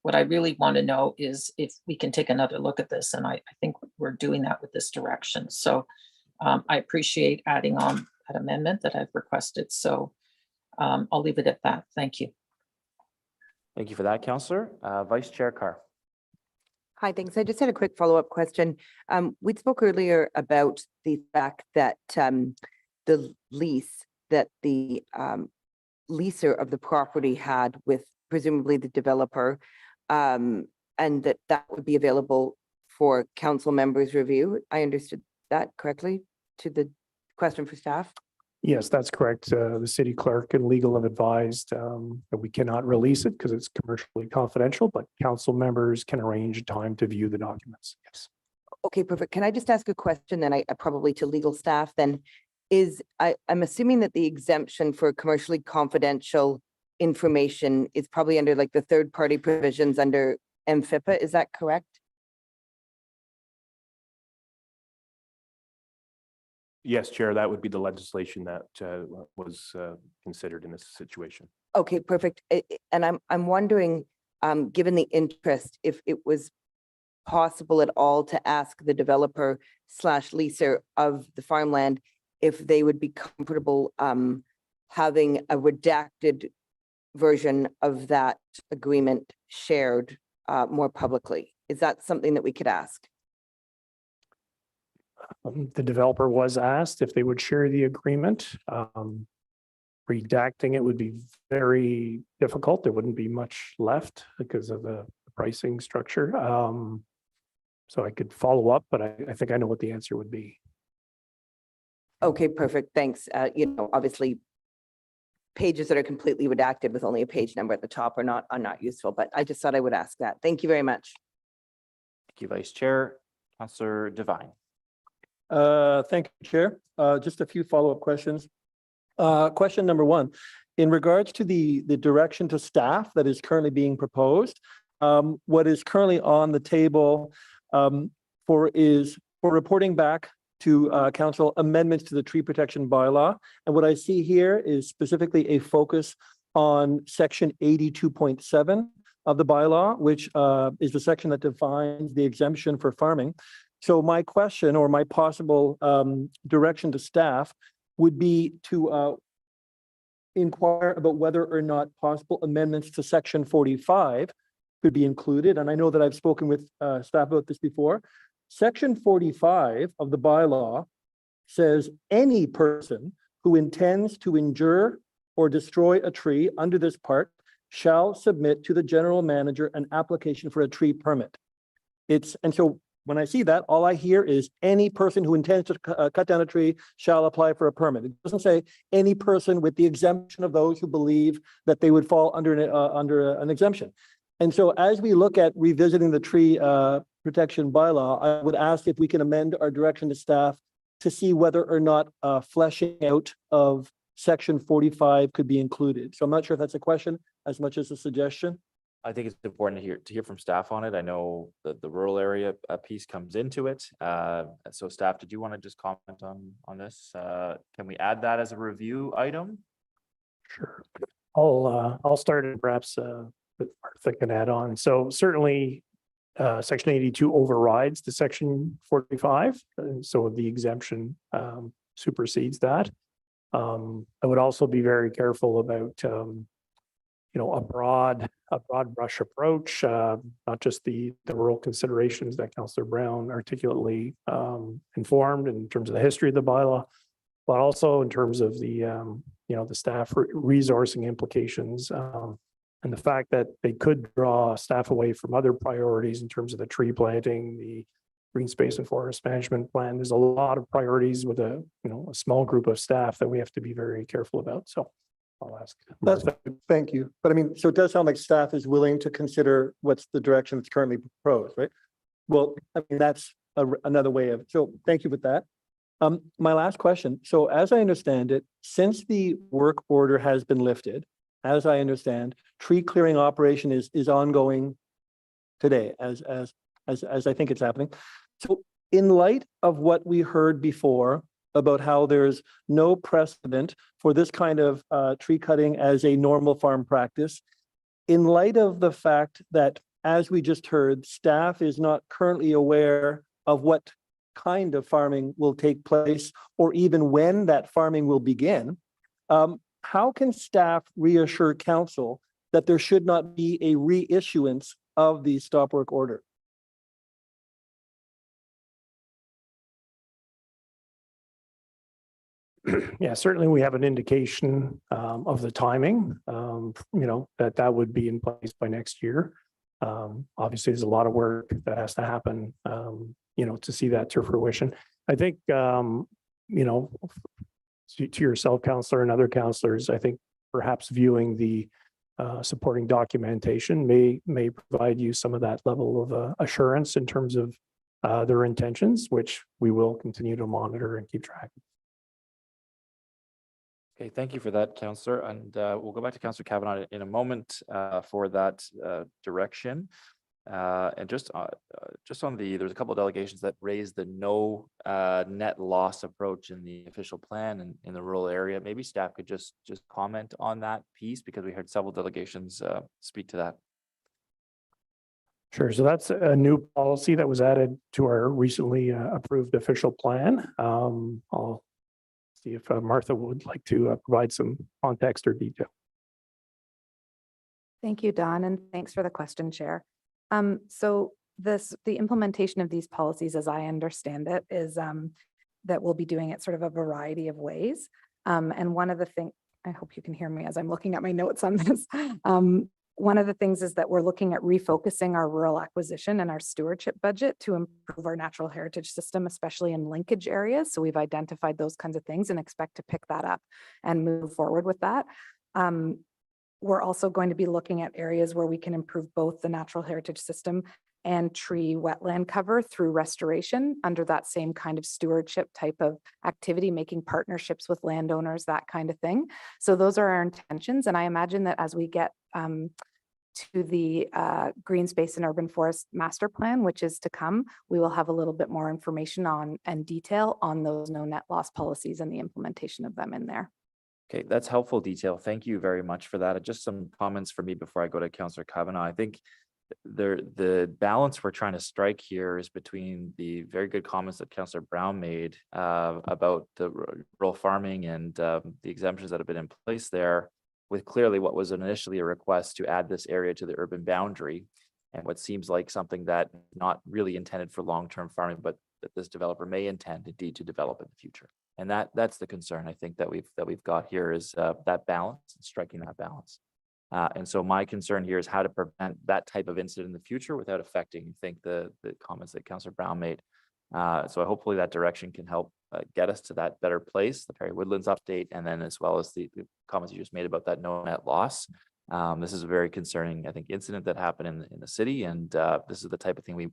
Speaker 4: really want to know is if we can take another look at this, and I think we're doing that with this direction. So I appreciate adding on that amendment that I've requested. So I'll leave it at that. Thank you.
Speaker 1: Thank you for that, Councillor. Vice Chair Carr.
Speaker 15: Hi, thanks. I just had a quick follow-up question. We spoke earlier about the fact that the lease that the leaser of the property had with presumably the developer, and that would be available for council members' review. I understood that correctly to the question for staff?
Speaker 8: Yes, that's correct. The city clerk and legal have advised that we cannot release it because it's commercially confidential, but council members can arrange a time to view the documents. Yes.
Speaker 15: Okay, perfect. Can I just ask a question then probably to legal staff then? I'm assuming that the exemption for commercially confidential information is probably under like the third party provisions under MFIPA, is that correct?
Speaker 9: Yes, Chair, that would be the legislation that was considered in this situation.
Speaker 15: Okay, perfect. And I'm wondering, given the interest, if it was possible at all to ask the developer / leaser of the farmland if they would be comfortable having a redacted version of that agreement shared more publicly. Is that something that we could ask?
Speaker 8: The developer was asked if they would share the agreement. Redacting it would be very difficult. There wouldn't be much left because of the pricing structure. So I could follow up, but I think I know what the answer would be.
Speaker 15: Okay, perfect. Thanks. Obviously pages that are completely redacted with only a page number at the top are not useful, but I just thought I would ask that. Thank you very much.
Speaker 1: Thank you, Vice Chair. Councillor Devine.
Speaker 11: Thank you, Chair. Just a few follow-up questions. Question number one, in regards to the direction to staff that is currently being proposed, what is currently on the table for reporting back to council amendments to the tree protection bylaw. And what I see here is specifically a focus on section 82.7 of the bylaw, which is the section that defines the exemption for farming. So my question or my possible direction to staff would be to inquire about whether or not possible amendments to section 45 could be included. And I know that I've spoken with staff about this before. Section 45 of the bylaw says any person who intends to injure or destroy a tree under this part shall submit to the general manager an application for a tree permit. And so when I see that, all I hear is any person who intends to cut down a tree shall apply for a permit. It doesn't say any person, with the exemption of those who believe that they would fall under an exemption. And so as we look at revisiting the tree protection bylaw, I would ask if we can amend our direction to staff to see whether or not fleshing out of section 45 could be included. So I'm not sure if that's a question as much as a suggestion.
Speaker 1: I think it's important to hear from staff on it. I know that the rural area piece comes into it. So staff, did you want to just comment on this? Can we add that as a review item?
Speaker 8: Sure. I'll start and perhaps Martha can add on. So certainly section 82 overrides the section 45. And so the exemption supersedes that. I would also be very careful about a broad brush approach, not just the rural considerations that Councillor Brown articulately informed in terms of the history of the bylaw, but also in terms of the the staff resourcing implications, and the fact that they could draw staff away from other priorities in terms of the tree planting, the green space and forest management plan. There's a lot of priorities with a small group of staff that we have to be very careful about. So I'll ask.
Speaker 11: Thank you. But I mean, so it does sound like staff is willing to consider what's the direction that's currently proposed, right? Well, I mean, that's another way of, so thank you with that. My last question. So as I understand it, since the work order has been lifted, as I understand, tree clearing operation is ongoing today as I think it's happening. So in light of what we heard before about how there's no precedent for this kind of tree cutting as a normal farm practice, in light of the fact that, as we just heard, staff is not currently aware of what kind of farming will take place or even when that farming will begin, how can staff reassure council that there should not be a reissuance of the stop work order?
Speaker 8: Yeah, certainly we have an indication of the timing, that would be in place by next year. Obviously, there's a lot of work that has to happen, to see that to fruition. I think, to yourself, Councillor, and other councillors, I think perhaps viewing the supporting documentation may provide you some of that level of assurance in terms of their intentions, which we will continue to monitor and keep track of.
Speaker 1: Okay, thank you for that, Councillor. And we'll go back to Councillor Kavanaugh in a moment for that direction. And just on there's a couple of delegations that raised the no net loss approach in the official plan and in the rural area. Maybe staff could just comment on that piece, because we heard several delegations speak to that.
Speaker 8: Sure. So that's a new policy that was added to our recently approved official plan. I'll see if Martha would like to provide some context or detail.
Speaker 12: Thank you, Don, and thanks for the question, Chair. So the implementation of these policies, as I understand it, is that we'll be doing it sort of a variety of ways. And one of the things, I hope you can hear me as I'm looking at my notes on this. One of the things is that we're looking at refocusing our rural acquisition and our stewardship budget to improve our natural heritage system, especially in linkage areas. So we've identified those kinds of things and expect to pick that up and move forward with that. We're also going to be looking at areas where we can improve both the natural heritage system and tree wetland cover through restoration under that same kind of stewardship type of activity, making partnerships with landowners, that kind of thing. So those are our intentions. And I imagine that as we get to the Green Space and Urban Forest Master Plan, which is to come, we will have a little bit more information on and detail on those no net loss policies and the implementation of them in there.
Speaker 1: Okay, that's helpful detail. Thank you very much for that. Just some comments for me before I go to Councillor Kavanaugh. I think the balance we're trying to strike here is between the very good comments that Councillor Brown made about the rural farming and the exemptions that have been in place there, with clearly what was initially a request to add this area to the urban boundary, and what seems like something that not really intended for long-term farming, but that this developer may intend indeed to develop in the future. And that's the concern I think that we've got here is that balance, striking that balance. And so my concern here is how to prevent that type of incident in the future without affecting, I think, the comments that Councillor Brown made. So hopefully that direction can help get us to that better place, the Perry Woodlands update, and then as well as the comments you just made about that no net loss. This is a very concerning, I think, incident that happened in the city, and this is the type of thing we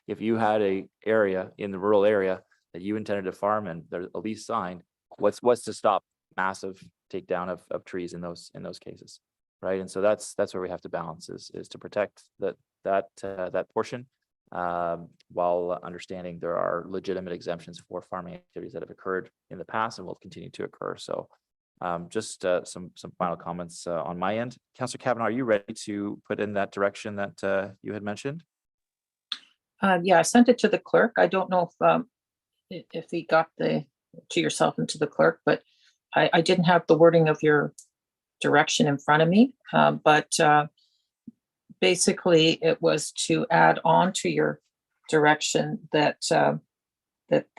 Speaker 1: if you had a area in the rural area that you intended to farm and there's a lease signed, what's to stop massive takedown of trees in those cases, right? And so that's where we have to balance is to protect that portion while understanding there are legitimate exemptions for farming activities that have occurred in the past and will continue to occur. So just some final comments on my end. Councillor Kavanaugh, are you ready to put in that direction that you had mentioned?
Speaker 4: Yeah, I sent it to the clerk. I don't know if he got to yourself and to the clerk, but I didn't have the wording of your direction in front of me. But basically, it was to add on to your direction that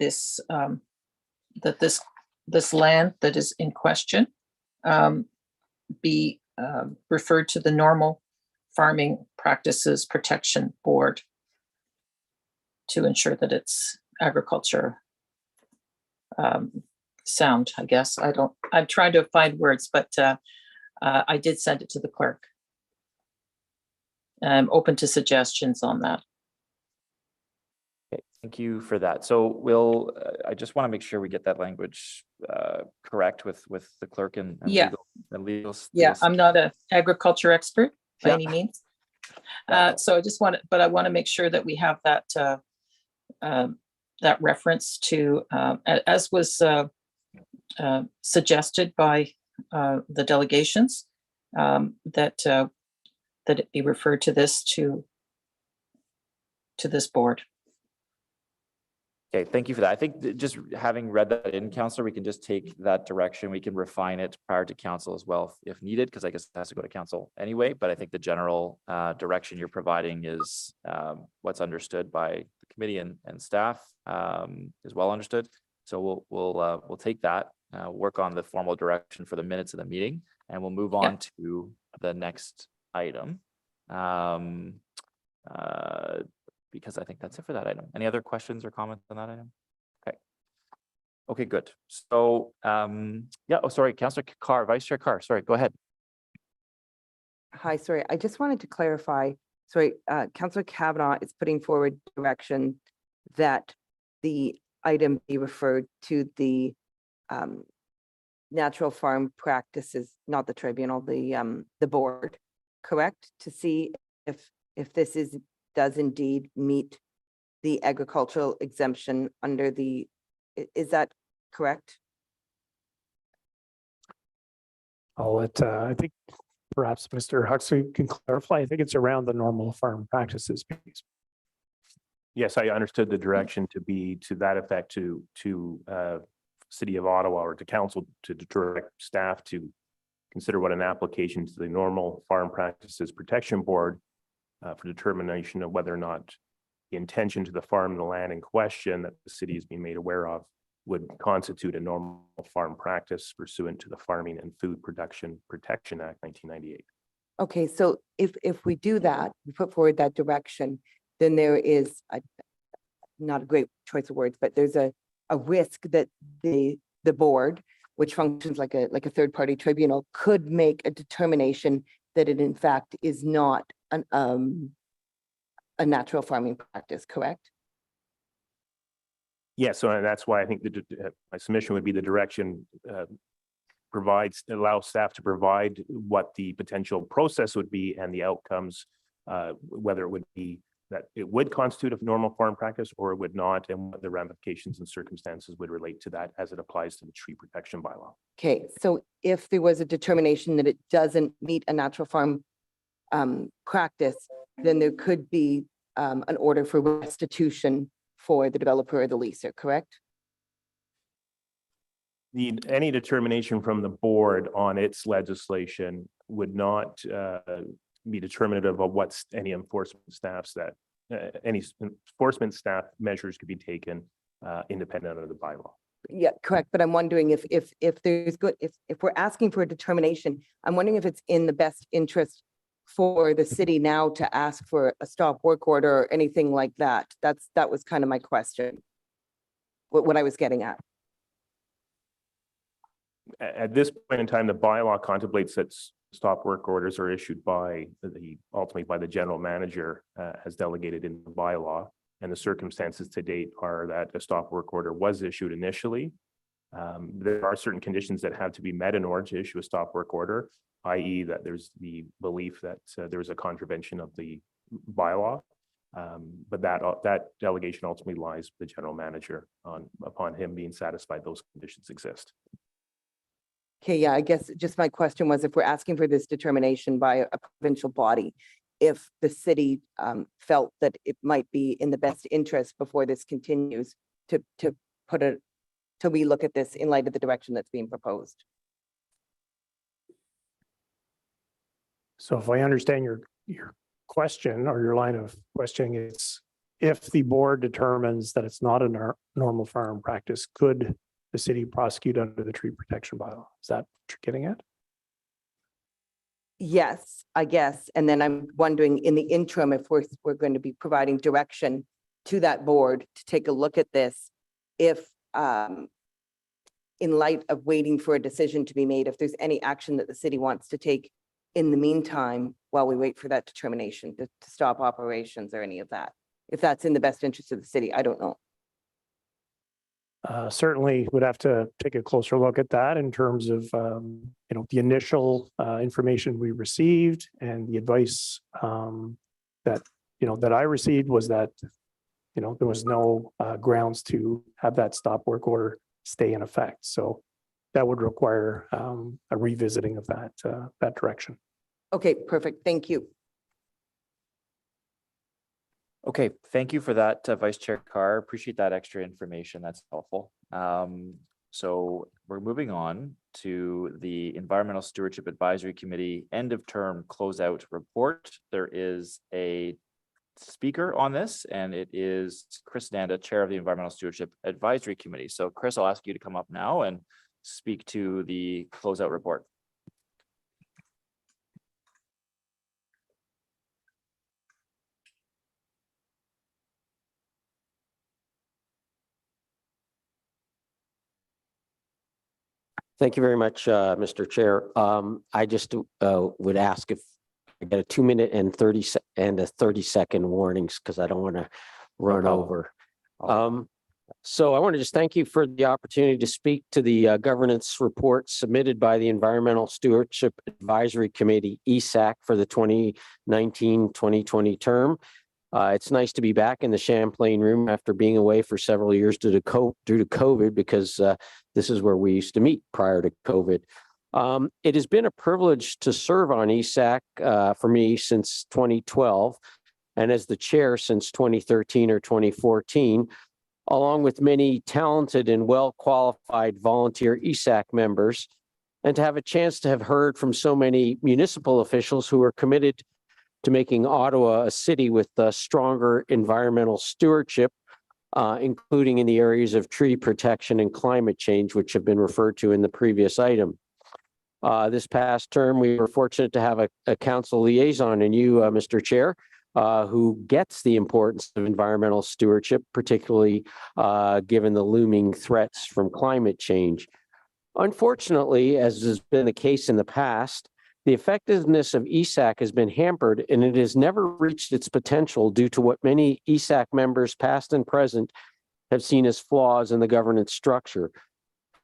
Speaker 4: this land that is in question be referred to the Normal Farming Practices Protection Board to ensure that it's agriculture sound, I guess. I'm trying to find words, but I did send it to the clerk. I'm open to suggestions on that.
Speaker 1: Okay, thank you for that. So I just want to make sure we get that language correct with the clerk and
Speaker 4: Yeah.
Speaker 1: legal.
Speaker 4: Yeah, I'm not an agriculture expert by any means. So I want to make sure that we have that reference to, as was suggested by the delegations, that it be referred to this board.
Speaker 1: Okay, thank you for that. I think just having read that in, Councillor, we can just take that direction. We can refine it prior to council as well if needed, because I guess it has to go to council anyway. But I think the general direction you're providing is what's understood by the committee and staff is well understood. So we'll take that, work on the formal direction for the minutes of the meeting, and we'll move on to the next item. Because I think that's it for that item. Any other questions or comments on that item? Okay, good. So sorry, Councillor Carr, Vice Chair Carr, sorry, go ahead.
Speaker 15: Hi, sorry, I just wanted to clarify Councillor Kavanaugh is putting forward direction that the item be referred to the natural farm practices, not the tribunal, the board, correct? To see if this does indeed meet the agricultural exemption under the, is that correct?
Speaker 8: I'll let, I think perhaps Mr. Huxley can clarify. I think it's around the normal farm practices piece.
Speaker 9: Yes, I understood the direction to be to that effect to City of Ottawa or to council to direct staff to consider what an application to the normal farm practices protection board for determination of whether or not the intention to the farm and the land in question that the city is being made aware of would constitute a normal farm practice pursuant to the Farming and Food Production Protection Act 1998.
Speaker 15: Okay, so if we do that, we put forward that direction, then there is not a great choice of words, but there's a risk that the board, which functions like a third-party tribunal, could make a determination that it in fact is not a natural farming practice, correct?
Speaker 9: Yes, so that's why I think my submission would be the direction allow staff to provide what the potential process would be and the outcomes, whether it would be that it would constitute a normal farm practice or it would not, and what the ramifications and circumstances would relate to that as it applies to the tree protection bylaw.
Speaker 15: Okay, so if there was a determination that it doesn't meet a natural farm practice, then there could be an order for restitution for the developer or the leaser, correct?
Speaker 9: Any determination from the board on its legislation would not be determinative of what's any enforcement staff measures could be taken independent of the bylaw.
Speaker 15: Yeah, correct. But I'm wondering if there's if we're asking for a determination, I'm wondering if it's in the best interest for the city now to ask for a stop work order or anything like that. That was kind of my question. What I was getting at.
Speaker 9: At this point in time, the bylaw contemplates that stop work orders are issued ultimately by the general manager as delegated in the bylaw. And the circumstances to date are that a stop work order was issued initially. There are certain conditions that have to be met in order to issue a stop work order, i.e. that there's the belief that there was a contravention of the bylaw. But that delegation ultimately lies with the general manager upon him being satisfied those conditions exist.
Speaker 15: Okay, yeah, I guess just my question was if we're asking for this determination by a provincial body, if the city felt that it might be in the best interest before this continues to we look at this in light of the direction that's being proposed.
Speaker 8: So if I understand your question or your line of questioning, it's if the board determines that it's not a normal farm practice, could the city prosecute under the tree protection bylaw? Is that what you're getting at?
Speaker 15: Yes, I guess. And then I'm wondering in the interim, if we're going to be providing direction to that board to take a look at this, if in light of waiting for a decision to be made, if there's any action that the city wants to take in the meantime, while we wait for that determination to stop operations or any of that, if that's in the best interest of the city, I don't know.
Speaker 8: Certainly would have to take a closer look at that in terms of, the initial information we received and the advice that I received was that, there was no grounds to have that stop work order stay in effect. So that would require a revisiting of that direction.
Speaker 15: Okay, perfect. Thank you.
Speaker 1: Okay, thank you for that, Vice Chair Carr. Appreciate that extra information. That's helpful. So we're moving on to the Environmental Stewardship Advisory Committee end of term closeout report. There is a speaker on this, and it is Chris Nanda, Chair of the Environmental Stewardship Advisory Committee. So Chris, I'll ask you to come up now and speak to the closeout report.
Speaker 14: Thank you very much, Mr. Chair. I just would ask if I get a 2-minute and 30-second warnings because I don't want to run over. So I want to just thank you for the opportunity to speak to the governance report submitted by the Environmental Stewardship Advisory Committee, ESAC, for the 2019-2020 term. It's nice to be back in the Champlain room after being away for several years due to COVID, because this is where we used to meet prior to COVID. It has been a privilege to serve on ESAC for me since 2012, and as the chair since 2013 or 2014, along with many talented and well-qualified volunteer ESAC members, and to have a chance to have heard from so many municipal officials who are committed to making Ottawa a city with stronger environmental stewardship, including in the areas of tree protection and climate change, which have been referred to in the previous item. This past term, we were fortunate to have a council liaison in you, Mr. Chair, who gets the importance of environmental stewardship, particularly given the looming threats from climate change. Unfortunately, as has been the case in the past, the effectiveness of ESAC has been hampered, and it has never reached its potential due to what many ESAC members, past and present, have seen as flaws in the governance structure.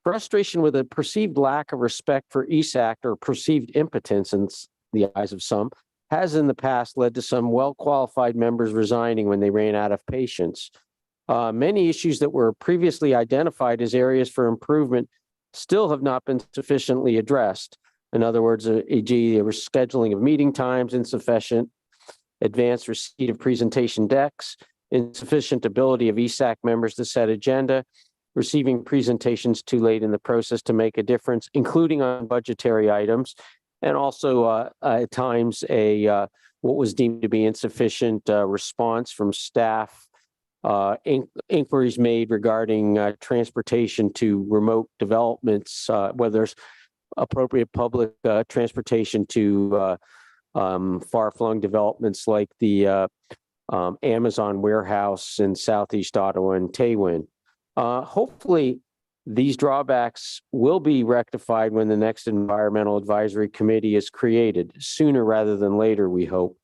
Speaker 14: Frustration with a perceived lack of respect for ESAC, or perceived impotence in the eyes of some, has in the past led to some well-qualified members resigning when they ran out of patience. Many issues that were previously identified as areas for improvement still have not been sufficiently addressed. In other words, e.g., there was scheduling of meeting times insufficient, advanced receipt of presentation decks, insufficient ability of ESAC members to set agenda, receiving presentations too late in the process to make a difference, including on budgetary items, and also at times what was deemed to be insufficient response from staff, inquiries made regarding transportation to remote developments, whether there's appropriate public transportation to far-flung developments like the Amazon warehouse in Southeast Ottawa and Taywin. Hopefully, these drawbacks will be rectified when the next Environmental Advisory Committee is created, sooner rather than later, we hope.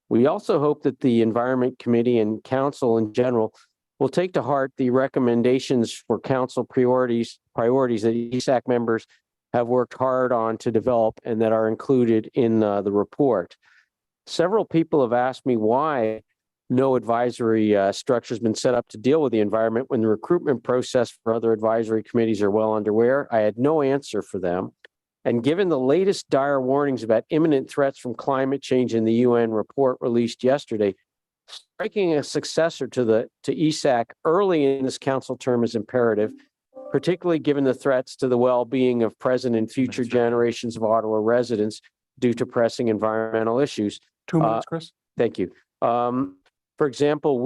Speaker 14: We also hope that the Environment Committee and Council in general will take to heart the recommendations for Council priorities that ESAC members have worked hard on to develop and that are included in the report. Several people have asked me why no advisory structure has been set up to deal with the environment when the recruitment process for other advisory committees are well underway. I had no answer for them. And given the latest dire warnings about imminent threats from climate change in the UN report released yesterday, striking a successor to ESAC early in this council term is imperative, particularly given the threats to the well-being of present and future generations of Ottawa residents due to pressing environmental issues.
Speaker 8: 2 minutes, Chris.
Speaker 14: Thank you. For example,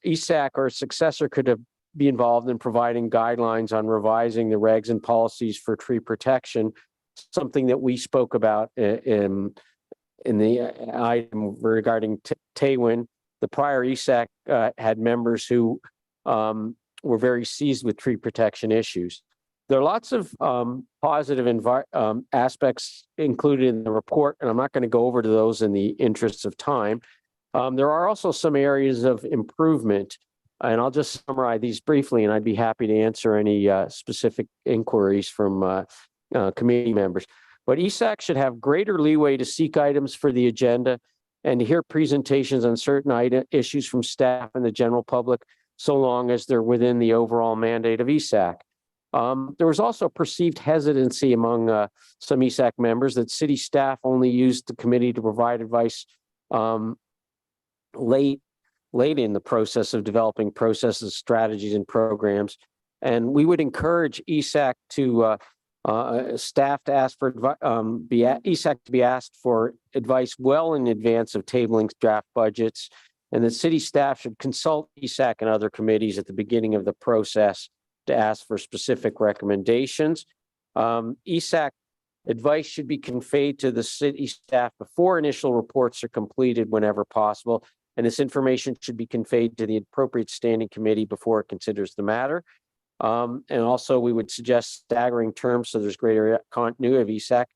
Speaker 14: ESAC or a successor could be involved in providing guidelines on revising the regs and policies for tree protection, something that we spoke about in the item regarding Taywin. The prior ESAC had members who were very seized with tree protection issues. There are lots of positive aspects included in the report, and I'm not going to go over to those in the interests of time. There are also some areas of improvement, and I'll just summarize these briefly, and I'd be happy to answer any specific inquiries from committee members. But ESAC should have greater leeway to seek items for the agenda and to hear presentations on certain issues from staff and the general public, so long as they're within the overall mandate of ESAC. There was also perceived hesitancy among some ESAC members that city staff only used the committee to provide advice late in the process of developing processes, strategies, and programs. And we would encourage ESAC to staff to ask for ESAC to be asked for advice well in advance of tabling draft budgets, and that city staff should consult ESAC and other committees at the beginning of the process to ask for specific recommendations. ESAC advice should be conveyed to the city staff before initial reports are completed whenever possible, and this information should be conveyed to the appropriate standing committee before it considers the matter. And also, we would suggest staggering terms so there's greater continuity of ESAC.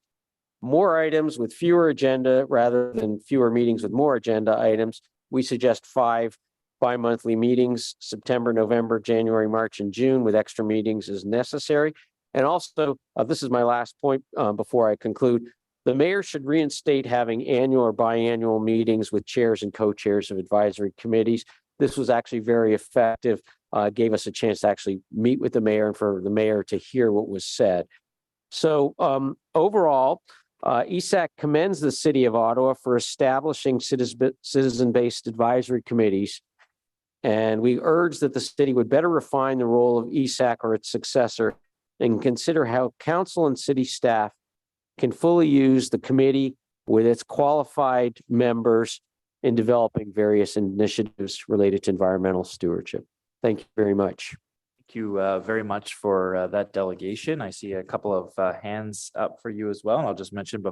Speaker 14: more items with fewer agenda rather than fewer meetings with more agenda items. We suggest 5 bi-monthly meetings, September, November, January, March, and June, with extra meetings as necessary. And also, this is my last point before I conclude, the mayor should reinstate having annual or biannual meetings with chairs and co-chairs of advisory committees. This was actually very effective, gave us a chance to actually meet with the mayor and for the mayor to hear what was said. So overall, ESAC commends the city of Ottawa for establishing citizen-based advisory committees. And we urge that the city would better refine the role of ESAC or its successor and consider how council and city staff can fully use the committee with its qualified members in developing various initiatives related to environmental stewardship. Thank you very much.
Speaker 1: Thank you very much for that delegation. I see a couple of hands up for you as well. And I'll just mention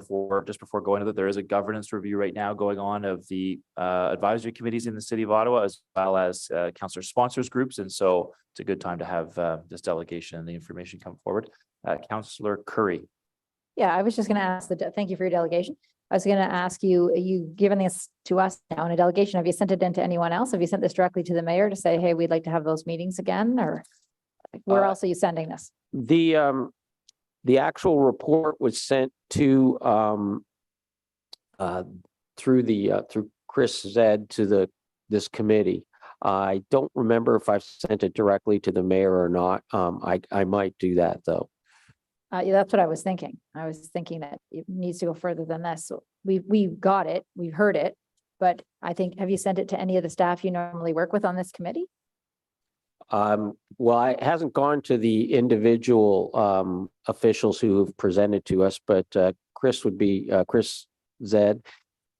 Speaker 1: just before going to that, there is a governance review right now going on of the advisory committees in the city of Ottawa, as well as councillor sponsors groups. And so it's a good time to have this delegation and the information come forward. Councillor Curry.
Speaker 5: Yeah, I was just going to ask thank you for your delegation. I was going to ask you, you've given this to us now in a delegation. Have you sent it in to anyone else? Have you sent this directly to the mayor to say, hey, we'd like to have those meetings again? Or where else are you sending this?
Speaker 14: The actual report was sent to through Chris Zed to this committee. I don't remember if I've sent it directly to the mayor or not. I might do that though.
Speaker 5: Yeah, that's what I was thinking. I was thinking that it needs to go further than this. So we've got it, we've heard it, but I think, have you sent it to any of the staff you normally work with on this committee?
Speaker 14: Well, it hasn't gone to the individual officials who have presented to us, but Chris would be Chris Zed.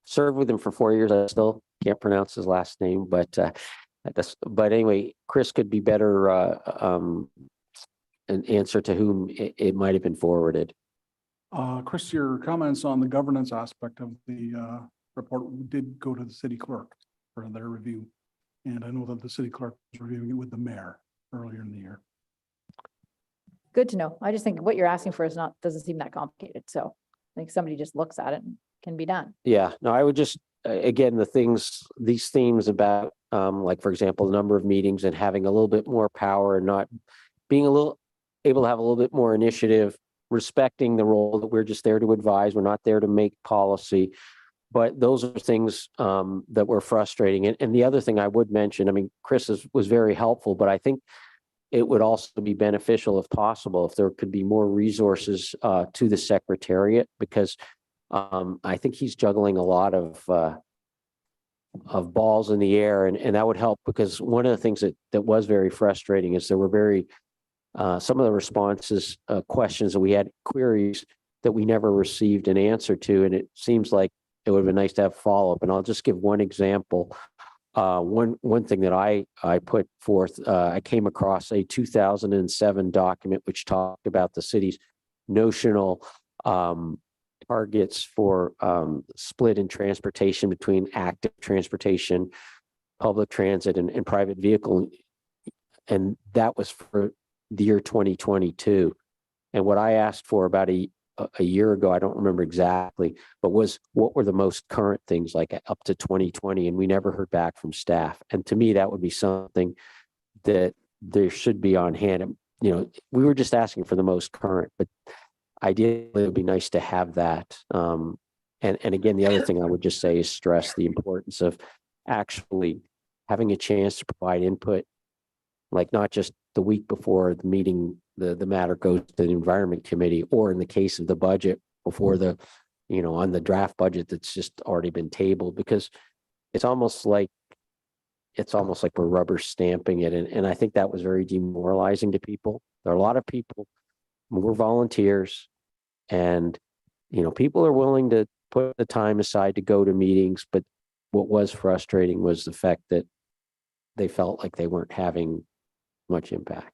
Speaker 14: Served with him for 4 years. I still can't pronounce his last name, but anyway, Chris could be better an answer to whom it might have been forwarded.
Speaker 16: Chris, your comments on the governance aspect of the report did go to the city clerk for their review. And I know that the city clerk was reviewing it with the mayor earlier in the year.
Speaker 5: Good to know. I just think what you're asking for doesn't seem that complicated. So I think somebody just looks at it and can be done.
Speaker 14: Yeah, no, I would just, again, these themes about, like, for example, the number of meetings and having a little bit more power and not being able to have a little bit more initiative, respecting the role that we're just there to advise. We're not there to make policy. But those are things that were frustrating. And the other thing I would mention, I mean, Chris was very helpful, but I think it would also be beneficial, if possible, if there could be more resources to the secretariat, because I think he's juggling a lot of balls in the air, and that would help, because one of the things that was very frustrating is there were some of the responses, questions that we had, queries that we never received an answer to, and it seems like it would have been nice to have follow-up. And I'll just give one example. One thing that I put forth, I came across a 2007 document which talked about the city's notional targets for split in transportation between active transportation, public transit, and private vehicle. And that was for the year 2022. And what I asked for about a year ago, I don't remember exactly, but what were the most current things, like up to 2020, and we never heard back from staff. And to me, that would be something that there should be on hand. You know, we were just asking for the most current, but ideally it would be nice to have that. And again, the other thing I would just say is stress the importance of actually having a chance to provide input, like not just the week before the meeting, the matter goes to the environment committee, or in the case of the budget, before on the draft budget that's just already been tabled, because it's almost like we're rubber stamping it. And I think that was very demoralizing to people. There are a lot of people who are volunteers, and people are willing to put the time aside to go to meetings, but what was frustrating was the fact that they felt like they weren't having much impact.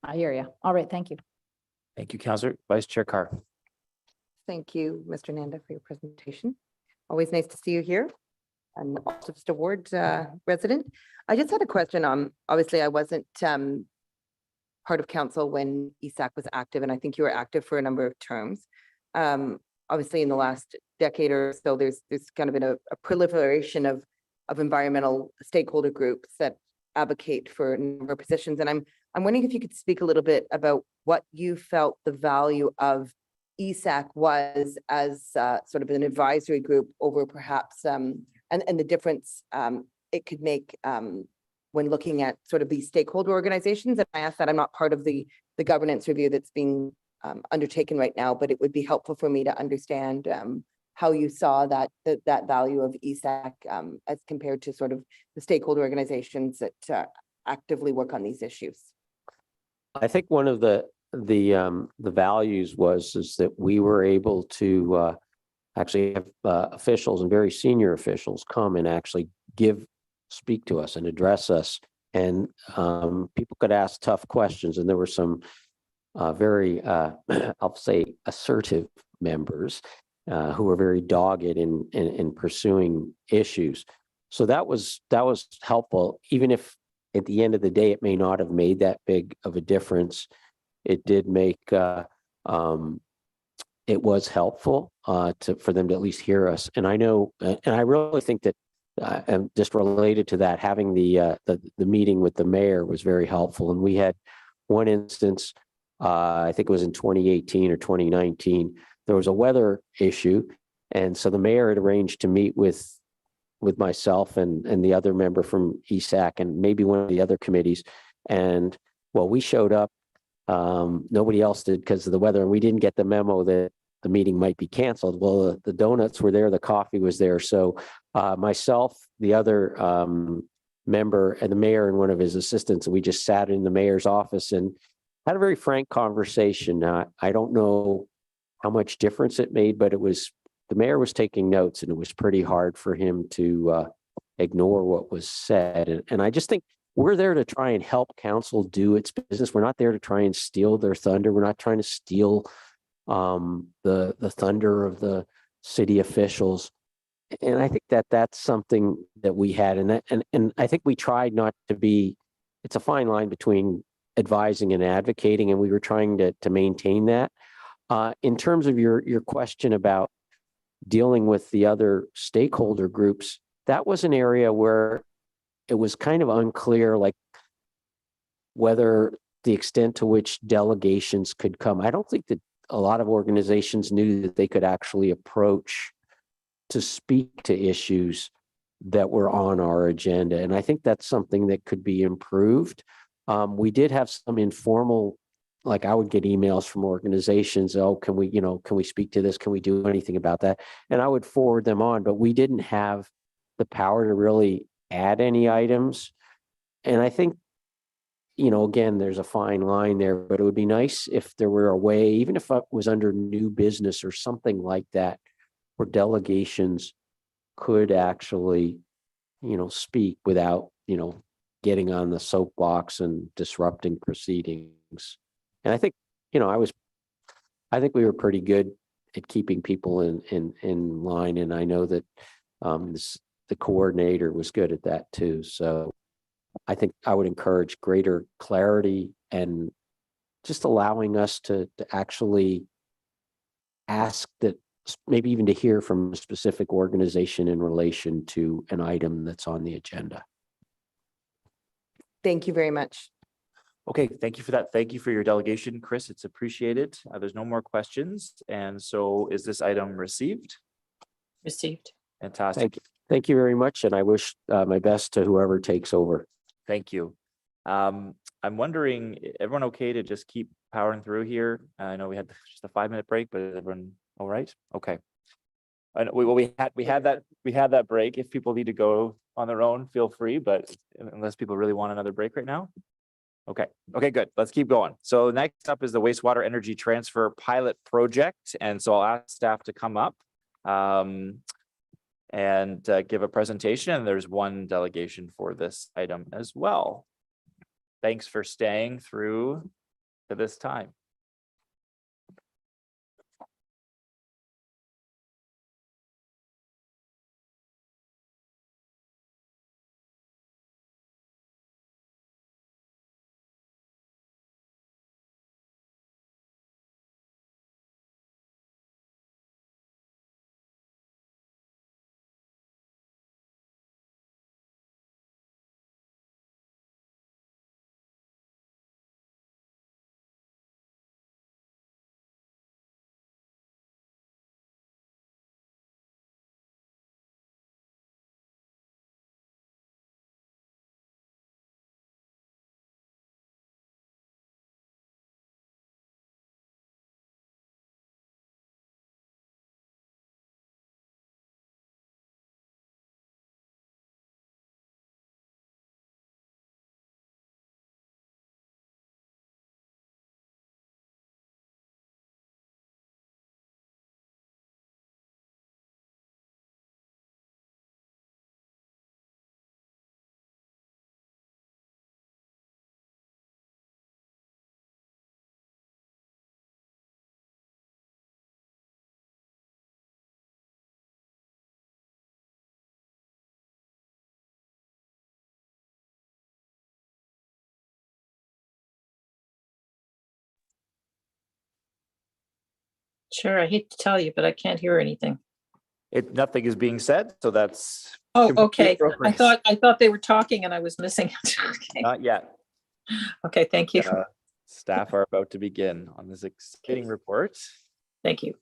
Speaker 5: I hear you. All right. Thank you.
Speaker 1: Thank you, Councillor. Vice Chair Carr.
Speaker 15: Thank you, Mr. Nanda, for your presentation. Always nice to see you here. I'm also just a ward resident. I just had a question on, obviously I wasn't part of council when ESAC was active, and I think you were active for a number of terms. obviously in the last decade or so, there's kind of been a proliferation of environmental stakeholder groups that advocate for a number of positions. And I'm wondering if you could speak a little bit about what you felt the value of ESAC was as sort of an advisory group over perhaps, and the difference it could make when looking at sort of these stakeholder organizations. And I ask that I'm not part of the governance review that's being undertaken right now, but it would be helpful for me to understand how you saw that value of ESAC as compared to sort of the stakeholder organizations that actively work on these issues.
Speaker 14: I think one of the values is that we were able to actually have officials and very senior officials come and actually speak to us and address us, and people could ask tough questions, and there were some very I'll say assertive members who were very dogged in pursuing issues. So that was helpful, even if at the end of the day it may not have made that big of a difference. It did make it was helpful for them to at least hear us. And I know, and I really think that just related to that, having the meeting with the mayor was very helpful. And we had one instance, I think it was in 2018 or 2019, there was a weather issue. And so the mayor had arranged to meet with myself and the other member from ESAC and maybe one of the other committees. And well, we showed up. Nobody else did because of the weather, and we didn't get the memo that the meeting might be canceled. Well, the donuts were there, the coffee was there. So myself, the other member, and the mayor and one of his assistants, we just sat in the mayor's office and had a very frank conversation. I don't know how much difference it made, but the mayor was taking notes, and it was pretty hard for him to ignore what was said. And I just think we're there to try and help council do its business. We're not there to try and steal their thunder. We're not trying to steal the thunder of the city officials. And I think that's something that we had, and I think we tried not to be. It's a fine line between advising and advocating, and we were trying to maintain that. In terms of your question about dealing with the other stakeholder groups, that was an area where it was kind of unclear, like whether the extent to which delegations could come. I don't think that a lot of organizations knew that they could actually approach to speak to issues that were on our agenda. And I think that's something that could be improved. We did have some informal, like I would get emails from organizations, oh, can we speak to this? Can we do anything about that? And I would forward them on, but we didn't have the power to really add any items. And I think, again, there's a fine line there, but it would be nice if there were a way, even if it was under new business or something like that, where delegations could actually, speak without, getting on the soapbox and disrupting proceedings. And I think, I think we were pretty good at keeping people in line. And I know that the coordinator was good at that too. So I think I would encourage greater clarity and just allowing us to actually ask that, maybe even to hear from a specific organization in relation to an item that's on the agenda.
Speaker 15: Thank you very much.
Speaker 1: Okay, thank you for that. Thank you for your delegation, Chris. It's appreciated. There's no more questions. And so is this item received?
Speaker 4: Received.
Speaker 1: Fantastic.
Speaker 14: Thank you very much. And I wish my best to whoever takes over.
Speaker 1: Thank you. I'm wondering, everyone okay to just keep powering through here? I know we had just a 5-minute break, but is everyone all right? Okay. And we had that break. If people need to go on their own, feel free, but unless people really want another break right now. Okay, good. Let's keep going. So next up is the wastewater energy transfer pilot project. And so I'll ask staff to come up and give a presentation. And there's one delegation for this item as well. Thanks for staying through to this time.
Speaker 4: Sure, I hate to tell you, but I can't hear anything.
Speaker 1: Nothing is being said, so that's.
Speaker 4: Oh,
Speaker 1: completely
Speaker 4: okay.
Speaker 1: appropriate.
Speaker 4: I thought they were talking and I was missing it. Okay.
Speaker 1: Not yet.
Speaker 4: Okay, thank you.
Speaker 1: Staff are about to begin on this exciting report.
Speaker 4: Thank you.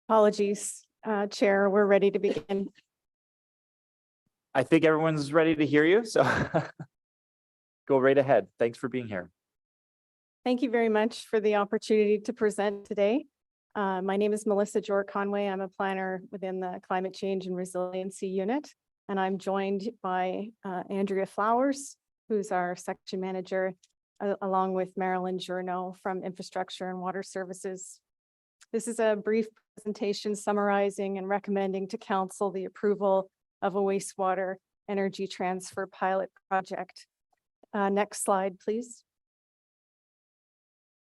Speaker 19: Apologies, Chair, we're ready to begin.
Speaker 1: I think everyone's ready to hear you, so go right ahead. Thanks for being here.
Speaker 19: Thank you very much for the opportunity to present today. My name is Melissa Jort-Conway. I'm a planner within the Climate Change and Resiliency Unit, and I'm joined by Andrea Flowers, who's our section manager, along with Marilyn Journo from Infrastructure and Water Services. This is a brief presentation summarizing and recommending to Council the approval of a wastewater energy transfer pilot project. Next slide, please.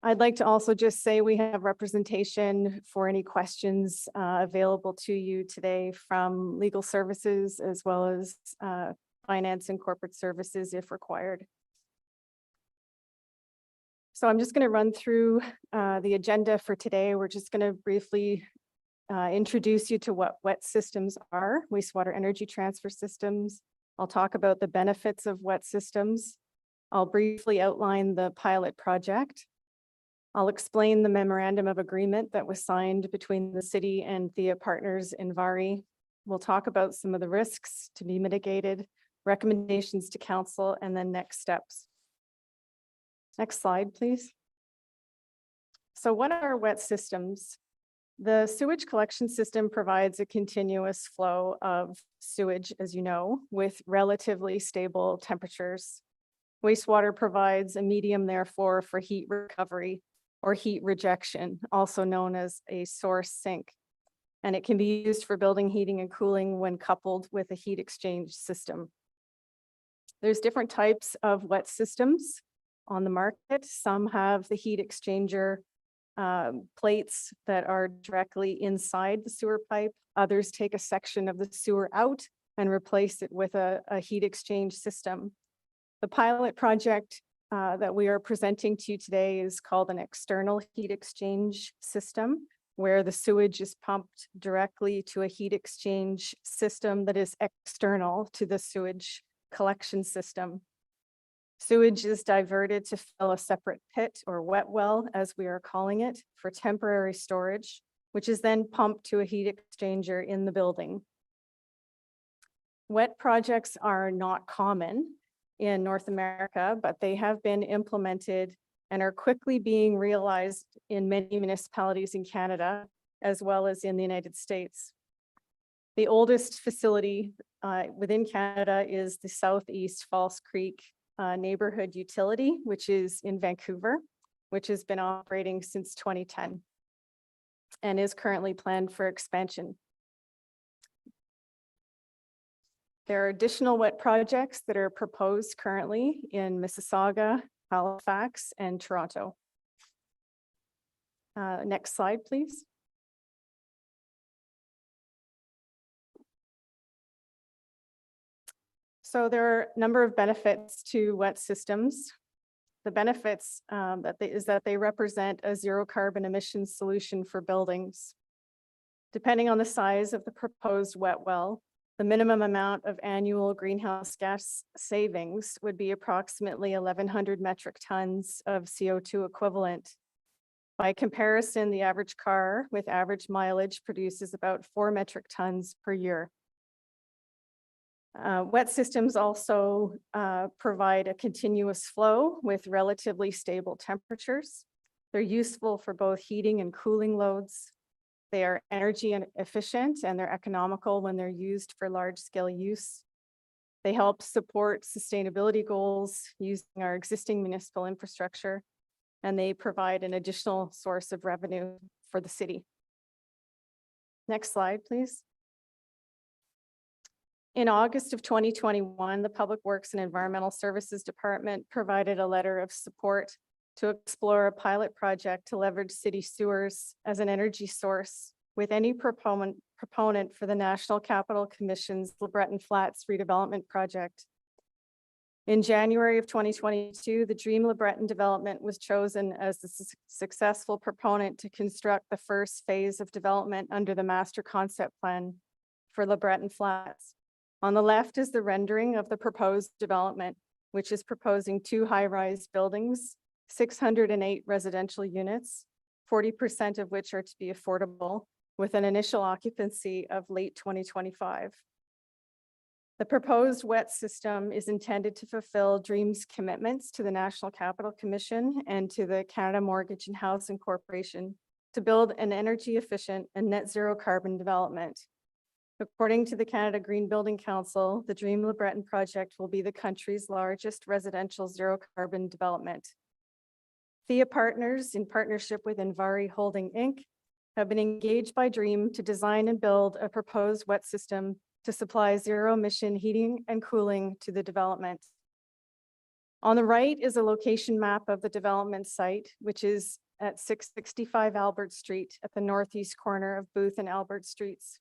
Speaker 19: I'd like to also just say we have representation for any questions available to you today from legal services as well as finance and corporate services if required. So I'm just going to run through the agenda for today. We're just going to briefly introduce you to what wet systems are, wastewater energy transfer systems. I'll talk about the benefits of wet systems. I'll briefly outline the pilot project. I'll explain the memorandum of agreement that was signed between the city and Thea Partners in Vari. We'll talk about some of the risks to be mitigated, recommendations to council, and then next steps. Next slide, please. So what are wet systems? The sewage collection system provides a continuous flow of sewage, as you know, with relatively stable temperatures. Wastewater provides a medium, therefore, for heat recovery or heat rejection, also known as a source sink. And it can be used for building heating and cooling when coupled with a heat exchange system. There's different types of wet systems on the market. Some have the heat exchanger plates that are directly inside the sewer pipe. Others take a section of the sewer out and replace it with a heat exchange system. The pilot project that we are presenting to you today is called an external heat exchange system, where the sewage is pumped directly to a heat exchange system that is external to the sewage collection system. Sewage is diverted to fill a separate pit or wet well, as we are calling it, for temporary storage, which is then pumped to a heat exchanger in the building. Wet projects are not common in North America, but they have been implemented and are quickly being realized in many municipalities in Canada, as well as in the United States. The oldest facility within Canada is the Southeast False Creek neighborhood utility, which is in Vancouver, which has been operating since 2010 and is currently planned for expansion. There are additional wet projects that are proposed currently in Mississauga, Halifax, and Toronto. Next slide, please. So there are a number of benefits to wet systems. The benefits is that they represent a zero carbon emissions solution for buildings. Depending on the size of the proposed wet well, the minimum amount of annual greenhouse gas savings would be approximately 1,100 metric tons of CO2 equivalent. By comparison, the average car with average mileage produces about 4 metric tons per year. Wet systems also provide a continuous flow with relatively stable temperatures. They're useful for both heating and cooling loads. They are energy efficient and they're economical when they're used for large scale use. They help support sustainability goals using our existing municipal infrastructure, and they provide an additional source of revenue for the city. Next slide, please. In August of 2021, the Public Works and Environmental Services Department provided a letter of support to explore a pilot project to leverage city sewers as an energy source with any proponent for the National Capital Commission's LeBreton Flats redevelopment project. In January of 2022, the Dream LeBreton development was chosen as the successful proponent to construct the first phase of development under the master concept plan for LeBreton Flats. On the left is the rendering of the proposed development, which is proposing 2 high-rise buildings, 608 residential units, 40% of which are to be affordable, with an initial occupancy of late 2025. The proposed wet system is intended to fulfill Dream's commitments to the National Capital Commission and to the Canada Mortgage and Housing Corporation to build an energy efficient and net zero carbon development. According to the Canada Green Building Council, the Dream LeBreton project will be the country's largest residential zero carbon development. Thea Partners, in partnership with Envari Holding Inc., have been engaged by Dream to design and build a proposed wet system to supply zero emission heating and cooling to the development. On the right is a location map of the development site, which is at 665 Albert Street at the northeast corner of Booth and Albert Streets.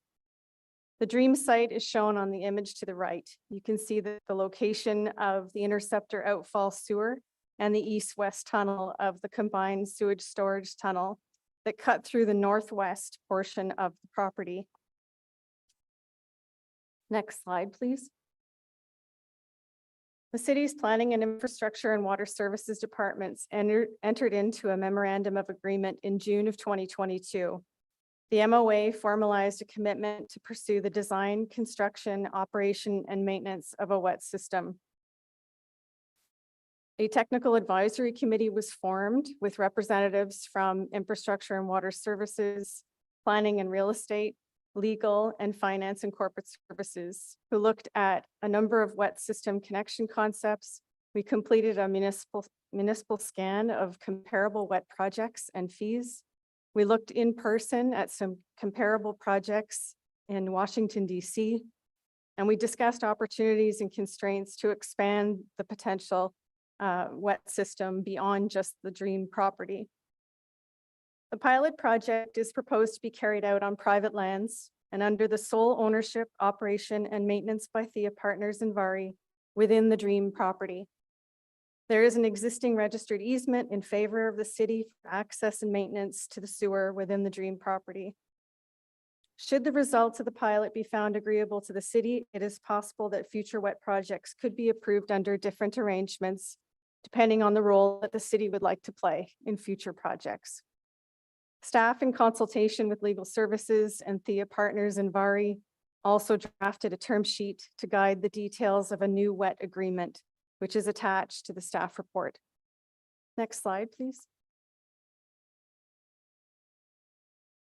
Speaker 19: The Dream site is shown on the image to the right. You can see the location of the interceptor outfall sewer and the east-west tunnel of the combined sewage storage tunnel that cut through the northwest portion of the property. Next slide, please. The city's Planning and Infrastructure and Water Services departments entered into a memorandum of agreement in June of 2022. The MOA formalized a commitment to pursue the design, construction, operation, and maintenance of a wet system. A technical advisory committee was formed with representatives from Infrastructure and Water Services, Planning and Real Estate, Legal, and Finance and Corporate Services, who looked at a number of wet system connection concepts. We completed a municipal scan of comparable wet projects and fees. We looked in person at some comparable projects in Washington, D.C., and we discussed opportunities and constraints to expand the potential wet system beyond just the Dream property. The pilot project is proposed to be carried out on private lands and under the sole ownership, operation, and maintenance by Thea Partners and Envari within the Dream property. There is an existing registered easement in favor of the city for access and maintenance to the sewer within the Dream property. Should the results of the pilot be found agreeable to the city, it is possible that future wet projects could be approved under different arrangements, depending on the role that the city would like to play in future projects. Staff, in consultation with legal services and Thea Partners and Envari, also drafted a term sheet to guide the details of a new wet agreement, which is attached to the staff report. Next slide, please.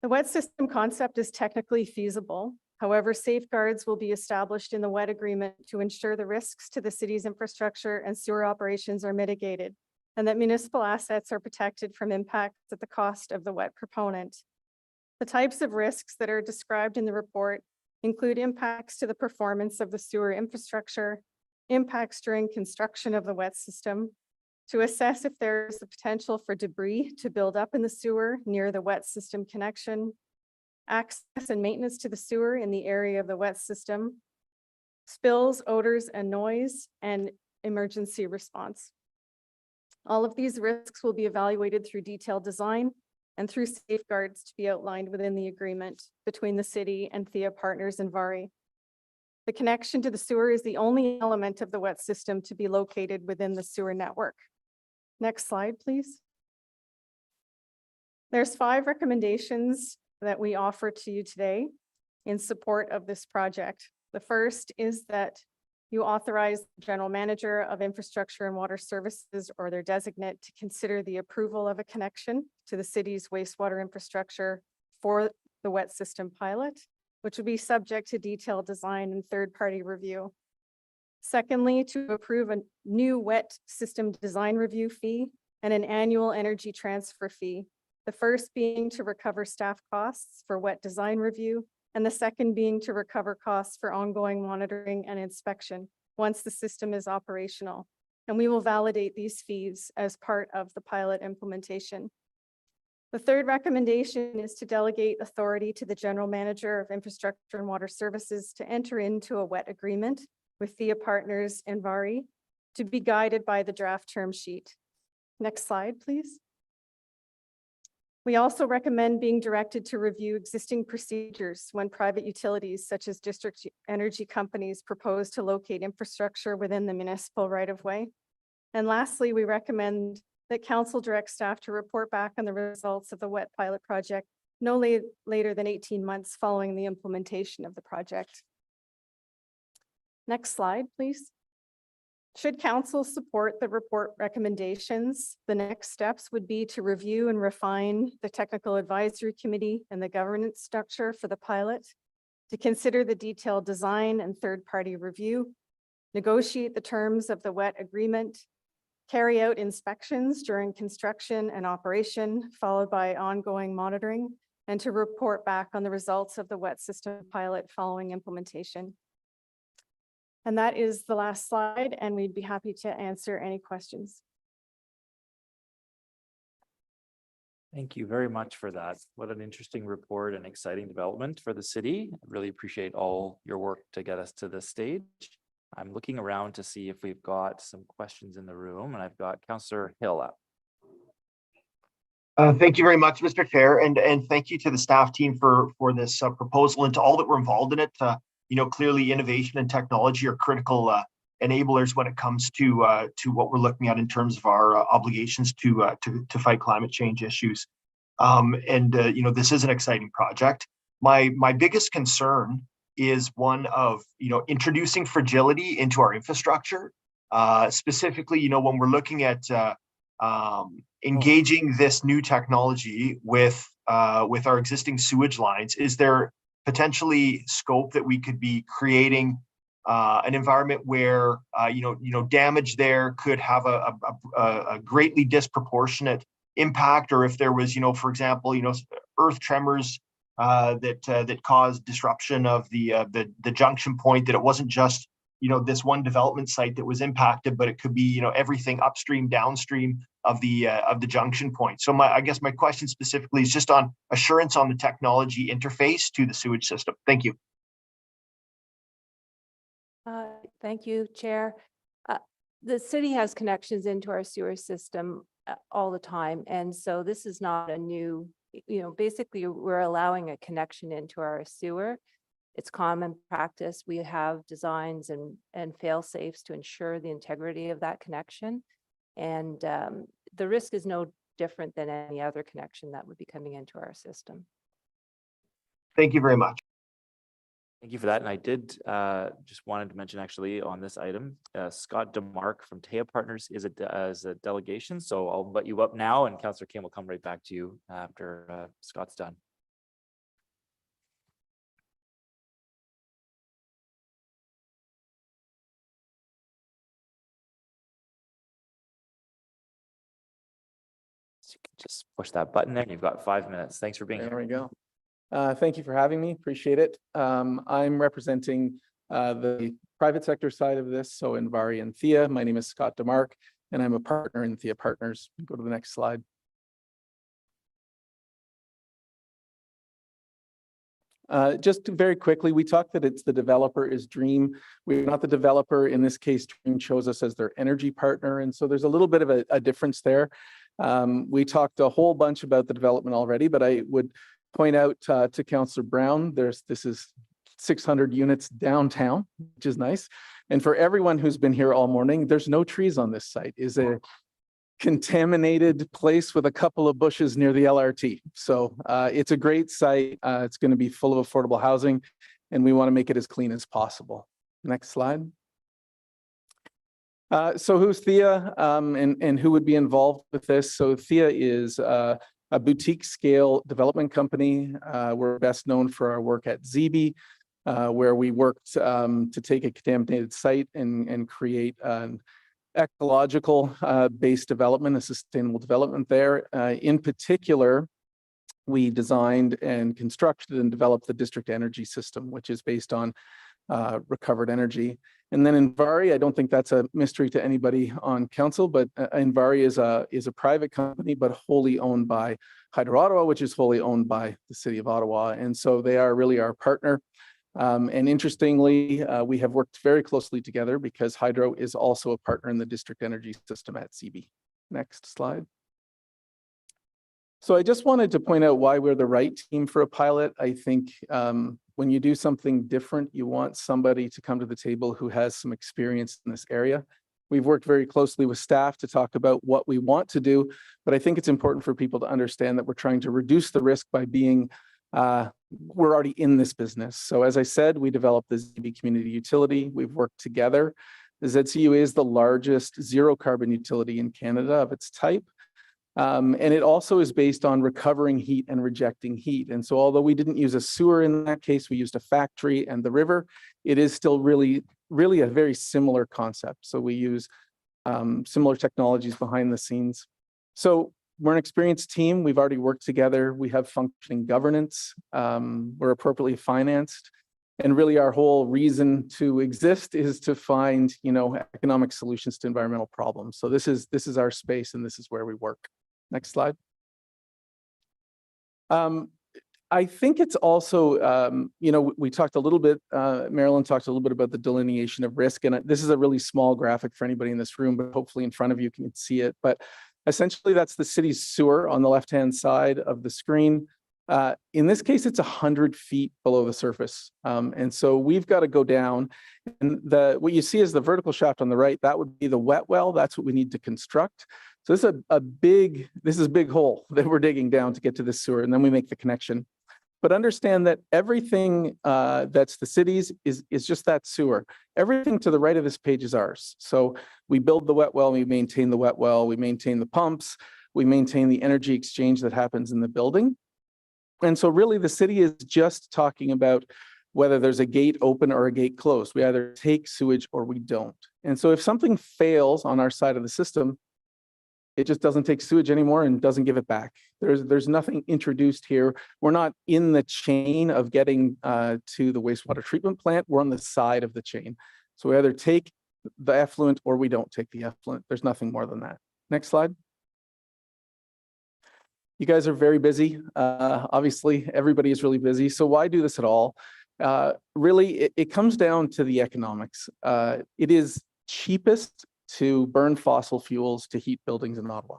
Speaker 19: The wet system concept is technically feasible. However, safeguards will be established in the wet agreement to ensure the risks to the city's infrastructure and sewer operations are mitigated, and that municipal assets are protected from impacts at the cost of the wet proponent. The types of risks that are described in the report include impacts to the performance of the sewer infrastructure, impacts during construction of the wet system, to assess if there is the potential for debris to build up in the sewer near the wet system connection, access and maintenance to the sewer in the area of the wet system, spills, odors, and noise, and emergency response. All of these risks will be evaluated through detailed design and through safeguards to be outlined within the agreement between the city and Thea Partners and Vari. The connection to the sewer is the only element of the wet system to be located within the sewer network. Next slide, please. There's 5 recommendations that we offer to you today in support of this project. The first is that you authorize the General Manager of Infrastructure and Water Services or their designate to consider the approval of a connection to the city's wastewater infrastructure for the wet system pilot, which would be subject to detailed design and third-party review. Secondly, to approve a new wet system design review fee and an annual energy transfer fee. The first being to recover staff costs for wet design review, and the second being to recover costs for ongoing monitoring and inspection once the system is operational. And we will validate these fees as part of the pilot implementation. The third recommendation is to delegate authority to the General Manager of Infrastructure and Water Services to enter into a wet agreement with Thea Partners and Vari to be guided by the draft term sheet. Next slide, please. We also recommend being directed to review existing procedures when private utilities such as district energy companies propose to locate infrastructure within the municipal right-of-way. And lastly, we recommend that council direct staff to report back on the results of the wet pilot project no later than 18 months following the implementation of the project. Next slide, please. Should council support the report recommendations, the next steps would be to review and refine the technical advisory committee and the governance structure for the pilot, to consider the detailed design and third-party review, negotiate the terms of the wet agreement, carry out inspections during construction and operation, followed by ongoing monitoring, and to report back on the results of the wet system pilot following implementation. And that is the last slide, and we'd be happy to answer any questions.
Speaker 1: Thank you very much for that. What an interesting report and exciting development for the city. I really appreciate all your work to get us to this stage. I'm looking around to see if we've got some questions in the room, and I've got Councillor Hill up.
Speaker 20: Thank you very much, Mr. Chair, and thank you to the staff team for this proposal and to all that were involved in it. Clearly innovation and technology are critical enablers when it comes to what we're looking at in terms of our obligations to fight climate change issues. This is an exciting project. My biggest concern is one of introducing fragility into our infrastructure. Specifically, when we're looking at engaging this new technology with our existing sewage lines, is there potentially scope that we could be creating an environment where damage there could have a greatly disproportionate impact, or if there was for example earth tremors that caused disruption of the junction point, that it wasn't just this one development site that was impacted, but it could be everything upstream, downstream of the junction point. So I guess my question specifically is just on assurance on the technology interface to the sewage system. Thank you.
Speaker 22: Thank you, Chair. The city has connections into our sewer system all the time, and so this is not a new, basically we're allowing a connection into our sewer. It's common practice. We have designs and fail safes to ensure the integrity of that connection. And the risk is no different than any other connection that would be coming into our system.
Speaker 20: Thank you very much.
Speaker 1: Thank you for that. And I did just wanted to mention actually on this item, Scott DeMark from Thea Partners is a delegation. So I'll invite you up now, and Councillor Kim will come right back to you after Scott's done. So you can just push that button there. You've got 5 minutes. Thanks for being here.
Speaker 21: There we go. Thank you for having me. Appreciate it. I'm representing the private sector side of this, so in Vari and Thea. My name is Scott DeMark, and I'm a partner in Thea Partners. Go to the next slide. Just very quickly, we talked that it's the developer is Dream. We're not the developer. In this case, Dream chose us as their energy partner, and so there's a little bit of a difference there. We talked a whole bunch about the development already, but I would point out to Councillor Brown, this is 600 units downtown, which is nice. And for everyone who's been here all morning, there's no trees on this site. Is a contaminated place with a couple of bushes near the LRT. So it's a great site. It's going to be full of affordable housing, and we want to make it as clean as possible. Next slide. So who's Thea and who would be involved with this? So Thea is a boutique scale development company. We're best known for our work at ZB, where we worked to take a contaminated site and create an ecological based development, a sustainable development there. In particular, we designed and constructed and developed the district energy system, which is based on recovered energy. And then Envari, I don't think that's a mystery to anybody on council, but Envari is a private company, but wholly owned by Hydro Ottawa, which is wholly owned by the city of Ottawa. And so they are really our partner. And interestingly, we have worked very closely together because Hydro is also a partner in the district energy system at CB. Next slide. So I just wanted to point out why we're the right team for a pilot. I think when you do something different, you want somebody to come to the table who has some experience in this area. We've worked very closely with staff to talk about what we want to do, but I think it's important for people to understand that we're trying to reduce the risk by being, we're already in this business. So as I said, we developed the ZB community utility. We've worked together. The ZCU is the largest zero carbon utility in Canada of its type. And it also is based on recovering heat and rejecting heat. And so although we didn't use a sewer in that case, we used a factory and the river, it is still really a very similar concept. So we use similar technologies behind the scenes. So we're an experienced team. We've already worked together. We have functioning governance. We're appropriately financed. And really our whole reason to exist is to find, economic solutions to environmental problems. So this is our space and this is where we work. Next slide. I think it's also, we talked a little bit, Marilyn talked a little bit about the delineation of risk. And this is a really small graphic for anybody in this room, but hopefully in front of you can see it. But essentially that's the city's sewer on the left-hand side of the screen. In this case, it's 100 feet below the surface. And so we've got to go down. And what you see is the vertical shaft on the right, that would be the wet well. That's what we need to construct. So this is a big hole that we're digging down to get to the sewer, and then we make the connection. But understand that everything that's the city's is just that sewer. Everything to the right of this page is ours. So we build the wet well, we maintain the wet well, we maintain the pumps, we maintain the energy exchange that happens in the building. And so really the city is just talking about whether there's a gate open or a gate closed. We either take sewage or we don't. And so if something fails on our side of the system, it just doesn't take sewage anymore and doesn't give it back. There's nothing introduced here. We're not in the chain of getting to the wastewater treatment plant. We're on the side of the chain. So we either take the effluent or we don't take the effluent. There's nothing more than that. Next slide. You guys are very busy. Obviously, everybody is really busy. So why do this at all? Really, it comes down to the economics. It is cheapest to burn fossil fuels to heat buildings in Ottawa.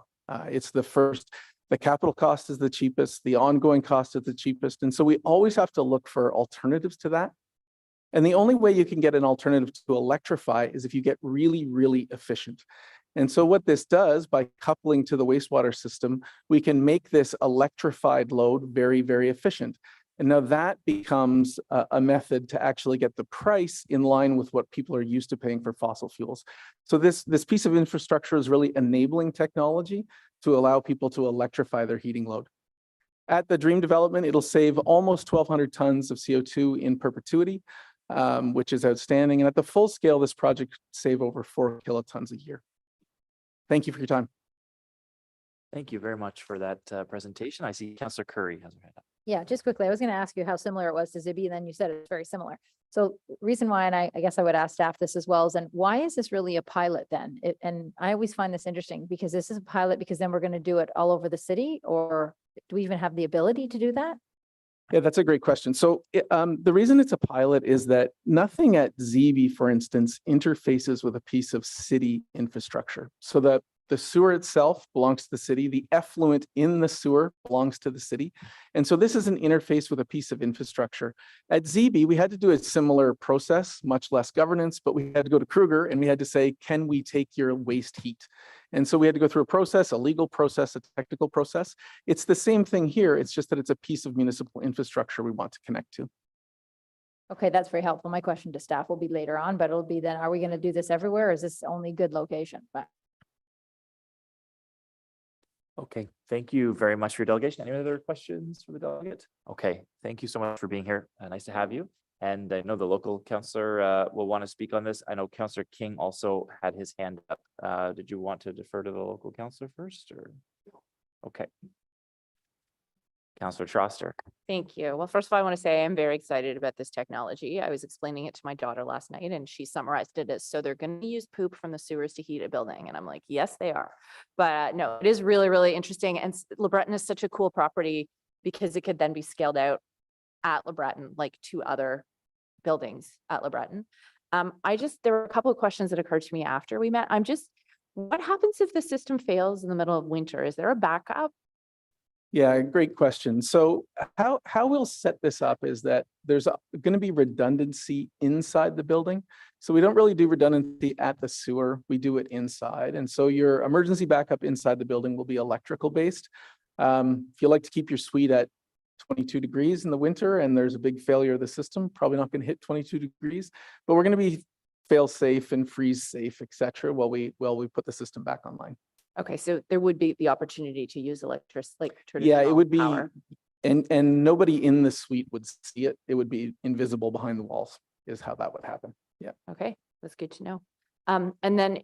Speaker 21: It's the capital cost is the cheapest, the ongoing cost is the cheapest. And so we always have to look for alternatives to that. And the only way you can get an alternative to electrify is if you get really, really efficient. And so what this does, by coupling to the wastewater system, we can make this electrified load very, very efficient. And now that becomes a method to actually get the price in line with what people are used to paying for fossil fuels. So this piece of infrastructure is really enabling technology to allow people to electrify their heating load. At the Dream development, it'll save almost 1,200 tons of CO2 in perpetuity, which is outstanding. And at the full scale, this project could save over 4 kilotons a year. Thank you for your time.
Speaker 1: Thank you very much for that presentation. I see Councillor Curry has her hand up.
Speaker 5: Yeah, just quickly, I was going to ask you how similar it was to Zibi, and then you said it's very similar. So reason why, and I guess I would ask staff this as well, is then why is this really a pilot then? And I always find this interesting because this is a pilot because then we're going to do it all over the city, or do we even have the ability to do that?
Speaker 21: Yeah, that's a great question. So the reason it's a pilot is that nothing at ZB, for instance, interfaces with a piece of city infrastructure. So that The sewer itself belongs to the city. The effluent in the sewer belongs to the city. And so this is an interface with a piece of infrastructure. At ZB, we had to do a similar process, much less governance, but we had to go to Kruger and we had to say, can we take your waste heat? And so we had to go through a process, a legal process, a technical process. It's the same thing here. It's just that it's a piece of municipal infrastructure we want to connect to.
Speaker 5: Okay, that's very helpful. My question to staff will be later on, but it'll be then, are we going to do this everywhere? Or is this only good location? But
Speaker 1: Okay, thank you very much for your delegation. Any other questions for the delegate? Okay, thank you so much for being here. Nice to have you. And I know the local councillor will want to speak on this. I know Councillor King also had his hand up. Did you want to defer to the local councillor first or? Okay. Councillor Troster.
Speaker 3: Thank you. Well, first of all, I want to say I'm very excited about this technology. I was explaining it to my daughter last night and she summarized it as, so they're going to use poop from the sewers to heat a building. And I'm like, yes, they are. But no, it is really, really interesting. And Le Breton is such a cool property because it could then be scaled out at Le Breton, like 2 other buildings at Le Breton. There were a couple of questions that occurred to me after we met. What happens if the system fails in the middle of winter? Is there a backup?
Speaker 21: Yeah, great question. So how we'll set this up is that there's going to be redundancy inside the building. So we don't really do redundancy at the sewer. We do it inside. And so your emergency backup inside the building will be electrical based. If you like to keep your suite at 22 degrees in the winter and there's a big failure of the system, probably not going to hit 22 degrees, but we're going to be fail safe and freeze safe, et cetera, while we put the system back online.
Speaker 3: Okay, so there would be the opportunity to use traditional
Speaker 21: Yeah, it would be,
Speaker 3: power.
Speaker 21: and nobody in the suite would see it. It would be invisible behind the walls is how that would happen. Yeah.
Speaker 3: Okay, that's good to know. And then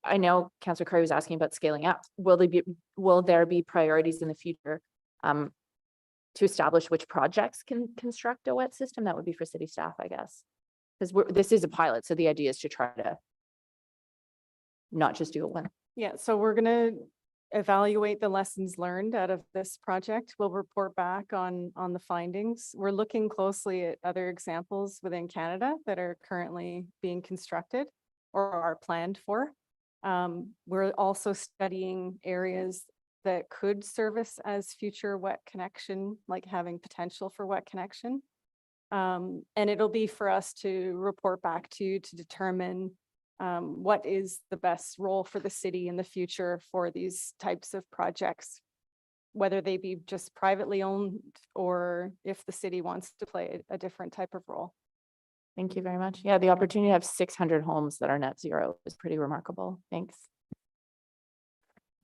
Speaker 3: I know Councillor Curry was asking about scaling up. Will there be priorities in the future to establish which projects can construct a wet system? That would be for city staff, I guess, because this is a pilot. So the idea is to try to not just do it one.
Speaker 19: Yeah, so we're going to evaluate the lessons learned out of this project. We'll report back on the findings. We're looking closely at other examples within Canada that are currently being constructed or are planned for. We're also studying areas that could service as future wet connection, like having potential for wet connection. And it'll be for us to report back to you to determine what is the best role for the city in the future for these types of projects, whether they be just privately owned or if the city wants to play a different type of role.
Speaker 3: Thank you very much. Yeah, the opportunity to have 600 homes that are net zero is pretty remarkable. Thanks.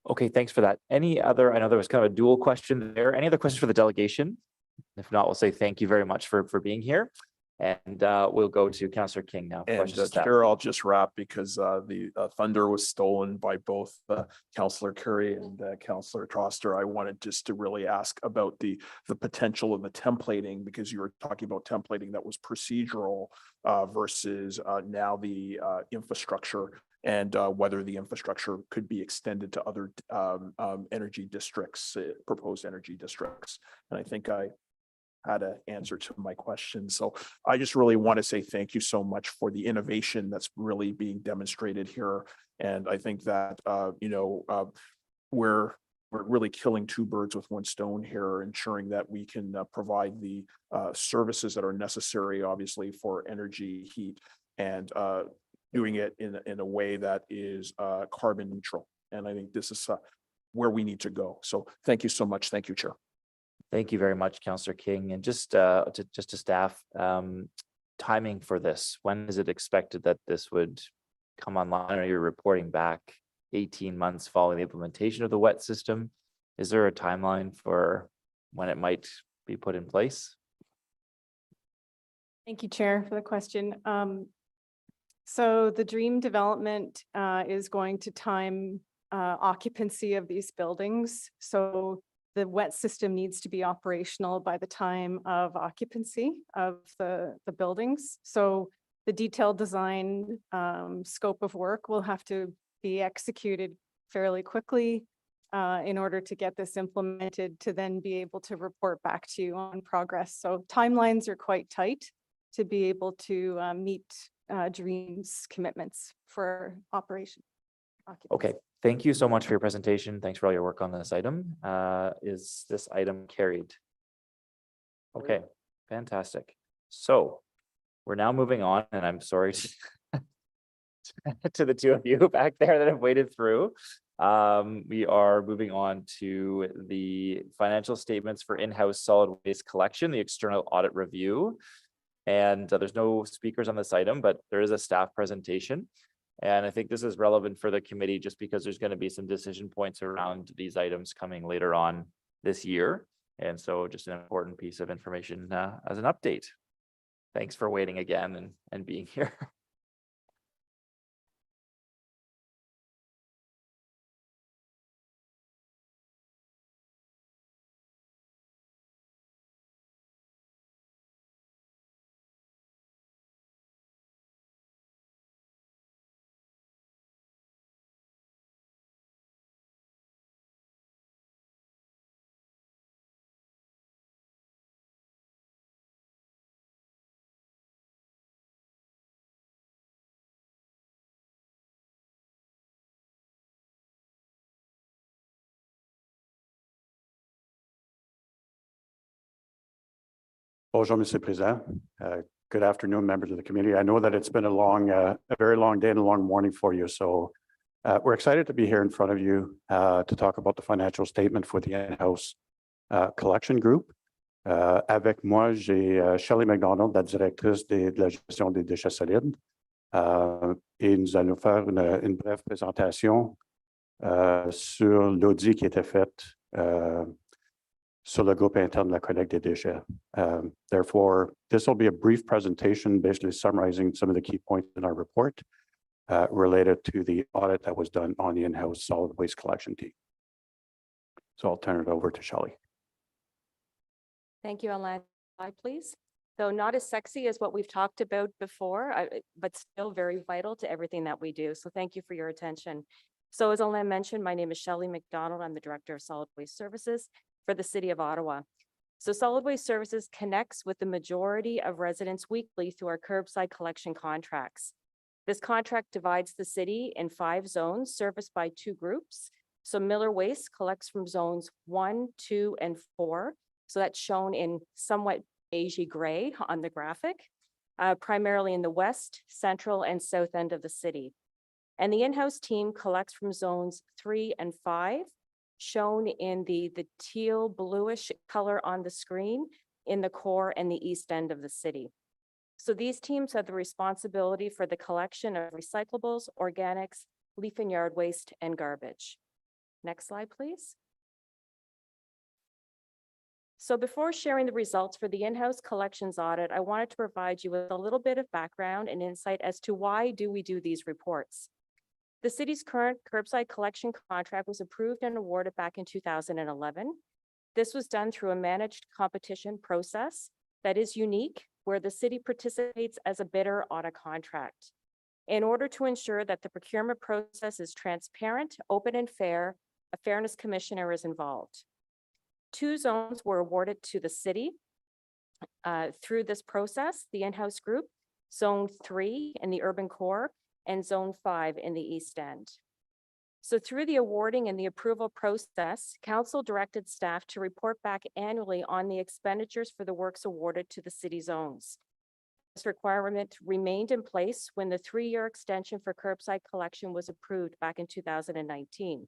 Speaker 1: Okay, thanks for that. Any other, I know there was kind of a dual question there. Any other questions for the delegation? If not, we'll say thank you very much for being here. And we'll go to Councillor King now.
Speaker 6: And Chair, I'll just wrap because the thunder was stolen by both Councillor Curry and Councillor Troster. I wanted just to really ask about the potential of the templating, because you were talking about templating that was procedural versus now the infrastructure, and whether the infrastructure could be extended to other energy districts, proposed energy districts. And I think I had an answer to my question. So I just really want to say thank you so much for the innovation that's really being demonstrated here. And I think that, we're really killing 2 birds with 1 stone here, ensuring that we can provide the services that are necessary, obviously, for energy, heat, and doing it in a way that is carbon neutral. And I think this is where we need to go. So thank you so much. Thank you, Chair.
Speaker 1: Thank you very much, Councillor King. And just to staff, timing for this, when is it expected that this would come online? Are you reporting back 18 months following the implementation of the wet system? Is there a timeline for when it might be put in place?
Speaker 19: Thank you, Chair, for the question. So the dream development is going to time occupancy of these buildings. So the wet system needs to be operational by the time of occupancy of the buildings. So the detailed design scope of work will have to be executed fairly quickly in order to get this implemented, to then be able to report back to you on progress. So timelines are quite tight to be able to meet Dream's commitments for operation.
Speaker 1: Okay, Thank you so much for your presentation. Thanks for all your work on this item. Is this item carried? Okay, fantastic. So we're now moving on, and I'm sorry to the two of you back there that have waited through. We are moving on to the financial statements for in-house solid waste collection, the external audit review. And there's no speakers on this item, but there is a staff presentation. And I think this is relevant for the committee just because there's going to be some decision points around these items coming later on this year. And so just an important piece of information as an update. Thanks for waiting again and being here.
Speaker 2: Bonjour, Monsieur le Président. Good afternoon, members of the committee. I know that it's been a very long day and a long morning for you. So we're excited to be here in front of you to talk about the financial statement for the in-house collection group. Avec moi, j'ai Shelley McDonald, la directrice de la gestion des déchets solides. Et nous allons faire une brève présentation sur l'audit qui a été fait sur le groupe interne de la collecte des déchets. Therefore, this will be a brief presentation basically summarizing some of the key points in our report related to the audit that was done on the in-house solid waste collection team. So I'll turn it over to Shelley.
Speaker 22: Thank you, Alain. Slide, please. So not as sexy as what we've talked about before, but still very vital to everything that we do. So thank you for your attention. So as Alain mentioned, my name is Shelley McDonald. I'm the Director of Solid Waste Services for the City of Ottawa. So Solid Waste Services connects with the majority of residents weekly through our curbside collection contracts. This contract divides the city in 5 zones serviced by 2 groups. So Miller Waste collects from zones 1, 2, and 4. So that's shown in somewhat beigey gray on the graphic, primarily in the west, central, and south end of the city. And the in-house team collects from zones 3 and 5, shown in the teal bluish color on the screen in the core and the east end of the city. So these teams have the responsibility for the collection of recyclables, organics, leaf and yard waste, and garbage. Next slide, please. So before sharing the results for the in-house collections audit, I wanted to provide you with a little bit of background and insight as to why do we do these reports. The city's current curbside collection contract was approved and awarded back in 2011. This was done through a managed competition process that is unique, where the city participates as a bidder on a contract. In order to ensure that the procurement process is transparent, open, and fair, a fairness commissioner is involved. 2 zones were awarded to the city through this process, the in-house group, Zone 3 in the urban core, and Zone 5 in the east end. So through the awarding and the approval process, council directed staff to report back annually on the expenditures for the works awarded to the city zones. This requirement remained in place when the 3-year extension for curbside collection was approved back in 2019.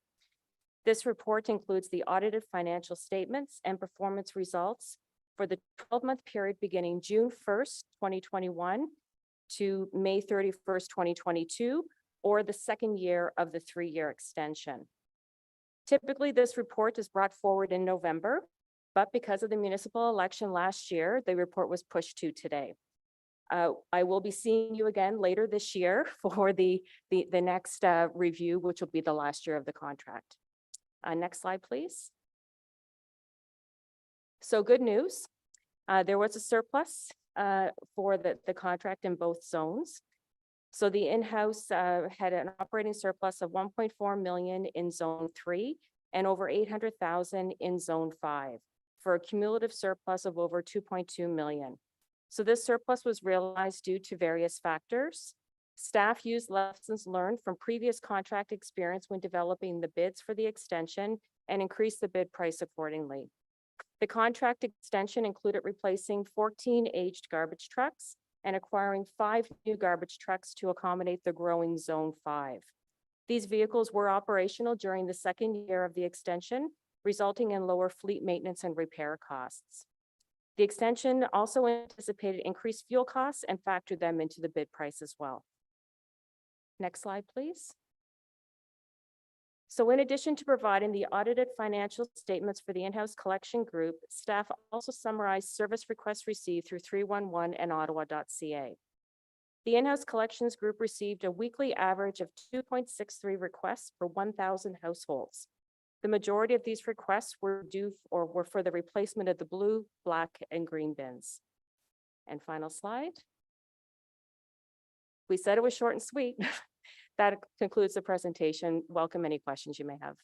Speaker 22: This report includes the audited financial statements and performance results for the 12-month period beginning June 1st, 2021 to May 31st, 2022, or the 2nd year of the 3-year extension. Typically, this report is brought forward in November, but because of the municipal election last year, the report was pushed to today. I will be seeing you again later this year for the next review, which will be the last year of the contract. Next slide, please. So good news, there was a surplus for the contract in both zones. So the in-house had an operating surplus of 1.4 million in Zone 3 and over 800,000 in Zone 5 for a cumulative surplus of over 2.2 million. So this surplus was realized due to various factors,
Speaker 7: Staff used lessons learned from previous contract experience when developing the bids for the extension and increased the bid price accordingly. The contract extension included replacing 14 aged garbage trucks and acquiring 5 new garbage trucks to accommodate the growing Zone 5. These vehicles were operational during the second year of the extension, resulting in lower fleet maintenance and repair costs. The extension also anticipated increased fuel costs and factored them into the bid price as well. Next slide, please. So in addition to providing the audited financial statements for the in-house collection group, staff also summarized service requests received through 311 and ottawa.ca. The in-house collections group received a weekly average of 2.63 requests per 1,000 households. The majority of these requests were due or were for the replacement of the blue, black, and green bins. And final slide. We said it was short and sweet. That concludes the presentation. Welcome any questions you may have.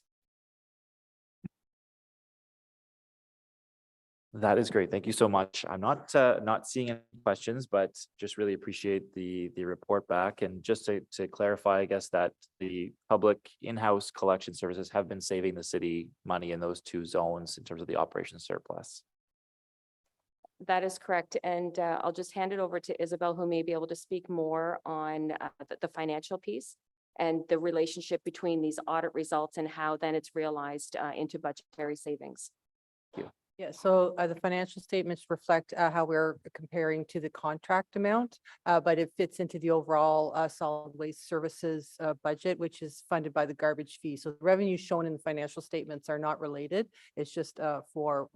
Speaker 1: That is great. Thank you so much. I'm not seeing any questions, but just really appreciate the report back. And just to clarify, I guess that the public in-house collection services have been saving the city money in those 2 zones in terms of the operation surplus.
Speaker 7: That is correct. And I'll just hand it over to Isabel, who may be able to speak more on the financial piece and the relationship between these audit results and how then it's realized into budgetary savings.
Speaker 1: Thank you.
Speaker 18: Yeah, so the financial statements reflect how we're comparing to the contract amount, but it fits into the overall solid waste services budget, which is funded by the garbage fee. So the revenues shown in the financial statements are not related. It's just for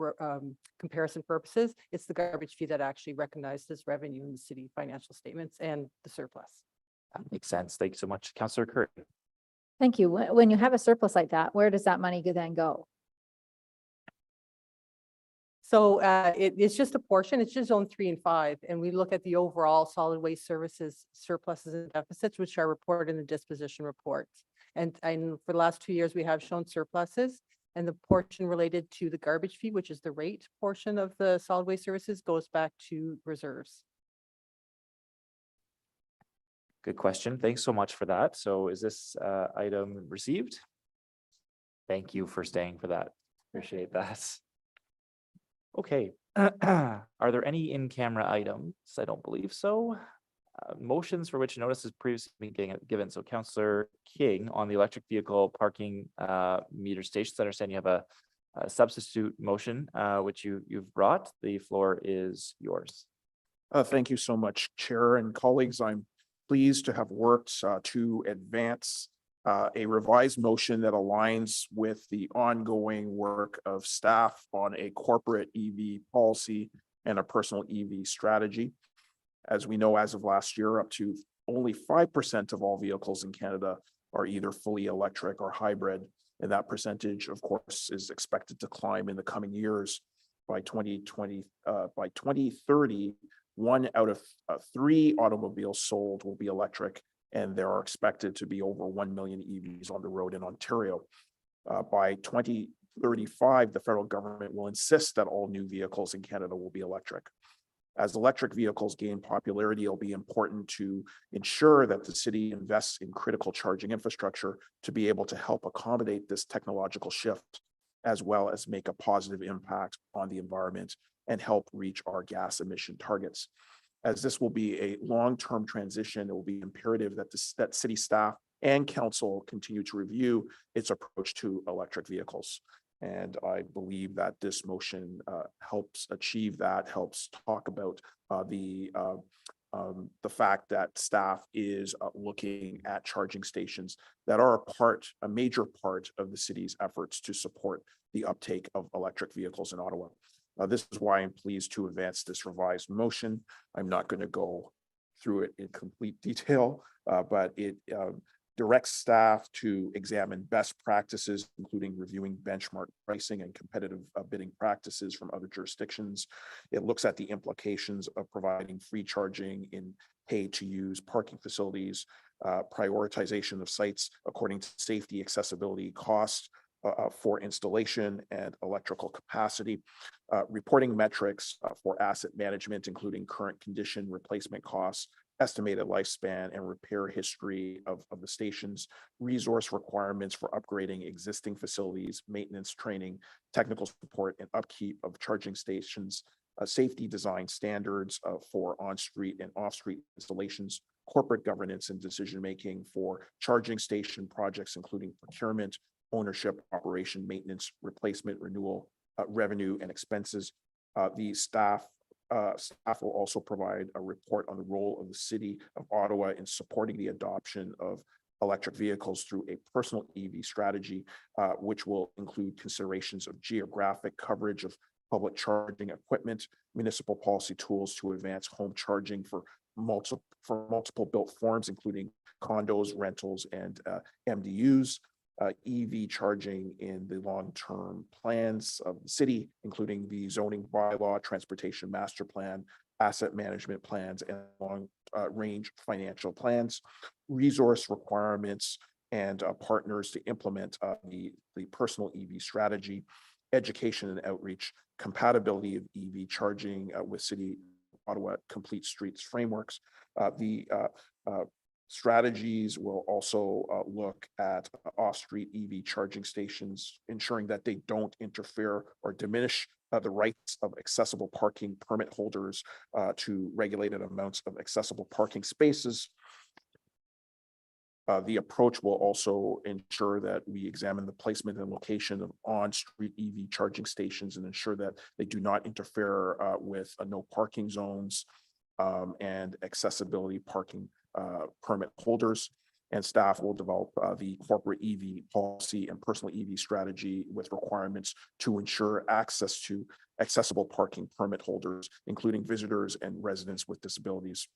Speaker 18: comparison purposes. It's the garbage fee that actually recognized as revenue in the city financial statements and the surplus.
Speaker 1: That makes sense. Thank you so much, Councillor Curry.
Speaker 5: Thank you. When you have a surplus like that, where does that money then go?
Speaker 18: So it's just a portion, it's just zone 3 and 5. And we look at the overall solid waste services surpluses and deficits, which are reported in the disposition reports. And for the last 2 years, we have shown surpluses, and the portion related to the garbage fee, which is the rate portion of the solid waste services, goes back to reserves.
Speaker 1: Good question. Thanks so much for that. So is this item received? Thank you for staying for that. Appreciate that. Okay. Are there any in-camera items? I don't believe so. Motions for which notice is previously been given. So Councillor King on the electric vehicle parking meter stations. I understand you have a substitute motion which you've brought. The floor is yours.
Speaker 6: Thank you so much, Chair and colleagues. I'm pleased to have worked to advance a revised motion that aligns with the ongoing work of staff on a corporate EV policy and a personal EV strategy. As we know, as of last year, up to only 5% of all vehicles in Canada are either fully electric or hybrid. And that percentage, of course, is expected to climb in the coming years. By 2030, 1 out of 3 automobiles sold will be electric, and there are expected to be over 1 million EVs on the road in Ontario. By 2035, the federal government will insist that all new vehicles in Canada will be electric. As electric vehicles gain popularity, it'll be important to ensure that the city invests in critical charging infrastructure to be able to help accommodate this technological shift, as well as make a positive impact on the environment and help reach our gas emission targets. As this will be a long-term transition, it will be imperative that that city staff and council continue to review its approach to electric vehicles. And I believe that this motion helps achieve that, helps talk about the fact that staff is looking at charging stations that are a major part of the city's efforts to support the uptake of electric vehicles in Ottawa. This is why I'm pleased to advance this revised motion. I'm not going to go through it in complete detail, but it directs staff to examine best practices, including reviewing benchmark pricing and competitive bidding practices from other jurisdictions. It looks at the implications of providing free charging in pay-to-use parking facilities, prioritization of sites according to safety, accessibility, cost, for installation and electrical capacity, reporting metrics for asset management, including current condition, replacement costs, estimated lifespan and repair history of the stations, resource requirements for upgrading existing facilities, maintenance, training, technical support, and upkeep of charging stations, safety design standards for on-street and off-street installations, corporate governance and decision-making for charging station projects, including procurement, ownership, operation, maintenance, replacement, renewal, revenue, and expenses. The staff will also provide a report on the role of the City of Ottawa in supporting the adoption of electric vehicles through a personal EV strategy, which will include considerations of geographic coverage of public charging equipment, municipal policy tools to advance home charging for multiple built forms, including condos, rentals, and MDUs, EV charging in the long-term plans of the city, including the zoning bylaw, transportation master plan, asset management plans, and long-range financial plans, resource requirements, and partners to implement the personal EV strategy, education and outreach, compatibility of EV charging with City of Ottawa complete streets frameworks. The strategies will also look at off-street EV charging stations, ensuring that they don't interfere or diminish the rights of accessible parking permit holders to regulated amounts of accessible parking spaces. The approach will also ensure that we examine the placement and location of on-street EV charging stations and ensure that they do not interfere with no parking zones and accessibility parking permit holders. And staff will develop the corporate EV policy and personal EV strategy with requirements to ensure access to accessible parking permit holders, including visitors and residents with disabilities.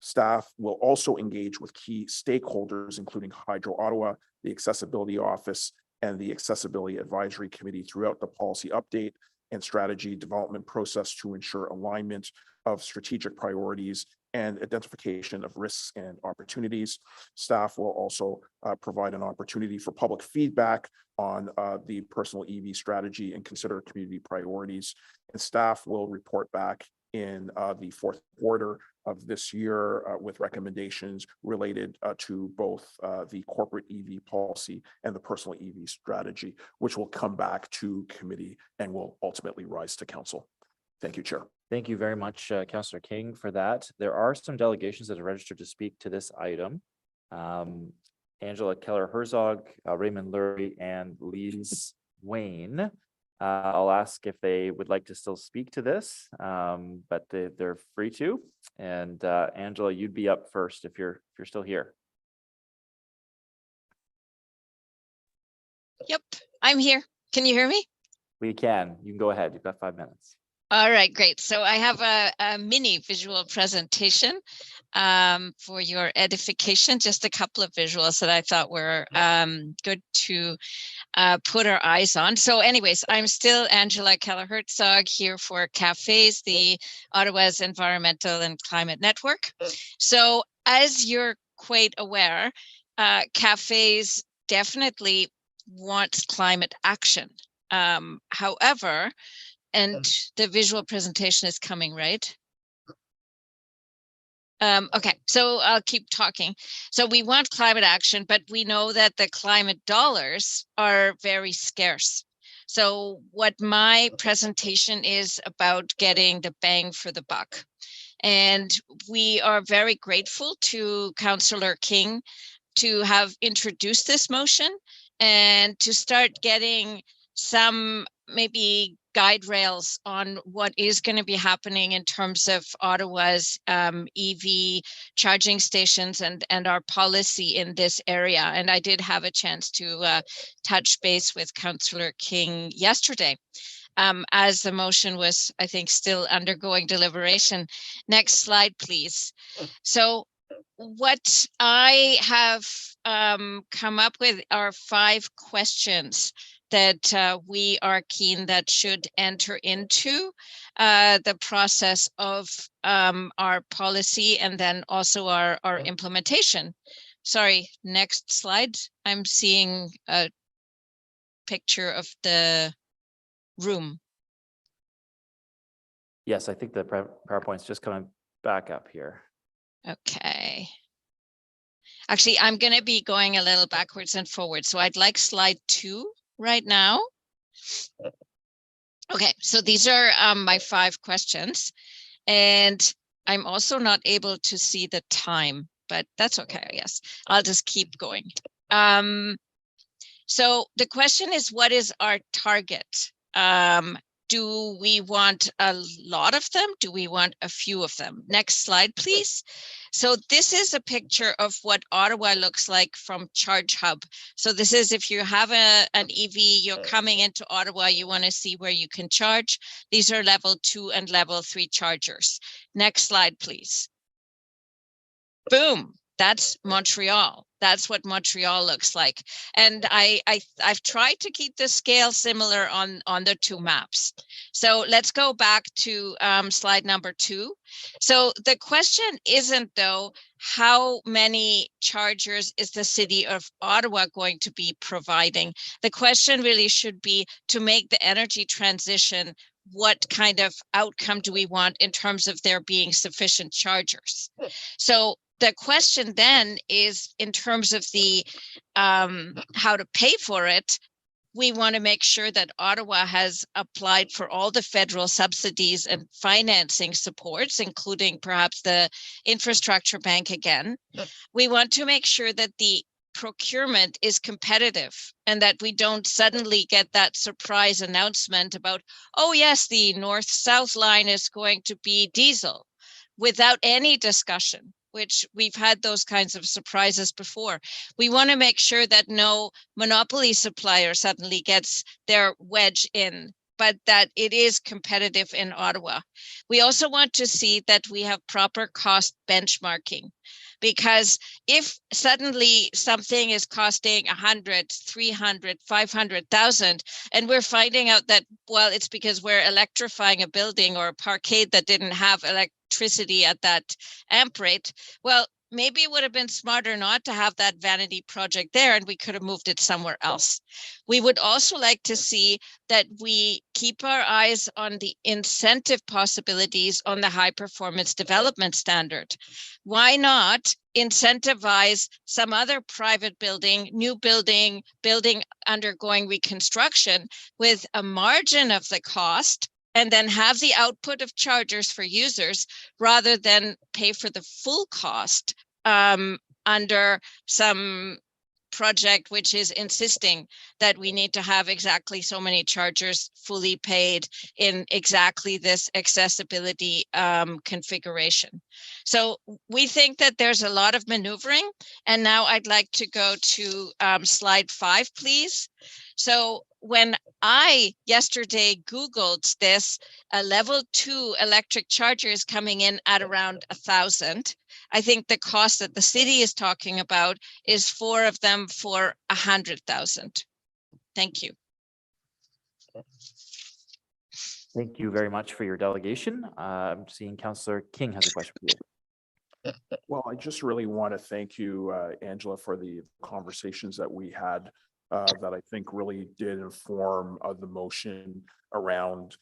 Speaker 6: Staff will also engage with key stakeholders, including Hydro Ottawa, the Accessibility Office, and the Accessibility Advisory Committee throughout the policy update and strategy development process to ensure alignment of strategic priorities and identification of risks and opportunities. Staff will also provide an opportunity for public feedback on the personal EV strategy and consider community priorities. And staff will report back in the fourth quarter of this year with recommendations related to both the corporate EV policy and the personal EV strategy, which will come back to committee and will ultimately rise to council. Thank you, Chair.
Speaker 1: Thank you very much, Councillor King, for that. There are some delegations that are registered to speak to this item. Angela Keller-Herzog, Raymond Lurie, and Lise Wayne. I'll ask if they would like to still speak to this, but they're free to. And Angela, you'd be up first if you're still here.
Speaker 10: Yep, I'm here. Can you hear me?
Speaker 1: We can. You can go ahead. You've got 5 minutes.
Speaker 10: All right, great. So I have a mini visual presentation for your edification, just a couple of visuals that I thought were good to put our eyes on. So anyways, I'm still Angela Keller-Herzog here for CAFES, the Ottawa's Environmental and Climate Network. So as you're quite aware, CAFES definitely wants climate action. However, and the visual presentation is coming, right? Okay, so I'll keep talking. So we want climate action, but we know that the climate dollars are very scarce. So what my presentation is about getting the bang for the buck. And we are very grateful to Councillor King to have introduced this motion and to start getting some maybe guide rails on what is going to be happening in terms of Ottawa's EV charging stations and our policy in this area. And I did have a chance to touch base with Councillor King yesterday, as the motion was, I think, still undergoing deliberation. Next slide, please. So what I have come up with are 5 questions that we are keen that should enter into the process of our policy and then also our implementation. Sorry, next slide. I'm seeing a picture of the room.
Speaker 1: Yes, I think the PowerPoint's just coming back up here.
Speaker 10: Okay. Actually, I'm going to be going a little backwards and forward. So I'd like slide 2 right now. Okay, so these are my 5 questions. And I'm also not able to see the time, but that's okay, I guess. I'll just keep going. So the question is, what is our target? Do we want a lot of them? Do we want a few of them? Next slide, please. So this is a picture of what Ottawa looks like from Charge Hub. So this is if you have an EV, you're coming into Ottawa, you want to see where you can charge. These are level 2 and level 3 chargers. Next slide, please. Boom. That's Montreal. That's what Montreal looks like. And I've tried to keep the scale similar on the 2 maps. So let's go back to slide number 2. So the question isn't, though, how many chargers is the city of Ottawa going to be providing? The question really should be, to make the energy transition, what kind of outcome do we want in terms of there being sufficient chargers? So the question then is, in terms of the how to pay for it, we want to make sure that Ottawa has applied for all the federal subsidies and financing supports, including perhaps the infrastructure bank again. We want to make sure that the procurement is competitive and that we don't suddenly get that surprise announcement about, oh yes, the north-south line is going to be diesel, without any discussion, which we've had those kinds of surprises before. We want to make sure that no monopoly supplier suddenly gets their wedge in, but that it is competitive in Ottawa. We also want to see that we have proper cost benchmarking, because if suddenly something is costing 100, 300, 500,000, and we're finding out that, well, it's because we're electrifying a building or a parkade that didn't have electricity at that amp rate, well, maybe it would have been smarter not to have that vanity project there, and we could have moved it somewhere else. We would also like to see that we keep our eyes on the incentive possibilities on the high performance development standard. Why not incentivize some other private building, new building undergoing reconstruction with a margin of the cost, and then have the output of chargers for users, rather than pay for the full cost under some project which is insisting that we need to have exactly so many chargers fully paid in exactly this accessibility configuration. So we think that there's a lot of maneuvering. And now I'd like to go to slide 5, please. So when I yesterday Googled this, a level 2 electric charger is coming in at around 1,000. I think the cost that the city is talking about is 4 of them for 100,000. Thank you.
Speaker 1: Thank you very much for your delegation. I'm seeing Councillor King has a question for you.
Speaker 6: Well, I just really want to thank you, Angela, for the conversations that we had that I think really did inform the motion around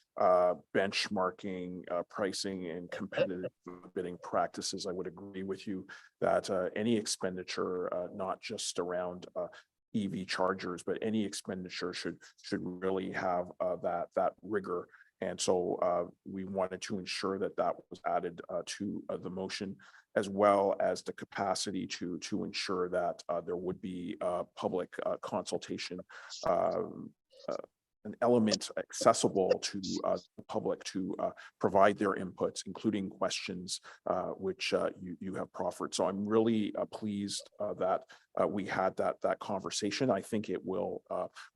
Speaker 6: benchmarking, pricing, and competitive bidding practices. I would agree with you that any expenditure, not just around EV chargers, but any expenditure should really have that rigor. And so we wanted to ensure that that was added to the motion, as well as the capacity to ensure that there would be public consultation, an element accessible to the public to provide their inputs, including questions which you have proffered. So I'm really pleased that we had that conversation. I think it will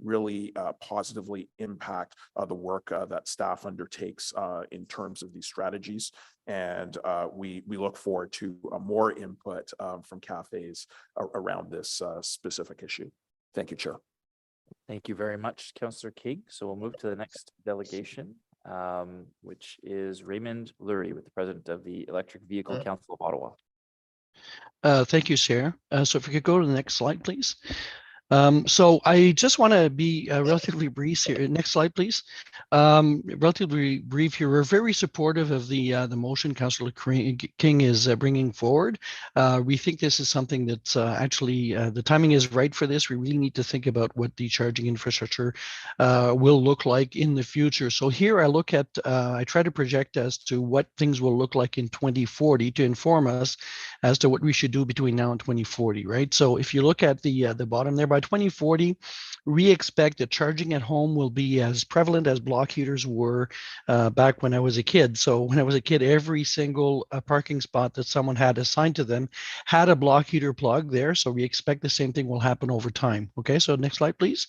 Speaker 6: really positively impact the work that staff undertakes in terms of these strategies. And we look forward to more input from cafes around this specific issue. Thank you, Chair.
Speaker 1: Thank you very much, Councillor King. So we'll move to the next delegation, which is Raymond Laurier, with the President of the Electric Vehicle Council of Ottawa.
Speaker 13: Thank you, Chair. So if we could go to the next slide, please. So I just want to be relatively brief here. Next slide, please. Relatively brief here. We're very supportive of the motion Councillor King is bringing forward. We think this is something that's actually the timing is right for this. We really need to think about what the charging infrastructure will look like in the future. So here I look at, I try to project as to what things will look like in 2040 to inform us as to what we should do between now and 2040, right? So if you look at the bottom there, by 2040, we expect that charging at home will be as prevalent as block heaters were back when I was a kid. So when I was a kid, every single parking spot that someone had assigned to them had a block heater plug there. So we expect the same thing will happen over time. Okay, so next slide, please.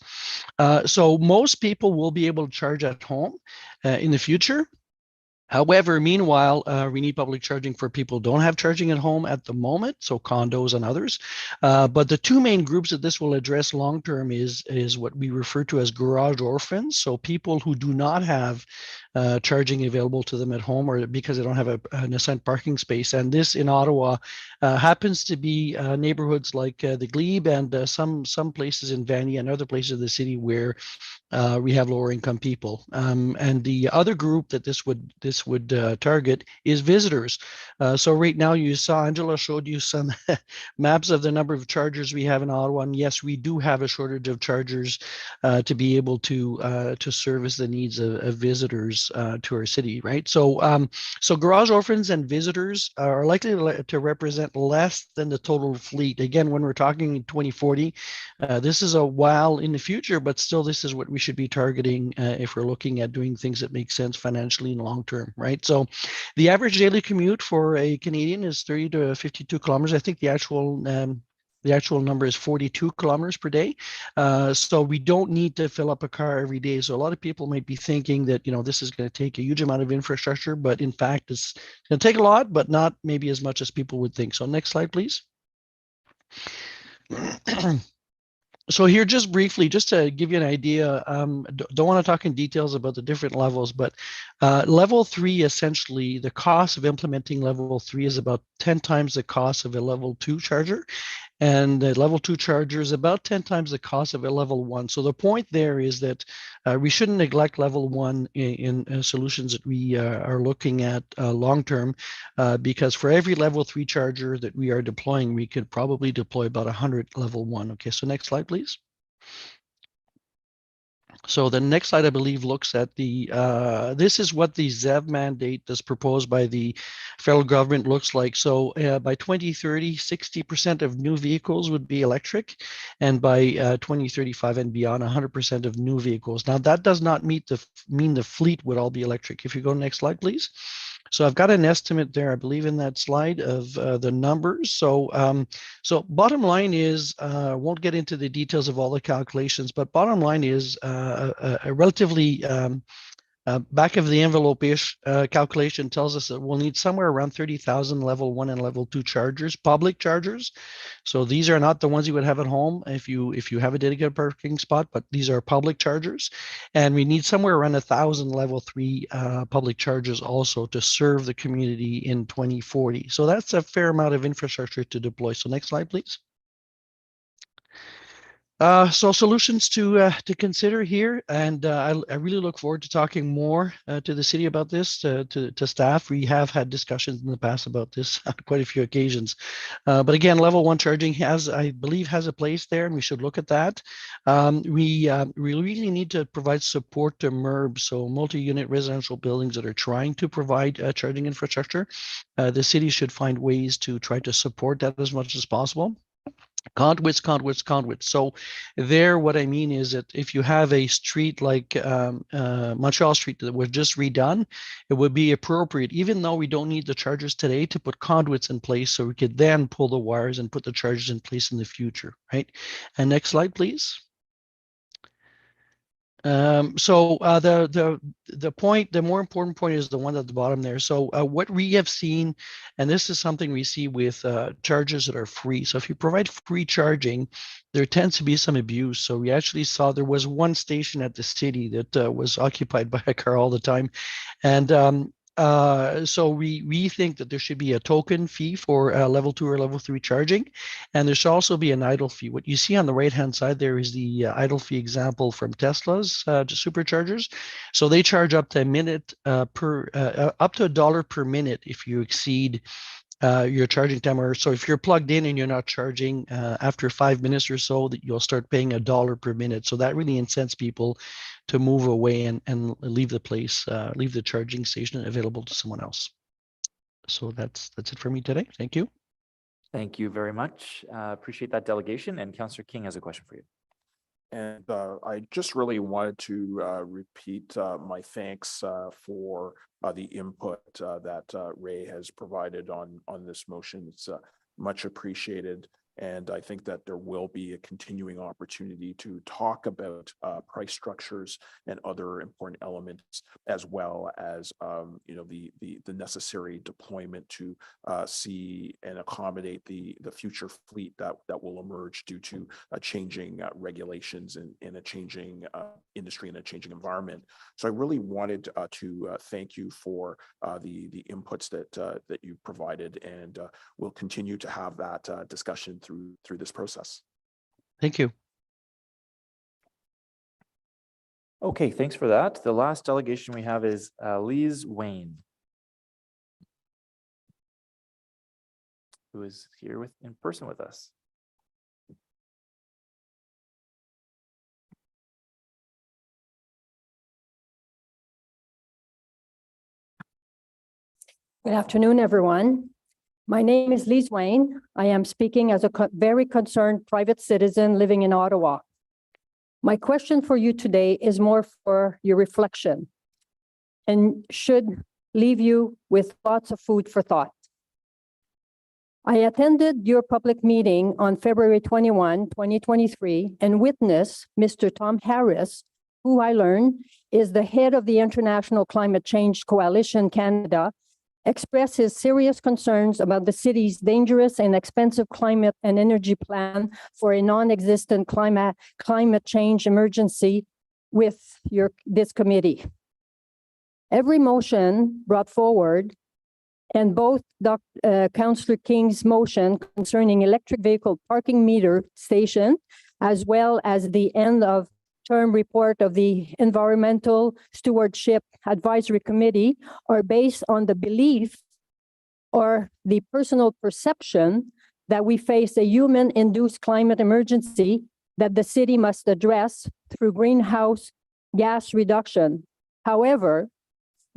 Speaker 13: So most people will be able to charge at home in the future. However, meanwhile, we need public charging for people who don't have charging at home at the moment, so condos and others. But the two main groups that this will address long-term is what we refer to as garage orphans, so people who do not have charging available to them at home or because they don't have an assigned parking space. And this in Ottawa happens to be neighborhoods like the Glebe and some places in Vanier and other places of the city where we have lower income people. And the other group that this would target is visitors. So right now you saw Angela showed you some maps of the number of chargers we have in Ottawa. And yes, we do have a shortage of chargers to be able to service the needs of visitors to our city, right? So so garage orphans and visitors are likely to represent less than the total fleet. Again, when we're talking 2040, this is a while in the future, but still this is what we should be targeting if we're looking at doing things that make sense financially in the long term, right? So the average daily commute for a Canadian is 30 to 52 kilometers. I think the actual number is 42 kilometers per day. So we don't need to fill up a car every day. So a lot of people might be thinking that, you know, this is going to take a huge amount of infrastructure, but in fact, it's going to take a lot, but not maybe as much as people would think. So next slide, please. So here, just briefly, just to give you an idea, don't want to talk in details about the different levels, but level 3, essentially, the cost of implementing level 3 is about 10 times the cost of a level 2 charger. And the level 2 charger is about 10 times the cost of a level 1. So the point there is that we shouldn't neglect level 1 in solutions that we are looking at long term, because for every level 3 charger that we are deploying, we could probably deploy about 100 level 1. Okay, so next slide, please. So the next slide, I believe, looks at the, this is what the ZEV mandate that's proposed by the federal government looks like. So by 2030, 60% of new vehicles would be electric, and by 2035 and beyond, 100% of new vehicles. Now, that does not mean the fleet would all be electric. If you go next slide, please. So I've got an estimate there, I believe, in that slide of the numbers. So so bottom line is, won't get into the details of all the calculations, but bottom line is a relatively back of the envelope-ish calculation tells us that we'll need somewhere around 30,000 level 1 and level 2 chargers, public chargers. So these are not the ones you would have at home if you have a dedicated parking spot, but these are public chargers. And we need somewhere around 1,000 level 3 public chargers also to serve the community in 2040. So that's a fair amount of infrastructure to deploy. So next slide, please. So solutions to consider here, and I really look forward to talking more to the city about this, to staff. We have had discussions in the past about this on quite a few occasions. But again, level 1 charging I believe has a place there, and we should look at that. We really need to provide support to MURB, so multi-unit residential buildings that are trying to provide charging infrastructure. The city should find ways to try to support that as much as possible. Conduits. So there, what I mean is that if you have a street like Montreal Street that was just redone, it would be appropriate, even though we don't need the chargers today, to put conduits in place so we could then pull the wires and put the chargers in place in the future, right? And next slide, please. So the more important point is the one at the bottom there. So what we have seen, and this is something we see with chargers that are free. So if you provide free charging, there tends to be some abuse. So we actually saw there was one station at the city that was occupied by a car all the time. And So we think that there should be a token fee for level 2 or level 3 charging, and there should also be an idle fee. What you see on the right-hand side there is the idle fee example from Tesla's superchargers. So they charge up to a minute up to $1 per minute if you exceed your charging time. Or so if you're plugged in and you're not charging after 5 minutes or so, that you'll start paying $1 per minute. So that really incents people to move away and leave the place, leave the charging station available to someone else. So that's it for me today. Thank you.
Speaker 1: Thank you very much. Appreciate that delegation. And Councillor King has a question for you.
Speaker 6: And I just really wanted to repeat my thanks for the input that Ray has provided on this motion. It's much appreciated. And I think that there will be a continuing opportunity to talk about price structures and other important elements, as well as the necessary deployment to see and accommodate the future fleet that will emerge due to changing regulations in a changing industry and a changing environment. So I really wanted to thank you for the inputs that you provided, and we'll continue to have that discussion through this process.
Speaker 13: Thank you.
Speaker 1: Okay, thanks for that. The last delegation we have is Liz Wayne, who is here in person with us.
Speaker 11: Good afternoon, everyone. My name is Liz Wayne. I am speaking as a very concerned private citizen living in Ottawa. My question for you today is more for your reflection and should leave you with lots of food for thought. I attended your public meeting on February 21, 2023, and witnessed Mr. Tom Harris, who I learned is the head of the International Climate Change Coalition Canada, express his serious concerns about the city's dangerous and expensive climate and energy plan for a non-existent climate change emergency with this committee. Every motion brought forward, and both Councillor King's motion concerning electric vehicle parking meter station, as well as the end of term report of the Environmental Stewardship Advisory Committee, are based on the belief or the personal perception that we face a human-induced climate emergency that the city must address through greenhouse gas reduction. However,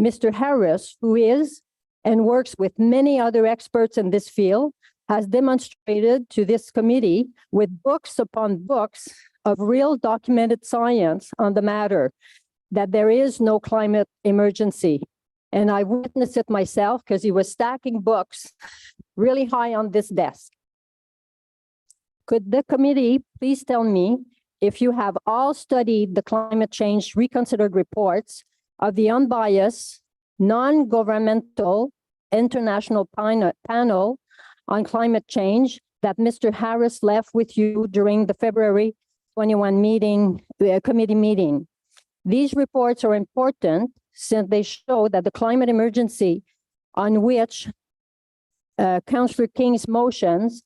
Speaker 11: Mr. Harris, who is and works with many other experts in this field, has demonstrated to this committee with books upon books of real documented science on the matter that there is no climate emergency. And I witnessed it myself because he was stacking books really high on this desk. Could the committee please tell me if you have all studied the climate change reconsidered reports of the unbiased, non-governmental international panel on climate change that Mr. Harris left with you during the February 21 committee meeting? These reports are important since they show that the climate emergency on which Councillor King's motions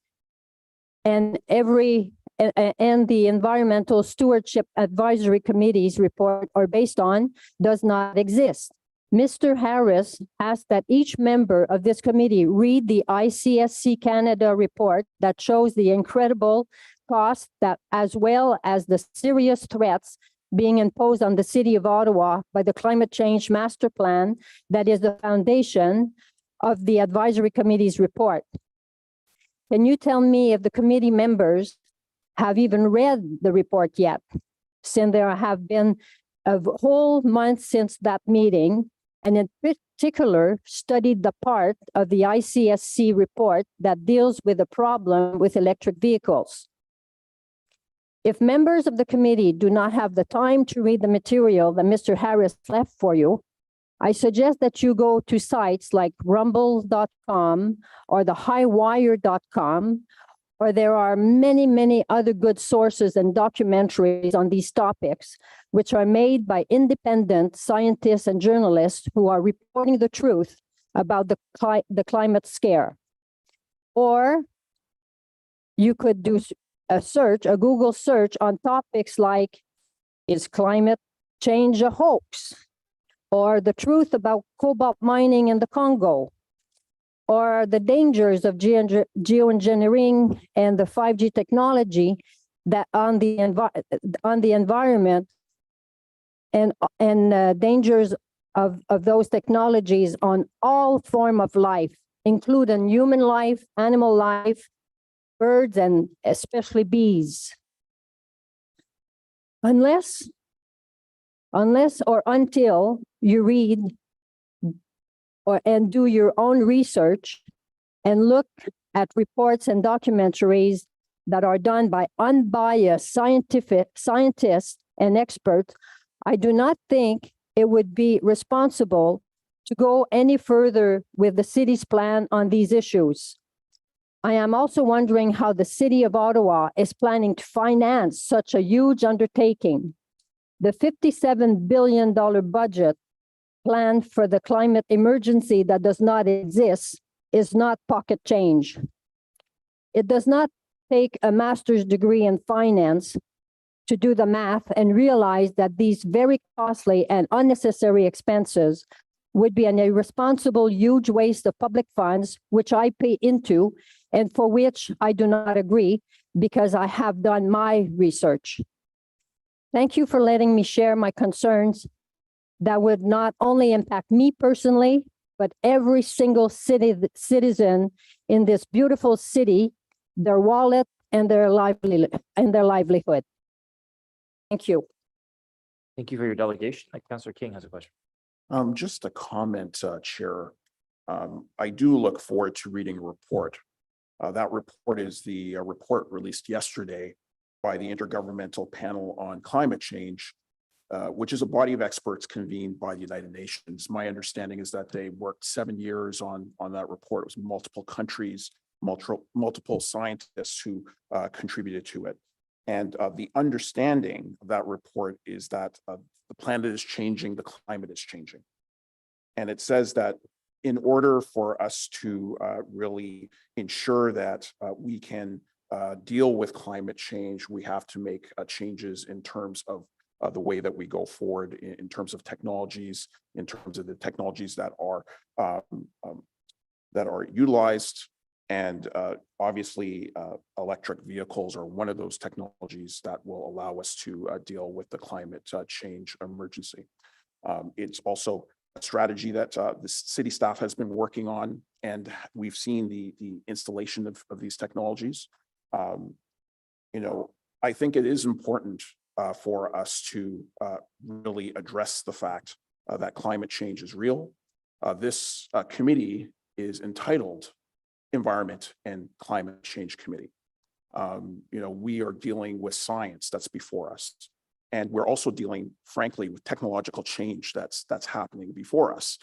Speaker 11: and the Environmental Stewardship Advisory Committee's report are based on does not exist. Mr. Harris asked that each member of this committee read the ICSC Canada report that shows the incredible cost that, as well as the serious threats being imposed on the City of Ottawa by the Climate Change Master Plan that is the foundation of the Advisory Committee's report. Can you tell me if the committee members have even read the report yet, since there have been a whole month since that meeting, and in particular studied the part of the ICSC report that deals with the problem with electric vehicles? If members of the committee do not have the time to read the material that Mr. Harris left for you, I suggest that you go to sites like rumble.com or the highwire.com or there are many, many other good sources and documentaries on these topics, which are made by independent scientists and journalists who are reporting the truth about the climate scare. Or you could do a Google search on topics like, is climate change a hoax? Or the truth about cobalt mining in the Congo? Or the dangers of geoengineering and the 5G technology that on the environment, and dangers of those technologies on all form of life, including human life, animal life, birds, and especially bees. Unless or until you read and do your own research and look at reports and documentaries that are done by unbiased scientists and experts, I do not think it would be responsible to go any further with the city's plan on these issues. I am also wondering how the city of Ottawa is planning to finance such a huge undertaking. The $57 billion budget plan for the climate emergency that does not exist is not pocket change. It does not take a master's degree in finance to do the math and realize that these very costly and unnecessary expenses would be an irresponsible, huge waste of public funds, which I pay into, and for which I do not agree because I have done my research. Thank you for letting me share my concerns that would not only impact me personally, but every single citizen in this beautiful city, their wallet and their livelihood. Thank you.
Speaker 1: Thank you for your delegation. Councillor King has a question.
Speaker 6: Just a comment, Chair. I do look forward to reading a report. That report is the report released yesterday by the Intergovernmental Panel on Climate Change, which is a body of experts convened by the United Nations. My understanding is that they worked 7 years on that report. It was multiple countries, multiple scientists who contributed to it. And the understanding of that report is that the planet is changing, the climate is changing. And it says that in order for us to really ensure that we can deal with climate change, we have to make changes in terms of the way that we go forward in terms of technologies, in terms of the technologies that are utilized. And obviously, electric vehicles are one of those technologies that will allow us to deal with the climate change emergency. It's also a strategy that the city staff has been working on, and we've seen the installation of these technologies. I think it is important for us to really address the fact that climate change is real. This committee is entitled Environment and Climate Change Committee. We are dealing with science that's before us. And we're also dealing, frankly, with technological change that's happening before us.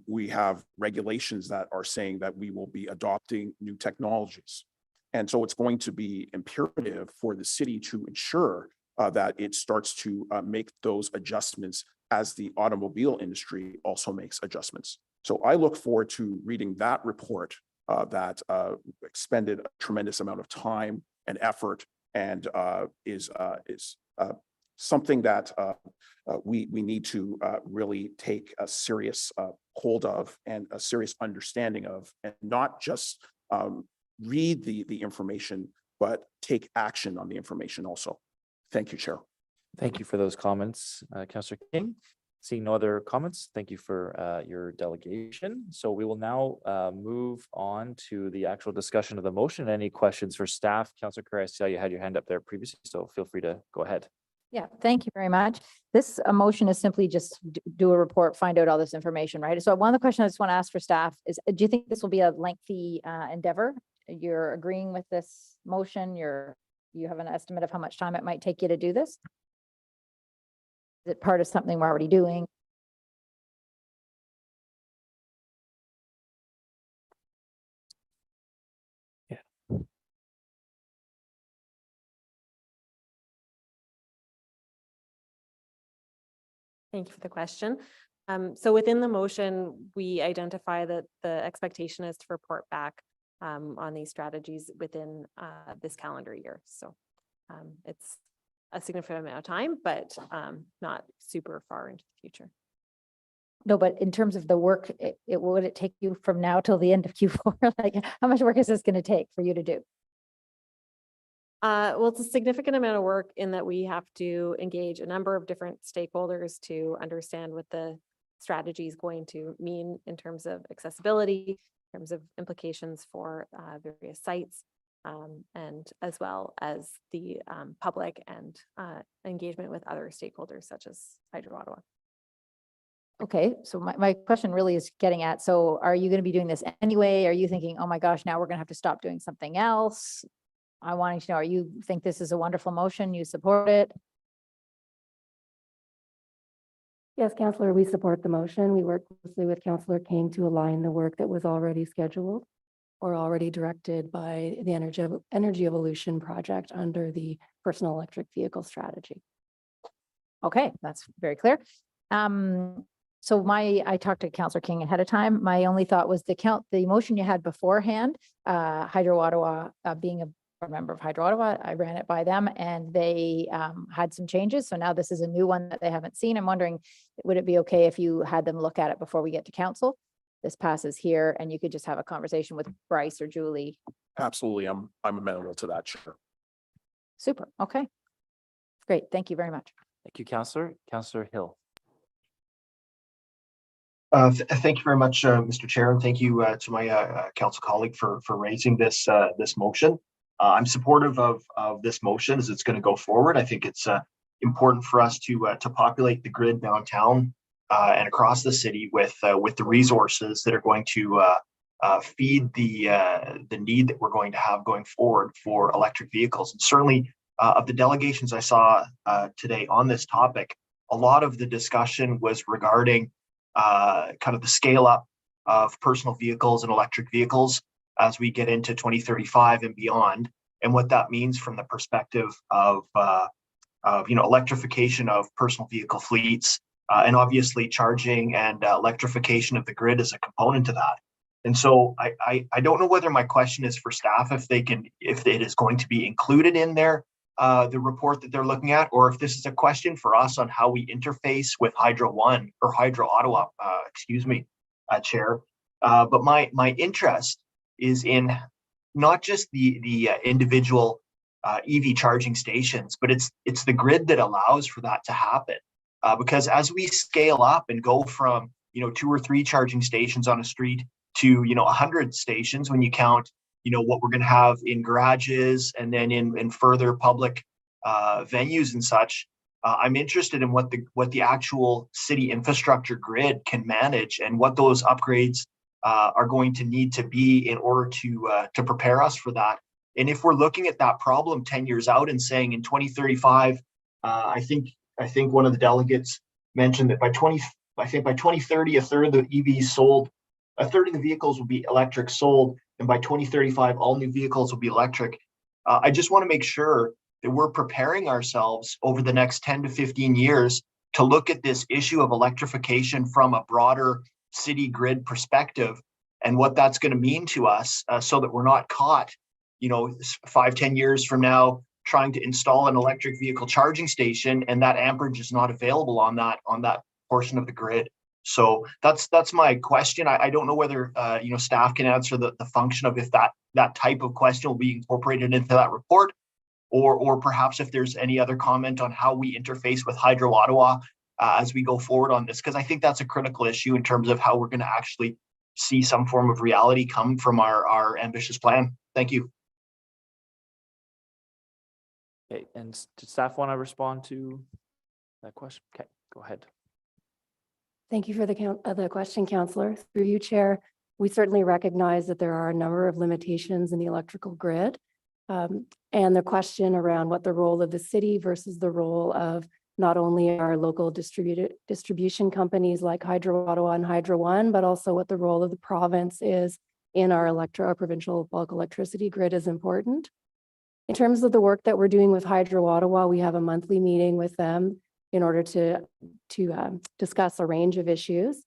Speaker 6: We have regulations that are saying that we will be adopting new technologies. And so it's going to be imperative for the city to ensure that it starts to make those adjustments as the automobile industry also makes adjustments. So I look forward to reading that report that expended a tremendous amount of time and effort, and is something that we need to really take a serious hold of and a serious understanding of, and not just read the information, but take action on the information also. Thank you, Chair.
Speaker 1: Thank you for those comments, Councillor King. Seeing no other comments, thank you for your delegation. So we will now move on to the actual discussion of the motion. Any questions for staff? Councillor Curry, I saw you had your hand up there previously, so feel free to go ahead.
Speaker 5: Yeah, thank you very much. This motion is simply just do a report, find out all this information, right? So one of the questions I just want to ask for staff is, do you think this will be a lengthy endeavor? You're agreeing with this motion? You have an estimate of how much time it might take you to do this? Is it part of something we're already doing?
Speaker 12: Thank you for the question. So within the motion, we identify that the expectation is to report back on these strategies within this calendar year. So it's a significant amount of time, but not super far into the future.
Speaker 5: No, but in terms of the work, would it take you from now till the end of Q4? Like, how much work is this going to take for you to do?
Speaker 12: Well, it's a significant amount of work in that we have to engage a number of different stakeholders to understand what the strategy is going to mean in terms of accessibility, in terms of implications for various sites, and as well as the public and engagement with other stakeholders such as Hydro Ottawa.
Speaker 5: Okay, so my question really is getting at, so are you going to be doing this anyway? Are you thinking, oh my gosh, now we're going to have to stop doing something else? I wanting to know, are you think this is a wonderful motion? You support it?
Speaker 17: Yes, Councillor, we support the motion. We work closely with Councillor King to align the work that was already scheduled or already directed by the Energy Evolution Project under the personal electric vehicle strategy.
Speaker 5: Okay, that's very clear. So I talked to Councillor King ahead of time. My only thought was the motion you had beforehand, Hydro Ottawa, being a member of Hydro Ottawa, I ran it by them and they had some changes. So now this is a new one that they haven't seen. I'm wondering, would it be okay if you had them look at it before we get to council? This passes here and you could just have a conversation with Bryce or Julie.
Speaker 6: Absolutely. I'm amenable to that. Sure.
Speaker 5: Super. Okay. Great. Thank you very much.
Speaker 1: Thank you, Councillor. Councillor Hill.
Speaker 20: Thank you very much, Mr. Chair, and thank you to my council colleague for raising this motion. I'm supportive of this motion as it's going to go forward. I think it's important for us to populate the grid downtown and across the city with the resources that are going to feed the need that we're going to have going forward for electric vehicles. And certainly of the delegations I saw today on this topic, a lot of the discussion was regarding kind of the scale up of personal vehicles and electric vehicles as we get into 2035 and beyond, and what that means from the perspective of electrification of personal vehicle fleets, and obviously charging and electrification of the grid is a component to that. And so I don't know whether my question is for staff, if it is going to be included in their the report that they're looking at, or if this is a question for us on how we interface with Hydro One or Hydro Ottawa, Chair. But my interest is in not just the individual EV charging stations, but it's the grid that allows for that to happen. Because as we scale up and go from 2 or 3 charging stations on a street to 100 stations, when you count what we're going to have in garages and then in further public venues and such, I'm interested in what the actual city infrastructure grid can manage and what those upgrades are going to need to be in order to prepare us for that. And if we're looking at that problem 10 years out and saying in 2035, I think one of the delegates mentioned that by 2030, a third of the EVs sold, a third of the vehicles will be electric sold, and by 2035, all new vehicles will be electric. I just want to make sure that we're preparing ourselves over the next 10 to 15 years to look at this issue of electrification from a broader city grid perspective and what that's going to mean to us, so that we're not caught, 5-10 years from now trying to install an electric vehicle charging station and that amperage is not available on that portion of the grid. So that's my question. I don't know whether staff can answer the function of if that type of question will be incorporated into that report, or perhaps if there's any other comment on how we interface with Hydro Ottawa as we go forward on this, because I think that's a critical issue in terms of how we're going to actually see some form of reality come from our ambitious plan. Thank you.
Speaker 1: Okay, and does staff want to respond to that question? Okay, go ahead.
Speaker 17: Thank you for the question, Councillor. Through you, Chair, we certainly recognize that there are a number of limitations in the electrical grid. And the question around what the role of the city versus the role of not only our local distribution companies like Hydro Ottawa and Hydro One, but also what the role of the province is in our provincial bulk electricity grid is important. In terms of the work that we're doing with Hydro Ottawa, we have a monthly meeting with them in order to discuss a range of issues.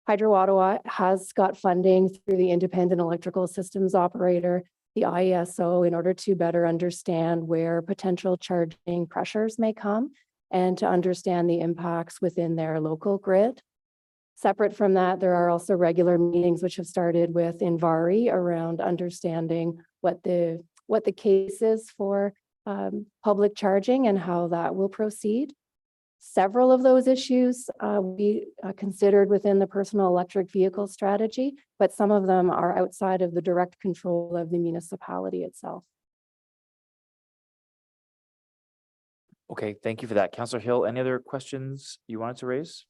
Speaker 17: Hydro Ottawa has got funding through the Independent Electrical Systems Operator, the IESO, in order to better understand where potential charging pressures may come and to understand the impacts within their local grid. Separate from that, there are also regular meetings which have started with Envari around understanding what the case is for public charging and how that will proceed. Several of those issues we considered within the personal electric vehicle strategy, but some of them are outside of the direct control of the municipality itself.
Speaker 1: Okay, thank you for that. Councillor Hill, any other questions you wanted to raise?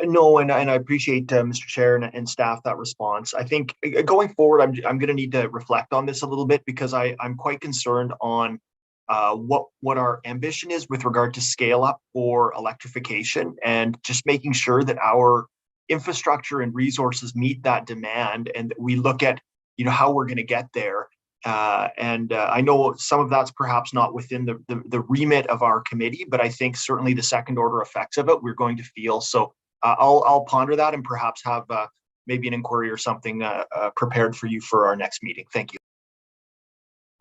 Speaker 20: No, and I appreciate Mr. Chair and staff that response. I think going forward, I'm going to need to reflect on this a little bit because I'm quite concerned on what our ambition is with regard to scale up for electrification and just making sure that our infrastructure and resources meet that demand and that we look at how we're going to get there. I know some of that's perhaps not within the remit of our committee, but I think certainly the second order effects of it we're going to feel. So I'll ponder that and perhaps have maybe an inquiry or something prepared for you for our next meeting. Thank you.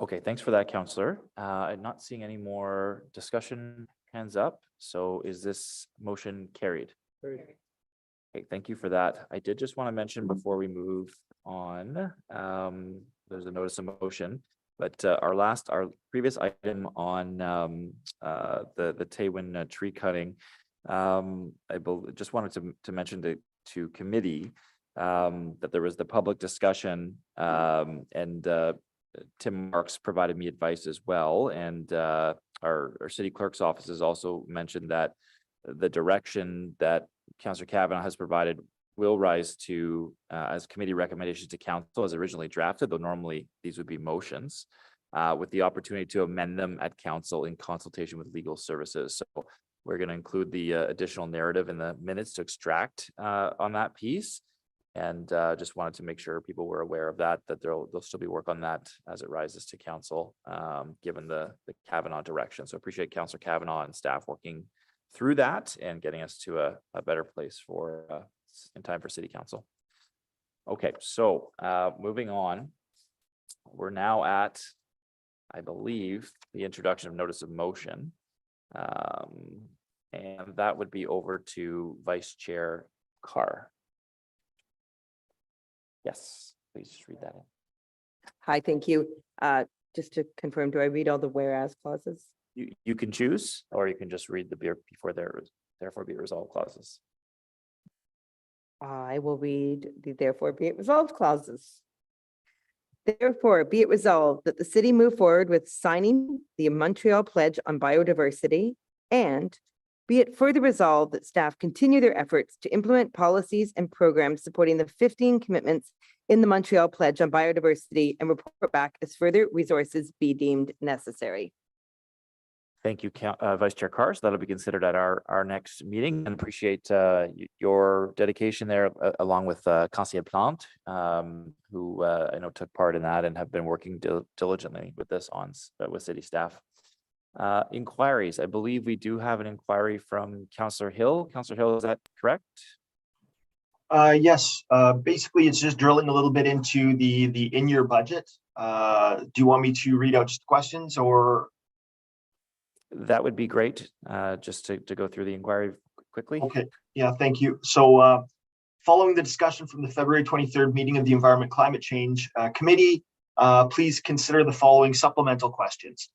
Speaker 1: Okay, thanks for that, Councillor. I'm not seeing any more discussion hands up. So is this motion carried? Okay, thank you for that. I did just want to mention before we move on, there's a notice of motion, but our previous item on the Taywin tree cutting, I just wanted to mention to committee that there was the public discussion and Tim Marks provided me advice as well. And our city clerk's office has also mentioned that the direction that Councillor Kavanagh has provided will rise to as committee recommendations to council as originally drafted, though normally these would be motions, with the opportunity to amend them at council in consultation with legal services. So we're going to include the additional narrative in the minutes to extract on that piece. And just wanted to make sure people were aware of that there'll still be work on that as it rises to council, given the Kavanagh direction. So appreciate Councillor Kavanagh and staff working through that and getting us to a better place for in time for city council. Okay, so moving on, we're now at, I believe, the introduction of notice of motion. And that would be over to Vice Chair Carr. Yes, please just read that in.
Speaker 15: Hi, thank you. Just to confirm, do I read all the whereas clauses?
Speaker 1: You can choose, or you can just read the before therefore be resolved clauses.
Speaker 15: I will read the therefore be it resolved clauses. Therefore, be it resolved that the city move forward with signing the Montreal Pledge on Biodiversity, and be it further resolved that staff continue their efforts to implement policies and programs supporting the 15 commitments in the Montreal Pledge on Biodiversity and report back as further resources be deemed necessary.
Speaker 1: Thank you, Vice Chair Carr. So that'll be considered at our next meeting, and appreciate your dedication there, along with Conseiller Plante, who I know took part in that and have been working diligently with this with city staff. Inquiries. I believe we do have an inquiry from Councillor Hill. Councillor Hill, is that correct?
Speaker 20: Yes. Basically, it's just drilling a little bit into the in-year budget. Do you want me to read out just questions, or?
Speaker 1: That would be great. Just to go through the inquiry quickly.
Speaker 20: Okay. Yeah. Thank you. So, following the discussion from the February 23rd meeting of the Environment Climate Change Committee, please consider the following supplemental questions.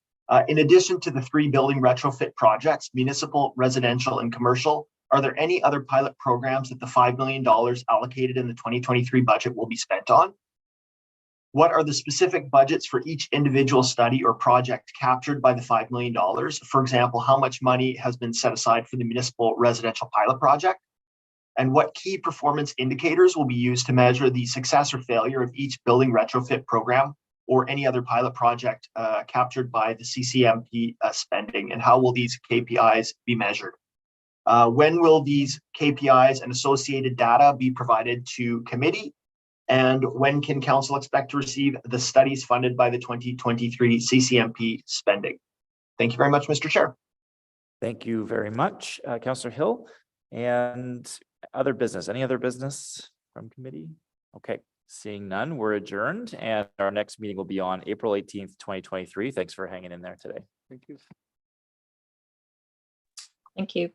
Speaker 20: In addition to the 3 building retrofit projects, municipal, residential, and commercial, are there any other pilot programs that the $5 million allocated in the 2023 budget will be spent on? What are the specific budgets for each individual study or project captured by the $5 million? For example, how much money has been set aside for the municipal residential pilot project? And what key performance indicators will be used to measure the success or failure of each building retrofit program or any other pilot project captured by the CCMP spending? And how will these KPIs be measured? When will these KPIs and associated data be provided to committee? And when can council expect to receive the studies funded by the 2023 CCMP spending? Thank you very much, Mr. Chair.
Speaker 1: Thank you very much, Councillor Hill. And other business, any other business from committee? Okay, seeing none, we're adjourned, and our next meeting will be on April 18th, 2023. Thanks for hanging in there today.
Speaker 21: Thank you.
Speaker 4: Thank you.